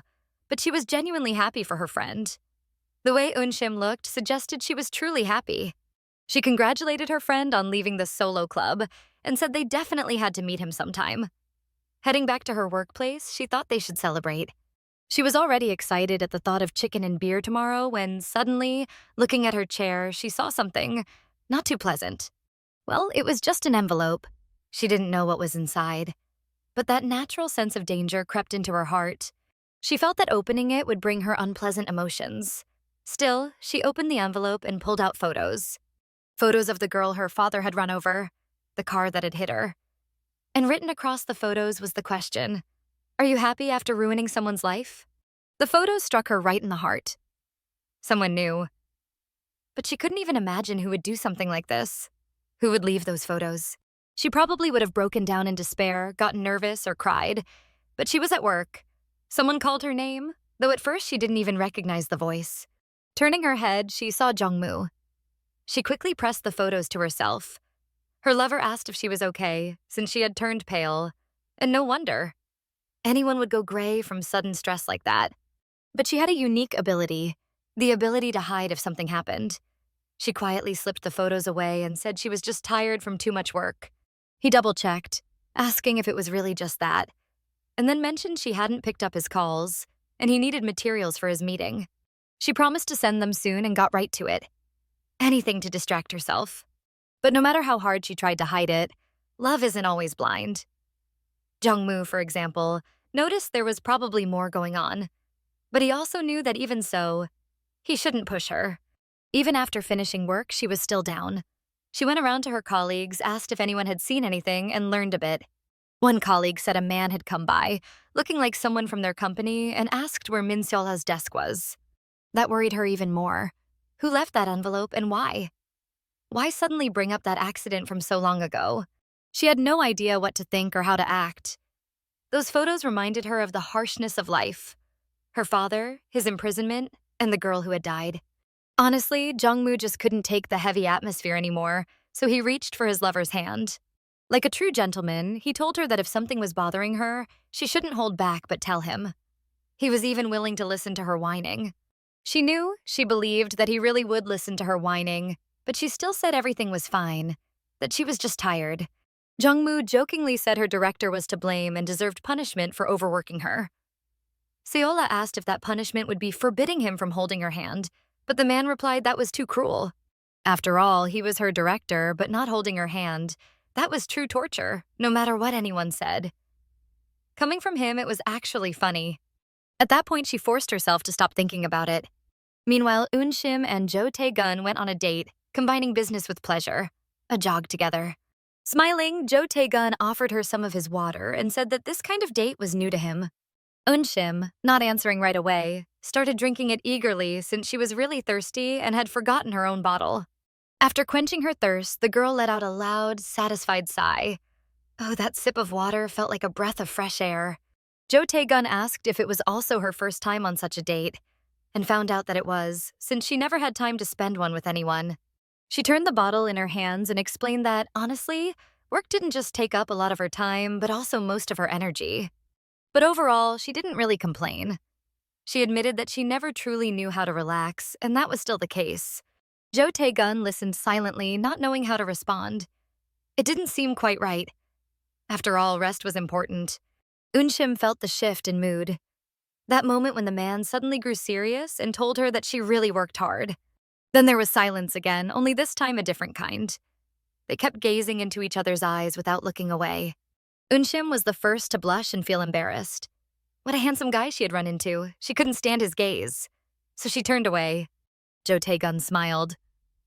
but she was genuinely happy for her friend. The way Shim looked suggested she was truly happy. She congratulated her friend on leaving the solo club and said they definitely had to meet him sometime. Heading back to her workplace, she thought they should celebrate. She was already excited at the thought of chicken and beer tomorrow when suddenly, looking at her chair, she saw something not too pleasant. Well, it was just an envelope. She didn't know what was inside. But that natural sense of danger crept into her heart. She felt that opening it would bring her unpleasant emotions. Still, she opened the envelope and pulled out photos. Photos of the girl her father had run over, the car that had hit her. And written across the photos was the question, "Are you happy after ruining someone's life?" The photos struck her right in the heart. Someone knew. But she couldn't even imagine who would do something like this. Who would leave those photos? She probably would have broken down in despair, gotten nervous, or cried. But she was at work. Someone called her name, though at first she didn't even recognize the voice. Turning her head, she saw Jong Mu. She quickly pressed the photos to herself. Her lover asked if she was okay, since she had turned pale. And no wonder. Anyone would go gray from sudden stress like that. But she had a unique ability, the ability to hide if something happened. She quietly slipped the photos away and said she was just tired from too much work. He double-checked, asking if it was really just that, and then mentioned she hadn't picked up his calls, and he needed materials for his meeting. She promised to send them soon and got right to it. Anything to distract herself. But no matter how hard she tried to hide it, love isn't always blind. Jong Mu, for example, noticed there was probably more going on. But he also knew that even so, he shouldn't push her. Even after finishing work, she was still down. She went around to her colleagues, asked if anyone had seen anything, and learned a bit. One colleague said a man had come by, looking like someone from their company, and asked where Min Solha's desk was. That worried her even more. Who left that envelope and why? Why suddenly bring up that accident from so long ago? She had no idea what to think or how to act. Those photos reminded her of the harshness of life. Her father, his imprisonment, and the girl who had died. Honestly, Jong Mu just couldn't take the heavy atmosphere anymore, so he reached for his lover's hand. Like a true gentleman, he told her that if something was bothering her, she shouldn't hold back but tell him. He was even willing to listen to her whining. She believed that he really would listen to her whining, but she still said everything was fine, that she was just tired. Jong Mu jokingly said her director was to blame and deserved punishment for overworking her. Solha asked if that punishment would be forbidding him from holding her hand, but the man replied that was too cruel. After all, he was her director, but not holding her hand. That was true torture, no matter what anyone said. Coming from him, it was actually funny. At that point, she forced herself to stop thinking about it. Meanwhile, Shim and Jo Tae-gun went on a date, combining business with pleasure, a jog together. Smiling, Jo Tae-gun offered her some of his water and said that this kind of date was new to him. Shim, not answering right away, started drinking it eagerly since she was really thirsty and had forgotten her own bottle. After quenching her thirst, the girl let out a loud, satisfied sigh. Oh, that sip of water felt like a breath of fresh air. Jo Tae-gun asked if it was also her first time on such a date, and found out that it was, since she never had time to spend one with anyone. She turned the bottle in her hands and explained that, honestly, work didn't just take up a lot of her time, but also most of her energy. But overall, she didn't really complain. She admitted that she never truly knew how to relax, and that was still the case. Jo Tae-gun listened silently, not knowing how to respond. It didn't seem quite right. After all, rest was important. Unshim felt the shift in mood. That moment when the man suddenly grew serious and told her that she really worked hard. Then there was silence again, only this time a different kind. They kept gazing into each other's eyes without looking away. Unshim was the first to blush and feel embarrassed. What a handsome guy she had run into. She couldn't stand his gaze. So she turned away. Jo Tae-gun smiled.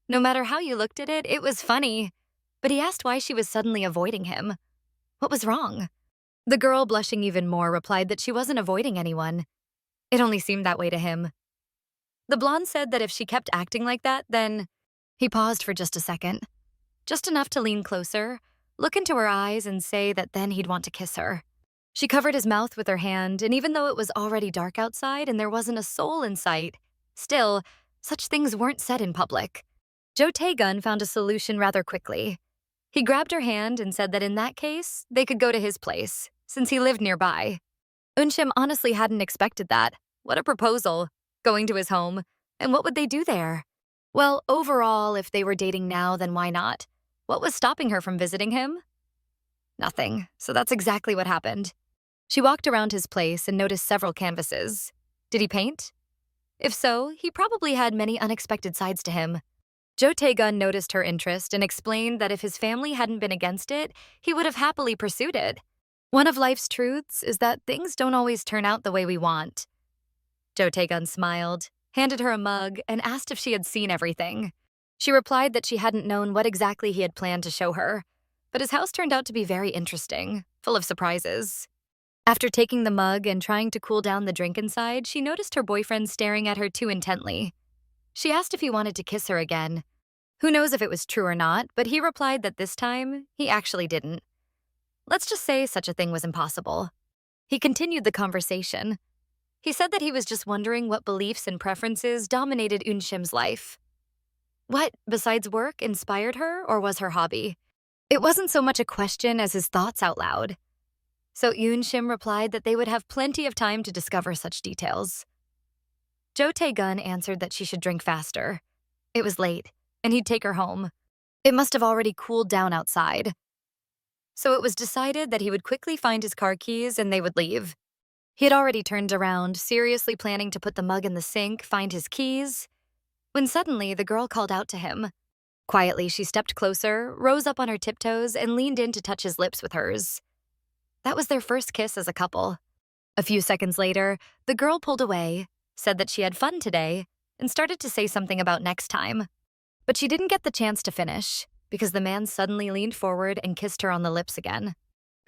No matter how you looked at it, it was funny. But he asked why she was suddenly avoiding him. What was wrong? The girl, blushing even more, replied that she wasn't avoiding anyone. It only seemed that way to him. The blonde said that if she kept acting like that, then… He paused for just a second. Just enough to lean closer, look into her eyes, and say that then he'd want to kiss her. She covered his mouth with her hand, and even though it was already dark outside and there wasn't a soul in sight, still, such things weren't said in public. Jo Tae-gun found a solution rather quickly. He grabbed her hand and said that in that case, they could go to his place, since he lived nearby. Unshim honestly hadn't expected that. What a proposal. Going to his home. And what would they do there? Well, overall, if they were dating now, then why not? What was stopping her from visiting him? Nothing. So that's exactly what happened. She walked around his place and noticed several canvases. Did he paint? If so, he probably had many unexpected sides to him. Jo Tae-gun noticed her interest and explained that if his family hadn't been against it, he would have happily pursued it. One of life's truths is that things don't always turn out the way we want. Jo Tae-gun smiled, handed her a mug, and asked if she had seen everything. She replied that she hadn't known what exactly he had planned to show her, but his house turned out to be very interesting, full of surprises. After taking the mug and trying to cool down the drink inside, she noticed her boyfriend staring at her too intently. She asked if he wanted to kiss her again. Who knows if it was true or not, but he replied that this time, he actually didn't. Let's just say such a thing was impossible. He continued the conversation. He said that he was just wondering what beliefs and preferences dominated Unshim's life. What, besides work, inspired her or was her hobby? It wasn't so much a question as his thoughts out loud. So Unshim replied that they would have plenty of time to discover such details. Jo Tae-gun answered that she should drink faster. It was late, and he'd take her home. It must have already cooled down outside. So it was decided that he would quickly find his car keys and they would leave. He had already turned around, seriously planning to put the mug in the sink, find his keys, when suddenly the girl called out to him. Quietly, she stepped closer, rose up on her tiptoes, and leaned in to touch his lips with hers. That was their first kiss as a couple. A few seconds later, the girl pulled away, said that she had fun today, and started to say something about next time. But she didn't get the chance to finish, because the man suddenly leaned forward and kissed her on the lips again.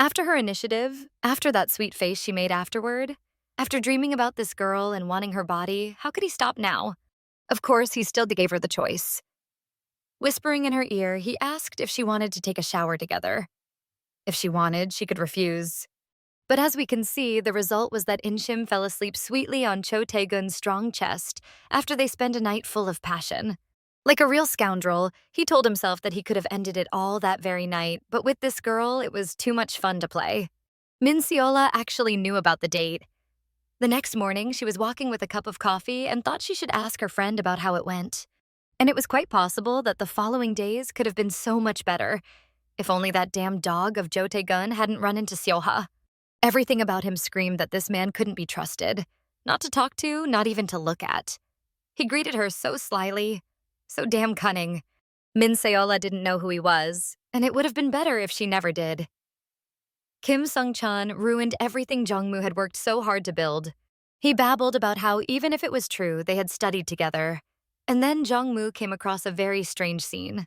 After her initiative, after that sweet face she made afterward, after dreaming about this girl and wanting her body, how could he stop now? Of course, he still gave her the choice. Whispering in her ear, he asked if she wanted to take a shower together. If she wanted, she could refuse. But as we can see, the result was that Unshim fell asleep sweetly on Jo Tae-gun's strong chest after they spent a night full of passion. Like a real scoundrel, he told himself that he could have ended it all that very night, but with this girl, it was too much fun to play. Min Seola actually knew about the date. The next morning, she was walking with a cup of coffee and thought she should ask her friend about how it went. And it was quite possible that the following days could have been so much better, if only that damn dog of Jo Tae-gun hadn't run into Solha. Everything about him screamed that this man couldn't be trusted. Not to talk to, not even to look at. He greeted her so slyly. So damn cunning. Min Seola didn't know who he was, and it would have been better if she never did. Kim Sung-chan ruined everything Jong Mu had worked so hard to build. He babbled about how even if it was true, they had studied together. And then Jong Mu came across a very strange scene.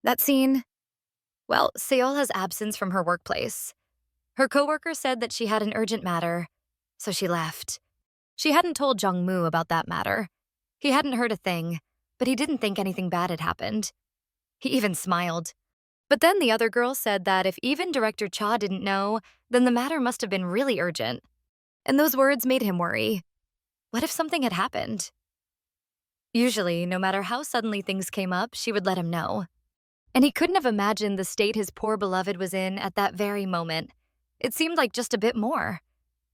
That scene? Well, Seola's absence from her workplace. Her coworker said that she had an urgent matter, so she left. She hadn't told Jong Mu about that matter. He hadn't heard a thing, but he didn't think anything bad had happened. He even smiled. But then the other girl said that if even Director Cha didn't know, then the matter must have been really urgent. And those words made him worry. What if something had happened? Usually, no matter how suddenly things came up, she would let him know. And he couldn't have imagined the state his poor beloved was in at that very moment. It seemed like just a bit more.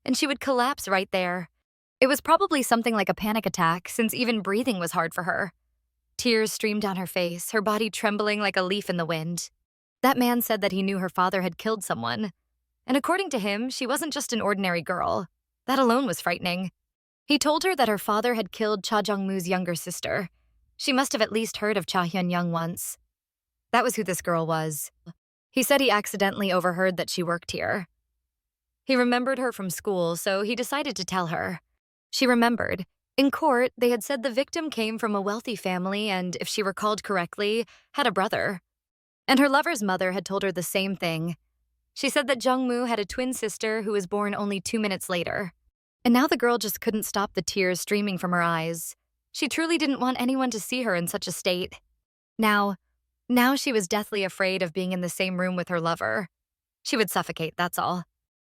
And she would collapse right there. It was probably something like a panic attack, since even breathing was hard for her. Tears streamed down her face, her body trembling like a leaf in the wind. That man said that he knew her father had killed someone. And according to him, she wasn't just an ordinary girl. That alone was frightening. He told her that her father had killed Cha Jeong-moo's younger sister. She must have at least heard of Cha Hyun-young once. That was who this girl was. He said he accidentally overheard that she worked here. He remembered her from school, so he decided to tell her. She remembered. In court, they had said the victim came from a wealthy family and, if she recalled correctly, had a brother. And her lover's mother had told her the same thing. She said that Jong Mu had a twin sister who was born only 2 minutes later. And now the girl just couldn't stop the tears streaming from her eyes. She truly didn't want anyone to see her in such a state. Now she was deathly afraid of being in the same room with her lover. She would suffocate, that's all.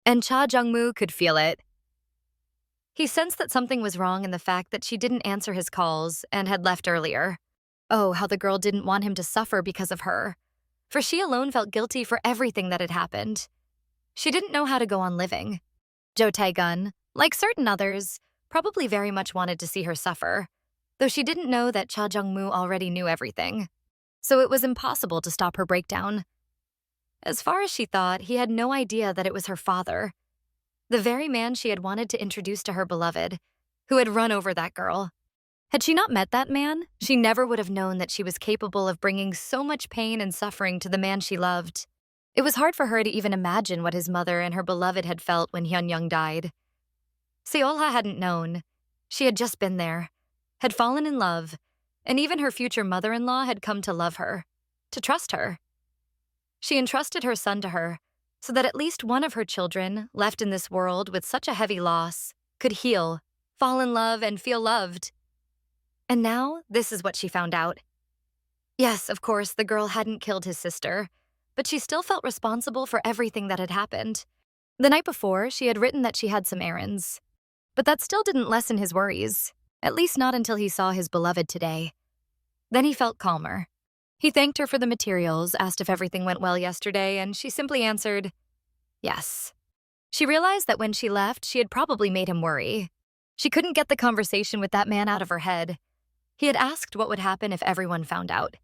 And Cha Jeong-moo could feel it. He sensed that something was wrong in the fact that she didn't answer his calls and had left earlier. Oh, how the girl didn't want him to suffer because of her. For she alone felt guilty for everything that had happened. She didn't know how to go on living. Jo Tae-gun, like certain others, probably very much wanted to see her suffer, though she didn't know that Cha Jeong-moo already knew everything. So it was impossible to stop her breakdown. As far as she thought, he had no idea that it was her father. The very man she had wanted to introduce to her beloved, who had run over that girl. Had she not met that man, she never would have known that she was capable of bringing so much pain and suffering to the man she loved. It was hard for her to even imagine what his mother and her beloved had felt when Hyun-young died. Solha hadn't known. She had just been there, had fallen in love, and even her future mother-in-law had come to love her, to trust her. She entrusted her son to her, so that at least one of her children, left in this world with such a heavy loss, could heal, fall in love, and feel loved. And now, this is what she found out. Yes, of course, the girl hadn't killed his sister, but she still felt responsible for everything that had happened. The night before, she had written that she had some errands. But that still didn't lessen his worries, at least not until he saw his beloved today. Then he felt calmer. He thanked her for the materials, asked if everything went well yesterday, and she simply answered, yes. She realized that when she left, she had probably made him worry. She couldn't get the conversation with that man out of her head. He had asked what would happen if everyone found out.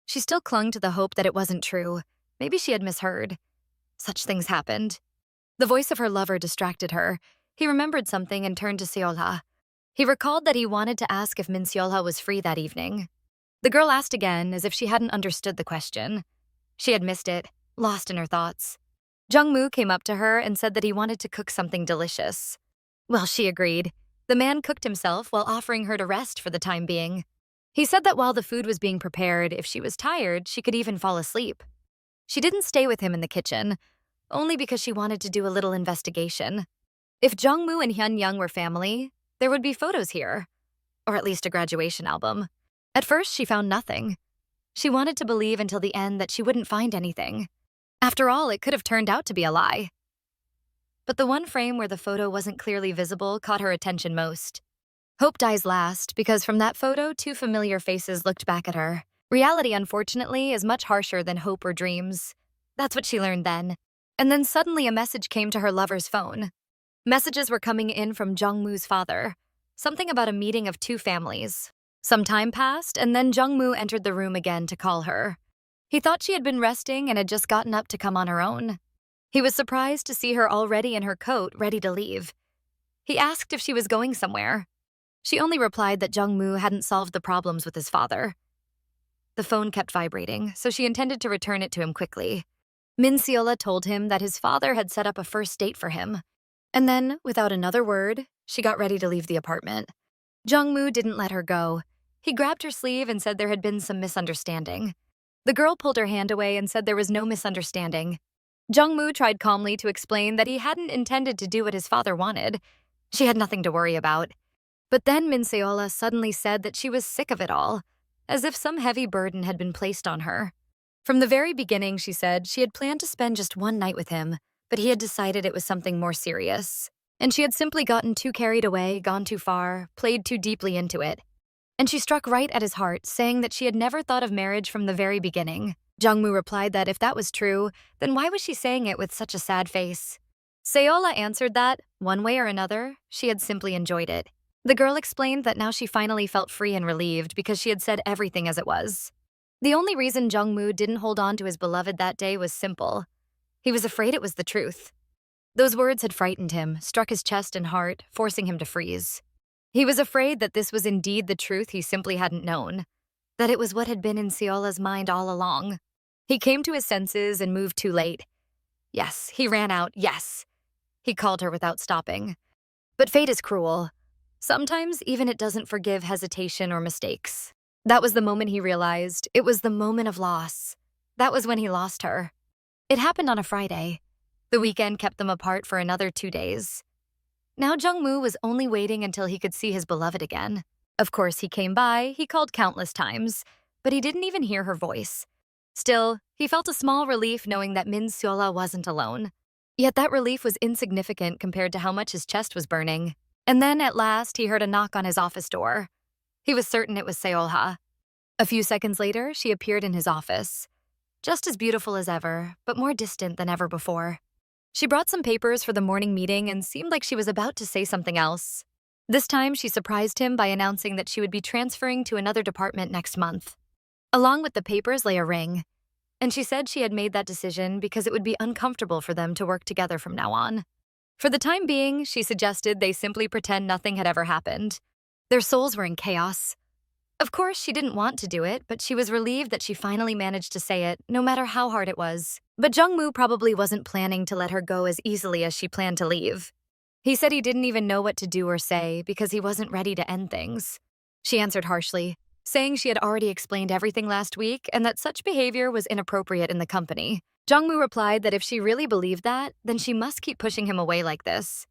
She still clung to the hope that it wasn't true. Maybe she had misheard. Such things happened. The voice of her lover distracted her. He remembered something and turned to Solha. He recalled that he wanted to ask if Min Solha was free that evening. The girl asked again, as if she hadn't understood the question. She had missed it, lost in her thoughts. Jong Mu came up to her and said that he wanted to cook something delicious. Well, she agreed. The man cooked himself while offering her to rest for the time being. He said that while the food was being prepared, if she was tired, she could even fall asleep. She didn't stay with him in the kitchen, only because she wanted to do a little investigation. If Jong Mu and Hyun-young were family, there would be photos here, or at least a graduation album. At first, she found nothing. She wanted to believe until the end that she wouldn't find anything. After all, it could have turned out to be a lie. But the one frame where the photo wasn't clearly visible caught her attention most. Hope dies last, because from that photo, two familiar faces looked back at her. Reality, unfortunately, is much harsher than hope or dreams. That's what she learned then. And then suddenly a message came to her lover's phone. Messages were coming in from Jong Mu's father. Something about a meeting of two families. Some time passed, and then Jong Mu entered the room again to call her. He thought she had been resting and had just gotten up to come on her own. He was surprised to see her already in her coat, ready to leave. He asked if she was going somewhere. She only replied that Jong Mu hadn't solved the problems with his father. The phone kept vibrating, so she intended to return it to him quickly. Min Solha told him that his father had set up a first date for him. And then, without another word, she got ready to leave the apartment. Jong Mu didn't let her go. He grabbed her sleeve and said there had been some misunderstanding. The girl pulled her hand away and said there was no misunderstanding. Jong Mu tried calmly to explain that he hadn't intended to do what his father wanted. She had nothing to worry about. But then Min Seola suddenly said that she was sick of it all, as if some heavy burden had been placed on her. From the very beginning, she said, she had planned to spend just one night with him, but he had decided it was something more serious. And she had simply gotten too carried away, gone too far, played too deeply into it. And she struck right at his heart, saying that she had never thought of marriage from the very beginning. Jong Mu replied that if that was true, then why was she saying it with such a sad face? Seola answered that, one way or another, she had simply enjoyed it. The girl explained that now she finally felt free and relieved because she had said everything as it was. The only reason Jong Mu didn't hold on to his beloved that day was simple. He was afraid it was the truth. Those words had frightened him, struck his chest and heart, forcing him to freeze. He was afraid that this was indeed the truth he simply hadn't known, that it was what had been in Seola's mind all along. He came to his senses and moved too late. Yes, he ran out, yes. He called her without stopping. But fate is cruel. Sometimes even it doesn't forgive hesitation or mistakes. That was the moment he realized. It was the moment of loss. That was when he lost her. It happened on a Friday. The weekend kept them apart for another 2 days. Now Jong Mu was only waiting until he could see his beloved again. Of course, he came by, he called countless times, but he didn't even hear her voice. Still, he felt a small relief knowing that Min Seola wasn't alone. Yet that relief was insignificant compared to how much his chest was burning. And then, at last, he heard a knock on his office door. He was certain it was Solha. A few seconds later, she appeared in his office. Just as beautiful as ever, but more distant than ever before. She brought some papers for the morning meeting and seemed like she was about to say something else. This time, she surprised him by announcing that she would be transferring to another department next month. Along with the papers lay a ring. And she said she had made that decision because it would be uncomfortable for them to work together from now on. For the time being, she suggested they simply pretend nothing had ever happened. Their souls were in chaos. Of course, she didn't want to do it, but she was relieved that she finally managed to say it, no matter how hard it was. But Jong Mu probably wasn't planning to let her go as easily as she planned to leave. He said he didn't even know what to do or say because he wasn't ready to end things. She answered harshly, saying she had already explained everything last week and that such behavior was inappropriate in the company. Jong Mu replied that if she really believed that, then she must keep pushing him away like this.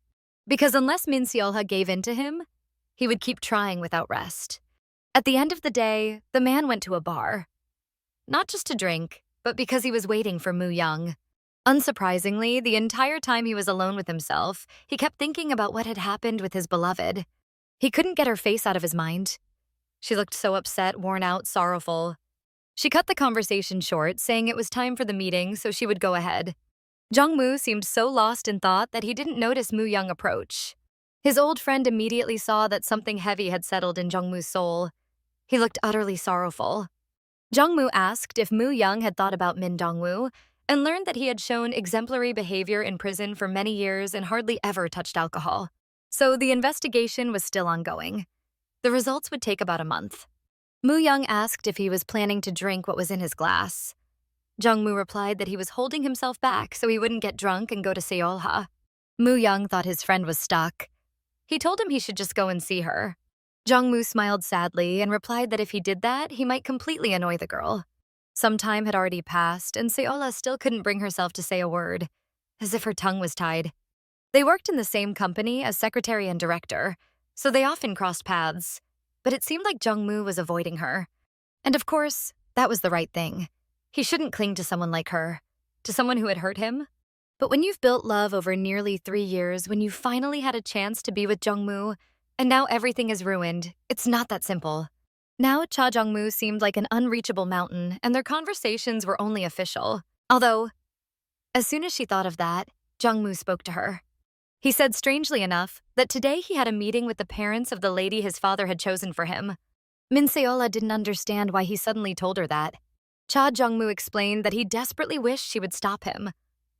Because unless Min Seolha gave in to him, he would keep trying without rest. At the end of the day, the man went to a bar. Not just to drink, but because he was waiting for Moo Young. Unsurprisingly, the entire time he was alone with himself, he kept thinking about what had happened with his beloved. He couldn't get her face out of his mind. She looked so upset, worn out, sorrowful. She cut the conversation short, saying it was time for the meeting, so she would go ahead. Jong Mu seemed so lost in thought that he didn't notice Moo Young approach. His old friend immediately saw that something heavy had settled in Jong Mu's soul. He looked utterly sorrowful. Jong Mu asked if Moo Young had thought about Min Dong-woo and learned that he had shown exemplary behavior in prison for many years and hardly ever touched alcohol. So the investigation was still ongoing. The results would take about a month. Moo Young asked if he was planning to drink what was in his glass. Jong Mu replied that he was holding himself back so he wouldn't get drunk and go to Solha. Moo Young thought his friend was stuck. He told him he should just go and see her. Jong Mu smiled sadly and replied that if he did that, he might completely annoy the girl. Some time had already passed, and Seola still couldn't bring herself to say a word, as if her tongue was tied. They worked in the same company as secretary and director, so they often crossed paths, but it seemed like Jong Mu was avoiding her. And of course, that was the right thing. He shouldn't cling to someone like her, to someone who had hurt him. But when you've built love over nearly 3 years, when you finally had a chance to be with Jong Mu, and now everything is ruined, it's not that simple. Now Cha Jeong-moo seemed like an unreachable mountain, and their conversations were only official. Although, as soon as she thought of that, Jong Mu spoke to her. He said, strangely enough, that today he had a meeting with the parents of the lady his father had chosen for him. Min Seola didn't understand why he suddenly told her that. Cha Jeong-moo explained that he desperately wished she would stop him,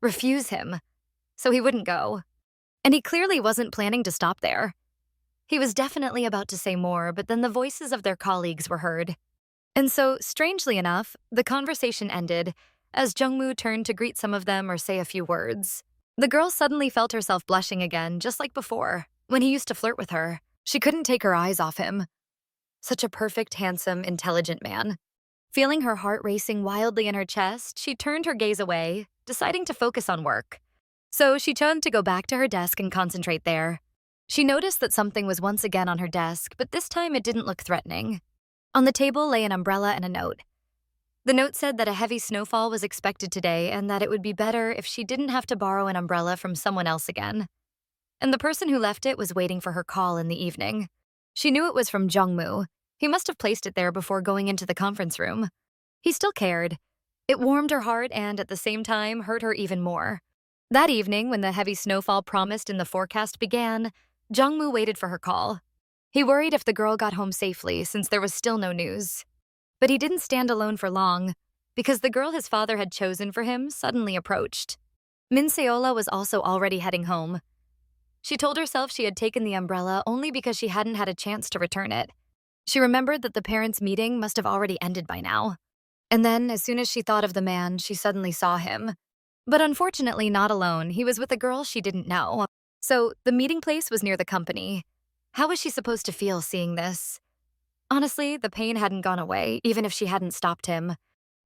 refuse him, so he wouldn't go. And he clearly wasn't planning to stop there. He was definitely about to say more, but then the voices of their colleagues were heard. And so, strangely enough, the conversation ended as Jong Mu turned to greet some of them or say a few words. The girl suddenly felt herself blushing again, just like before, when he used to flirt with her. She couldn't take her eyes off him. Such a perfect, handsome, intelligent man. Feeling her heart racing wildly in her chest, she turned her gaze away, deciding to focus on work. So she chose to go back to her desk and concentrate there. She noticed that something was once again on her desk, but this time it didn't look threatening. On the table lay an umbrella and a note. The note said that a heavy snowfall was expected today and that it would be better if she didn't have to borrow an umbrella from someone else again. And the person who left it was waiting for her call in the evening. She knew it was from Jong Mu. He must have placed it there before going into the conference room. He still cared. It warmed her heart and, at the same time, hurt her even more. That evening, when the heavy snowfall promised in the forecast began, Jong Mu waited for her call. He worried if the girl got home safely, since there was still no news. But he didn't stand alone for long, because the girl his father had chosen for him suddenly approached. Solha was also already heading home. She told herself she had taken the umbrella only because she hadn't had a chance to return it. She remembered that the parents' meeting must have already ended by now. And then, as soon as she thought of the man, she suddenly saw him. But unfortunately not alone, he was with a girl she didn't know. So, the meeting place was near the company. How was she supposed to feel seeing this? Honestly, the pain hadn't gone away, even if she hadn't stopped him.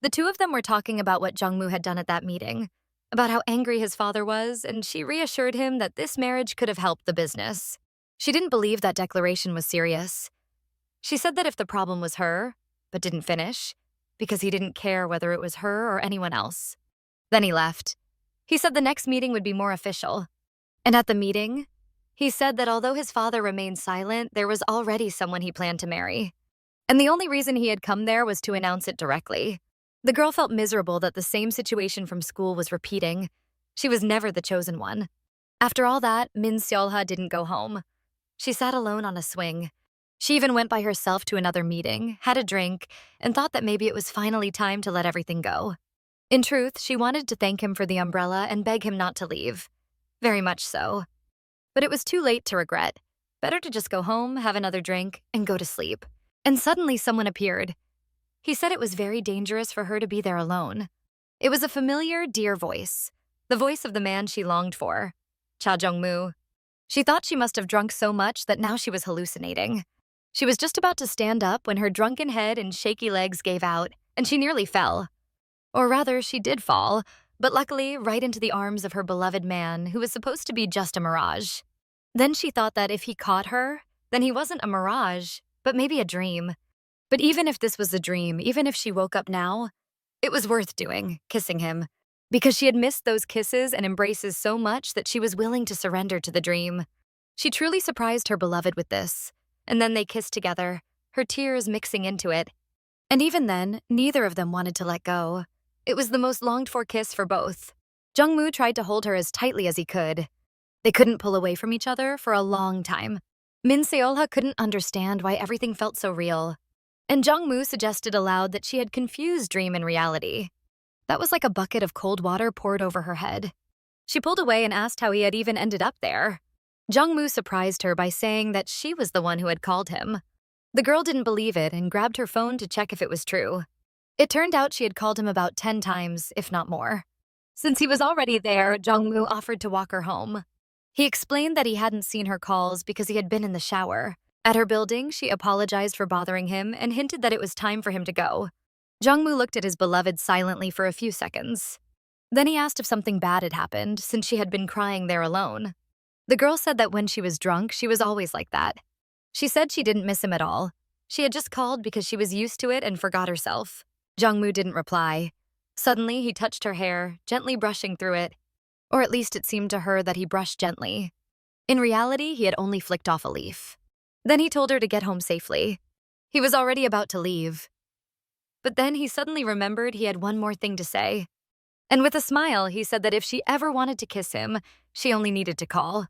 The two of them were talking about what Jong Mu had done at that meeting, about how angry his father was, and she reassured him that this marriage could have helped the business. She didn't believe that declaration was serious. She said that if the problem was her, but didn't finish, because he didn't care whether it was her or anyone else. Then he left. He said the next meeting would be more official. And at the meeting, he said that although his father remained silent, there was already someone he planned to marry. And the only reason he had come there was to announce it directly. The girl felt miserable that the same situation from school was repeating. She was never the chosen one. After all that, Solha didn't go home. She sat alone on a swing. She even went by herself to another meeting, had a drink, and thought that maybe it was finally time to let everything go. In truth, she wanted to thank him for the umbrella and beg him not to leave. Very much so. But it was too late to regret. Better to just go home, have another drink, and go to sleep. And suddenly someone appeared. He said it was very dangerous for her to be there alone. It was a familiar, dear voice. The voice of the man she longed for, Cha Jeong-moo. She thought she must have drunk so much that now she was hallucinating. She was just about to stand up when her drunken head and shaky legs gave out, and she nearly fell. Or rather, she did fall, but luckily right into the arms of her beloved man, who was supposed to be just a mirage. Then she thought that if he caught her, then he wasn't a mirage, but maybe a dream. But even if this was a dream, even if she woke up now, it was worth doing, kissing him, because she had missed those kisses and embraces so much that she was willing to surrender to the dream. She truly surprised her beloved with this, and then they kissed together, her tears mixing into it. And even then, neither of them wanted to let go. It was the most longed-for kiss for both. Jong Mu tried to hold her as tightly as he could. They couldn't pull away from each other for a long time. Solha couldn't understand why everything felt so real. And Jong Mu suggested aloud that she had confused dream and reality. That was like a bucket of cold water poured over her head. She pulled away and asked how he had even ended up there. Jong Mu surprised her by saying that she was the one who had called him. The girl didn't believe it and grabbed her phone to check if it was true. It turned out she had called him about 10 times, if not more. Since he was already there, Jong Mu offered to walk her home. He explained that he hadn't seen her calls because he had been in the shower. At her building, she apologized for bothering him and hinted that it was time for him to go. Jong Mu looked at his beloved silently for a few seconds. Then he asked if something bad had happened, since she had been crying there alone. The girl said that when she was drunk, she was always like that. She said she didn't miss him at all. She had just called because she was used to it and forgot herself. Jong Mu didn't reply. Suddenly, he touched her hair, gently brushing through it. Or at least it seemed to her that he brushed gently. In reality, he had only flicked off a leaf. Then he told her to get home safely. He was already about to leave. But then he suddenly remembered he had one more thing to say. And with a smile, he said that if she ever wanted to kiss him, she only needed to call.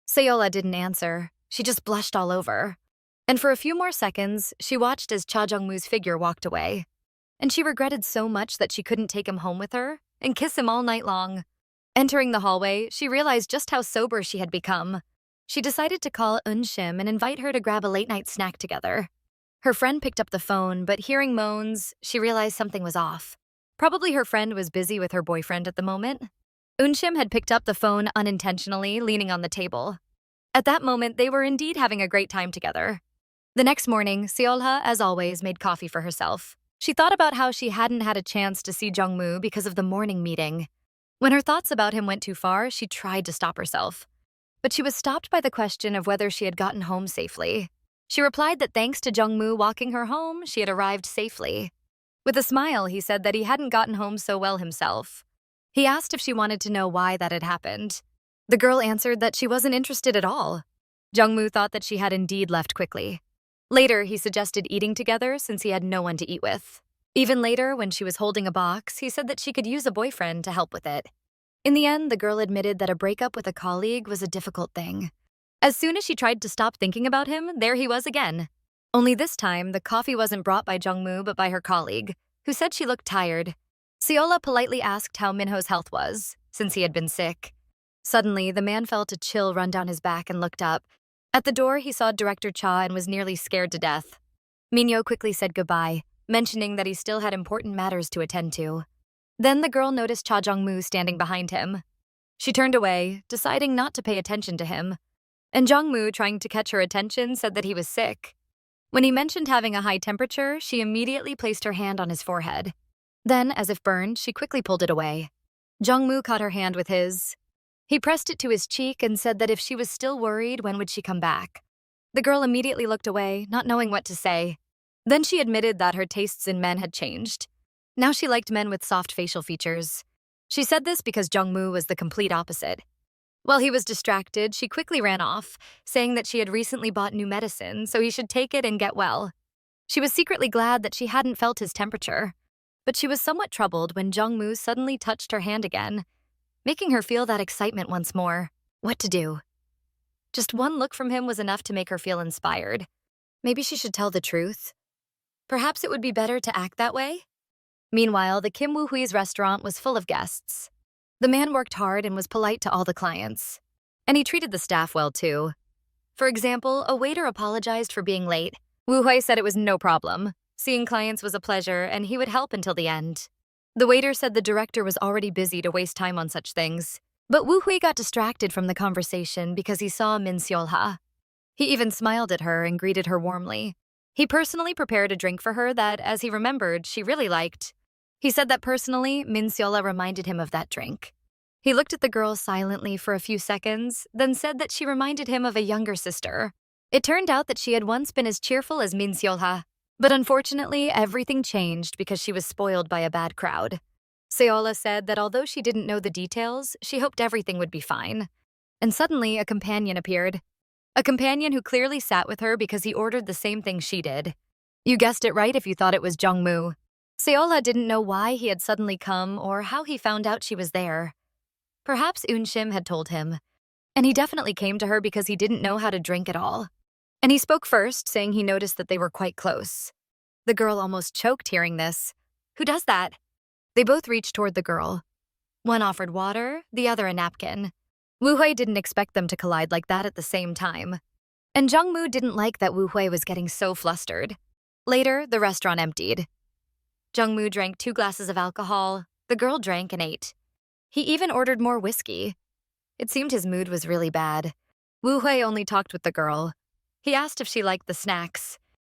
Solha didn't answer. She just blushed all over. And for a few more seconds, she watched as Cha Jeong-moo's figure walked away. And she regretted so much that she couldn't take him home with her and kiss him all night long. Entering the hallway, she realized just how sober she had become. She decided to call Unim and invite her to grab a late-night snack together. Her friend picked up the phone, but hearing moans, she realized something was off. Probably her friend was busy with her boyfriend at the moment. Unim had picked up the phone unintentionally, leaning on the table. At that moment, they were indeed having a great time together. The next morning, Solha, as always, made coffee for herself. She thought about how she hadn't had a chance to see Jong Mu because of the morning meeting. When her thoughts about him went too far, she tried to stop herself. but she was stopped by the question of whether she had gotten home safely. She replied that thanks to Jong Mu walking her home, she had arrived safely. With a smile, he said that he hadn't gotten home so well himself. He asked if she wanted to know why that had happened. The girl answered that she wasn't interested at all. Jong Mu thought that she had indeed left quickly. Later, he suggested eating together since he had no one to eat with. Even later, when she was holding a box, he said that she could use a boyfriend to help with it. In the end, the girl admitted that a breakup with a colleague was a difficult thing. As soon as she tried to stop thinking about him, there he was again. Only this time, the coffee wasn't brought by Jong Mu but by her colleague, who said she looked tired. Solha politely asked how Minho's health was, since he had been sick. Suddenly, the man felt a chill run down his back and looked up. At the door, he saw Director Cha and was nearly scared to death. Minho quickly said goodbye, mentioning that he still had important matters to attend to. Then the girl noticed Cha Jeong-moo standing behind him. She turned away, deciding not to pay attention to him. And Jong Mu, trying to catch her attention, said that he was sick. When he mentioned having a high temperature, she immediately placed her hand on his forehead. Then, as if burned, she quickly pulled it away. Jong Mu caught her hand with his. He pressed it to his cheek and said that if she was still worried, when would she come back? The girl immediately looked away, not knowing what to say. Then she admitted that her tastes in men had changed. Now she liked men with soft facial features. She said this because Jong Mu was the complete opposite. While he was distracted, she quickly ran off, saying that she had recently bought new medicine, so he should take it and get well. She was secretly glad that she hadn't felt his temperature. But she was somewhat troubled when Jong Mu suddenly touched her hand again, making her feel that excitement once more. What to do? Just one look from him was enough to make her feel inspired. Maybe she should tell the truth. Perhaps it would be better to act that way? Meanwhile, the Kim Woo-hui's restaurant was full of guests. The man worked hard and was polite to all the clients. And he treated the staff well, too. For example, a waiter apologized for being late. Woo-hui said it was no problem. Seeing clients was a pleasure, and he would help until the end. The waiter said the director was already busy to waste time on such things. But Woo-hui got distracted from the conversation because he saw Min Solha. He even smiled at her and greeted her warmly. He personally prepared a drink for her that, as he remembered, she really liked. He said that personally, Min Solha reminded him of that drink. He looked at the girl silently for a few seconds, then said that she reminded him of a younger sister. It turned out that she had once been as cheerful as Min Solha. But unfortunately, everything changed because she was spoiled by a bad crowd. Solha said that although she didn't know the details, she hoped everything would be fine. And suddenly, a companion appeared. A companion who clearly sat with her because he ordered the same thing she did. You guessed it right if you thought it was Jong Mu. Solha didn't know why he had suddenly come or how he found out she was there. Perhaps Unshim had told him. And he definitely came to her because he didn't know how to drink at all. And he spoke first, saying he noticed that they were quite close. The girl almost choked hearing this. Who does that? They both reached toward the girl. One offered water, the other a napkin. Woo-hui didn't expect them to collide like that at the same time. And Jong Mu didn't like that Woo-hui was getting so flustered. Later, the restaurant emptied. Jong Mu drank 2 glasses of alcohol. The girl drank and ate. He even ordered more whiskey. It seemed his mood was really bad. Woo-hui only talked with the girl. He asked if she liked the snacks.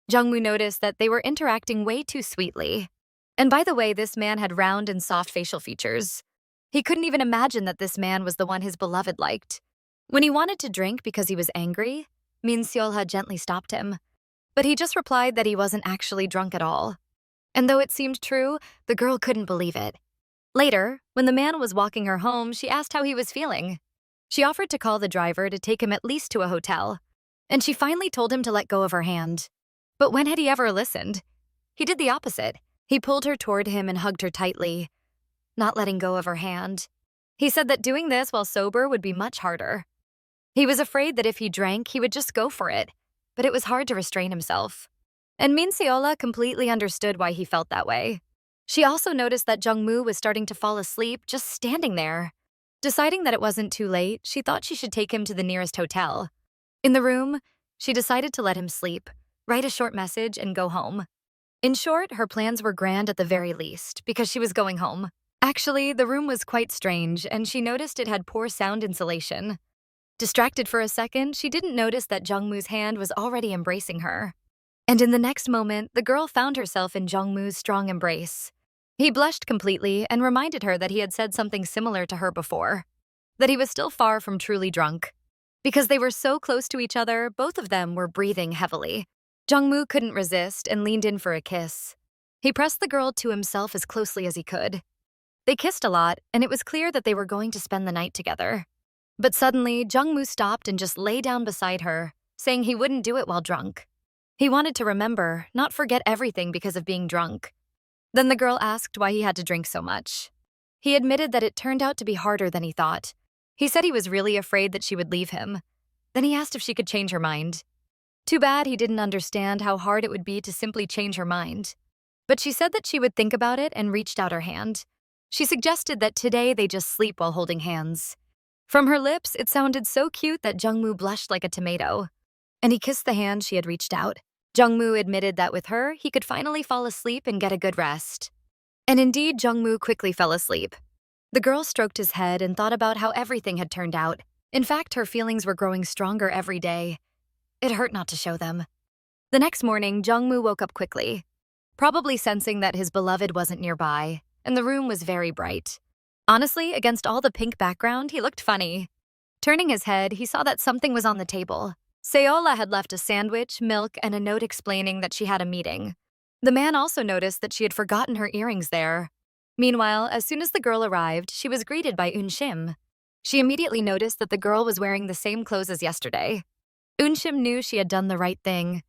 Jong Mu noticed that they were interacting way too sweetly. And by the way, this man had round and soft facial features. He couldn't even imagine that this man was the one his beloved liked. When he wanted to drink because he was angry, Min Solha gently stopped him. But he just replied that he wasn't actually drunk at all. And though it seemed true, the girl couldn't believe it. Later, when the man was walking her home, she asked how he was feeling. She offered to call the driver to take him at least to a hotel. And she finally told him to let go of her hand. But when had he ever listened? He did the opposite. He pulled her toward him and hugged her tightly, not letting go of her hand. He said that doing this while sober would be much harder. He was afraid that if he drank, he would just go for it, but it was hard to restrain himself. And Min Solha completely understood why he felt that way. She also noticed that Jong Mu was starting to fall asleep just standing there. Deciding that it wasn't too late, she thought she should take him to the nearest hotel. In the room, she decided to let him sleep, write a short message, and go home. In short, her plans were grand at the very least, because she was going home. Actually, the room was quite strange, and she noticed it had poor sound insulation. Distracted for a second, she didn't notice that Jong Mu's hand was already embracing her. And in the next moment, the girl found herself in Jong Mu's strong embrace. He blushed completely and reminded her that he had said something similar to her before, that he was still far from truly drunk. Because they were so close to each other, both of them were breathing heavily. Jong Mu couldn't resist and leaned in for a kiss. He pressed the girl to himself as closely as he could. They kissed a lot, and it was clear that they were going to spend the night together. But suddenly, Jong Mu stopped and just lay down beside her, saying he wouldn't do it while drunk. He wanted to remember, not forget everything because of being drunk. Then the girl asked why he had to drink so much. He admitted that it turned out to be harder than he thought. He said he was really afraid that she would leave him. Then he asked if she could change her mind. Too bad he didn't understand how hard it would be to simply change her mind. But she said that she would think about it and reached out her hand. She suggested that today they just sleep while holding hands. From her lips, it sounded so cute that Jong Mu blushed like a tomato. And he kissed the hand she had reached out. Jong Mu admitted that with her, he could finally fall asleep and get a good rest. And indeed, Jong Mu quickly fell asleep. The girl stroked his head and thought about how everything had turned out. In fact, her feelings were growing stronger every day. It hurt not to show them. The next morning, Jong Mu woke up quickly, probably sensing that his beloved wasn't nearby, and the room was very bright. Honestly, against all the pink background, he looked funny. Turning his head, he saw that something was on the table. Solha had left a sandwich, milk, and a note explaining that she had a meeting. The man also noticed that she had forgotten her earrings there. Meanwhile, as soon as the girl arrived, she was greeted by Unshim. She immediately noticed that the girl was wearing the same clothes as yesterday. Unshim knew she had done the right thing,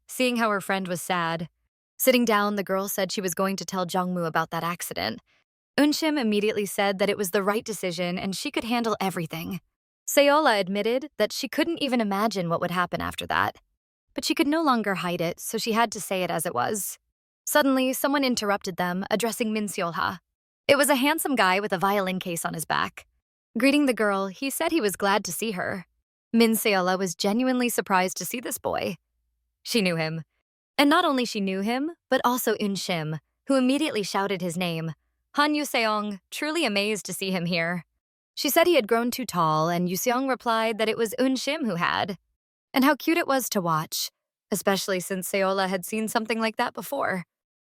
seeing how her friend was sad. Sitting down, the girl said she was going to tell Jong Mu about that accident. Unshim immediately said that it was the right decision and she could handle everything. Solha admitted that she couldn't even imagine what would happen after that. But she could no longer hide it, so she had to say it as it was. Suddenly, someone interrupted them, addressing Min Solha. It was a handsome guy with a violin case on his back. Greeting the girl, he said he was glad to see her. Min Solha was genuinely surprised to see this boy. She knew him. And not only she knew him, but also Unshim, who immediately shouted his name. Han Yuseong, truly amazed to see him here. She said he had grown too tall, and Yuseong replied that it was Unshim who had. And how cute it was to watch, especially since Solha had seen something like that before.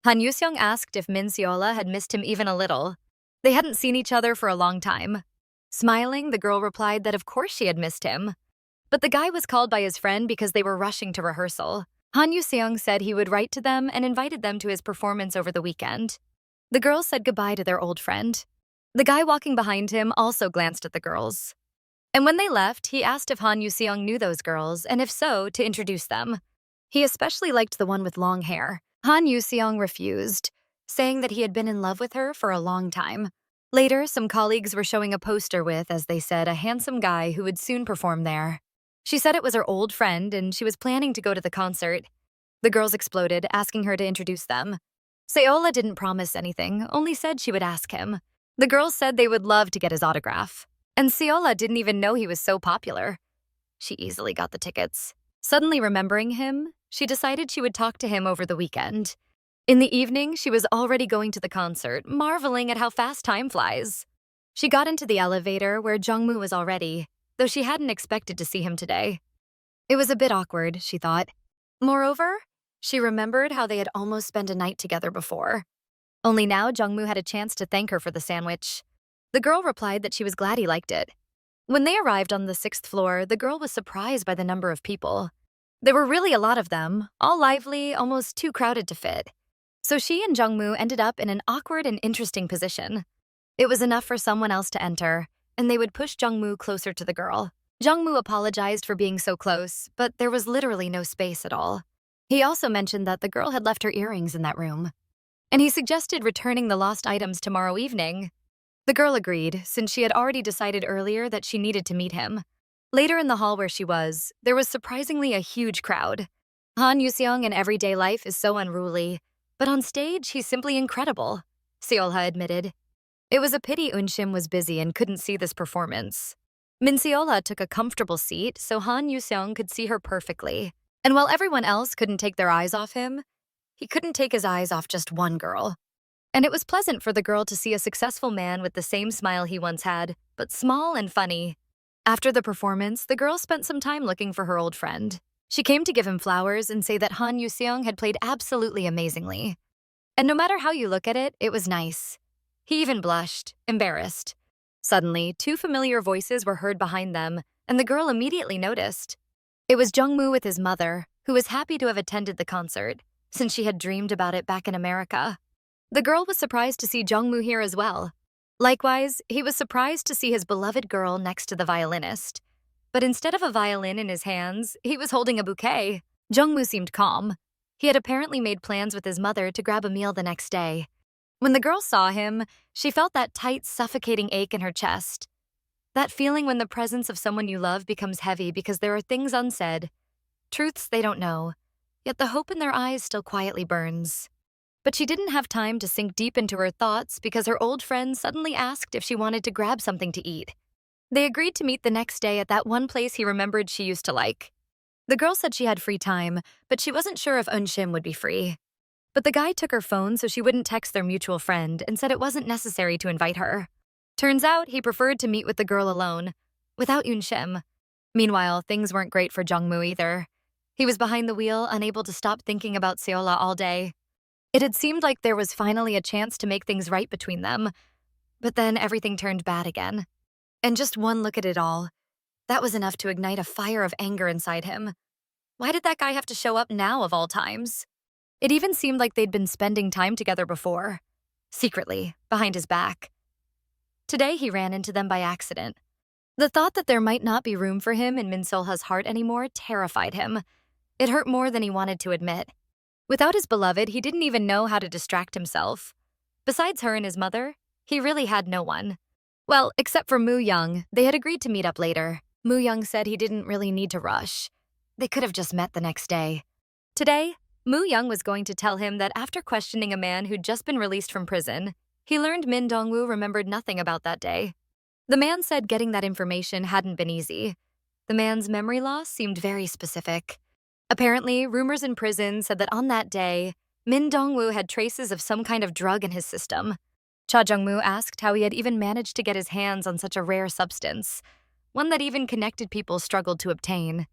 Han Yuseong asked if Min Solha had missed him even a little. They hadn't seen each other for a long time. Smiling, the girl replied that of course she had missed him. But the guy was called by his friend because they were rushing to rehearsal. Han Yuseong said he would write to them and invited them to his performance over the weekend. The girls said goodbye to their old friend. The guy walking behind him also glanced at the girls. And when they left, he asked if Han Yuseong knew those girls, and if so, to introduce them. He especially liked the one with long hair. Han Yuseong refused, saying that he had been in love with her for a long time. Later, some colleagues were showing a poster with, as they said, a handsome guy who would soon perform there. She said it was her old friend and she was planning to go to the concert. The girls exploded, asking her to introduce them. Solha didn't promise anything, only said she would ask him. The girls said they would love to get his autograph. And Solha didn't even know he was so popular. She easily got the tickets. Suddenly remembering him, she decided she would talk to him over the weekend. In the evening, she was already going to the concert, marveling at how fast time flies. She got into the elevator where Jong Mu was already, though she hadn't expected to see him today. It was a bit awkward, she thought. Moreover, she remembered how they had almost spent a night together before. Only now Jong Mu had a chance to thank her for the sandwich. The girl replied that she was glad he liked it. When they arrived on the 6th floor, the girl was surprised by the number of people. There were really a lot of them, all lively, almost too crowded to fit. So she and Jong Mu ended up in an awkward and interesting position. It was enough for someone else to enter, and they would push Jong Mu closer to the girl. Jong Mu apologized for being so close, but there was literally no space at all. He also mentioned that the girl had left her earrings in that room. And he suggested returning the lost items tomorrow evening. The girl agreed, since she had already decided earlier that she needed to meet him. Later in the hall where she was, there was surprisingly a huge crowd. Han Yuseong in everyday life is so unruly, but on stage he's simply incredible, Solha admitted. It was a pity Unshim was busy and couldn't see this performance. Min Solha took a comfortable seat so Han Yuseong could see her perfectly. And while everyone else couldn't take their eyes off him, he couldn't take his eyes off just one girl. And it was pleasant for the girl to see a successful man with the same smile he once had, but small and funny. After the performance, the girl spent some time looking for her old friend. She came to give him flowers and say that Han Yuseong had played absolutely amazingly. And no matter how you look at it, it was nice. He even blushed, embarrassed. Suddenly, two familiar voices were heard behind them, and the girl immediately noticed. It was Jong Mu with his mother, who was happy to have attended the concert, since she had dreamed about it back in America. The girl was surprised to see Jong Mu here as well. Likewise, he was surprised to see his beloved girl next to the violinist. But instead of a violin in his hands, he was holding a bouquet. Jong Mu seemed calm. He had apparently made plans with his mother to grab a meal the next day. When the girl saw him, she felt that tight, suffocating ache in her chest. That feeling when the presence of someone you love becomes heavy because there are things unsaid, truths they don't know, yet the hope in their eyes still quietly burns. But she didn't have time to sink deep into her thoughts because her old friend suddenly asked if she wanted to grab something to eat. They agreed to meet the next day at that one place he remembered she used to like. The girl said she had free time, but she wasn't sure if Unshim would be free. But the guy took her phone so she wouldn't text their mutual friend and said it wasn't necessary to invite her. Turns out he preferred to meet with the girl alone, without Unshim. Meanwhile, things weren't great for Jong Mu either. He was behind the wheel, unable to stop thinking about Solha all day. It had seemed like there was finally a chance to make things right between them, but then everything turned bad again. And just one look at it all, that was enough to ignite a fire of anger inside him. Why did that guy have to show up now of all times? It even seemed like they'd been spending time together before, secretly, behind his back. Today he ran into them by accident. The thought that there might not be room for him in Min Solha's heart anymore terrified him. It hurt more than he wanted to admit. Without his beloved, he didn't even know how to distract himself. Besides her and his mother, he really had no one. Well, except for Moo Young, they had agreed to meet up later. Moo Young said he didn't really need to rush. They could have just met the next day. Today, Moo Young was going to tell him that after questioning a man who'd just been released from prison, he learned Min Dong-woo remembered nothing about that day. The man said getting that information hadn't been easy. The man's memory loss seemed very specific. Apparently, rumors in prison said that on that day, Min Dong-woo had traces of some kind of drug in his system. Cha Jeong-moo asked how he had even managed to get his hands on such a rare substance, one that even connected people struggled to obtain.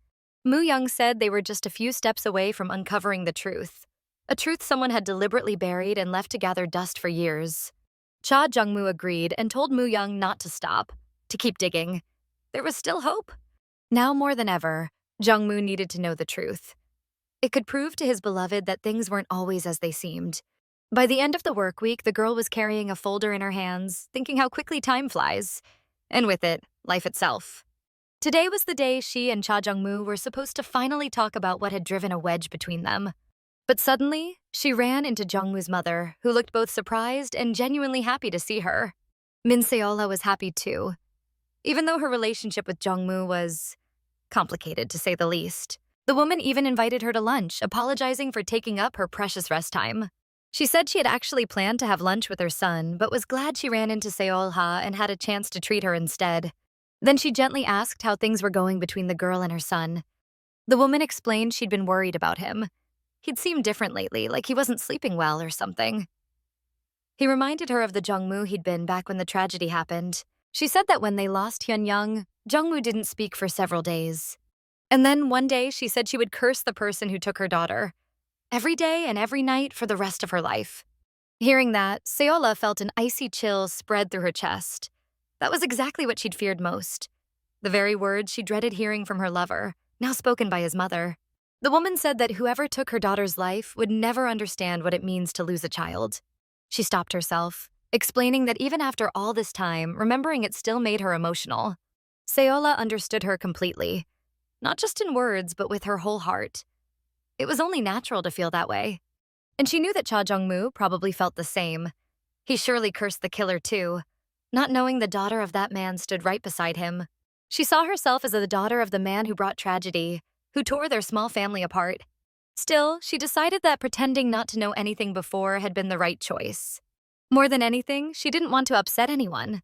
Moo Young said they were just a few steps away from uncovering the truth, a truth someone had deliberately buried and left to gather dust for years. Cha Jeong-moo agreed and told Moo Young not to stop, to keep digging. There was still hope. Now more than ever, Jong Mu needed to know the truth. It could prove to his beloved that things weren't always as they seemed. By the end of the work week, the girl was carrying a folder in her hands, thinking how quickly time flies. And with it, life itself. Today was the day she and Cha Jeong-moo were supposed to finally talk about what had driven a wedge between them. But suddenly, she ran into Jong-moo's mother, who looked both surprised and genuinely happy to see her. Min Seola was happy too, even though her relationship with Jong-moo was complicated, to say the least. The woman even invited her to lunch, apologizing for taking up her precious rest time. She said she had actually planned to have lunch with her son, but was glad she ran into Solha and had a chance to treat her instead. Then she gently asked how things were going between the girl and her son. The woman explained she'd been worried about him. He'd seemed different lately, like he wasn't sleeping well or something. He reminded her of the Jong-moo he'd been back when the tragedy happened. She said that when they lost Hyun-young, Jong-moo didn't speak for several days. And then one day she said she would curse the person who took her daughter, every day and every night for the rest of her life. Hearing that, Seola felt an icy chill spread through her chest. That was exactly what she'd feared most. The very words she dreaded hearing from her lover, now spoken by his mother. The woman said that whoever took her daughter's life would never understand what it means to lose a child. She stopped herself, explaining that even after all this time, remembering it still made her emotional. Seola understood her completely, not just in words, but with her whole heart. It was only natural to feel that way. And she knew that Cha Jeong-moo probably felt the same. He surely cursed the killer too, not knowing the daughter of that man stood right beside him. She saw herself as the daughter of the man who brought tragedy, who tore their small family apart. Still, she decided that pretending not to know anything before had been the right choice. More than anything, she didn't want to upset anyone.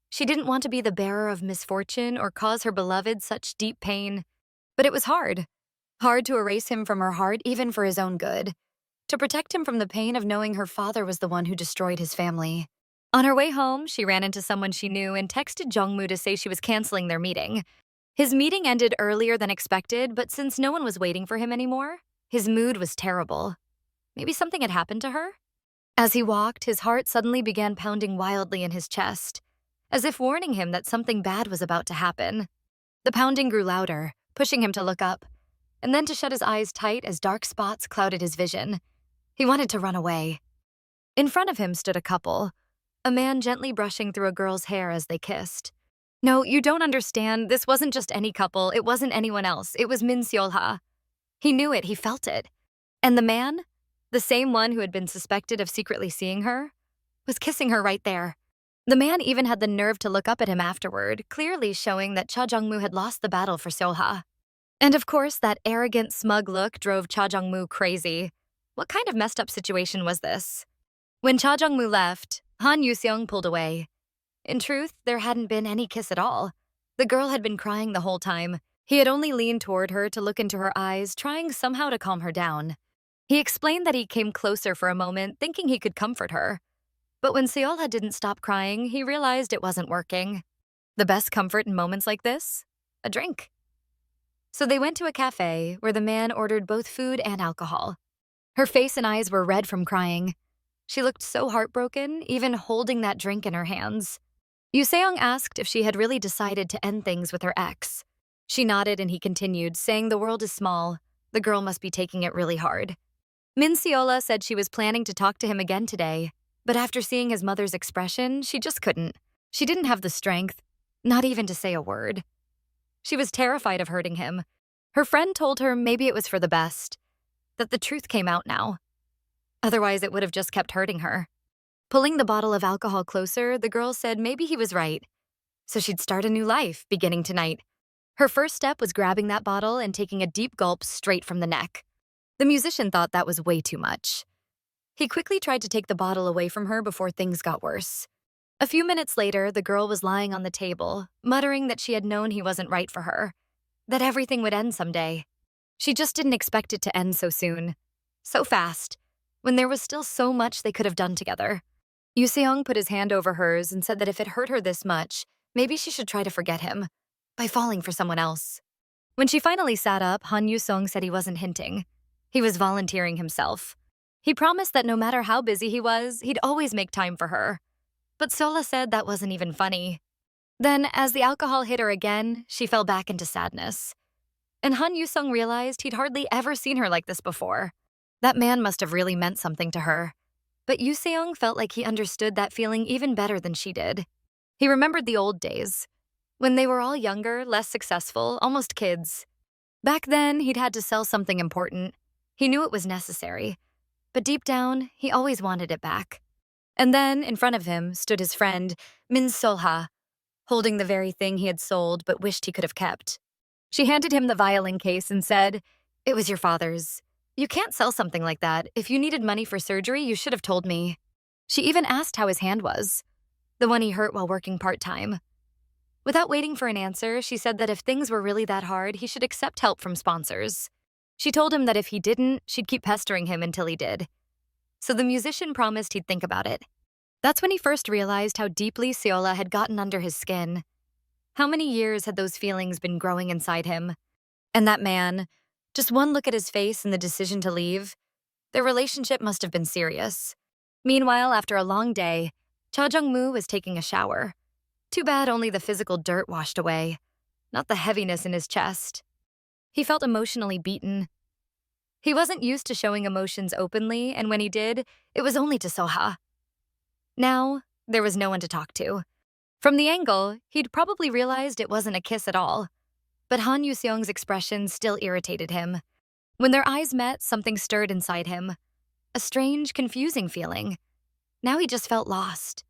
She didn't want to be the bearer of misfortune or cause her beloved such deep pain. But it was hard. Hard to erase him from her heart even for his own good. To protect him from the pain of knowing her father was the one who destroyed his family. On her way home, she ran into someone she knew and texted Jong Mu to say she was canceling their meeting. His meeting ended earlier than expected, but since no one was waiting for him anymore, his mood was terrible. Maybe something had happened to her? As he walked, his heart suddenly began pounding wildly in his chest, as if warning him that something bad was about to happen. The pounding grew louder, pushing him to look up, and then to shut his eyes tight as dark spots clouded his vision. He wanted to run away. In front of him stood a couple, a man gently brushing through a girl's hair as they kissed. No, you don't understand. This wasn't just any couple. It wasn't anyone else. It was Min Solha. He knew it. He felt it. And the man, the same one who had been suspected of secretly seeing her, was kissing her right there. The man even had the nerve to look up at him afterward, clearly showing that Cha Jeong-moo had lost the battle for Solha. And of course, that arrogant, smug look drove Cha Jeong-moo crazy. What kind of messed up situation was this? When Cha Jeong-moo left, Han Yu-seong pulled away. In truth, there hadn't been any kiss at all. The girl had been crying the whole time. He had only leaned toward her to look into her eyes, trying somehow to calm her down. He explained that he came closer for a moment, thinking he could comfort her. But when Solha didn't stop crying, he realized it wasn't working. The best comfort in moments like this? A drink. So they went to a cafe where the man ordered both food and alcohol. Her face and eyes were red from crying. She looked so heartbroken, even holding that drink in her hands. Yu-seong asked if she had really decided to end things with her ex. She nodded and he continued, saying the world is small. The girl must be taking it really hard. Min Solha said she was planning to talk to him again today, but after seeing his mother's expression, she just couldn't. She didn't have the strength, not even to say a word. She was terrified of hurting him. Her friend told her maybe it was for the best, that the truth came out now. Otherwise, it would have just kept hurting her. Pulling the bottle of alcohol closer, the girl said maybe he was right. So she'd start a new life, beginning tonight. Her first step was grabbing that bottle and taking a deep gulp straight from the neck. The musician thought that was way too much. He quickly tried to take the bottle away from her before things got worse. A few minutes later, the girl was lying on the table, muttering that she had known he wasn't right for her, that everything would end someday. She just didn't expect it to end so soon, so fast, when there was still so much they could have done together. Yu-seong put his hand over hers and said that if it hurt her this much, maybe she should try to forget him, by falling for someone else. When she finally sat up, Han Yu-seong said he wasn't hinting. He was volunteering himself. He promised that no matter how busy he was, he'd always make time for her. But Solha said that wasn't even funny. Then, as the alcohol hit her again, she fell back into sadness. And Han Yu-seong realized he'd hardly ever seen her like this before. That man must have really meant something to her. But Yu-seong felt like he understood that feeling even better than she did. He remembered the old days, when they were all younger, less successful, almost kids. Back then, he'd had to sell something important. He knew it was necessary. But deep down, he always wanted it back. And then, in front of him, stood his friend, Min Solha, holding the very thing he had sold but wished he could have kept. She handed him the violin case and said, "It was your father's. You can't sell something like that. If you needed money for surgery, you should have told me." She even asked how his hand was, the one he hurt while working part-time. Without waiting for an answer, she said that if things were really that hard, he should accept help from sponsors. She told him that if he didn't, she'd keep pestering him until he did. So the musician promised he'd think about it. That's when he first realized how deeply Solha had gotten under his skin. How many years had those feelings been growing inside him? And that man, just one look at his face and the decision to leave, their relationship must have been serious. Meanwhile, after a long day, Cha Jeong-moo was taking a shower. Too bad only the physical dirt washed away, not the heaviness in his chest. He felt emotionally beaten. He wasn't used to showing emotions openly, and when he did, it was only to Solha. Now, there was no one to talk to. From the angle, he'd probably realized it wasn't a kiss at all. But Han Yu-seong's expression still irritated him. When their eyes met, something stirred inside him. A strange, confusing feeling. Now he just felt lost.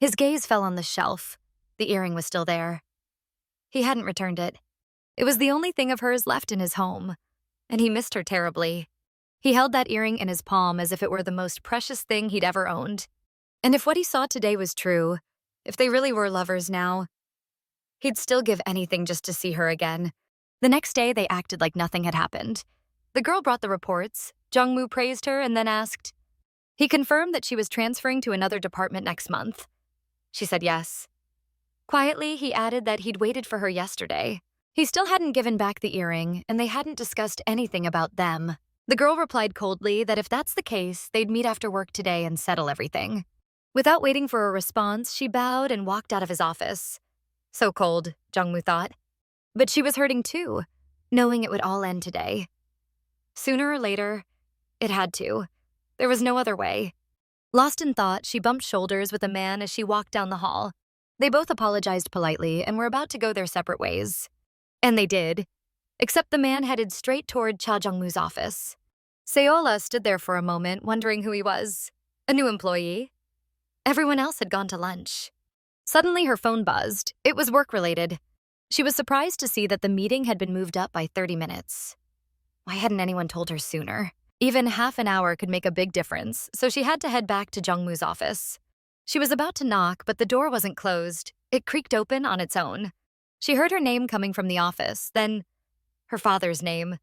His gaze fell on the shelf. The earring was still there. He hadn't returned it. It was the only thing of hers left in his home, and he missed her terribly. He held that earring in his palm as if it were the most precious thing he'd ever owned. And if what he saw today was true, if they really were lovers now, he'd still give anything just to see her again. The next day, they acted like nothing had happened. The girl brought the reports. Jong Mu praised her and then asked. He confirmed that she was transferring to another department next month. She said yes. Quietly, he added that he'd waited for her yesterday. He still hadn't given back the earring, and they hadn't discussed anything about them. The girl replied coldly that if that's the case, they'd meet after work today and settle everything. Without waiting for a response, she bowed and walked out of his office. So cold, Jong Mu thought. But she was hurting too, knowing it would all end today. Sooner or later, it had to. There was no other way. Lost in thought, she bumped shoulders with a man as she walked down the hall. They both apologized politely and were about to go their separate ways. And they did, except the man headed straight toward Cha Jeong-moo's office. Solha stood there for a moment, wondering who he was. A new employee? Everyone else had gone to lunch. Suddenly, her phone buzzed. It was work-related. She was surprised to see that the meeting had been moved up by 30 minutes. Why hadn't anyone told her sooner? Even half an hour could make a big difference, so she had to head back to Jong Mu's office. She was about to knock, but the door wasn't closed. It creaked open on its own. She heard her name coming from the office, then her father's name,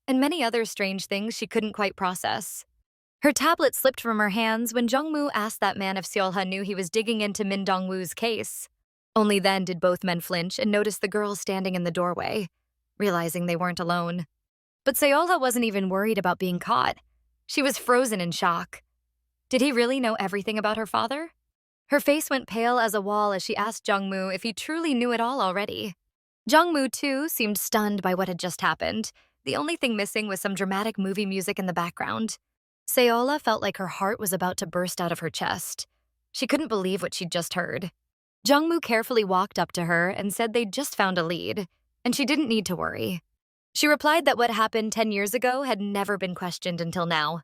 and many other strange things she couldn't quite process. Her tablet slipped from her hands when Jong Mu asked that man if Solha knew he was digging into Min Dong-woo's case. Only then did both men flinch and notice the girl standing in the doorway, realizing they weren't alone. But Solha wasn't even worried about being caught. She was frozen in shock. Did he really know everything about her father? Her face went pale as a wall as she asked Jong Mu if he truly knew it all already. Jong Mu, too, seemed stunned by what had just happened. The only thing missing was some dramatic movie music in the background. Solha felt like her heart was about to burst out of her chest. She couldn't believe what she'd just heard. Jong Mu carefully walked up to her and said they'd just found a lead, and she didn't need to worry. She replied that what happened 10 years ago had never been questioned until now.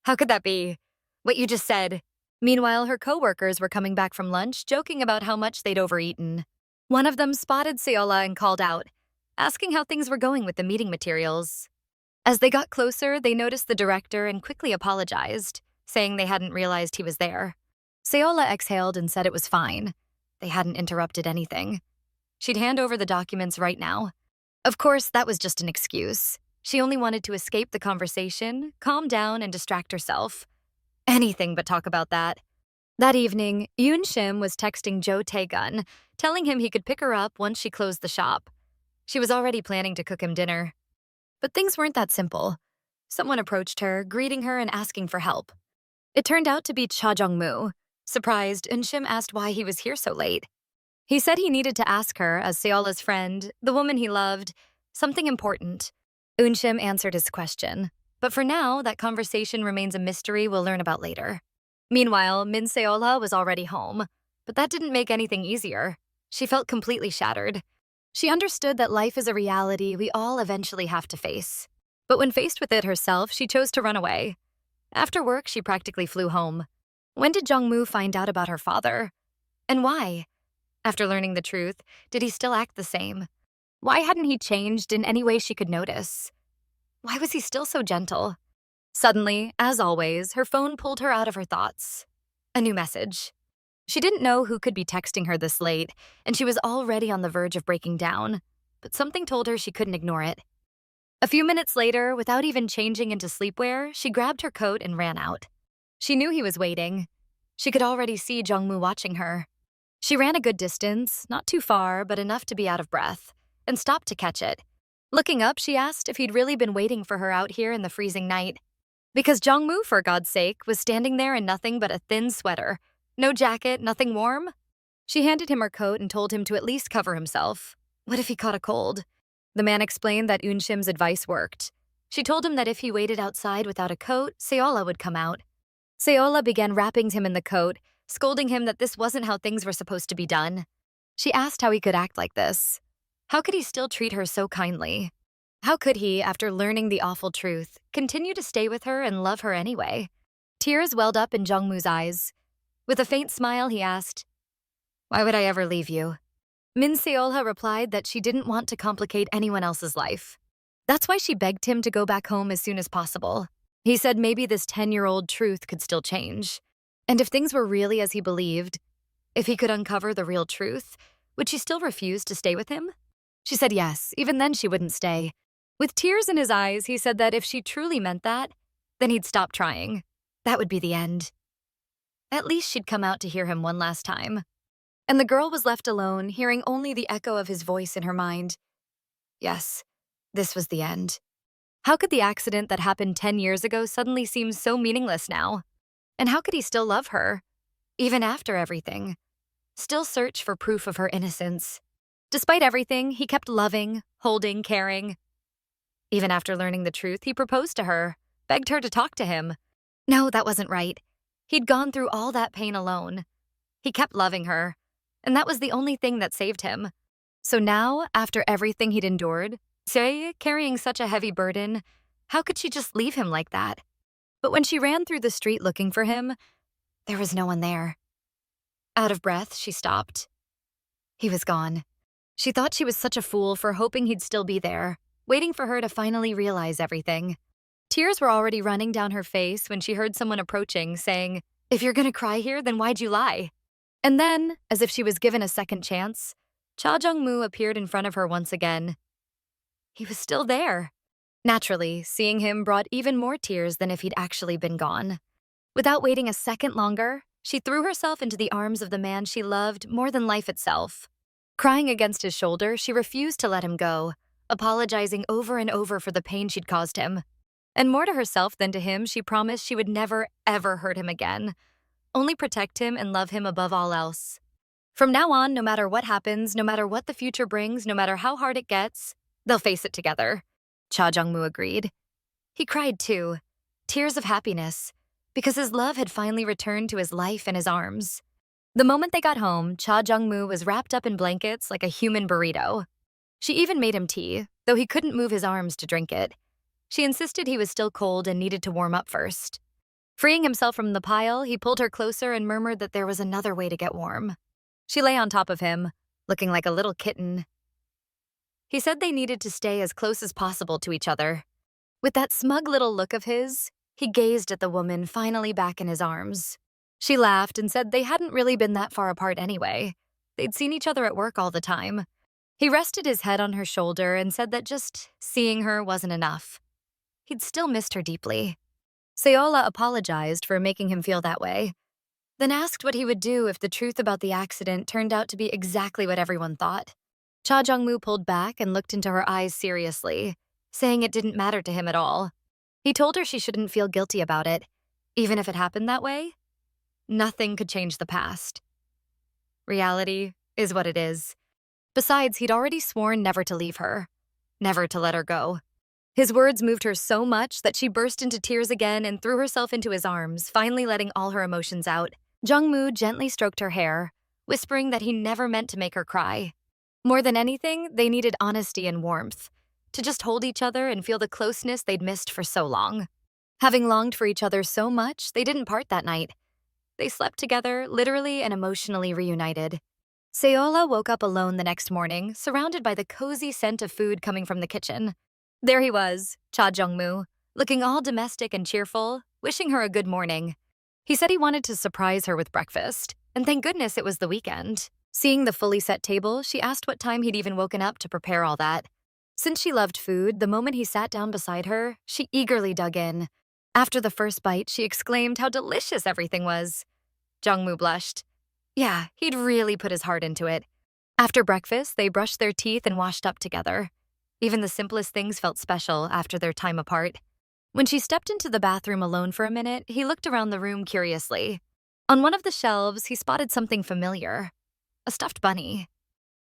How could that be? What you just said. Meanwhile, her coworkers were coming back from lunch, joking about how much they'd overeaten. One of them spotted Solha and called out, asking how things were going with the meeting materials. As they got closer, they noticed the director and quickly apologized, saying they hadn't realized he was there. Solha exhaled and said it was fine. They hadn't interrupted anything. She'd hand over the documents right now. Of course, that was just an excuse. She only wanted to escape the conversation, calm down, and distract herself. Anything but talk about that. That evening, Yoon Shim was texting Jo Tae-gun, telling him he could pick her up once she closed the shop. She was already planning to cook him dinner. But things weren't that simple. Someone approached her, greeting her and asking for help. It turned out to be Cha Jeong-moo. Surprised, Yoon Shim asked why he was here so late. He said he needed to ask her, as Seola's friend, the woman he loved, something important. Yoon Shim answered his question. But for now, that conversation remains a mystery we'll learn about later. Meanwhile, Min Solha was already home, but that didn't make anything easier. She felt completely shattered. She understood that life is a reality we all eventually have to face. But when faced with it herself, she chose to run away. After work, she practically flew home. When did Jong Mu find out about her father? And why? After learning the truth, did he still act the same? Why hadn't he changed in any way she could notice? Why was he still so gentle? Suddenly, as always, her phone pulled her out of her thoughts. A new message. She didn't know who could be texting her this late, and she was already on the verge of breaking down, but something told her she couldn't ignore it. A few minutes later, without even changing into sleepwear, she grabbed her coat and ran out. She knew he was waiting. She could already see Jong Mu watching her. She ran a good distance, not too far, but enough to be out of breath, and stopped to catch it. Looking up, she asked if he'd really been waiting for her out here in the freezing night. Because Jong Mu, for God's sake, was standing there in nothing but a thin sweater. No jacket, nothing warm. She handed him her coat and told him to at least cover himself. What if he caught a cold? The man explained that Yoon Shim's advice worked. She told him that if he waited outside without a coat, Solha would come out. Solha began wrapping him in the coat, scolding him that this wasn't how things were supposed to be done. She asked how he could act like this. How could he still treat her so kindly? How could he, after learning the awful truth, continue to stay with her and love her anyway? Tears welled up in Jong Mu's eyes. With a faint smile, he asked, "Why would I ever leave you?" Min Solha replied that she didn't want to complicate anyone else's life. That's why she begged him to go back home as soon as possible. He said maybe this 10-year-old truth could still change. And if things were really as he believed, if he could uncover the real truth, would she still refuse to stay with him? She said yes, even then she wouldn't stay. With tears in his eyes, he said that if she truly meant that, then he'd stop trying. That would be the end. At least she'd come out to hear him one last time. And the girl was left alone, hearing only the echo of his voice in her mind. Yes, this was the end. How could the accident that happened 10 years ago suddenly seem so meaningless now? And how could he still love her, even after everything? Still search for proof of her innocence? Despite everything, he kept loving, holding, caring. Even after learning the truth, he proposed to her, begged her to talk to him. No, that wasn't right. He'd gone through all that pain alone. He kept loving her, and that was the only thing that saved him. So now, after everything he'd endured, say, carrying such a heavy burden, how could she just leave him like that? But when she ran through the street looking for him, there was no one there. Out of breath, she stopped. He was gone. She thought she was such a fool for hoping he'd still be there, waiting for her to finally realize everything. Tears were already running down her face when she heard someone approaching, saying, "If you're gonna cry here, then why'd you lie?" And then, as if she was given a second chance, Cha Jeong-moo appeared in front of her once again. He was still there. Naturally, seeing him brought even more tears than if he'd actually been gone. Without waiting a second longer, she threw herself into the arms of the man she loved more than life itself. Crying against his shoulder, she refused to let him go, apologizing over and over for the pain she'd caused him. And more to herself than to him, she promised she would never, ever hurt him again. Only protect him and love him above all else. From now on, no matter what happens, no matter what the future brings, no matter how hard it gets, they'll face it together. Cha Jeong-moo agreed. He cried too, tears of happiness, because his love had finally returned to his life and his arms. The moment they got home, Cha Jeong-moo was wrapped up in blankets like a human burrito. She even made him tea, though he couldn't move his arms to drink it. She insisted he was still cold and needed to warm up first. Freeing himself from the pile, he pulled her closer and murmured that there was another way to get warm. She lay on top of him, looking like a little kitten. He said they needed to stay as close as possible to each other. With that smug little look of his, he gazed at the woman finally back in his arms. She laughed and said they hadn't really been that far apart anyway. They'd seen each other at work all the time. He rested his head on her shoulder and said that just seeing her wasn't enough. He'd still missed her deeply. Solha apologized for making him feel that way, then asked what he would do if the truth about the accident turned out to be exactly what everyone thought. Cha Jeong-moo pulled back and looked into her eyes seriously, saying it didn't matter to him at all. He told her she shouldn't feel guilty about it. Even if it happened that way, nothing could change the past. Reality is what it is. Besides, he'd already sworn never to leave her, never to let her go. His words moved her so much that she burst into tears again and threw herself into his arms, finally letting all her emotions out. Jong Mu gently stroked her hair, whispering that he never meant to make her cry. More than anything, they needed honesty and warmth, to just hold each other and feel the closeness they'd missed for so long. Having longed for each other so much, they didn't part that night. They slept together, literally and emotionally reunited. Solha woke up alone the next morning, surrounded by the cozy scent of food coming from the kitchen. There he was, Cha Jeong-moo, looking all domestic and cheerful, wishing her a good morning. He said he wanted to surprise her with breakfast, and thank goodness it was the weekend. Seeing the fully set table, she asked what time he'd even woken up to prepare all that. Since she loved food, the moment he sat down beside her, she eagerly dug in. After the first bite, she exclaimed how delicious everything was. Jong-moo blushed. Yeah, he'd really put his heart into it. After breakfast, they brushed their teeth and washed up together. Even the simplest things felt special after their time apart. When she stepped into the bathroom alone for a minute, he looked around the room curiously. On one of the shelves, he spotted something familiar. A stuffed bunny.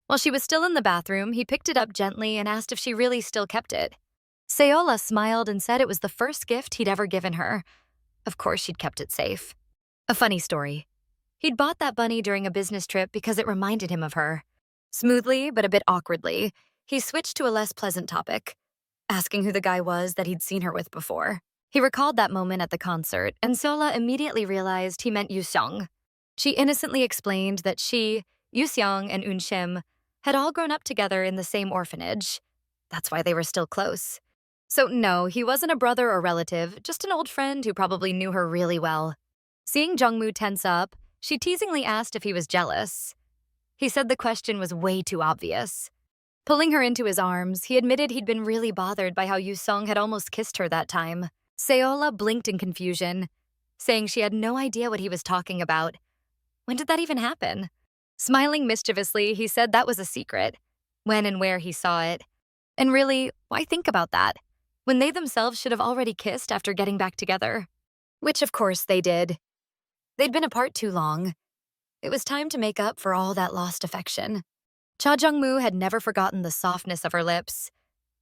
While she was still in the bathroom, he picked it up gently and asked if she really still kept it. Solha smiled and said it was the first gift he'd ever given her. Of course she'd kept it safe. A funny story. He'd bought that bunny during a business trip because it reminded him of her. Smoothly, but a bit awkwardly, he switched to a less pleasant topic, asking who the guy was that he'd seen her with before. He recalled that moment at the concert, and Solha immediately realized he meant Yoo-seong. She innocently explained that she, Yoo-seong, and Eun-shim had all grown up together in the same orphanage. That's why they were still close. So no, he wasn't a brother or relative, just an old friend who probably knew her really well. Seeing Jong-moo tense up, she teasingly asked if he was jealous. He said the question was way too obvious. Pulling her into his arms, he admitted he'd been really bothered by how Yoo-seong had almost kissed her that time. Solha blinked in confusion, saying she had no idea what he was talking about. When did that even happen? Smiling mischievously, he said that was a secret, when and where he saw it. And really, why think about that, when they themselves should have already kissed after getting back together? Which, of course, they did. They'd been apart too long. It was time to make up for all that lost affection. Cha Jeong-moo had never forgotten the softness of her lips,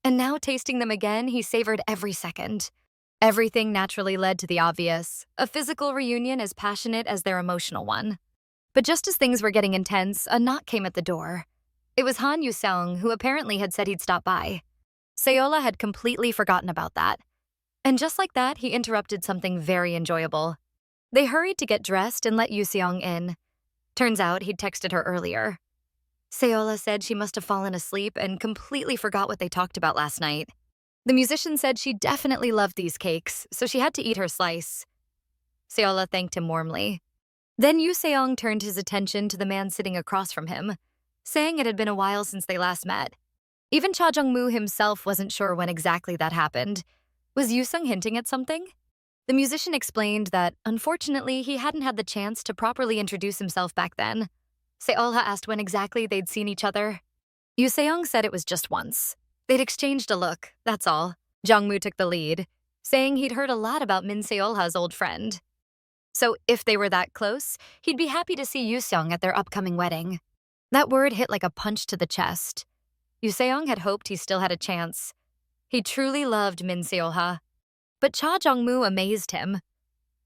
and now tasting them again, he savored every second. Everything naturally led to the obvious, a physical reunion as passionate as their emotional one. But just as things were getting intense, a knock came at the door. It was Han Yu-seong, who apparently had said he'd stop by. Solha had completely forgotten about that. And just like that, he interrupted something very enjoyable. They hurried to get dressed and let Yu-seong in. Turns out he'd texted her earlier. Solha said she must have fallen asleep and completely forgot what they talked about last night. The musician said she definitely loved these cakes, so she had to eat her slice. Solha thanked him warmly. Then Yu-seong turned his attention to the man sitting across from him, saying it had been a while since they last met. Even Cha Jeong-moo himself wasn't sure when exactly that happened. Was Yu-seong hinting at something? The musician explained that, unfortunately, he hadn't had the chance to properly introduce himself back then. Solha asked when exactly they'd seen each other. Yu-seong said it was just once. They'd exchanged a look, that's all. Jong Mu took the lead, saying he'd heard a lot about Min Solha's old friend. So if they were that close, he'd be happy to see Yu-seong at their upcoming wedding. That word hit like a punch to the chest. Yu-seong had hoped he still had a chance. He truly loved Min Solha. But Cha Jeong-moo amazed him.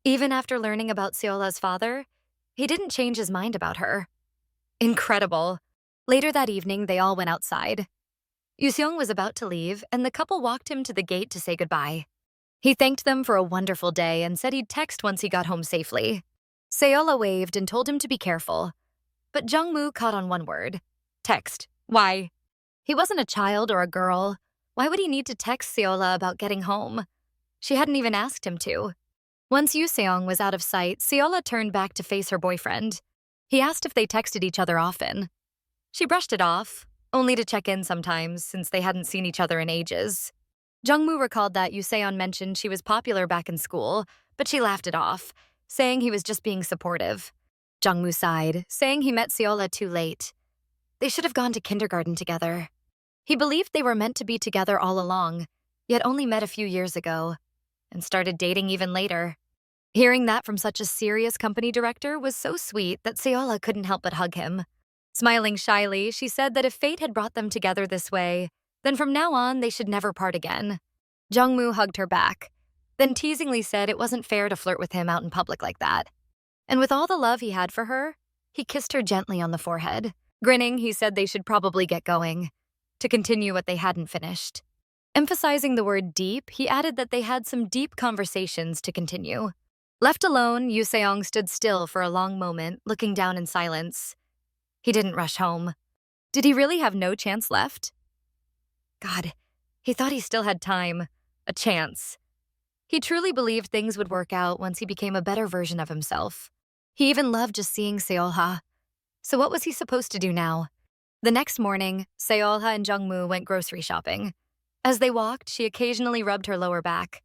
Even after learning about Solha's father, he didn't change his mind about her. Incredible. Later that evening, they all went outside. Yu-seong was about to leave, and the couple walked him to the gate to say goodbye. He thanked them for a wonderful day and said he'd text once he got home safely. Solha waved and told him to be careful. But Jong Mu caught on one word. Text. Why? He wasn't a child or a girl. Why would he need to text Solha about getting home? She hadn't even asked him to. Once Yu-seong was out of sight, Solha turned back to face her boyfriend. He asked if they texted each other often. She brushed it off, only to check in sometimes since they hadn't seen each other in ages. Jong Mu recalled that Yu-seong mentioned she was popular back in school, but she laughed it off, saying he was just being supportive. Jong Mu sighed, saying he met Solha too late. They should have gone to kindergarten together. He believed they were meant to be together all along, yet only met a few years ago, and started dating even later. Hearing that from such a serious company director was so sweet that Solha couldn't help but hug him. Smiling shyly, she said that if fate had brought them together this way, then from now on they should never part again. Jong Mu hugged her back, then teasingly said it wasn't fair to flirt with him out in public like that. And with all the love he had for her, he kissed her gently on the forehead. Grinning, he said they should probably get going, to continue what they hadn't finished. Emphasizing the word deep, he added that they had some deep conversations to continue. Left alone, Yu-seong stood still for a long moment, looking down in silence. He didn't rush home. Did he really have no chance left? God, he thought he still had time, a chance. He truly believed things would work out once he became a better version of himself. He even loved just seeing Solha. So what was he supposed to do now? The next morning, Solha and Jong Mu went grocery shopping. As they walked, she occasionally rubbed her lower back.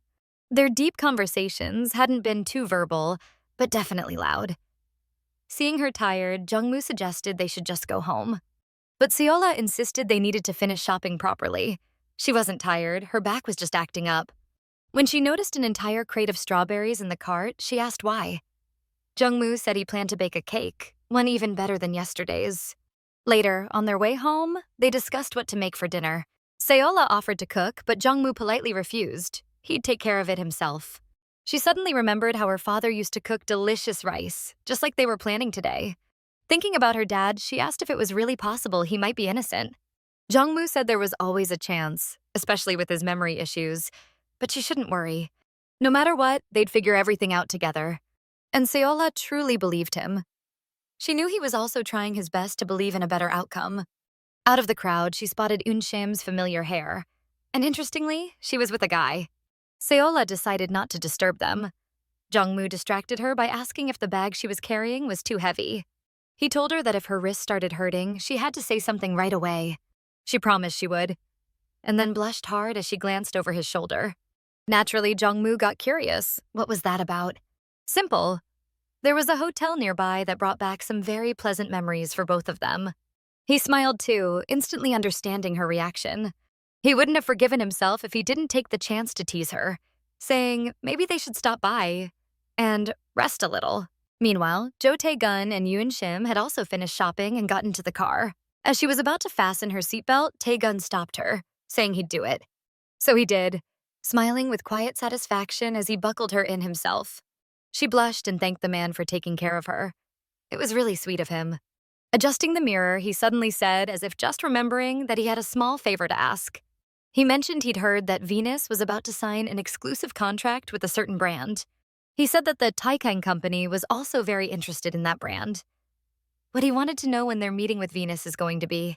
Their deep conversations hadn't been too verbal, but definitely loud. Seeing her tired, Jong Mu suggested they should just go home. But Solha insisted they needed to finish shopping properly. She wasn't tired, her back was just acting up. When she noticed an entire crate of strawberries in the cart, she asked why. Jong Mu said he planned to bake a cake, one even better than yesterday's. Later, on their way home, they discussed what to make for dinner. Solha offered to cook, but Jong Mu politely refused. He'd take care of it himself. She suddenly remembered how her father used to cook delicious rice, just like they were planning today. Thinking about her dad, she asked if it was really possible he might be innocent. Jong Mu said there was always a chance, especially with his memory issues, but she shouldn't worry. No matter what, they'd figure everything out together. And Solha truly believed him. She knew he was also trying his best to believe in a better outcome. Out of the crowd, she spotted Unshim's familiar hair. And interestingly, she was with a guy. Solha decided not to disturb them. Jong Mu distracted her by asking if the bag she was carrying was too heavy. He told her that if her wrist started hurting, she had to say something right away. She promised she would, and then blushed hard as she glanced over his shoulder. Naturally, Jong Mu got curious. What was that about? Simple. There was a hotel nearby that brought back some very pleasant memories for both of them. He smiled too, instantly understanding her reaction. He wouldn't have forgiven himself if he didn't take the chance to tease her, saying maybe they should stop by and rest a little. Meanwhile, Jo Tae-gun and Yoon Shim had also finished shopping and got into the car. As she was about to fasten her seatbelt, Tae-gun stopped her, saying he'd do it. So he did, smiling with quiet satisfaction as he buckled her in himself. She blushed and thanked the man for taking care of her. It was really sweet of him. Adjusting the mirror, he suddenly said, as if just remembering, that he had a small favor to ask. He mentioned he'd heard that Venus was about to sign an exclusive contract with a certain brand. He said that the Taikang company was also very interested in that brand. What he wanted to know when their meeting with Venus is going to be.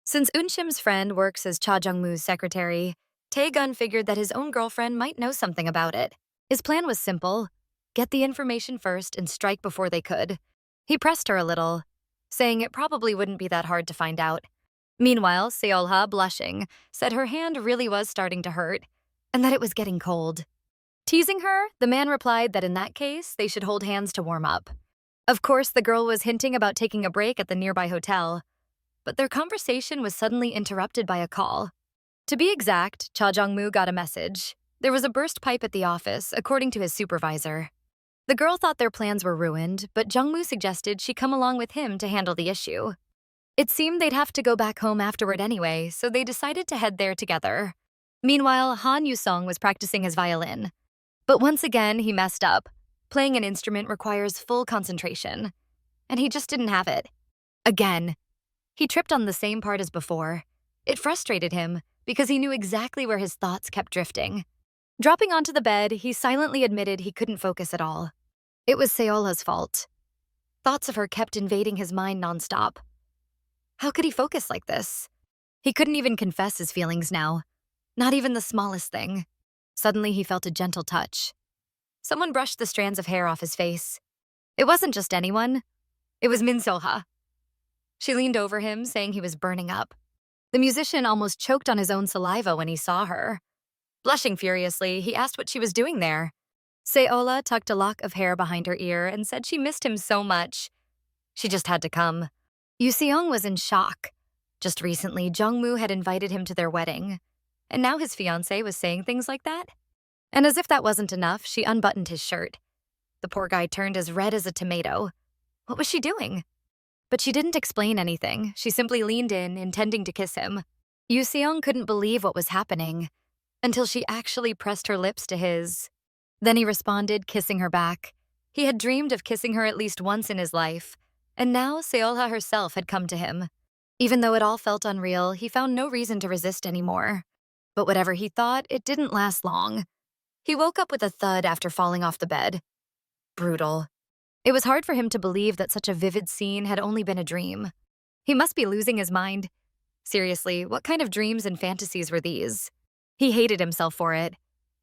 Since Eunshim's friend works as Cha Jeong-moo's secretary, Tae-gun figured that his own girlfriend might know something about it. His plan was simple: get the information first and strike before they could. He pressed her a little, saying it probably wouldn't be that hard to find out. Meanwhile, Solha, blushing, said her hand really was starting to hurt, and that it was getting cold. Teasing her, the man replied that in that case, they should hold hands to warm up. Of course, the girl was hinting about taking a break at the nearby hotel, but their conversation was suddenly interrupted by a call. To be exact, Cha Jeong-moo got a message. There was a burst pipe at the office, according to his supervisor. The girl thought their plans were ruined, but Jong-moo suggested she come along with him to handle the issue. It seemed they'd have to go back home afterward anyway, so they decided to head there together. Meanwhile, Han Yu-sung was practicing his violin. But once again, he messed up. Playing an instrument requires full concentration, and he just didn't have it. Again. He tripped on the same part as before. It frustrated him because he knew exactly where his thoughts kept drifting. Dropping onto the bed, he silently admitted he couldn't focus at all. It was Seola's fault. Thoughts of her kept invading his mind nonstop. How could he focus like this? He couldn't even confess his feelings now. Not even the smallest thing. Suddenly, he felt a gentle touch. Someone brushed the strands of hair off his face. It wasn't just anyone. It was Min Solha. She leaned over him, saying he was burning up. The musician almost choked on his own saliva when he saw her. Blushing furiously, he asked what she was doing there. Seola tucked a lock of hair behind her ear and said she missed him so much. She just had to come. Yu Seong was in shock. Just recently, Jong Mu had invited him to their wedding, and now his fiancé was saying things like that? And as if that wasn't enough, she unbuttoned his shirt. The poor guy turned as red as a tomato. What was she doing? But she didn't explain anything. She simply leaned in, intending to kiss him. Yu Seong couldn't believe what was happening until she actually pressed her lips to his. Then he responded, kissing her back. He had dreamed of kissing her at least once in his life, and now Seolha herself had come to him. Even though it all felt unreal, he found no reason to resist anymore. But whatever he thought, it didn't last long. He woke up with a thud after falling off the bed. Brutal. It was hard for him to believe that such a vivid scene had only been a dream. He must be losing his mind. Seriously, what kind of dreams and fantasies were these? He hated himself for it.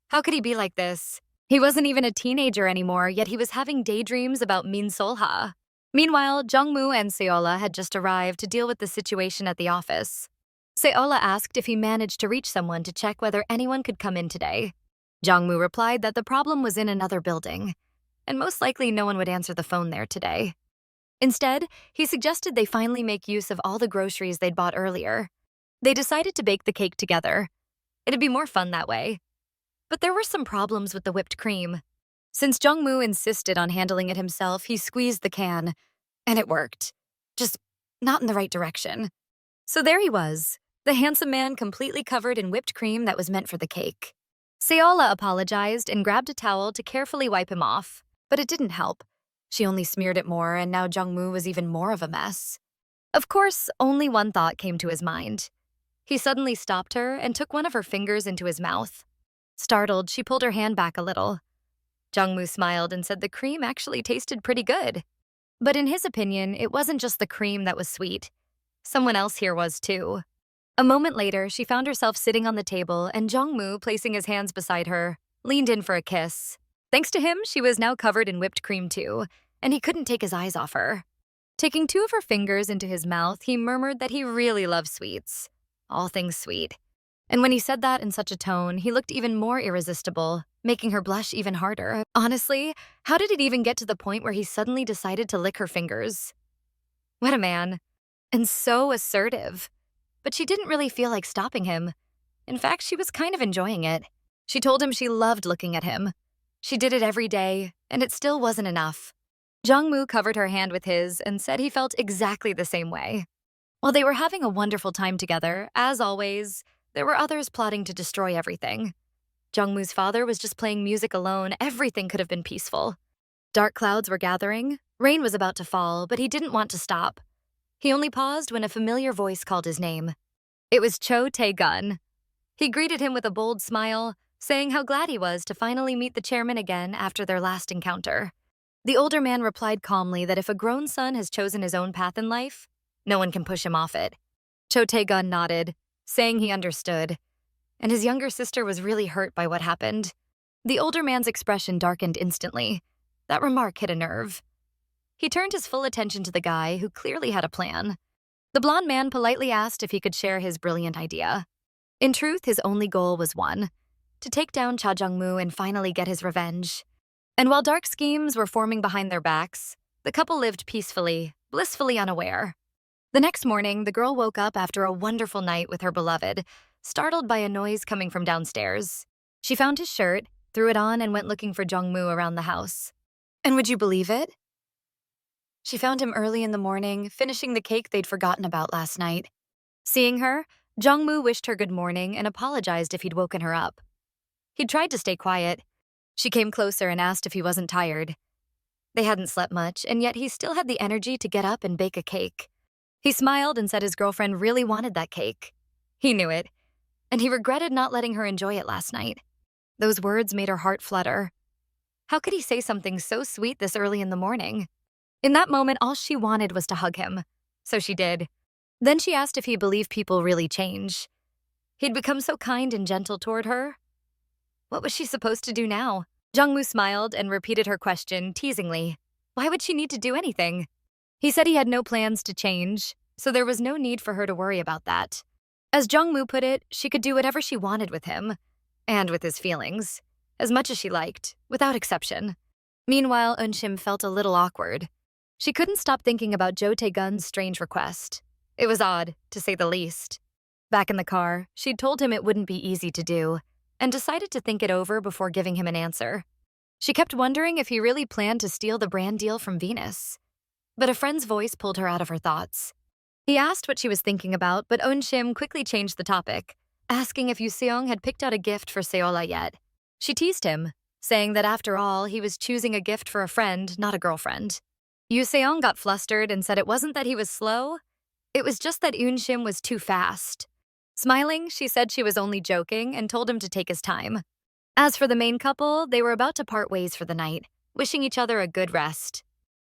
How could he be like this? He wasn't even a teenager anymore, yet he was having daydreams about Min Solha. Meanwhile, Jong Mu and Seola had just arrived to deal with the situation at the office. Seola asked if he managed to reach someone to check whether anyone could come in today. Jong Mu replied that the problem was in another building, and most likely no one would answer the phone there today. Instead, he suggested they finally make use of all the groceries they'd bought earlier. They decided to bake the cake together. It'd be more fun that way. But there were some problems with the whipped cream. Since Jong Mu insisted on handling it himself, he squeezed the can, and it worked. Just not in the right direction. So there he was, the handsome man completely covered in whipped cream that was meant for the cake. Seola apologized and grabbed a towel to carefully wipe him off, but it didn't help. She only smeared it more, and now Jong Mu was even more of a mess. Of course, only one thought came to his mind. He suddenly stopped her and took one of her fingers into his mouth. Startled, she pulled her hand back a little. Jong Mu smiled and said the cream actually tasted pretty good. But in his opinion, it wasn't just the cream that was sweet. Someone else here was too. A moment later, she found herself sitting on the table, and Jong Mu, placing his hands beside her, leaned in for a kiss. Thanks to him, she was now covered in whipped cream too, and he couldn't take his eyes off her. Taking two of her fingers into his mouth, he murmured that he really loved sweets. All things sweet. And when he said that in such a tone, he looked even more irresistible, making her blush even harder. Honestly, how did it even get to the point where he suddenly decided to lick her fingers? What a man. And so assertive. But she didn't really feel like stopping him. In fact, she was kind of enjoying it. She told him she loved looking at him. She did it every day, and it still wasn't enough. Jong Mu covered her hand with his and said he felt exactly the same way. While they were having a wonderful time together, as always, there were others plotting to destroy everything. Jong Mu's father was just playing music alone. Everything could have been peaceful. Dark clouds were gathering. Rain was about to fall, but he didn't want to stop. He only paused when a familiar voice called his name. It was Cho Tae-gun. He greeted him with a bold smile, saying how glad he was to finally meet the chairman again after their last encounter. The older man replied calmly that if a grown son has chosen his own path in life, no one can push him off it. Cho Tae-gun nodded, saying he understood, and his younger sister was really hurt by what happened. The older man's expression darkened instantly. That remark hit a nerve. He turned his full attention to the guy who clearly had a plan. The blonde man politely asked if he could share his brilliant idea. In truth, his only goal was one: to take down Cha Jeong-moo and finally get his revenge. And while dark schemes were forming behind their backs, the couple lived peacefully, blissfully unaware. The next morning, the girl woke up after a wonderful night with her beloved, startled by a noise coming from downstairs. She found his shirt, threw it on, and went looking for Jong Mu around the house. And would you believe it? She found him early in the morning, finishing the cake they'd forgotten about last night. Seeing her, Jong Mu wished her good morning and apologized if he'd woken her up. He'd tried to stay quiet. She came closer and asked if he wasn't tired. They hadn't slept much, and yet he still had the energy to get up and bake a cake. He smiled and said his girlfriend really wanted that cake. He knew it, and he regretted not letting her enjoy it last night. Those words made her heart flutter. How could he say something so sweet this early in the morning? In that moment, all she wanted was to hug him. So she did. Then she asked if he believed people really change. He'd become so kind and gentle toward her. What was she supposed to do now? Jong Mu smiled and repeated her question teasingly. Why would she need to do anything? He said he had no plans to change, so there was no need for her to worry about that. As Jong Mu put it, she could do whatever she wanted with him, and with his feelings, as much as she liked, without exception. Meanwhile, Eun-shim felt a little awkward. She couldn't stop thinking about Jo Tae-gun's strange request. It was odd, to say the least. Back in the car, she'd told him it wouldn't be easy to do, and decided to think it over before giving him an answer. She kept wondering if he really planned to steal the brand deal from Venus. But a friend's voice pulled her out of her thoughts. He asked what she was thinking about, but Eun-shim quickly changed the topic, asking if Yoo-seong had picked out a gift for Solha yet. She teased him, saying that after all, he was choosing a gift for a friend, not a girlfriend. Yoo-seong got flustered and said it wasn't that he was slow, it was just that Eun-shim was too fast. Smiling, she said she was only joking and told him to take his time. As for the main couple, they were about to part ways for the night, wishing each other a good rest.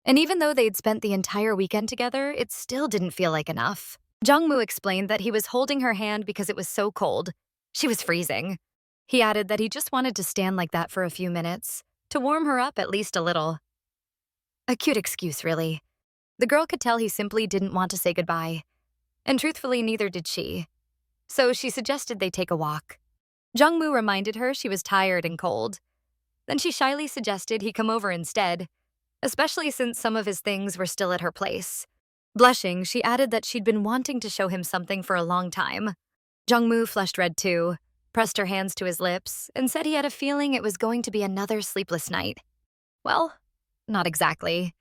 And even though they'd spent the entire weekend together, it still didn't feel like enough. Jong Mu explained that he was holding her hand because it was so cold. She was freezing. He added that he just wanted to stand like that for a few minutes, to warm her up at least a little. A cute excuse, really. The girl could tell he simply didn't want to say goodbye. And truthfully, neither did she. So she suggested they take a walk. Jong Mu reminded her she was tired and cold. Then she shyly suggested he come over instead, especially since some of his things were still at her place. Blushing, she added that she'd been wanting to show him something for a long time. Jong Mu flushed red too, pressed her hands to his lips, and said he had a feeling it was going to be another sleepless night. Well, not exactly.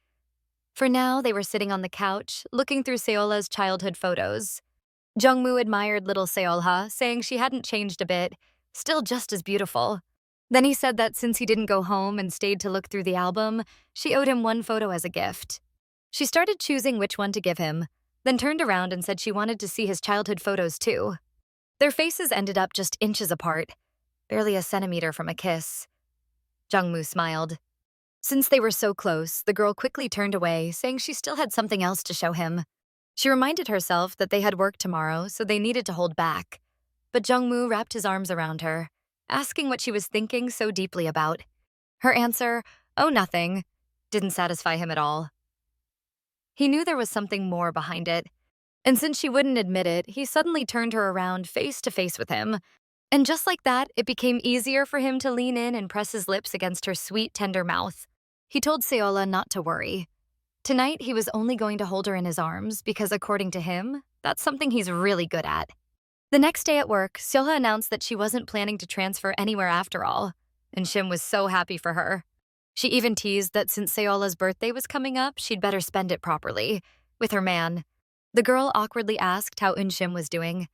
For now, they were sitting on the couch, looking through Seola's childhood photos. Jong Mu admired little Solha, saying she hadn't changed a bit, still just as beautiful. Then he said that since he didn't go home and stayed to look through the album, she owed him one photo as a gift. She started choosing which one to give him, then turned around and said she wanted to see his childhood photos too. Their faces ended up just inches apart, barely a centimeter from a kiss. Jong Mu smiled. Since they were so close, the girl quickly turned away, saying she still had something else to show him. She reminded herself that they had work tomorrow, so they needed to hold back. But Jong Mu wrapped his arms around her, asking what she was thinking so deeply about. Her answer, "Oh, nothing," didn't satisfy him at all. He knew there was something more behind it. And since she wouldn't admit it, he suddenly turned her around face to face with him. And just like that, it became easier for him to lean in and press his lips against her sweet, tender mouth. He told Solha not to worry. Tonight, he was only going to hold her in his arms because, according to him, that's something he's really good at. The next day at work, Solha announced that she wasn't planning to transfer anywhere after all, and Shim was so happy for her. She even teased that since Seola's birthday was coming up, she'd better spend it properly, with her man. The girl awkwardly asked how Unshim was doing,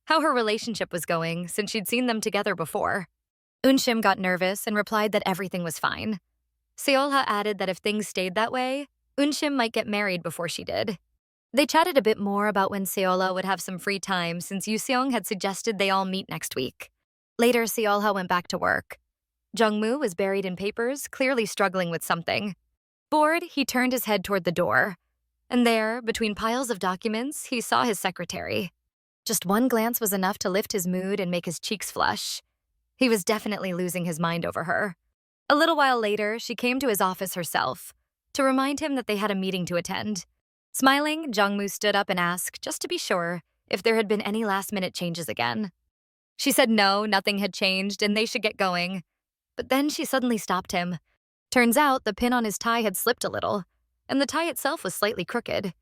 how her relationship was going since she'd seen them together before. Unshim got nervous and replied that everything was fine. Solha added that if things stayed that way, Unshim might get married before she did. They chatted a bit more about when Solha would have some free time since Yuseong had suggested they all meet next week. Later, Solha went back to work. Jong Mu was buried in papers, clearly struggling with something. Bored, he turned his head toward the door. And there, between piles of documents, he saw his secretary. Just one glance was enough to lift his mood and make his cheeks flush. He was definitely losing his mind over her. A little while later, she came to his office herself to remind him that they had a meeting to attend. Smiling, Jong Mu stood up and asked, just to be sure, if there had been any last-minute changes again. She said no, nothing had changed, and they should get going. But then she suddenly stopped him. Turns out the pin on his tie had slipped a little, and the tie itself was slightly crooked.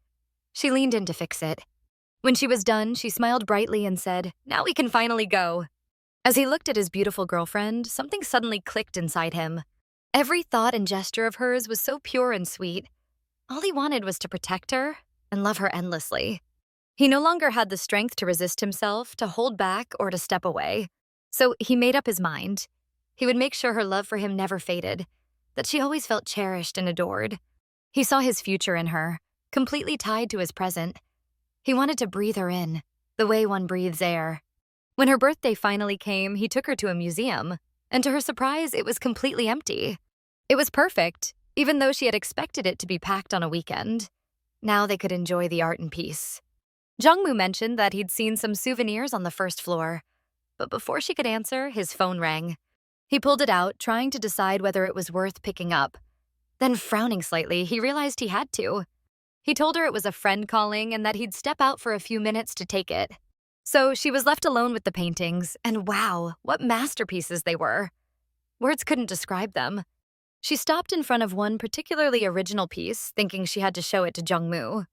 She leaned in to fix it. When she was done, she smiled brightly and said, "Now we can finally go." As he looked at his beautiful girlfriend, something suddenly clicked inside him. Every thought and gesture of hers was so pure and sweet. All he wanted was to protect her and love her endlessly. He no longer had the strength to resist himself, to hold back, or to step away. So he made up his mind. He would make sure her love for him never faded, that she always felt cherished and adored. He saw his future in her, completely tied to his present. He wanted to breathe her in, the way one breathes air. When her birthday finally came, he took her to a museum, and to her surprise, it was completely empty. It was perfect, even though she had expected it to be packed on a weekend. Now they could enjoy the art and peace. Jong Mu mentioned that he'd seen some souvenirs on the first floor, but before she could answer, his phone rang. He pulled it out, trying to decide whether it was worth picking up. Then, frowning slightly, he realized he had to. He told her it was a friend calling and that he'd step out for a few minutes to take it. So she was left alone with the paintings, and wow, what masterpieces they were. Words couldn't describe them. She stopped in front of one particularly original piece, thinking she had to show it to Jong Mu.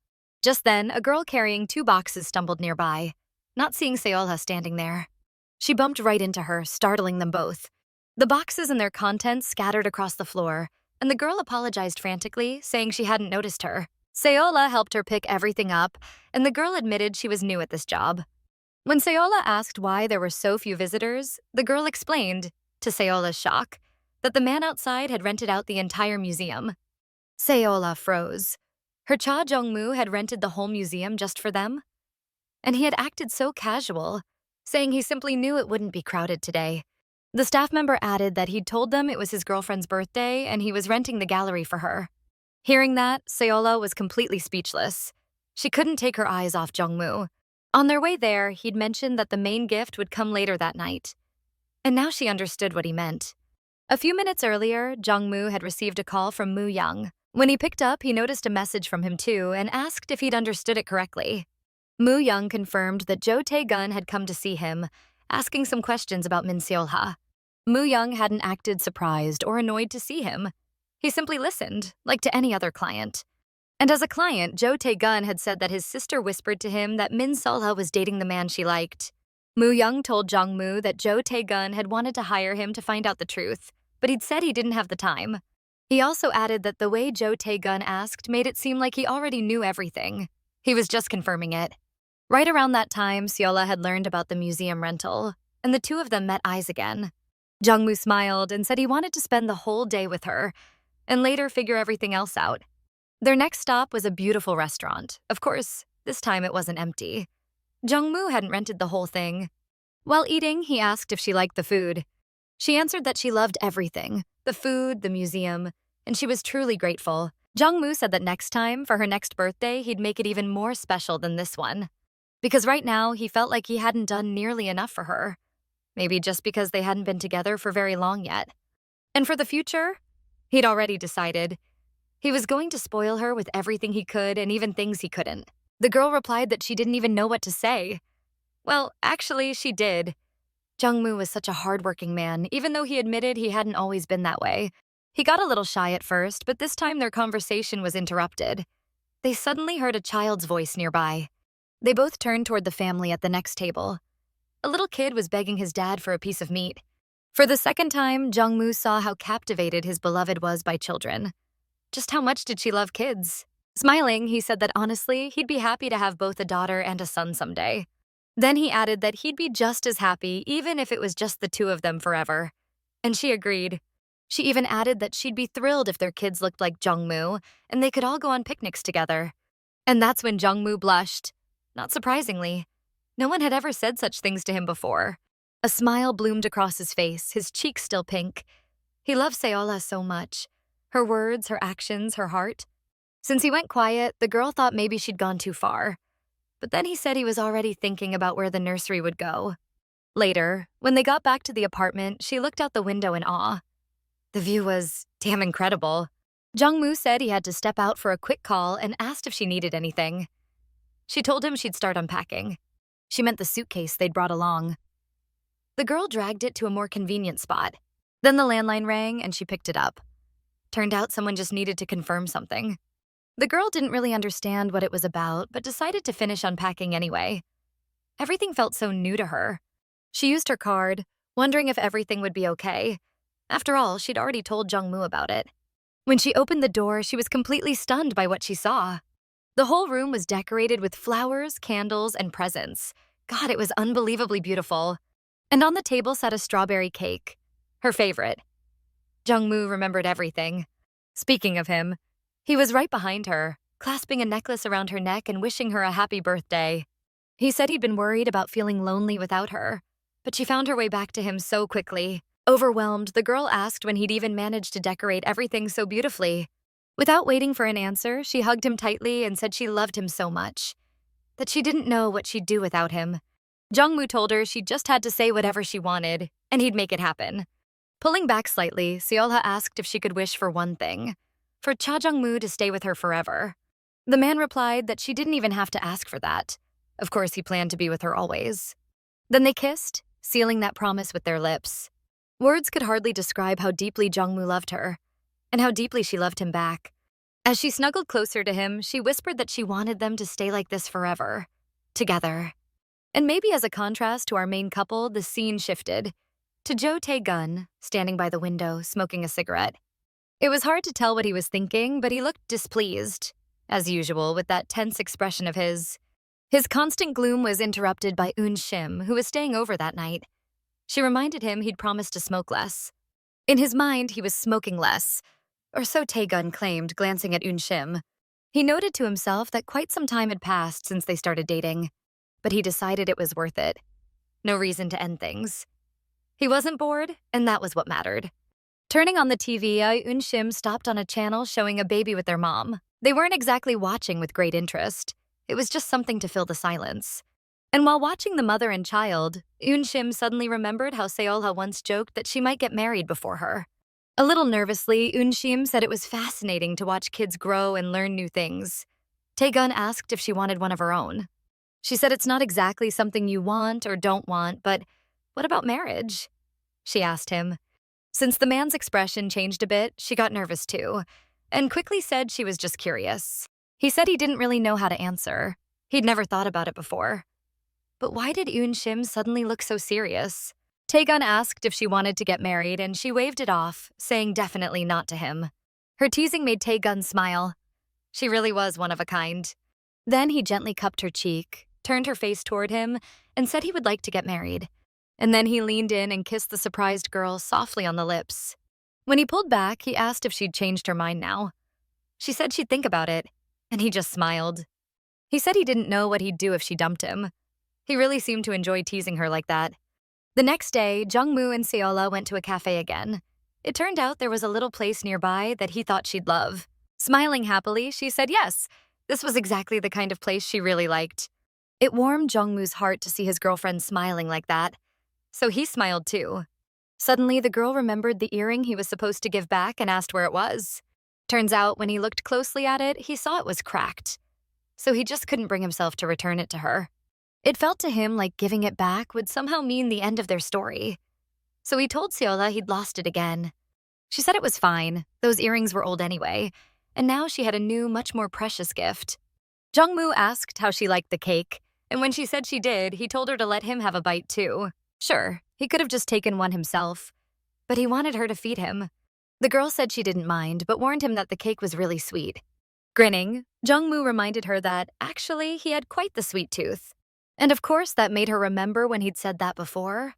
Just then, a girl carrying 2 boxes stumbled nearby, not seeing Solha standing there. She bumped right into her, startling them both. The boxes and their contents scattered across the floor, and the girl apologized frantically, saying she hadn't noticed her. Solha helped her pick everything up, and the girl admitted she was new at this job. When Solha asked why there were so few visitors, the girl explained, to Solha's shock, that the man outside had rented out the entire museum. Solha froze. Her Cha Jeong-moo had rented the whole museum just for them? And he had acted so casual, saying he simply knew it wouldn't be crowded today. The staff member added that he'd told them it was his girlfriend's birthday and he was renting the gallery for her. Hearing that, Solha was completely speechless. She couldn't take her eyes off Jong Mu. On their way there, he'd mentioned that the main gift would come later that night. And now she understood what he meant. A few minutes earlier, Jong Mu had received a call from Moo Young. When he picked up, he noticed a message from him too and asked if he'd understood it correctly. Moo Young confirmed that Jo Tae-gun had come to see him, asking some questions about Min Solha. Moo Young hadn't acted surprised or annoyed to see him. He simply listened, like to any other client. And as a client, Jo Tae-gun had said that his sister whispered to him that Min Solha was dating the man she liked. Moo Young told Jong Mu that Jo Tae-gun had wanted to hire him to find out the truth, but he'd said he didn't have the time. He also added that the way Jo Tae-gun asked made it seem like he already knew everything. He was just confirming it. Right around that time, Solha had learned about the museum rental, and the two of them met eyes again. Jong Mu smiled and said he wanted to spend the whole day with her, and later figure everything else out. Their next stop was a beautiful restaurant. Of course, this time it wasn't empty. Jong Mu hadn't rented the whole thing. While eating, he asked if she liked the food. She answered that she loved everything, the food, the museum, and she was truly grateful. Jong Mu said that next time, for her next birthday, he'd make it even more special than this one. Because right now, he felt like he hadn't done nearly enough for her. Maybe just because they hadn't been together for very long yet. And for the future, he'd already decided. He was going to spoil her with everything he could and even things he couldn't. The girl replied that she didn't even know what to say. Well, actually, she did. Jong Mu was such a hardworking man, even though he admitted he hadn't always been that way. He got a little shy at first, but this time their conversation was interrupted. They suddenly heard a child's voice nearby. They both turned toward the family at the next table. A little kid was begging his dad for a piece of meat. For the second time, Jong Mu saw how captivated his beloved was by children. Just how much did she love kids? Smiling, he said that honestly, he'd be happy to have both a daughter and a son someday. Then he added that he'd be just as happy even if it was just the two of them forever. And she agreed. She even added that she'd be thrilled if their kids looked like Jong Mu and they could all go on picnics together. And that's when Jong Mu blushed. Not surprisingly. No one had ever said such things to him before. A smile bloomed across his face, his cheeks still pink. He loved Solha so much. Her words, her actions, her heart. Since he went quiet, the girl thought maybe she'd gone too far. But then he said he was already thinking about where the nursery would go. Later, when they got back to the apartment, she looked out the window in awe. The view was damn incredible. Jong Mu said he had to step out for a quick call and asked if she needed anything. She told him she'd start unpacking. She meant the suitcase they'd brought along. The girl dragged it to a more convenient spot. Then the landline rang and she picked it up. Turned out someone just needed to confirm something. The girl didn't really understand what it was about, but decided to finish unpacking anyway. Everything felt so new to her. She used her card, wondering if everything would be okay. After all, she'd already told Jong Mu about it. When she opened the door, she was completely stunned by what she saw. The whole room was decorated with flowers, candles, and presents. God, it was unbelievably beautiful. And on the table sat a strawberry cake, her favorite. Jong Mu remembered everything. Speaking of him, he was right behind her, clasping a necklace around her neck and wishing her a happy birthday. He said he'd been worried about feeling lonely without her, but she found her way back to him so quickly. Overwhelmed, the girl asked when he'd even managed to decorate everything so beautifully. Without waiting for an answer, she hugged him tightly and said she loved him so much, that she didn't know what she'd do without him. Jong Mu told her she just had to say whatever she wanted, and he'd make it happen. Pulling back slightly, Solha asked if she could wish for one thing, for Cha Jeong-moo to stay with her forever. The man replied that she didn't even have to ask for that. Of course, he planned to be with her always. Then they kissed, sealing that promise with their lips. Words could hardly describe how deeply Jong Mu loved her, and how deeply she loved him back. As she snuggled closer to him, she whispered that she wanted them to stay like this forever, together. And maybe as a contrast to our main couple, the scene shifted, to Jo Tae-gun, standing by the window, smoking a cigarette. It was hard to tell what he was thinking, but he looked displeased, as usual, with that tense expression of his. His constant gloom was interrupted by Shim, who was staying over that night. She reminded him he'd promised to smoke less. In his mind, he was smoking less, or so Tae-gun claimed, glancing at Shim. He noted to himself that quite some time had passed since they started dating, but he decided it was worth it. No reason to end things. He wasn't bored, and that was what mattered. Turning on the TV, Shim stopped on a channel showing a baby with their mom. They weren't exactly watching with great interest. It was just something to fill the silence. And while watching the mother and child, Shim suddenly remembered how Solha once joked that she might get married before her. A little nervously, Shim said it was fascinating to watch kids grow and learn new things. Tae-gun asked if she wanted one of her own. She said it's not exactly something you want or don't want, but what about marriage? She asked him. Since the man's expression changed a bit, she got nervous too, and quickly said she was just curious. He said he didn't really know how to answer. He'd never thought about it before. But why did Shim suddenly look so serious? Tae-gun asked if she wanted to get married, and she waved it off, saying definitely not to him. Her teasing made Tae-gun smile. She really was one of a kind. Then he gently cupped her cheek, turned her face toward him, and said he would like to get married. And then he leaned in and kissed the surprised girl softly on the lips. When he pulled back, he asked if she'd changed her mind now. She said she'd think about it, and he just smiled. He said he didn't know what he'd do if she dumped him. He really seemed to enjoy teasing her like that. The next day, Jong Mu and Solha went to a cafe again. It turned out there was a little place nearby that he thought she'd love. Smiling happily, she said yes. This was exactly the kind of place she really liked. It warmed Jong Mu's heart to see his girlfriend smiling like that. So he smiled too. Suddenly, the girl remembered the earring he was supposed to give back and asked where it was. Turns out, when he looked closely at it, he saw it was cracked. So he just couldn't bring himself to return it to her. It felt to him like giving it back would somehow mean the end of their story. So he told Solha he'd lost it again. She said it was fine. Those earrings were old anyway. And now she had a new, much more precious gift. Jong Mu asked how she liked the cake, and when she said she did, he told her to let him have a bite too. Sure, he could have just taken one himself, but he wanted her to feed him. The girl said she didn't mind, but warned him that the cake was really sweet. Grinning, Jong Mu reminded her that, actually, he had quite the sweet tooth. And of course, that made her remember when he'd said that before,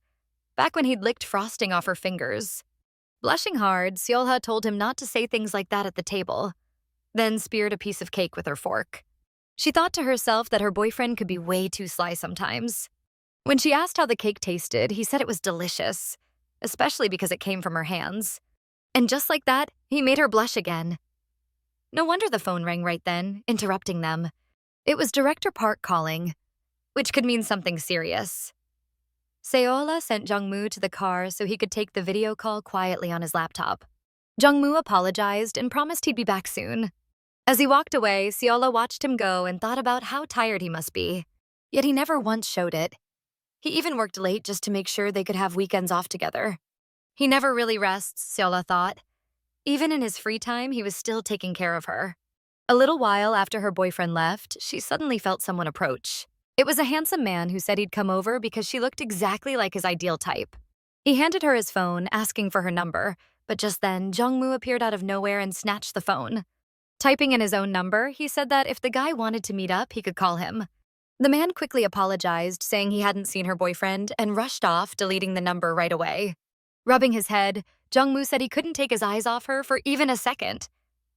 back when he'd licked frosting off her fingers. Blushing hard, Solha told him not to say things like that at the table, then speared a piece of cake with her fork. She thought to herself that her boyfriend could be way too sly sometimes. When she asked how the cake tasted, he said it was delicious, especially because it came from her hands. And just like that, he made her blush again. No wonder the phone rang right then, interrupting them. It was Director Park calling, which could mean something serious. Solha sent Jong Mu to the car so he could take the video call quietly on his laptop. Jong Mu apologized and promised he'd be back soon. As he walked away, Solha watched him go and thought about how tired he must be. Yet he never once showed it. He even worked late just to make sure they could have weekends off together. He never really rests, Solha thought. Even in his free time, he was still taking care of her. A little while after her boyfriend left, she suddenly felt someone approach. It was a handsome man who said he'd come over because she looked exactly like his ideal type. He handed her his phone, asking for her number, but just then, Jong Mu appeared out of nowhere and snatched the phone. Typing in his own number, he said that if the guy wanted to meet up, he could call him. The man quickly apologized, saying he hadn't seen her boyfriend, and rushed off, deleting the number right away. Rubbing his head, Jong Mu said he couldn't take his eyes off her for even a second.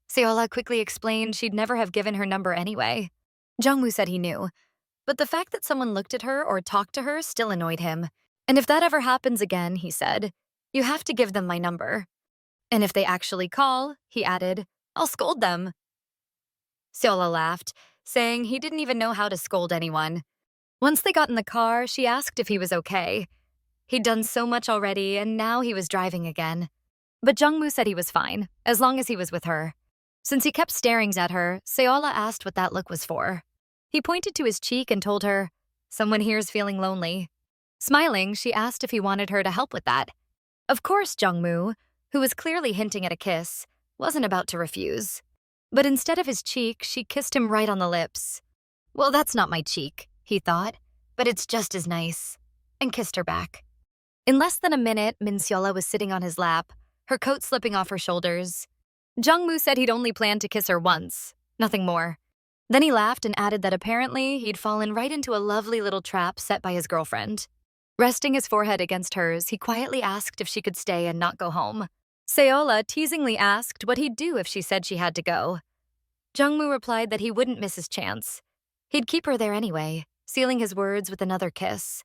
Solha quickly explained she'd never have given her number anyway. Jong Mu said he knew, but the fact that someone looked at her or talked to her still annoyed him. And if that ever happens again, he said, you have to give them my number. And if they actually call, he added, I'll scold them. Solha laughed, saying he didn't even know how to scold anyone. Once they got in the car, she asked if he was okay. He'd done so much already, and now he was driving again. But Jong Mu said he was fine, as long as he was with her. Since he kept staring at her, Solha asked what that look was for. He pointed to his cheek and told her, someone here's feeling lonely. Smiling, she asked if he wanted her to help with that. Of course, Jong Mu, who was clearly hinting at a kiss, wasn't about to refuse. But instead of his cheek, she kissed him right on the lips. Well, that's not my cheek, he thought, but it's just as nice, and kissed her back. In less than a minute, Solha was sitting on his lap, her coat slipping off her shoulders. Jong Mu said he'd only planned to kiss her once, nothing more. Then he laughed and added that apparently he'd fallen right into a lovely little trap set by his girlfriend. Resting his forehead against hers, he quietly asked if she could stay and not go home. Solha teasingly asked what he'd do if she said she had to go. Jong Mu replied that he wouldn't miss his chance. He'd keep her there anyway, sealing his words with another kiss.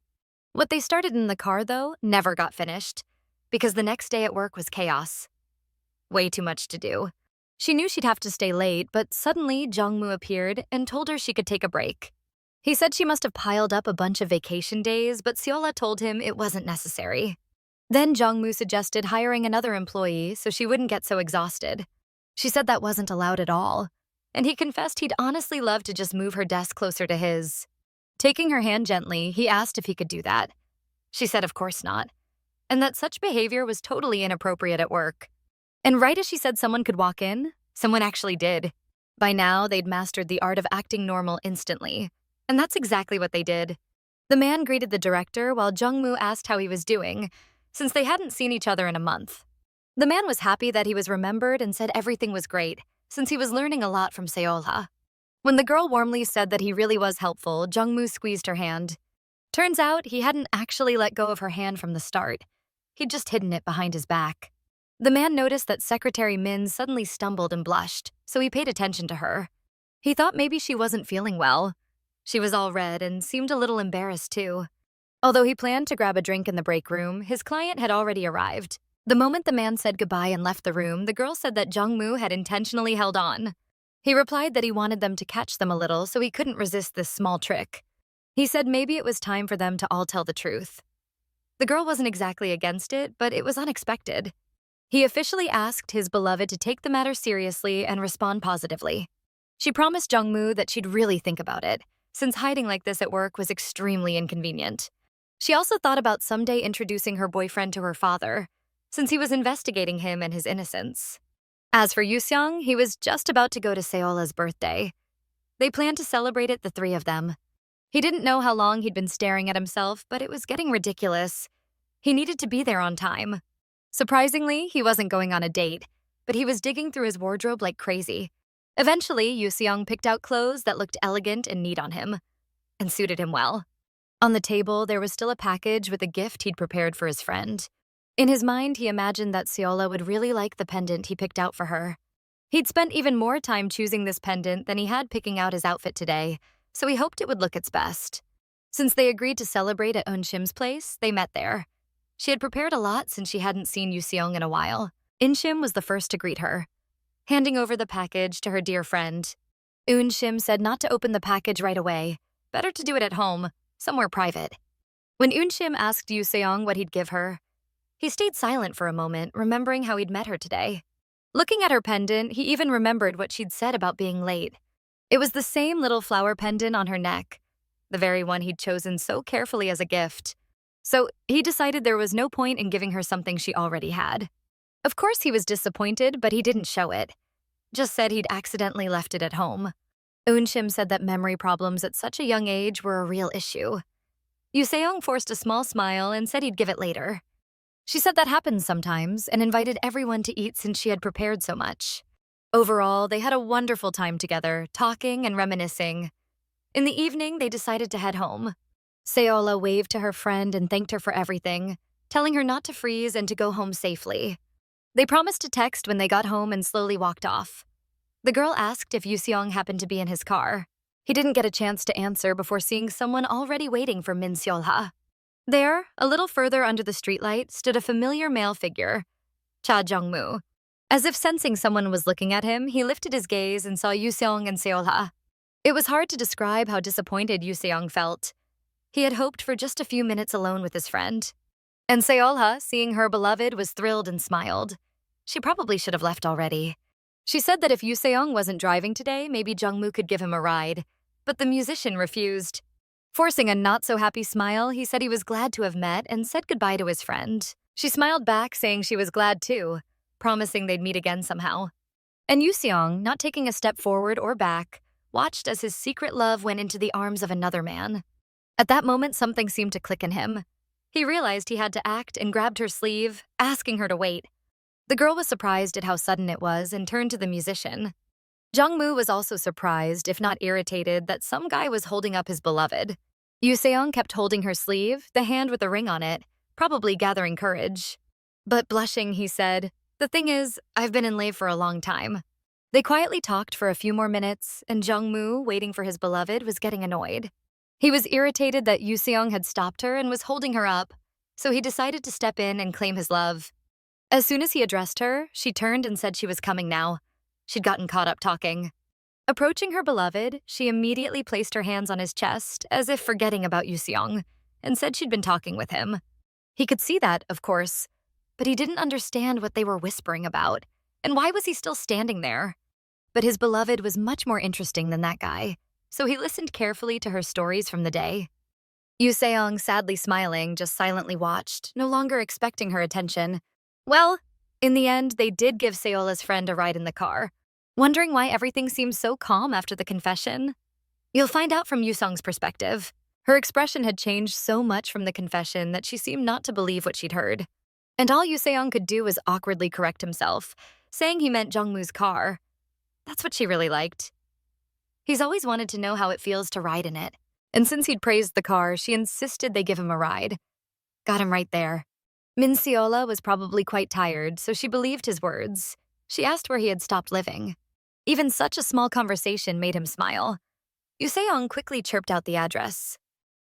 What they started in the car, though, never got finished, because the next day at work was chaos. Way too much to do. She knew she'd have to stay late, but suddenly Jong Mu appeared and told her she could take a break. He said she must have piled up a bunch of vacation days, but Solha told him it wasn't necessary. Then Jong Mu suggested hiring another employee so she wouldn't get so exhausted. She said that wasn't allowed at all, and he confessed he'd honestly love to just move her desk closer to his. Taking her hand gently, he asked if he could do that. She said of course not, and that such behavior was totally inappropriate at work. And right as she said someone could walk in, someone actually did. By now, they'd mastered the art of acting normal instantly, and that's exactly what they did. The man greeted the director while Jong Mu asked how he was doing, since they hadn't seen each other in a month. The man was happy that he was remembered and said everything was great, since he was learning a lot from Solha. When the girl warmly said that he really was helpful, Jong Mu squeezed her hand. Turns out he hadn't actually let go of her hand from the start. He'd just hidden it behind his back. The man noticed that Secretary Min suddenly stumbled and blushed, so he paid attention to her. He thought maybe she wasn't feeling well. She was all red and seemed a little embarrassed too. Although he planned to grab a drink in the break room, his client had already arrived. The moment the man said goodbye and left the room, the girl said that Jong Mu had intentionally held on. He replied that he wanted them to catch them a little, so he couldn't resist this small trick. He said maybe it was time for them to all tell the truth. The girl wasn't exactly against it, but it was unexpected. He officially asked his beloved to take the matter seriously and respond positively. She promised Jong Mu that she'd really think about it, since hiding like this at work was extremely inconvenient. She also thought about someday introducing her boyfriend to her father, since he was investigating him and his innocence. As for Yuseong, he was just about to go to Seola's birthday. They planned to celebrate it, the three of them. He didn't know how long he'd been staring at himself, but it was getting ridiculous. He needed to be there on time. Surprisingly, he wasn't going on a date, but he was digging through his wardrobe like crazy. Eventually, Yoo Seong picked out clothes that looked elegant and neat on him and suited him well. On the table, there was still a package with a gift he'd prepared for his friend. In his mind, he imagined that Solha would really like the pendant he picked out for her. He'd spent even more time choosing this pendant than he had picking out his outfit today, so he hoped it would look its best. Since they agreed to celebrate at Eunshim's place, they met there. She had prepared a lot since she hadn't seen Yoo Seong in a while. Eunshim was the first to greet her, handing over the package to her dear friend. Eunshim said not to open the package right away, better to do it at home, somewhere private. When Eunshim asked Yoo Seong what he'd give her, he stayed silent for a moment, remembering how he'd met her today. Looking at her pendant, he even remembered what she'd said about being late. It was the same little flower pendant on her neck, the very one he'd chosen so carefully as a gift. So he decided there was no point in giving her something she already had. Of course he was disappointed, but he didn't show it. Just said he'd accidentally left it at home. Eunshim said that memory problems at such a young age were a real issue. Yoo Seong forced a small smile and said he'd give it later. She said that happens sometimes and invited everyone to eat since she had prepared so much. Overall, they had a wonderful time together, talking and reminiscing. In the evening, they decided to head home. Solha waved to her friend and thanked her for everything, telling her not to freeze and to go home safely. They promised to text when they got home and slowly walked off. The girl asked if Yoo Seong happened to be in his car. He didn't get a chance to answer before seeing someone already waiting for Min Solha. There, a little further under the streetlight, stood a familiar male figure, Cha Jeong-moo. As if sensing someone was looking at him, he lifted his gaze and saw Yoo Seong and Solha. It was hard to describe how disappointed Yoo Seong felt. He had hoped for just a few minutes alone with his friend. And Solha, seeing her beloved, was thrilled and smiled. She probably should have left already. She said that if Yoo Seong wasn't driving today, maybe Jong Mu could give him a ride, but the musician refused. Forcing a not-so-happy smile, he said he was glad to have met and said goodbye to his friend. She smiled back, saying she was glad too, promising they'd meet again somehow. And Yoo Seong, not taking a step forward or back, watched as his secret love went into the arms of another man. At that moment, something seemed to click in him. He realized he had to act and grabbed her sleeve, asking her to wait. The girl was surprised at how sudden it was and turned to the musician. Jong Mu was also surprised, if not irritated, that some guy was holding up his beloved. Yoo Seong kept holding her sleeve, the hand with the ring on it, probably gathering courage. But blushing, he said, "The thing is, I've been in love for a long time." They quietly talked for a few more minutes, and Jong Mu, waiting for his beloved, was getting annoyed. He was irritated that Yoo Seong had stopped her and was holding her up, so he decided to step in and claim his love. As soon as he addressed her, she turned and said she was coming now. She'd gotten caught up talking. Approaching her beloved, she immediately placed her hands on his chest, as if forgetting about Yoo Seong, and said she'd been talking with him. He could see that, of course, but he didn't understand what they were whispering about, and why was he still standing there? But his beloved was much more interesting than that guy, so he listened carefully to her stories from the day. Yoo Seong, sadly smiling, just silently watched, no longer expecting her attention. Well, in the end, they did give Seola's friend a ride in the car. Wondering why everything seemed so calm after the confession? You'll find out from Yoo Seong's perspective. Her expression had changed so much from the confession that she seemed not to believe what she'd heard. And all Yoo Seong could do was awkwardly correct himself, saying he meant Jong Mu's car. That's what she really liked. He's always wanted to know how it feels to ride in it. And since he'd praised the car, she insisted they give him a ride. Got him right there. Min Solha was probably quite tired, so she believed his words. She asked where he had stopped living. Even such a small conversation made him smile. Yoo Seong quickly chirped out the address.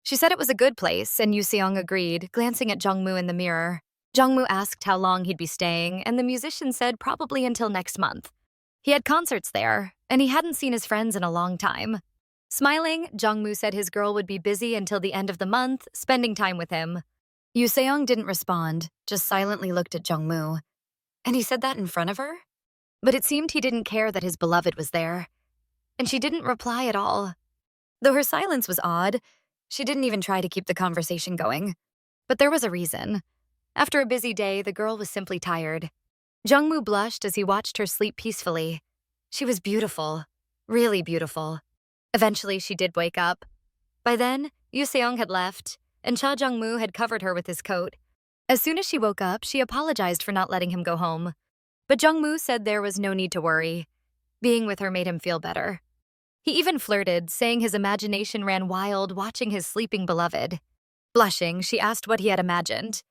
She said it was a good place, and Yoo Seong agreed, glancing at Jong Mu in the mirror. Jong Mu asked how long he'd be staying, and the musician said probably until next month. He had concerts there, and he hadn't seen his friends in a long time. Smiling, Jong Mu said his girl would be busy until the end of the month, spending time with him. Yoo Seong didn't respond, just silently looked at Jong Mu. And he said that in front of her? But it seemed he didn't care that his beloved was there. And she didn't reply at all. Though her silence was odd, she didn't even try to keep the conversation going. But there was a reason. After a busy day, the girl was simply tired. Jong Mu blushed as he watched her sleep peacefully. She was beautiful, really beautiful. Eventually, she did wake up. By then, Yoo Seong had left, and Cha Jeong-moo had covered her with his coat. As soon as she woke up, she apologized for not letting him go home. But Jong Mu said there was no need to worry. Being with her made him feel better. He even flirted, saying his imagination ran wild watching his sleeping beloved. Blushing, she asked what he had imagined.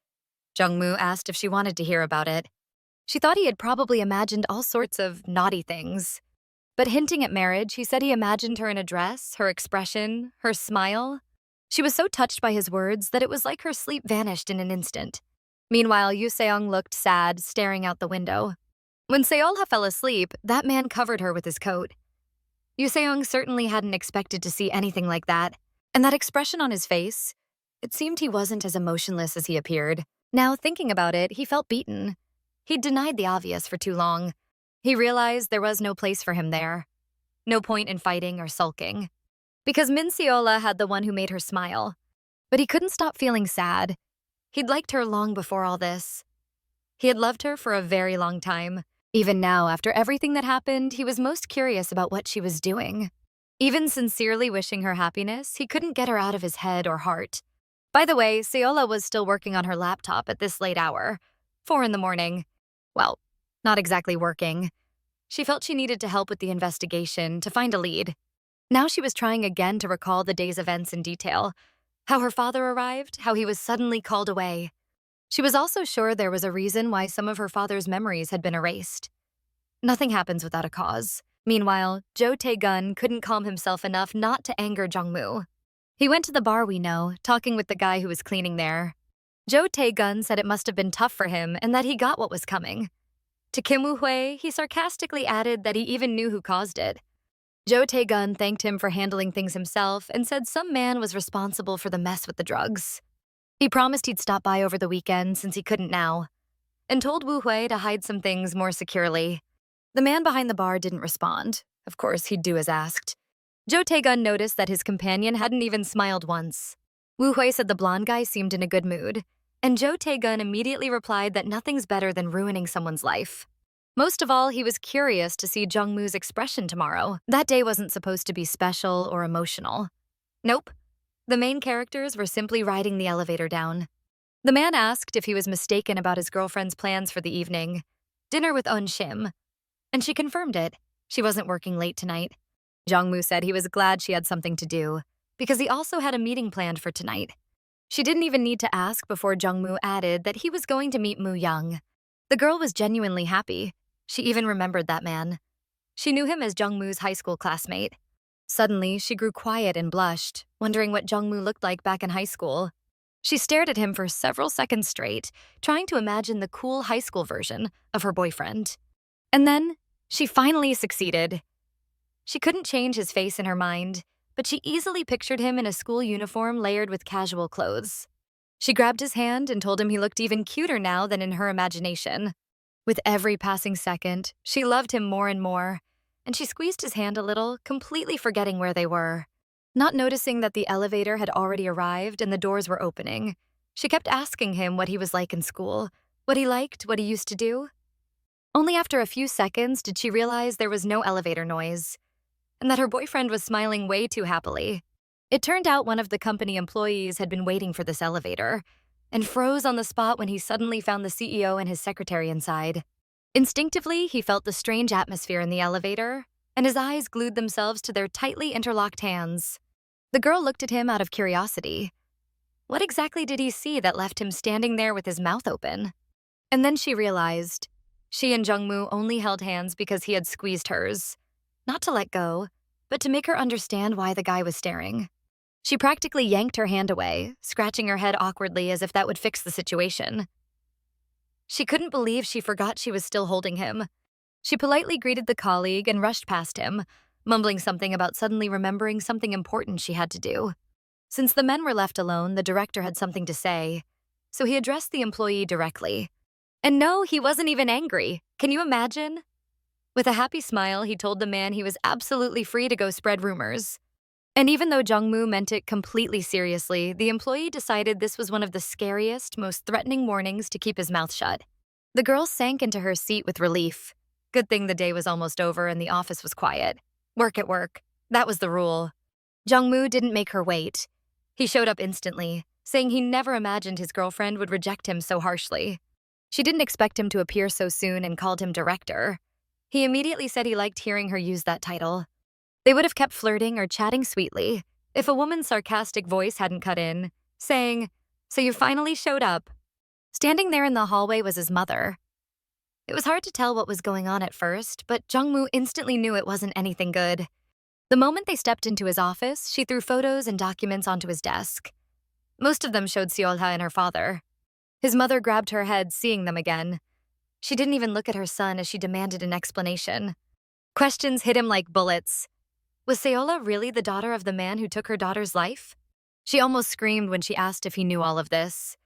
Jong Mu asked if she wanted to hear about it. She thought he had probably imagined all sorts of naughty things. But hinting at marriage, he said he imagined her in a dress, her expression, her smile. She was so touched by his words that it was like her sleep vanished in an instant. Meanwhile, Yoo Se-young looked sad, staring out the window. When Solha fell asleep, that man covered her with his coat. Yoo Se-young certainly hadn't expected to see anything like that. And that expression on his face, it seemed he wasn't as emotionless as he appeared. Now, thinking about it, he felt beaten. He'd denied the obvious for too long. He realized there was no place for him there. No point in fighting or sulking. Because Min Seola had the one who made her smile. But he couldn't stop feeling sad. He'd liked her long before all this. He had loved her for a very long time. Even now, after everything that happened, he was most curious about what she was doing. Even sincerely wishing her happiness, he couldn't get her out of his head or heart. By the way, Seola was still working on her laptop at this late hour, 4 in the morning. Well, not exactly working. She felt she needed to help with the investigation to find a lead. Now she was trying again to recall the day's events in detail. How her father arrived, how he was suddenly called away. She was also sure there was a reason why some of her father's memories had been erased. Nothing happens without a cause. Meanwhile, Jo Tae-gun couldn't calm himself enough not to anger Jong Mu. He went to the bar we know, talking with the guy who was cleaning there. Jo Tae-gun said it must have been tough for him and that he got what was coming. To Kim Woo-hui, he sarcastically added that he even knew who caused it. Jo Tae-gun thanked him for handling things himself and said some man was responsible for the mess with the drugs. He promised he'd stop by over the weekend since he couldn't now, and told Woo-hui to hide some things more securely. The man behind the bar didn't respond. Of course, he'd do as asked. Jo Tae-gun noticed that his companion hadn't even smiled once. Woo-hui said the blonde guy seemed in a good mood, and Jo Tae-gun immediately replied that nothing's better than ruining someone's life. Most of all, he was curious to see Jong Mu's expression tomorrow. That day wasn't supposed to be special or emotional. Nope. The main characters were simply riding the elevator down. The man asked if he was mistaken about his girlfriend's plans for the evening. Dinner with Eun Shim. And she confirmed it. She wasn't working late tonight. Jong Mu said he was glad she had something to do, because he also had a meeting planned for tonight. She didn't even need to ask before Jong Mu added that he was going to meet Moo Young. The girl was genuinely happy. She even remembered that man. She knew him as Jong Mu's high school classmate. Suddenly, she grew quiet and blushed, wondering what Jong Mu looked like back in high school. She stared at him for several seconds straight, trying to imagine the cool high school version of her boyfriend. And then, she finally succeeded. She couldn't change his face in her mind, but she easily pictured him in a school uniform layered with casual clothes. She grabbed his hand and told him he looked even cuter now than in her imagination. With every passing second, she loved him more and more, and she squeezed his hand a little, completely forgetting where they were. Not noticing that the elevator had already arrived and the doors were opening, she kept asking him what he was like in school, what he liked, what he used to do. Only after a few seconds did she realize there was no elevator noise, and that her boyfriend was smiling way too happily. It turned out one of the company employees had been waiting for this elevator, and froze on the spot when he suddenly found the CEO and his secretary inside. Instinctively, he felt the strange atmosphere in the elevator, and his eyes glued themselves to their tightly interlocked hands. The girl looked at him out of curiosity. What exactly did he see that left him standing there with his mouth open? And then she realized she and Jong Mu only held hands because he had squeezed hers. Not to let go, but to make her understand why the guy was staring. She practically yanked her hand away, scratching her head awkwardly as if that would fix the situation. She couldn't believe she forgot she was still holding him. She politely greeted the colleague and rushed past him, mumbling something about suddenly remembering something important she had to do. Since the men were left alone, the director had something to say, so he addressed the employee directly. And no, he wasn't even angry. Can you imagine? With a happy smile, he told the man he was absolutely free to go spread rumors. And even though Jong Mu meant it completely seriously, the employee decided this was one of the scariest, most threatening warnings to keep his mouth shut. The girl sank into her seat with relief. Good thing the day was almost over and the office was quiet. Work at work. That was the rule. Jong Mu didn't make her wait. He showed up instantly, saying he never imagined his girlfriend would reject him so harshly. She didn't expect him to appear so soon and called him director. He immediately said he liked hearing her use that title. They would have kept flirting or chatting sweetly if a woman's sarcastic voice hadn't cut in, saying, "So you finally showed up." Standing there in the hallway was his mother. It was hard to tell what was going on at first, but Jong Mu instantly knew it wasn't anything good. The moment they stepped into his office, she threw photos and documents onto his desk. Most of them showed Solha and her father. His mother grabbed her head, seeing them again. She didn't even look at her son as she demanded an explanation. Questions hit him like bullets. Was Solha really the daughter of the man who took her daughter's life? She almost screamed when she asked if he knew all of this.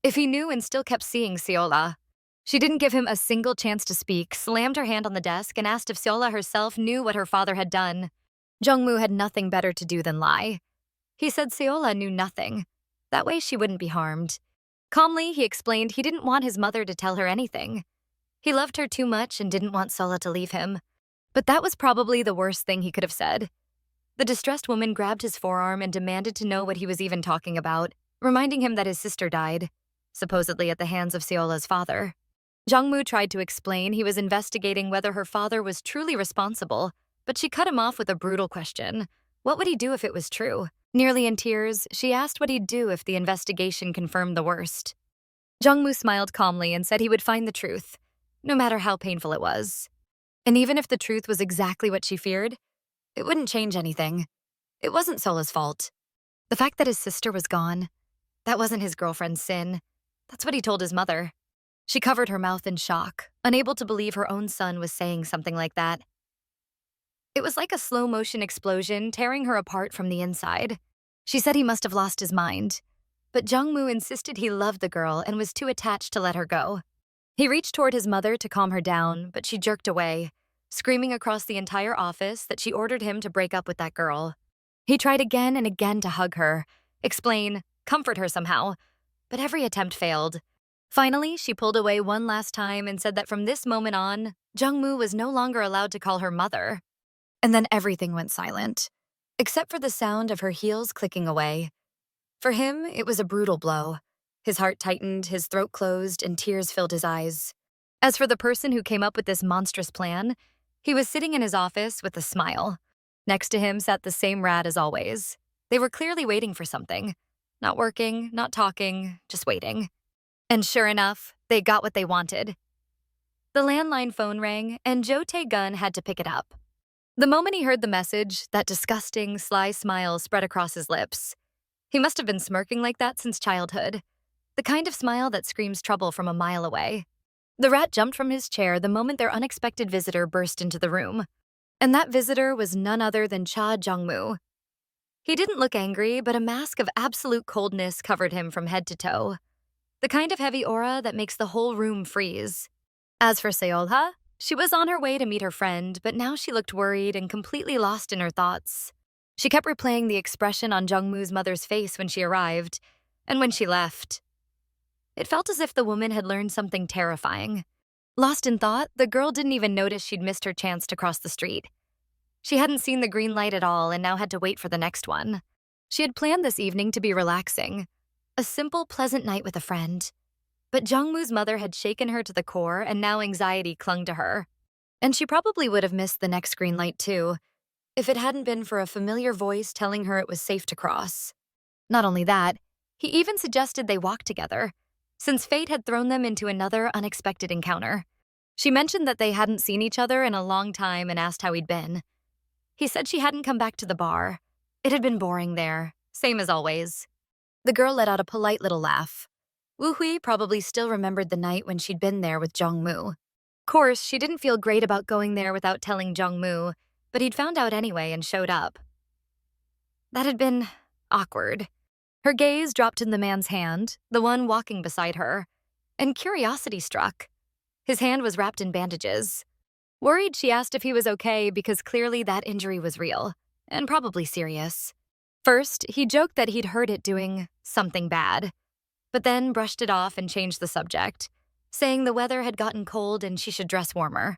If he knew and still kept seeing Solha. She didn't give him a single chance to speak, slammed her hand on the desk, and asked if Solha herself knew what her father had done. Jong Mu had nothing better to do than lie. He said Solha knew nothing. That way she wouldn't be harmed. Calmly, he explained he didn't want his mother to tell her anything. He loved her too much and didn't want Solha to leave him. But that was probably the worst thing he could have said. The distressed woman grabbed his forearm and demanded to know what he was even talking about, reminding him that his sister died, supposedly at the hands of Solha's father. Jong Mu tried to explain he was investigating whether her father was truly responsible, but she cut him off with a brutal question. What would he do if it was true? Nearly in tears, she asked what he'd do if the investigation confirmed the worst. Jong Mu smiled calmly and said he would find the truth, no matter how painful it was. And even if the truth was exactly what she feared, it wouldn't change anything. It wasn't Solha's fault. The fact that his sister was gone, that wasn't his girlfriend's sin. That's what he told his mother. She covered her mouth in shock, unable to believe her own son was saying something like that. It was like a slow-motion explosion tearing her apart from the inside. She said he must have lost his mind, but Jong Mu insisted he loved the girl and was too attached to let her go. He reached toward his mother to calm her down, but she jerked away, screaming across the entire office that she ordered him to break up with that girl. He tried again and again to hug her, explain, comfort her somehow, but every attempt failed. Finally, she pulled away one last time and said that from this moment on, Jong Mu was no longer allowed to call her mother. And then everything went silent, except for the sound of her heels clicking away. For him, it was a brutal blow. His heart tightened, his throat closed, and tears filled his eyes. As for the person who came up with this monstrous plan, he was sitting in his office with a smile. Next to him sat the same rat as always. They were clearly waiting for something. Not working, not talking, just waiting. And sure enough, they got what they wanted. The landline phone rang, and Jo Tae-gun had to pick it up. The moment he heard the message, that disgusting, sly smile spread across his lips. He must have been smirking like that since childhood. The kind of smile that screams trouble from a mile away. The rat jumped from his chair the moment their unexpected visitor burst into the room. And that visitor was none other than Cha Jeong-moo. He didn't look angry, but a mask of absolute coldness covered him from head to toe. The kind of heavy aura that makes the whole room freeze. As for Solha, she was on her way to meet her friend, but now she looked worried and completely lost in her thoughts. She kept replaying the expression on Jong-moo's mother's face when she arrived, and when she left. It felt as if the woman had learned something terrifying. Lost in thought, the girl didn't even notice she'd missed her chance to cross the street. She hadn't seen the green light at all and now had to wait for the next one. She had planned this evening to be relaxing. A simple, pleasant night with a friend. But Jong-moo's mother had shaken her to the core, and now anxiety clung to her. And she probably would have missed the next green light too, if it hadn't been for a familiar voice telling her it was safe to cross. Not only that, he even suggested they walk together, since fate had thrown them into another unexpected encounter. She mentioned that they hadn't seen each other in a long time and asked how he'd been. He said she hadn't come back to the bar. It had been boring there, same as always. The girl let out a polite little laugh. Woo Hui probably still remembered the night when she'd been there with Jong Mu. Of course, she didn't feel great about going there without telling Jong Mu, but he'd found out anyway and showed up. That had been awkward. Her gaze dropped in the man's hand, the one walking beside her, and curiosity struck. His hand was wrapped in bandages. Worried, she asked if he was okay because clearly that injury was real, and probably serious. First, he joked that he'd heard it doing something bad, but then brushed it off and changed the subject, saying the weather had gotten cold and she should dress warmer.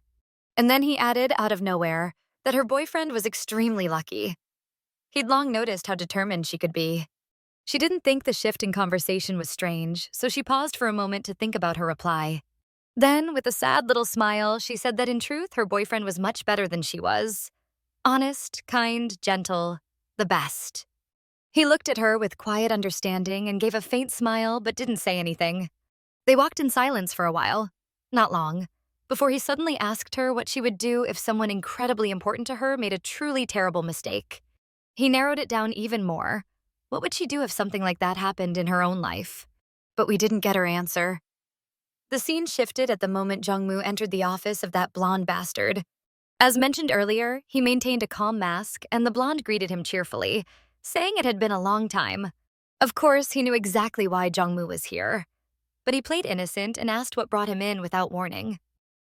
And then he added, out of nowhere, that her boyfriend was extremely lucky. He'd long noticed how determined she could be. She didn't think the shift in conversation was strange, so she paused for a moment to think about her reply. Then, with a sad little smile, she said that in truth, her boyfriend was much better than she was. Honest, kind, gentle, the best. He looked at her with quiet understanding and gave a faint smile but didn't say anything. They walked in silence for a while, not long, before he suddenly asked her what she would do if someone incredibly important to her made a truly terrible mistake. He narrowed it down even more. What would she do if something like that happened in her own life? But we didn't get her answer. The scene shifted at the moment Jong Mu entered the office of that blonde bastard. As mentioned earlier, he maintained a calm mask, and the blonde greeted him cheerfully, saying it had been a long time. Of course, he knew exactly why Jong Mu was here. But he played innocent and asked what brought him in without warning.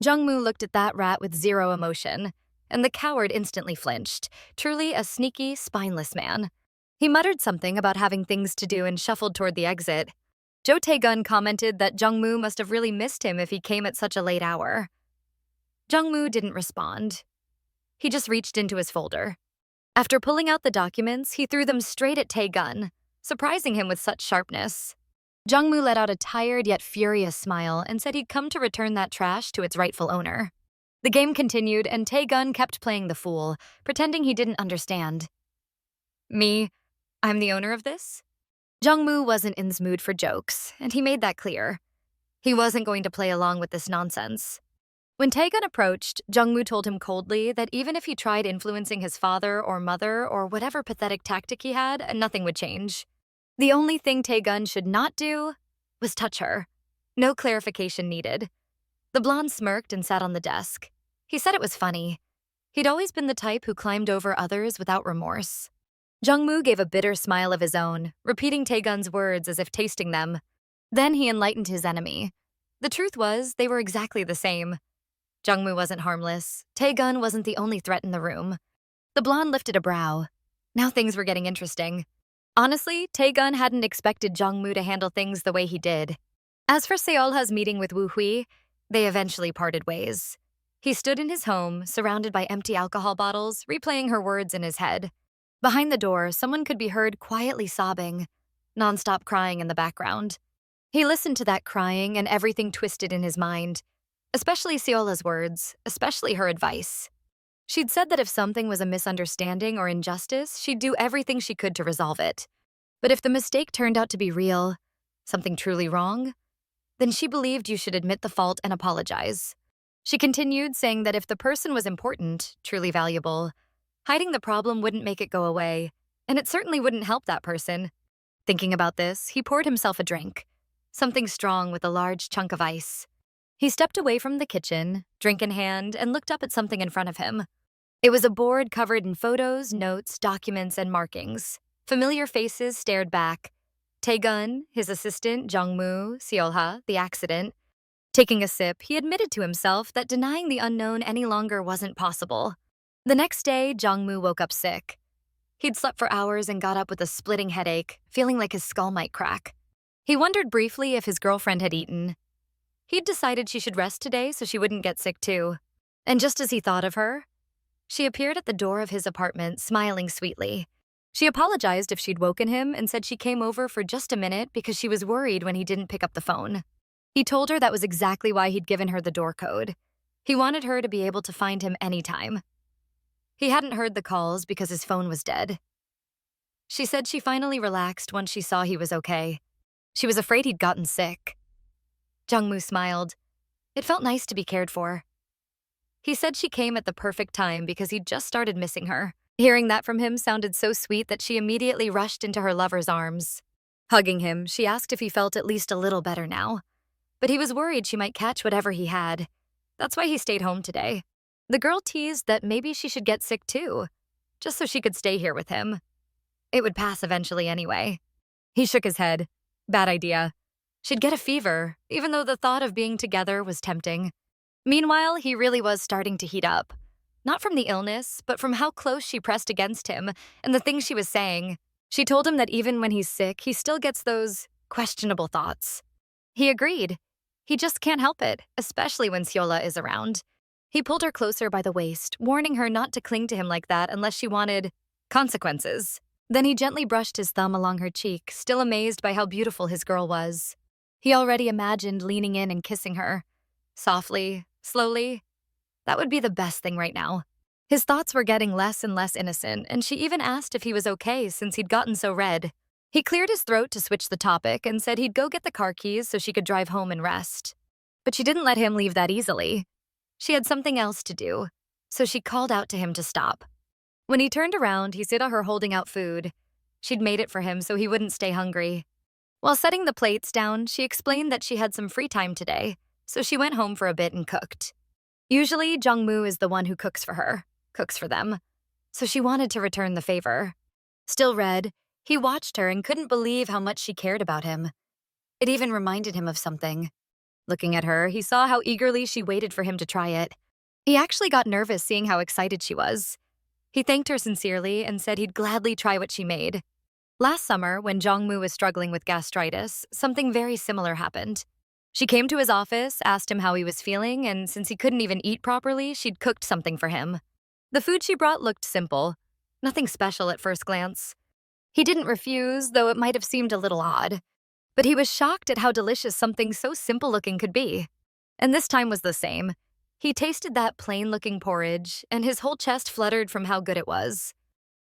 Jong Mu looked at that rat with zero emotion, and the coward instantly flinched, truly a sneaky, spineless man. He muttered something about having things to do and shuffled toward the exit. Jo Tae-gun commented that Jong Mu must have really missed him if he came at such a late hour. Jong Mu didn't respond. He just reached into his folder. After pulling out the documents, he threw them straight at Tae-gun, surprising him with such sharpness. Jong Mu let out a tired yet furious smile and said he'd come to return that trash to its rightful owner. The game continued, and Tae-gun kept playing the fool, pretending he didn't understand. Me? I'm the owner of this? Jong Mu wasn't in the mood for jokes, and he made that clear. He wasn't going to play along with this nonsense. When Tae-gun approached, Jong Mu told him coldly that even if he tried influencing his father or mother or whatever pathetic tactic he had, nothing would change. The only thing Tae-gun should not do was touch her. No clarification needed. The blonde smirked and sat on the desk. He said it was funny. He'd always been the type who climbed over others without remorse. Jong Mu gave a bitter smile of his own, repeating Tae-gun's words as if tasting them. Then he enlightened his enemy. The truth was, they were exactly the same. Jong Mu wasn't harmless. Tae-gun wasn't the only threat in the room. The blonde lifted a brow. Now things were getting interesting. Honestly, Tae-gun hadn't expected Jong Mu to handle things the way he did. As for Solha's meeting with Woo Hui, they eventually parted ways. He stood in his home, surrounded by empty alcohol bottles, replaying her words in his head. Behind the door, someone could be heard quietly sobbing, nonstop crying in the background. He listened to that crying and everything twisted in his mind, especially Solha's words, especially her advice. She'd said that if something was a misunderstanding or injustice, she'd do everything she could to resolve it. But if the mistake turned out to be real, something truly wrong, then she believed you should admit the fault and apologize. She continued, saying that if the person was important, truly valuable, hiding the problem wouldn't make it go away, and it certainly wouldn't help that person. Thinking about this, he poured himself a drink, something strong with a large chunk of ice. He stepped away from the kitchen, drink in hand, and looked up at something in front of him. It was a board covered in photos, notes, documents, and markings. Familiar faces stared back. Tae-gun, his assistant, Jong Mu, Solha, the accident. Taking a sip, he admitted to himself that denying the unknown any longer wasn't possible. The next day, Jong Mu woke up sick. He'd slept for hours and got up with a splitting headache, feeling like his skull might crack. He wondered briefly if his girlfriend had eaten. He'd decided she should rest today so she wouldn't get sick too. And just as he thought of her, she appeared at the door of his apartment, smiling sweetly. She apologized if she'd woken him and said she came over for just a minute because she was worried when he didn't pick up the phone. He told her that was exactly why he'd given her the door code. He wanted her to be able to find him anytime. He hadn't heard the calls because his phone was dead. She said she finally relaxed once she saw he was okay. She was afraid he'd gotten sick. Jong Mu smiled. It felt nice to be cared for. He said she came at the perfect time because he'd just started missing her. Hearing that from him sounded so sweet that she immediately rushed into her lover's arms. Hugging him, she asked if he felt at least a little better now. But he was worried she might catch whatever he had. That's why he stayed home today. The girl teased that maybe she should get sick too, just so she could stay here with him. It would pass eventually anyway. He shook his head. Bad idea. She'd get a fever, even though the thought of being together was tempting. Meanwhile, he really was starting to heat up. Not from the illness, but from how close she pressed against him and the things she was saying. She told him that even when he's sick, he still gets those questionable thoughts. He agreed. He just can't help it, especially when Solha is around. He pulled her closer by the waist, warning her not to cling to him like that unless she wanted consequences. Then he gently brushed his thumb along her cheek, still amazed by how beautiful his girl was. He already imagined leaning in and kissing her. softly, slowly. That would be the best thing right now. His thoughts were getting less and less innocent, and she even asked if he was okay since he'd gotten so red. He cleared his throat to switch the topic and said he'd go get the car keys so she could drive home and rest. But she didn't let him leave that easily. She had something else to do, so she called out to him to stop. When he turned around, he saw her holding out food. She'd made it for him so he wouldn't stay hungry. While setting the plates down, she explained that she had some free time today, so she went home for a bit and cooked. Usually, Jong Mu is the one who cooks for her, cooks for them, so she wanted to return the favor. Still red, he watched her and couldn't believe how much she cared about him. It even reminded him of something. Looking at her, he saw how eagerly she waited for him to try it. He actually got nervous seeing how excited she was. He thanked her sincerely and said he'd gladly try what she made. Last summer, when Jong Mu was struggling with gastritis, something very similar happened. She came to his office, asked him how he was feeling, and since he couldn't even eat properly, she'd cooked something for him. The food she brought looked simple, nothing special at first glance. He didn't refuse, though it might have seemed a little odd. But he was shocked at how delicious something so simple-looking could be. And this time was the same. He tasted that plain-looking porridge, and his whole chest fluttered from how good it was.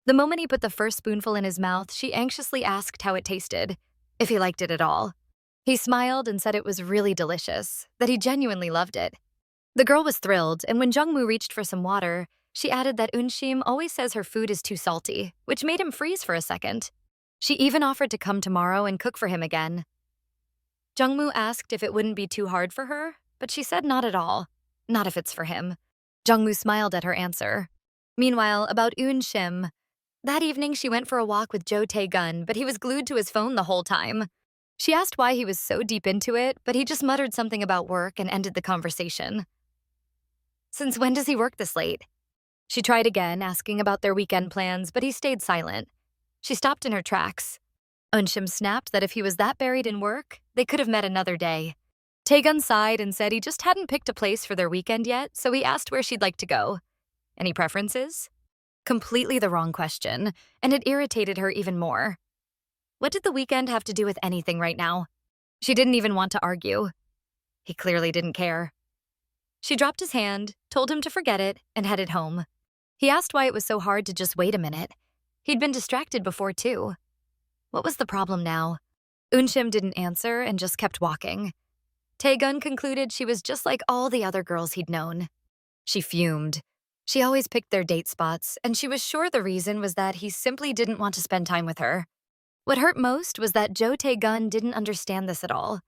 The moment he put the first spoonful in his mouth, she anxiously asked how it tasted, if he liked it at all. He smiled and said it was really delicious, that he genuinely loved it. The girl was thrilled, and when Jong Mu reached for some water, she added that Unshim always says her food is too salty, which made him freeze for a second. She even offered to come tomorrow and cook for him again. Jong Mu asked if it wouldn't be too hard for her, but she said not at all. Not if it's for him. Jong Mu smiled at her answer. Meanwhile, about Unshim. That evening, she went for a walk with Jo Tae-gun, but he was glued to his phone the whole time. She asked why he was so deep into it, but he just muttered something about work and ended the conversation. Since when does he work this late? She tried again, asking about their weekend plans, but he stayed silent. She stopped in her tracks. Unshim snapped that if he was that buried in work, they could have met another day. Tae-gun sighed and said he just hadn't picked a place for their weekend yet, so he asked where she'd like to go. Any preferences? Completely the wrong question, and it irritated her even more. What did the weekend have to do with anything right now? She didn't even want to argue. He clearly didn't care. She dropped his hand, told him to forget it, and headed home. He asked why it was so hard to just wait a minute. He'd been distracted before, too. What was the problem now? Unshim didn't answer and just kept walking. Tae-gun concluded she was just like all the other girls he'd known. She fumed. She always picked their date spots, and she was sure the reason was that he simply didn't want to spend time with her. What hurt most was that Jo Tae-gun didn't understand this at all.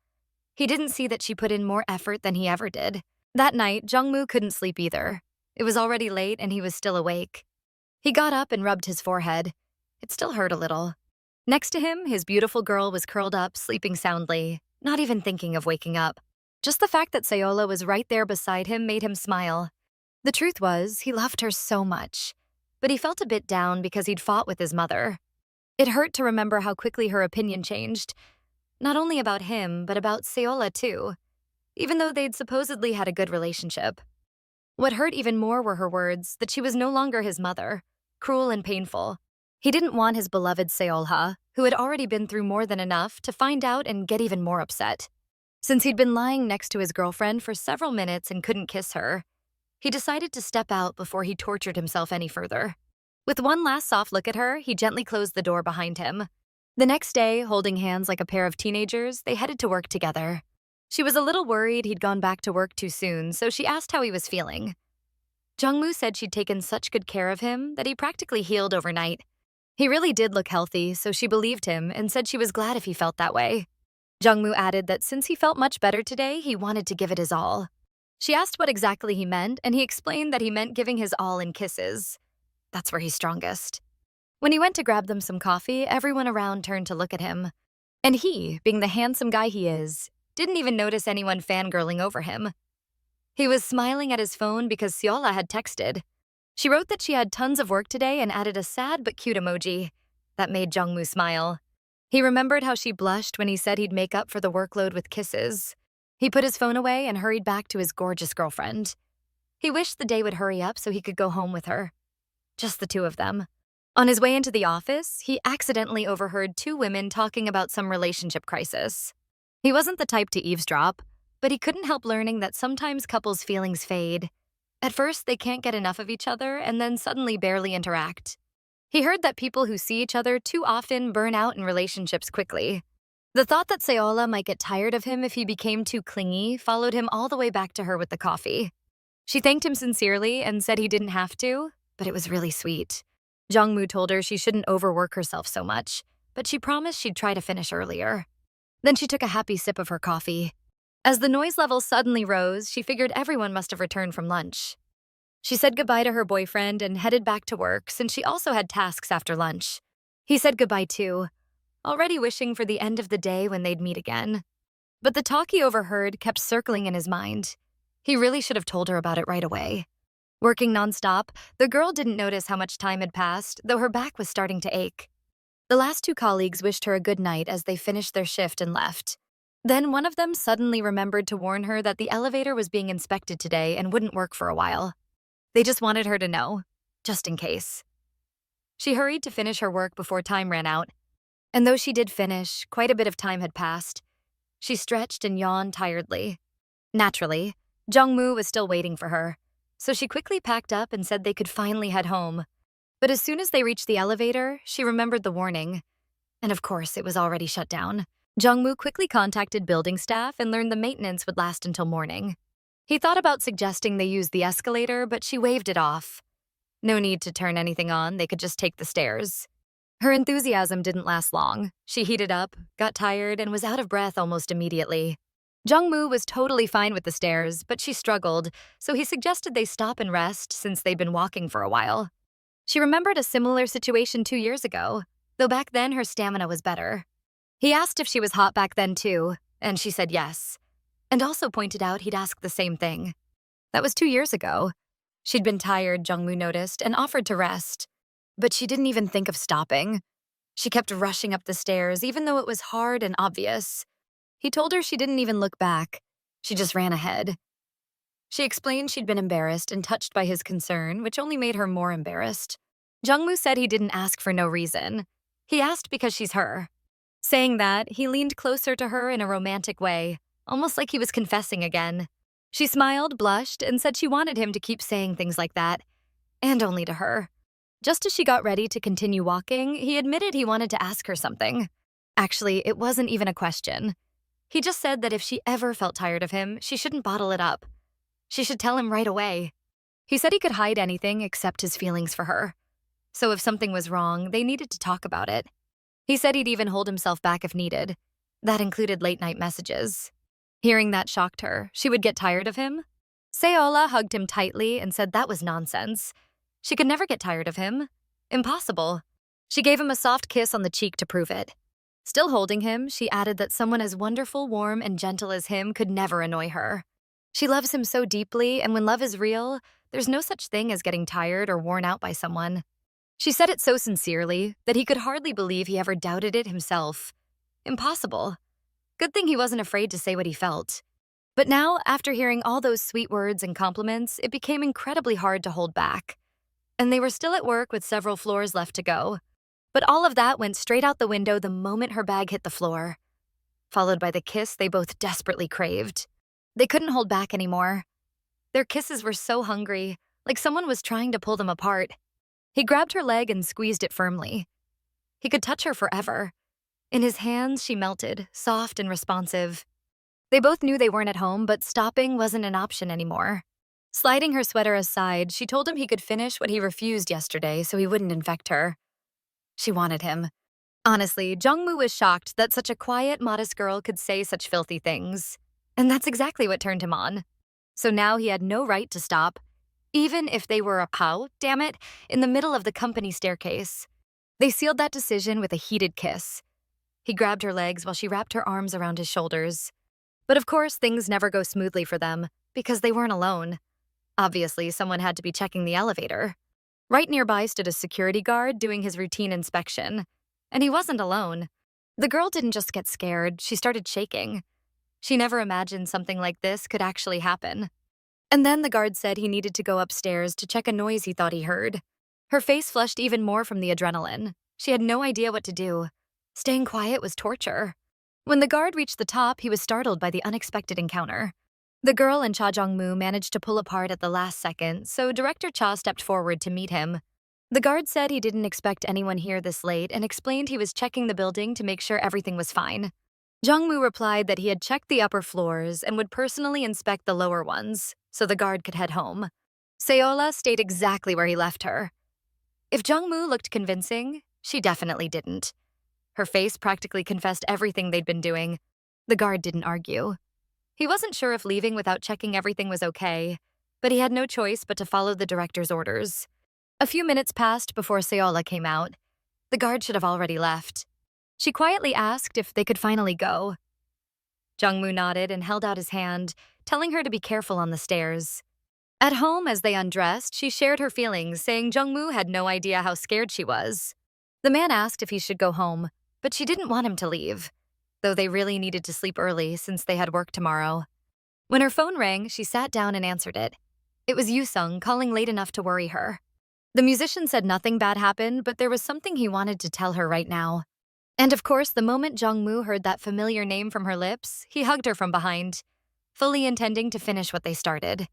He didn't see that she put in more effort than he ever did. That night, Jong Mu couldn't sleep either. It was already late and he was still awake. He got up and rubbed his forehead. It still hurt a little. Next to him, his beautiful girl was curled up, sleeping soundly, not even thinking of waking up. Just the fact that Solha was right there beside him made him smile. The truth was, he loved her so much, but he felt a bit down because he'd fought with his mother. It hurt to remember how quickly her opinion changed, not only about him, but about Solha too, even though they'd supposedly had a good relationship. What hurt even more were her words that she was no longer his mother, cruel and painful. He didn't want his beloved Solha, who had already been through more than enough, to find out and get even more upset. Since he'd been lying next to his girlfriend for several minutes and couldn't kiss her, he decided to step out before he tortured himself any further. With one last soft look at her, he gently closed the door behind him. The next day, holding hands like a pair of teenagers, they headed to work together. She was a little worried he'd gone back to work too soon, so she asked how he was feeling. Jong Mu said she'd taken such good care of him that he practically healed overnight. He really did look healthy, so she believed him and said she was glad if he felt that way. Jong Mu added that since he felt much better today, he wanted to give it his all. She asked what exactly he meant, and he explained that he meant giving his all in kisses. That's where he's strongest. When he went to grab them some coffee, everyone around turned to look at him. And he, being the handsome guy he is, didn't even notice anyone fangirling over him. He was smiling at his phone because Solha had texted. She wrote that she had tons of work today and added a sad but cute emoji. That made Jong Mu smile. He remembered how she blushed when he said he'd make up for the workload with kisses. He put his phone away and hurried back to his gorgeous girlfriend. He wished the day would hurry up so he could go home with her. Just the two of them. On his way into the office, he accidentally overheard two women talking about some relationship crisis. He wasn't the type to eavesdrop, But he couldn't help learning that sometimes couples' feelings fade. At first, they can't get enough of each other and then suddenly barely interact. He heard that people who see each other too often burn out in relationships quickly. The thought that Solha might get tired of him if he became too clingy followed him all the way back to her with the coffee. She thanked him sincerely and said he didn't have to, but it was really sweet. Jong Mu told her she shouldn't overwork herself so much, but she promised she'd try to finish earlier. Then she took a happy sip of her coffee. As the noise level suddenly rose, she figured everyone must have returned from lunch. She said goodbye to her boyfriend and headed back to work since she also had tasks after lunch. He said goodbye too, already wishing for the end of the day when they'd meet again. But the talk he overheard kept circling in his mind. He really should have told her about it right away. Working nonstop, the girl didn't notice how much time had passed, though her back was starting to ache. The last two colleagues wished her a good night as they finished their shift and left. Then one of them suddenly remembered to warn her that the elevator was being inspected today and wouldn't work for a while. They just wanted her to know, just in case. She hurried to finish her work before time ran out. And though she did finish, quite a bit of time had passed. She stretched and yawned tiredly. Naturally, Jong Mu was still waiting for her, so she quickly packed up and said they could finally head home. But as soon as they reached the elevator, she remembered the warning. And of course, it was already shut down. Jong Mu quickly contacted building staff and learned the maintenance would last until morning. He thought about suggesting they use the escalator, but she waved it off. No need to turn anything on, they could just take the stairs. Her enthusiasm didn't last long. She heated up, got tired, and was out of breath almost immediately. Jong Mu was totally fine with the stairs, but she struggled, so he suggested they stop and rest since they'd been walking for a while. She remembered a similar situation 2 years ago, though back then her stamina was better. He asked if she was hot back then too, and she said yes, and also pointed out he'd asked the same thing. That was 2 years ago. She'd been tired, Jong Mu noticed, and offered to rest. But she didn't even think of stopping. She kept rushing up the stairs, even though it was hard and obvious. He told her she didn't even look back. She just ran ahead. She explained she'd been embarrassed and touched by his concern, which only made her more embarrassed. Jong Mu said he didn't ask for no reason. He asked because she's her. Saying that, he leaned closer to her in a romantic way, almost like he was confessing again. She smiled, blushed, and said she wanted him to keep saying things like that, and only to her. Just as she got ready to continue walking, he admitted he wanted to ask her something. Actually, it wasn't even a question. He just said that if she ever felt tired of him, she shouldn't bottle it up. She should tell him right away. He said he could hide anything except his feelings for her. So if something was wrong, they needed to talk about it. He said he'd even hold himself back if needed. That included late-night messages. Hearing that shocked her. She would get tired of him? Solha hugged him tightly and said that was nonsense. She could never get tired of him. Impossible. She gave him a soft kiss on the cheek to prove it. Still holding him, she added that someone as wonderful, warm, and gentle as him could never annoy her. She loves him so deeply, and when love is real, there's no such thing as getting tired or worn out by someone. She said it so sincerely that he could hardly believe he ever doubted it himself. Impossible. Good thing he wasn't afraid to say what he felt. But now, after hearing all those sweet words and compliments, it became incredibly hard to hold back. And they were still at work with several floors left to go. But all of that went straight out the window the moment her bag hit the floor, followed by the kiss they both desperately craved. They couldn't hold back anymore. Their kisses were so hungry, like someone was trying to pull them apart. He grabbed her leg and squeezed it firmly. He could touch her forever. In his hands, she melted, soft and responsive. They both knew they weren't at home, but stopping wasn't an option anymore. Sliding her sweater aside, she told him he could finish what he refused yesterday so he wouldn't infect her. She wanted him. Honestly, Jong Mu was shocked that such a quiet, modest girl could say such filthy things. And that's exactly what turned him on. So now he had no right to stop, even if they were damn it, in the middle of the company staircase. They sealed that decision with a heated kiss. He grabbed her legs while she wrapped her arms around his shoulders. But of course, things never go smoothly for them, because they weren't alone. Obviously, someone had to be checking the elevator. Right nearby stood a security guard doing his routine inspection. And he wasn't alone. The girl didn't just get scared, she started shaking. She never imagined something like this could actually happen. And then the guard said he needed to go upstairs to check a noise he thought he heard. Her face flushed even more from the adrenaline. She had no idea what to do. Staying quiet was torture. When the guard reached the top, he was startled by the unexpected encounter. The girl and Cha Jeong-moo managed to pull apart at the last second, so Director Cha stepped forward to meet him. The guard said he didn't expect anyone here this late and explained he was checking the building to make sure everything was fine. Jong Mu replied that he had checked the upper floors and would personally inspect the lower ones, so the guard could head home. Solha stayed exactly where he left her. If Jong Mu looked convincing, she definitely didn't. Her face practically confessed everything they'd been doing. The guard didn't argue. He wasn't sure if leaving without checking everything was okay, but he had no choice but to follow the director's orders. A few minutes passed before Solha came out. The guard should have already left. She quietly asked if they could finally go. Jong Mu nodded and held out his hand, telling her to be careful on the stairs. At home, as they undressed, she shared her feelings, saying Jong Mu had no idea how scared she was. The man asked if he should go home, but she didn't want him to leave, though they really needed to sleep early since they had work tomorrow. When her phone rang, she sat down and answered it. It was Yoo-sung calling late enough to worry her. The musician said nothing bad happened, but there was something he wanted to tell her right now. And of course, the moment Jong Mu heard that familiar name from her lips, he hugged her from behind, fully intending to finish what they started.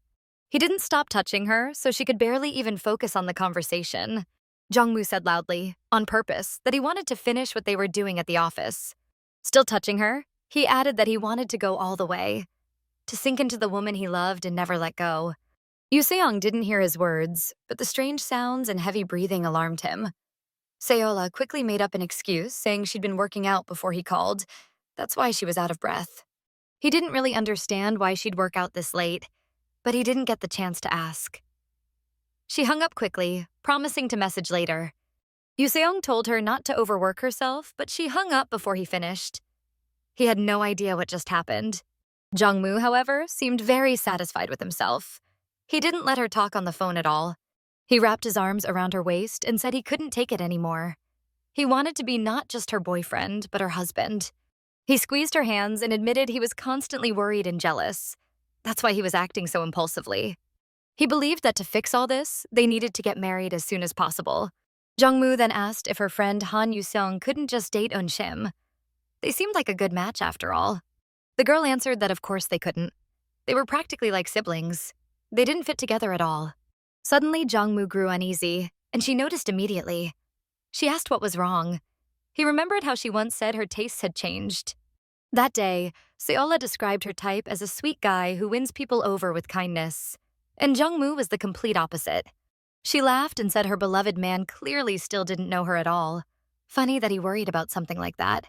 He didn't stop touching her, so she could barely even focus on the conversation. Jong Mu said loudly, on purpose, that he wanted to finish what they were doing at the office. Still touching her, he added that he wanted to go all the way, to sink into the woman he loved and never let go. Yoo-seong didn't hear his words, but the strange sounds and heavy breathing alarmed him. Solha quickly made up an excuse, saying she'd been working out before he called. That's why she was out of breath. He didn't really understand why she'd work out this late, but he didn't get the chance to ask. She hung up quickly, promising to message later. Yoo-seong told her not to overwork herself, but she hung up before he finished. He had no idea what just happened. Jong Mu, however, seemed very satisfied with himself. He didn't let her talk on the phone at all. He wrapped his arms around her waist and said he couldn't take it anymore. He wanted to be not just her boyfriend, but her husband. He squeezed her hands and admitted he was constantly worried and jealous. That's why he was acting so impulsively. He believed that to fix all this, they needed to get married as soon as possible. Jong Mu then asked if her friend Han Yoo-seong couldn't just date Eun Shim. They seemed like a good match after all. The girl answered that of course they couldn't. They were practically like siblings. They didn't fit together at all. Suddenly, Jong Mu grew uneasy, and she noticed immediately. She asked what was wrong. He remembered how she once said her tastes had changed. That day, Solha described her type as a sweet guy who wins people over with kindness, and Jong Mu was the complete opposite. She laughed and said her beloved man clearly still didn't know her at all. Funny that he worried about something like that.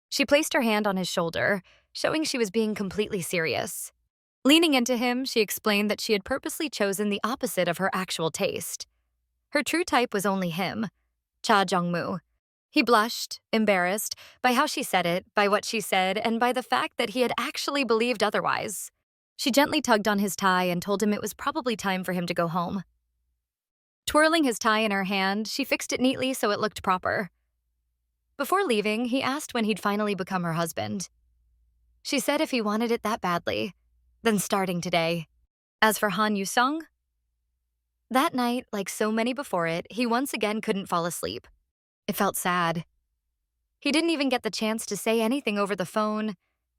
She placed her hand on his shoulder, showing she was being completely serious. Leaning into him, she explained that she had purposely chosen the opposite of her actual taste. Her true type was only him, Cha Jeong-moo. He blushed, embarrassed, by how she said it, by what she said, and by the fact that he had actually believed otherwise. She gently tugged on his tie and told him it was probably time for him to go home. Twirling his tie in her hand, she fixed it neatly so it looked proper. Before leaving, he asked when he'd finally become her husband. She said if he wanted it that badly, then starting today. As for Han Yoo-sung, that night, like so many before it, he once again couldn't fall asleep. It felt sad. He didn't even get the chance to say anything over the phone,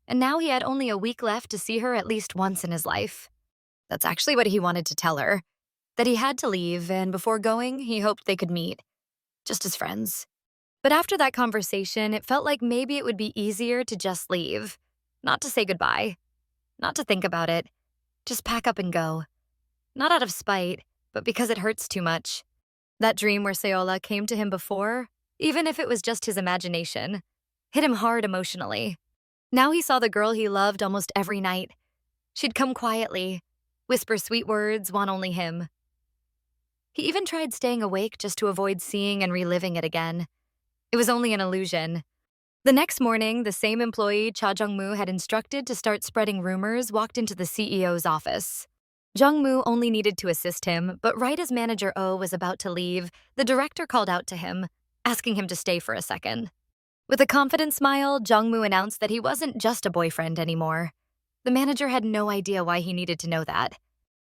and now he had only a week left to see her at least once in his life. That's actually what he wanted to tell her, that he had to leave, and before going, he hoped they could meet, just as friends. But after that conversation, it felt like maybe it would be easier to just leave, not to say goodbye. Not to think about it. Just pack up and go. Not out of spite, but because it hurts too much. That dream where Solha came to him before, even if it was just his imagination, hit him hard emotionally. Now he saw the girl he loved almost every night. She'd come quietly, whisper sweet words, want only him. He even tried staying awake just to avoid seeing and reliving it again. It was only an illusion. The next morning, the same employee Cha Jeong-moo had instructed to start spreading rumors walked into the CEO's office. Jong Mu only needed to assist him, but right as manager Oh was about to leave, the director called out to him, asking him to stay for a second. With a confident smile, Jong Mu announced that he wasn't just a boyfriend anymore. The manager had no idea why he needed to know that.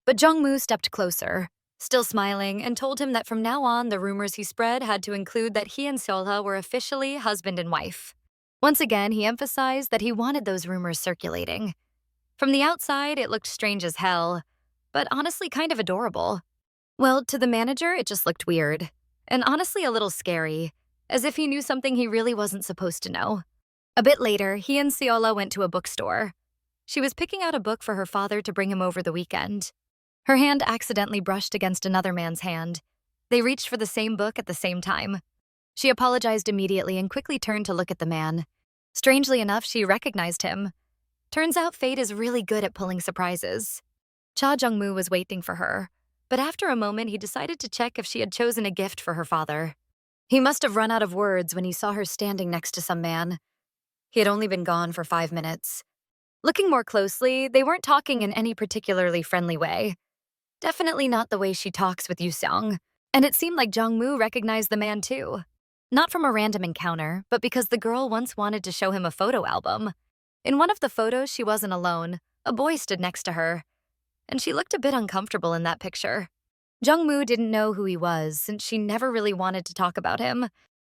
But Jong Mu stepped closer, still smiling, and told him that from now on, the rumors he spread had to include that he and Solha were officially husband and wife. Once again, he emphasized that he wanted those rumors circulating. From the outside, it looked strange as hell, but honestly kind of adorable. Well, to the manager, it just looked weird, and honestly a little scary, as if he knew something he really wasn't supposed to know. A bit later, he and Solha went to a bookstore. She was picking out a book for her father to bring him over the weekend. Her hand accidentally brushed against another man's hand. They reached for the same book at the same time. She apologized immediately and quickly turned to look at the man. Strangely enough, she recognized him. Turns out fate is really good at pulling surprises. Cha Jeong-moo was waiting for her, but after a moment, he decided to check if she had chosen a gift for her father. He must have run out of words when he saw her standing next to some man. He had only been gone for 5 minutes. Looking more closely, they weren't talking in any particularly friendly way. Definitely not the way she talks with Yoo-seong. And it seemed like Jong Mu recognized the man too. Not from a random encounter, but because the girl once wanted to show him a photo album. In one of the photos, she wasn't alone. A boy stood next to her. And she looked a bit uncomfortable in that picture. Jong Mu didn't know who he was, since she never really wanted to talk about him.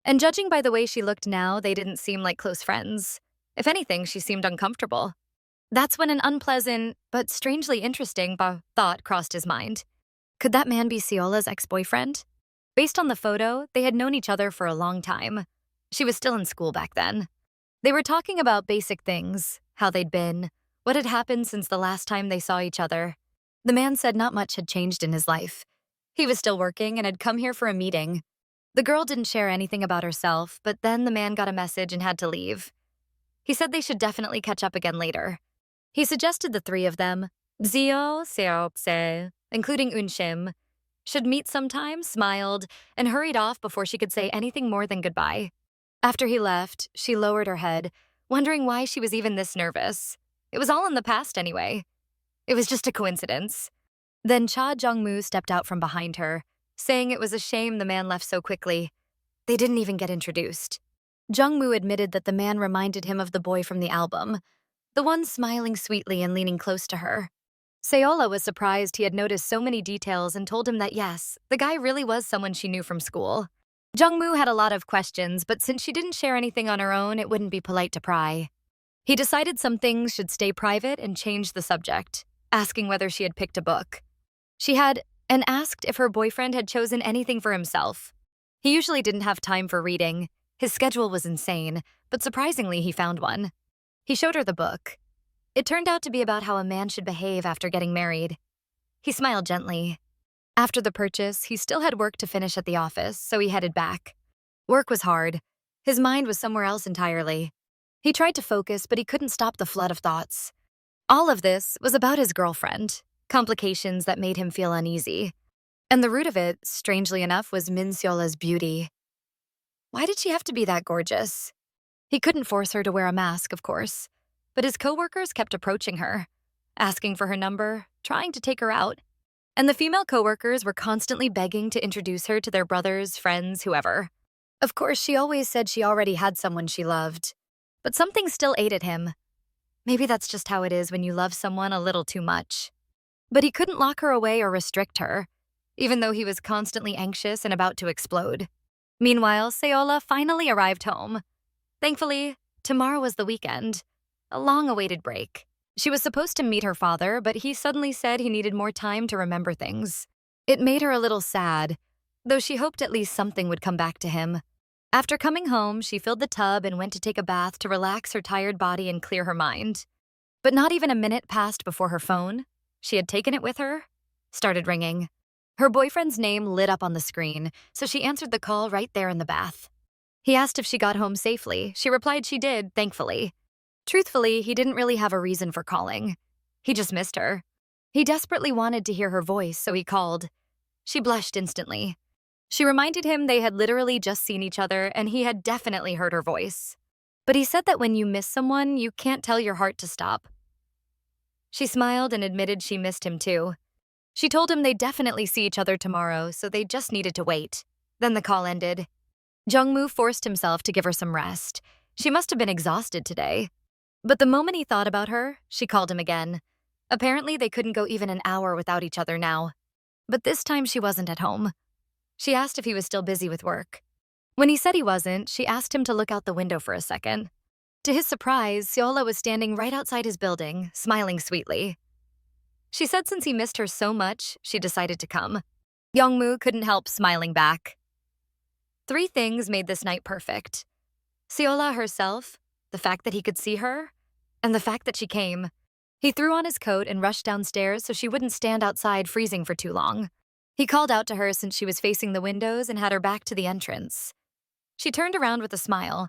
And judging by the way she looked now, they didn't seem like close friends. If anything, she seemed uncomfortable. That's when an unpleasant, but strangely interesting thought crossed his mind. Could that man be Solha's ex-boyfriend? Based on the photo, they had known each other for a long time. She was still in school back then. They were talking about basic things, how they'd been, what had happened since the last time they saw each other. The man said not much had changed in his life. He was still working and had come here for a meeting. The girl didn't share anything about herself, but then the man got a message and had to leave. He said they should definitely catch up again later. He suggested the three of them, Zio, Seopse, including Unshim, should meet sometime, smiled, and hurried off before she could say anything more than goodbye. After he left, she lowered her head, wondering why she was even this nervous. It was all in the past anyway. It was just a coincidence. Then Cha Jeong-moo stepped out from behind her, saying it was a shame the man left so quickly. They didn't even get introduced. Jong Mu admitted that the man reminded him of the boy from the album, the one smiling sweetly and leaning close to her. Solha was surprised he had noticed so many details and told him that yes, the guy really was someone she knew from school. Jong Mu had a lot of questions, but since she didn't share anything on her own, it wouldn't be polite to pry. He decided some things should stay private and changed the subject, asking whether she had picked a book. She had, and asked if her boyfriend had chosen anything for himself. He usually didn't have time for reading. His schedule was insane, but surprisingly, he found one. He showed her the book. It turned out to be about how a man should behave after getting married. He smiled gently. After the purchase, he still had work to finish at the office, so he headed back. Work was hard. His mind was somewhere else entirely. He tried to focus, but he couldn't stop the flood of thoughts. All of this was about his girlfriend, complications that made him feel uneasy. And the root of it, strangely enough, was Min Seola's beauty. Why did she have to be that gorgeous? He couldn't force her to wear a mask, of course, but his coworkers kept approaching her, asking for her number, trying to take her out. And the female coworkers were constantly begging to introduce her to their brothers, friends, whoever. Of course, she always said she already had someone she loved, but something still ate at him. Maybe that's just how it is when you love someone a little too much. But he couldn't lock her away or restrict her, even though he was constantly anxious and about to explode. Meanwhile, Solha finally arrived home. Thankfully, tomorrow was the weekend, a long-awaited break. She was supposed to meet her father, but he suddenly said he needed more time to remember things. It made her a little sad, though she hoped at least something would come back to him. After coming home, she filled the tub and went to take a bath to relax her tired body and clear her mind. But not even a minute passed before her phone, she had taken it with her, started ringing. Her boyfriend's name lit up on the screen, so she answered the call right there in the bath. He asked if she got home safely. She replied she did, thankfully. Truthfully, he didn't really have a reason for calling. He just missed her. He desperately wanted to hear her voice, so he called. She blushed instantly. She reminded him they had literally just seen each other and he had definitely heard her voice. But he said that when you miss someone, you can't tell your heart to stop. She smiled and admitted she missed him too. She told him they'd definitely see each other tomorrow, so they just needed to wait. Then the call ended. Jong Mu forced himself to give her some rest. She must have been exhausted today. But the moment he thought about her, she called him again. Apparently, they couldn't go even an hour without each other now. But this time she wasn't at home. She asked if he was still busy with work. When he said he wasn't, she asked him to look out the window for a second. To his surprise, Solha was standing right outside his building, smiling sweetly. She said since he missed her so much, she decided to come. Jong Mu couldn't help smiling back. Three things made this night perfect. Solha herself, the fact that he could see her, and the fact that she came. He threw on his coat and rushed downstairs so she wouldn't stand outside freezing for too long. He called out to her since she was facing the windows and had her back to the entrance. She turned around with a smile.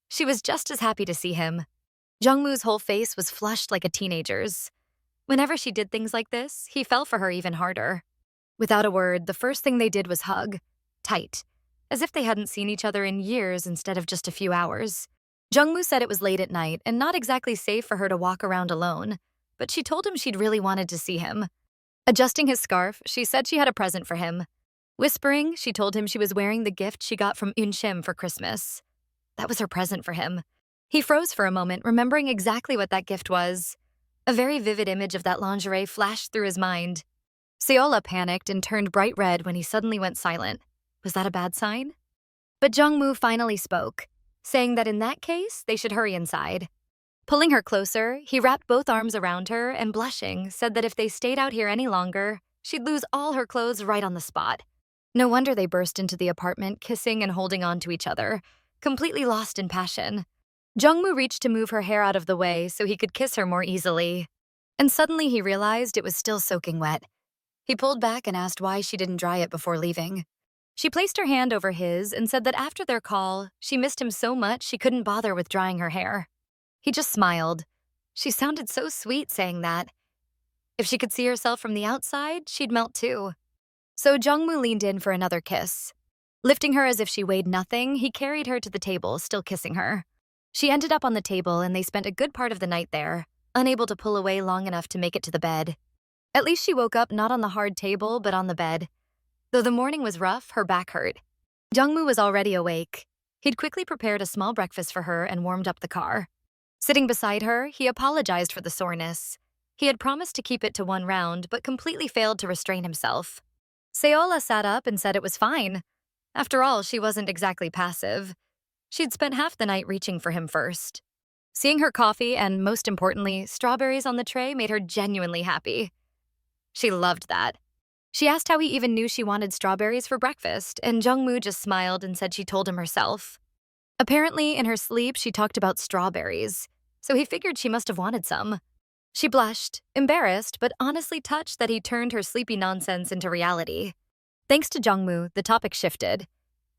She was just as happy to see him. Jong Mu's whole face was flushed like a teenager's. Whenever she did things like this, he fell for her even harder. Without a word, the first thing they did was hug. Tight. As if they hadn't seen each other in years instead of just a few hours. Jong Mu said it was late at night and not exactly safe for her to walk around alone, but she told him she'd really wanted to see him. Adjusting his scarf, she said she had a present for him. Whispering, she told him she was wearing the gift she got from Unim for Christmas. That was her present for him. He froze for a moment, remembering exactly what that gift was. A very vivid image of that lingerie flashed through his mind. Solha panicked and turned bright red when he suddenly went silent. Was that a bad sign? But Jong Mu finally spoke, saying that in that case, they should hurry inside. Pulling her closer, he wrapped both arms around her and, blushing, said that if they stayed out here any longer, she'd lose all her clothes right on the spot. No wonder they burst into the apartment, kissing and holding on to each other, completely lost in passion. Jong Mu reached to move her hair out of the way so he could kiss her more easily. And suddenly he realized it was still soaking wet. He pulled back and asked why she didn't dry it before leaving. She placed her hand over his and said that after their call, she missed him so much she couldn't bother with drying her hair. He just smiled. She sounded so sweet saying that. If she could see herself from the outside, she'd melt too. So Jong Mu leaned in for another kiss. Lifting her as if she weighed nothing, he carried her to the table, still kissing her. She ended up on the table and they spent a good part of the night there, unable to pull away long enough to make it to the bed. At least she woke up not on the hard table, but on the bed. Though the morning was rough, her back hurt. Jong Mu was already awake. He'd quickly prepared a small breakfast for her and warmed up the car. Sitting beside her, he apologized for the soreness. He had promised to keep it to one round, but completely failed to restrain himself. Solha sat up and said it was fine. After all, she wasn't exactly passive. She'd spent half the night reaching for him first. Seeing her coffee and, most importantly, strawberries on the tray made her genuinely happy. She loved that. She asked how he even knew she wanted strawberries for breakfast, and Jong Mu just smiled and said she told him herself. Apparently, in her sleep, she talked about strawberries, so he figured she must have wanted some. She blushed, embarrassed, but honestly touched that he turned her sleepy nonsense into reality. Thanks to Jong Mu, the topic shifted.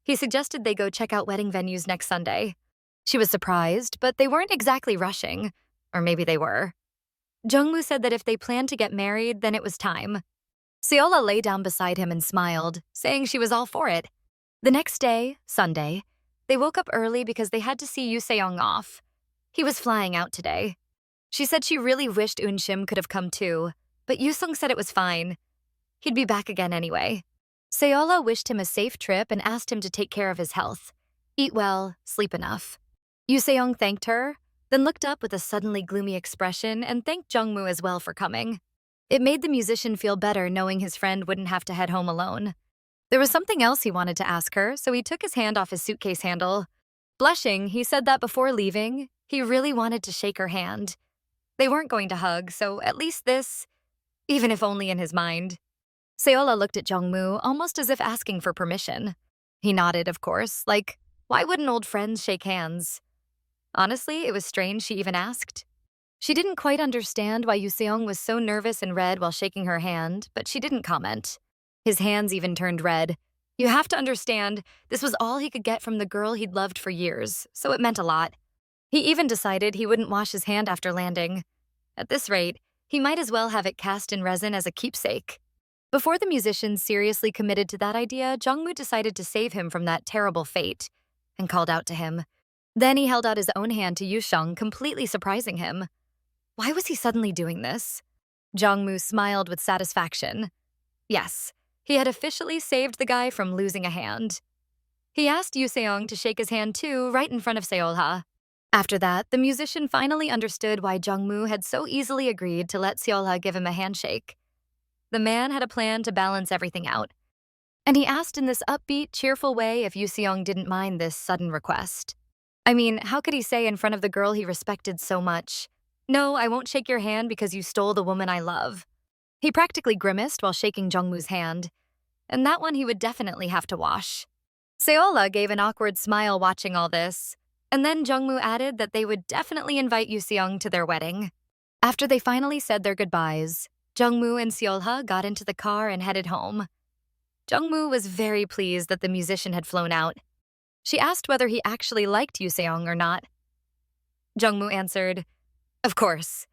He suggested they go check out wedding venues next Sunday. She was surprised, but they weren't exactly rushing. Or maybe they were. Jong Mu said that if they planned to get married, then it was time. Solha lay down beside him and smiled, saying she was all for it. The next day, Sunday, they woke up early because they had to see Useong off. He was flying out today. She said she really wished Unshim could have come too, but Yusung said it was fine. He'd be back again anyway. Solha wished him a safe trip and asked him to take care of his health. Eat well, sleep enough. Useong thanked her, then looked up with a suddenly gloomy expression and thanked Jong Mu as well for coming. It made the musician feel better knowing his friend wouldn't have to head home alone. There was something else he wanted to ask her, so he took his hand off his suitcase handle. Blushing, he said that before leaving, he really wanted to shake her hand. They weren't going to hug, so at least this, even if only in his mind. Solha looked at Jong Mu almost as if asking for permission. He nodded, of course, like, why wouldn't old friends shake hands? Honestly, it was strange she even asked. She didn't quite understand why Useong was so nervous and red while shaking her hand, but she didn't comment. His hands even turned red. You have to understand, this was all he could get from the girl he'd loved for years, so it meant a lot. He even decided he wouldn't wash his hand after landing. At this rate, he might as well have it cast in resin as a keepsake. Before the musician seriously committed to that idea, Jong Mu decided to save him from that terrible fate and called out to him. Then he held out his own hand to Yuseong, completely surprising him. Why was he suddenly doing this? Jong Mu smiled with satisfaction. Yes, he had officially saved the guy from losing a hand. He asked Useong to shake his hand too, right in front of Solha. After that, the musician finally understood why Jong Mu had so easily agreed to let Solha give him a handshake. The man had a plan to balance everything out. And he asked in this upbeat, cheerful way if Useong didn't mind this sudden request. I mean, how could he say in front of the girl he respected so much, "No, I won't shake your hand because you stole the woman I love"? He practically grimaced while shaking Jong Mu's hand, and that one he would definitely have to wash. Seola gave an awkward smile watching all this, and then Jong Mu added that they would definitely invite Yoo Seong to their wedding. After they finally said their goodbyes, Jong Mu and Solha got into the car and headed home. Jong Mu was very pleased that the musician had flown out. She asked whether he actually liked Yoo Seong or not. Jong Mu answered, "Of course."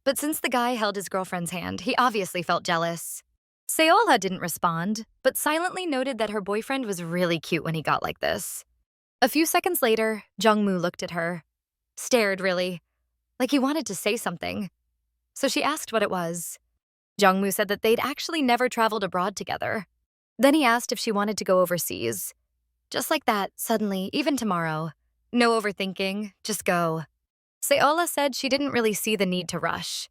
But since the guy held his girlfriend's hand, he obviously felt jealous. Seola didn't respond, but silently noted that her boyfriend was really cute when he got like this. A few seconds later, Jong Mu looked at her. Stared, really. Like he wanted to say something. So she asked what it was. Jong Mu said that they'd actually never traveled abroad together. Then he asked if she wanted to go overseas. Just like that, suddenly, even tomorrow. No overthinking, just go. Seola said she didn't really see the need to rush.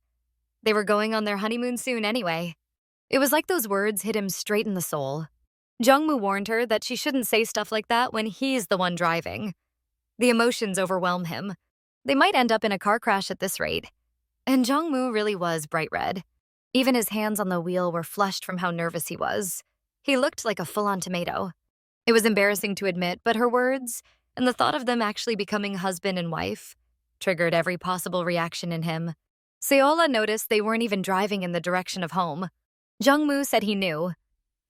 They were going on their honeymoon soon anyway. It was like those words hit him straight in the soul. Jong Mu warned her that she shouldn't say stuff like that when he's the one driving. The emotions overwhelm him. They might end up in a car crash at this rate. And Jong Mu really was bright red. Even his hands on the wheel were flushed from how nervous he was. He looked like a full-on tomato. It was embarrassing to admit, but her words, and the thought of them actually becoming husband and wife, triggered every possible reaction in him. Seola noticed they weren't even driving in the direction of home. Jong Mu said he knew.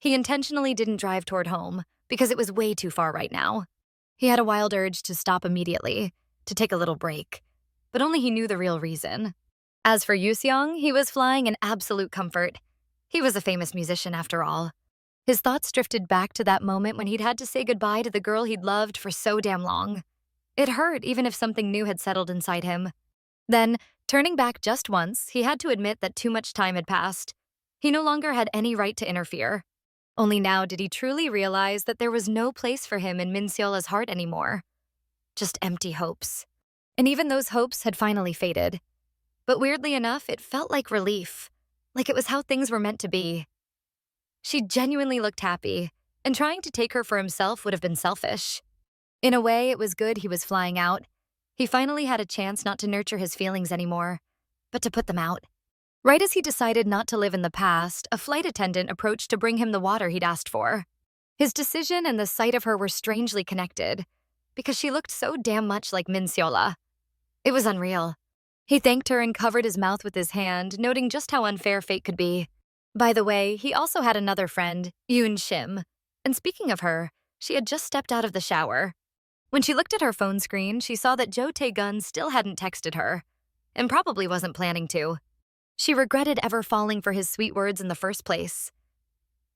He intentionally didn't drive toward home because it was way too far right now. He had a wild urge to stop immediately, to take a little break, but only he knew the real reason. As for Yoo Seong, he was flying in absolute comfort. He was a famous musician after all. His thoughts drifted back to that moment when he'd had to say goodbye to the girl he'd loved for so damn long. It hurt even if something new had settled inside him. Then, turning back just once, he had to admit that too much time had passed. He no longer had any right to interfere. Only now did he truly realize that there was no place for him in Min Seola's heart anymore. Just empty hopes. And even those hopes had finally faded. But weirdly enough, it felt like relief. Like it was how things were meant to be. She genuinely looked happy, and trying to take her for himself would have been selfish. In a way, it was good he was flying out. He finally had a chance not to nurture his feelings anymore, but to put them out. Right as he decided not to live in the past, a flight attendant approached to bring him the water he'd asked for. His decision and the sight of her were strangely connected, because she looked so damn much like Min Seola. It was unreal. He thanked her and covered his mouth with his hand, noting just how unfair fate could be. By the way, he also had another friend, Yoon Shim. And speaking of her, she had just stepped out of the shower. When she looked at her phone screen, she saw that Jo Tae-gun still hadn't texted her, and probably wasn't planning to. She regretted ever falling for his sweet words in the first place.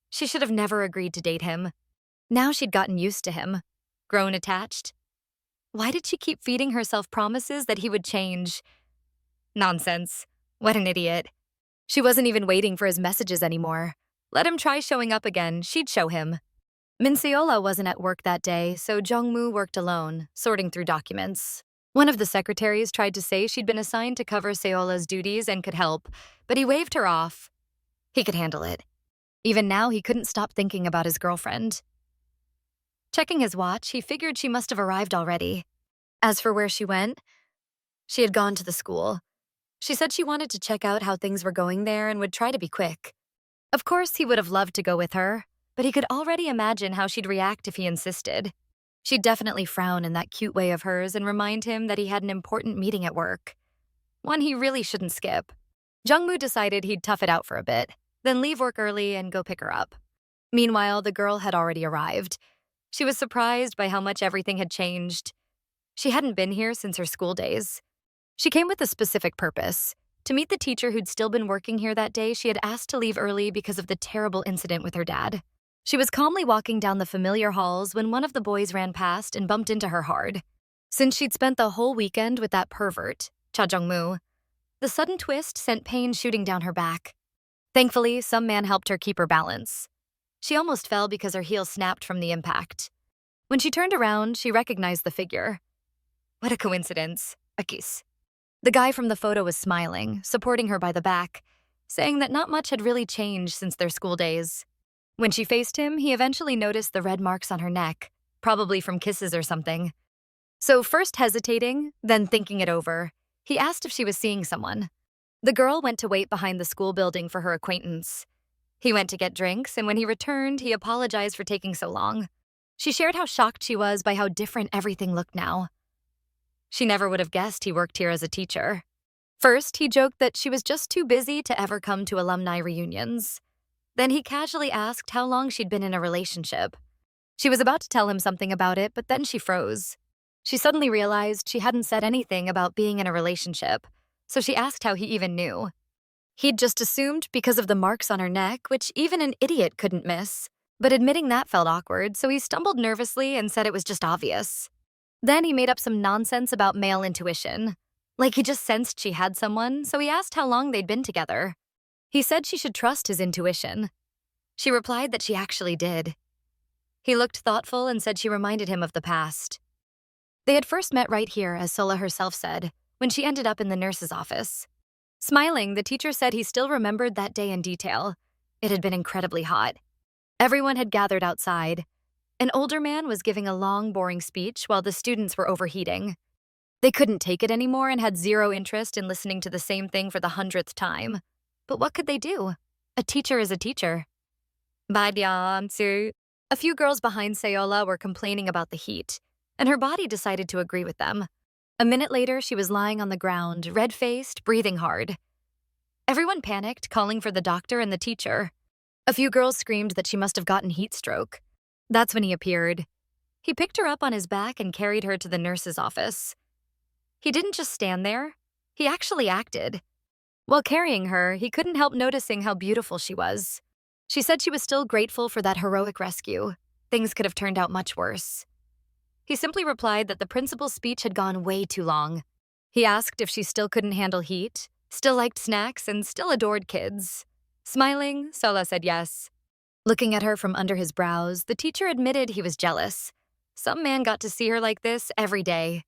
She should have never agreed to date him. Now she'd gotten used to him, grown attached. Why did she keep feeding herself promises that he would change? Nonsense. What an idiot. She wasn't even waiting for his messages anymore. Let him try showing up again, she'd show him. Min Seola wasn't at work that day, so Jong Mu worked alone, sorting through documents. One of the secretaries tried to say she'd been assigned to cover Seola's duties and could help, but he waved her off. He could handle it. Even now, he couldn't stop thinking about his girlfriend. Checking his watch, he figured she must have arrived already. As for where she went, she had gone to the school. She said she wanted to check out how things were going there and would try to be quick. Of course, he would have loved to go with her, but he could already imagine how she'd react if he insisted. She'd definitely frown in that cute way of hers and remind him that he had an important meeting at work. One he really shouldn't skip. Jong Mu decided he'd tough it out for a bit, then leave work early and go pick her up. Meanwhile, the girl had already arrived. She was surprised by how much everything had changed. She hadn't been here since her school days. She came with a specific purpose. To meet the teacher who'd still been working here that day, she had asked to leave early because of the terrible incident with her dad. She was calmly walking down the familiar halls when one of the boys ran past and bumped into her hard. Since she'd spent the whole weekend with that pervert, Cha Jeong-moo, the sudden twist sent pain shooting down her back. Thankfully, some man helped her keep her balance. She almost fell because her heel snapped from the impact. When she turned around, she recognized the figure. What a coincidence. A kiss. The guy from the photo was smiling, supporting her by the back, saying that not much had really changed since their school days. When she faced him, he eventually noticed the red marks on her neck, probably from kisses or something. So first hesitating, then thinking it over, he asked if she was seeing someone. The girl went to wait behind the school building for her acquaintance. He went to get drinks, and when he returned, he apologized for taking so long. She shared how shocked she was by how different everything looked now. She never would have guessed he worked here as a teacher. First, he joked that she was just too busy to ever come to alumni reunions. Then he casually asked how long she'd been in a relationship. She was about to tell him something about it, but then she froze. She suddenly realized she hadn't said anything about being in a relationship, so she asked how he even knew. He'd just assumed because of the marks on her neck, which even an idiot couldn't miss. But admitting that felt awkward, so he stumbled nervously and said it was just obvious. Then he made up some nonsense about male intuition. Like he just sensed she had someone, so he asked how long they'd been together. He said she should trust his intuition. She replied that she actually did. He looked thoughtful and said she reminded him of the past. They had first met right here, as Solha herself said, when she ended up in the nurse's office. Smiling, the teacher said he still remembered that day in detail. It had been incredibly hot. Everyone had gathered outside. An older man was giving a long, boring speech while the students were overheating. They couldn't take it anymore and had zero interest in listening to the same thing for the 100th time. But what could they do? A teacher is a teacher. A few girls behind Solha were complaining about the heat, and her body decided to agree with them. A minute later, she was lying on the ground, red-faced, breathing hard. Everyone panicked, calling for the doctor and the teacher. A few girls screamed that she must have gotten heat stroke. That's when he appeared. He picked her up on his back and carried her to the nurse's office. He didn't just stand there. He actually acted. While carrying her, he couldn't help noticing how beautiful she was. She said she was still grateful for that heroic rescue. Things could have turned out much worse. He simply replied that the principal's speech had gone way too long. He asked if she still couldn't handle heat, still liked snacks, and still adored kids. Smiling, Solha said yes. Looking at her from under his brows, the teacher admitted he was jealous. Some man got to see her like this every day.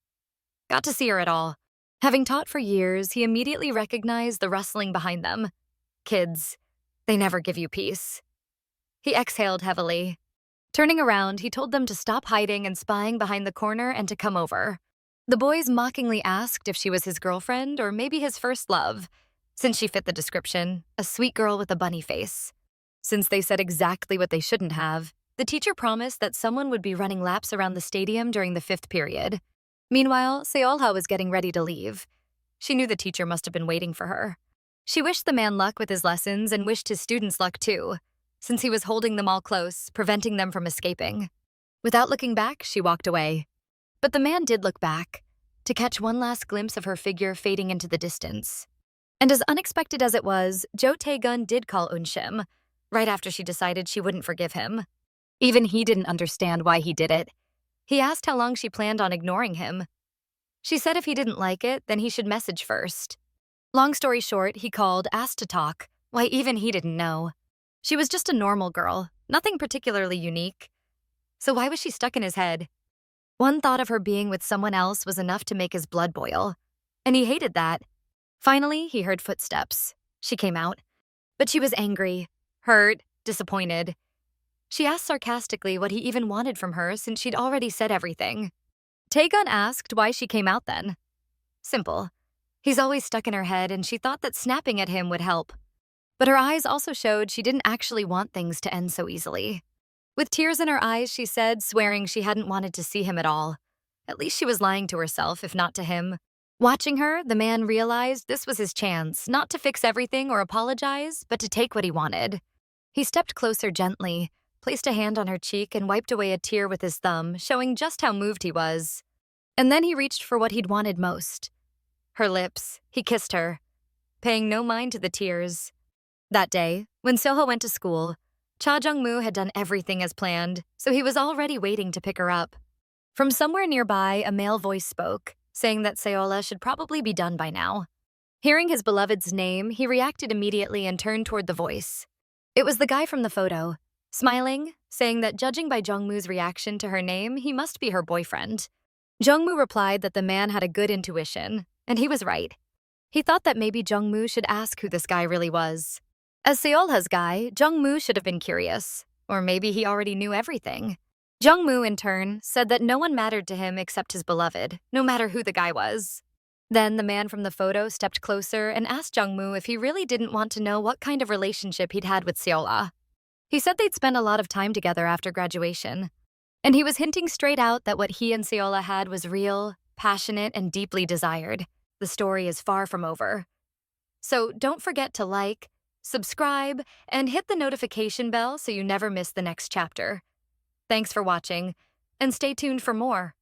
Got to see her at all. Having taught for years, he immediately recognized the rustling behind them. Kids, they never give you peace. He exhaled heavily. Turning around, he told them to stop hiding and spying behind the corner and to come over. The boys mockingly asked if she was his girlfriend or maybe his first love, since she fit the description, a sweet girl with a bunny face. Since they said exactly what they shouldn't have, the teacher promised that someone would be running laps around the stadium during the 5th period. Meanwhile, Solha was getting ready to leave. She knew the teacher must have been waiting for her. She wished the man luck with his lessons and wished his students luck too, since he was holding them all close, preventing them from escaping. Without looking back, she walked away. But the man did look back, to catch one last glimpse of her figure fading into the distance. And as unexpected as it was, Jo Tae-gun did call Unshim, right after she decided she wouldn't forgive him. Even he didn't understand why he did it. He asked how long she planned on ignoring him. She said if he didn't like it, then he should message first. Long story short, he called, asked to talk, why even he didn't know. She was just a normal girl, nothing particularly unique. So why was she stuck in his head? One thought of her being with someone else was enough to make his blood boil. And he hated that. Finally, he heard footsteps. She came out. But she was angry, hurt, disappointed. She asked sarcastically what he even wanted from her since she'd already said everything. Tae-gun asked why she came out then. Simple. He's always stuck in her head and she thought that snapping at him would help. But her eyes also showed she didn't actually want things to end so easily. With tears in her eyes, she said, swearing she hadn't wanted to see him at all. At least she was lying to herself, if not to him. Watching her, the man realized this was his chance, not to fix everything or apologize, but to take what he wanted. He stepped closer gently, placed a hand on her cheek, and wiped away a tear with his thumb, showing just how moved he was. And then he reached for what he'd wanted most. Her lips. He kissed her, paying no mind to the tears. That day, when Solha went to school, Cha Jeong-moo had done everything as planned, so he was already waiting to pick her up. From somewhere nearby, a male voice spoke, saying that Solha should probably be done by now. Hearing his beloved's name, he reacted immediately and turned toward the voice. It was the guy from the photo, smiling, saying that judging by Jong-moo's reaction to her name, he must be her boyfriend. Jong-moo replied that the man had a good intuition, and he was right. He thought that maybe Jong-moo should ask who this guy really was. As Solha's guy, Jong-moo should have been curious, or maybe he already knew everything. Jong Mu, in turn, said that no one mattered to him except his beloved, no matter who the guy was. Then the man from the photo stepped closer and asked Jong Mu if he really didn't want to know what kind of relationship he'd had with Solha. He said they'd spent a lot of time together after graduation, and he was hinting straight out that what he and Solha had was real, passionate, and deeply desired. The story is far from over. So don't forget to like, subscribe, and hit the notification bell so you never miss the next chapter. Thanks for watching, and stay tuned for more.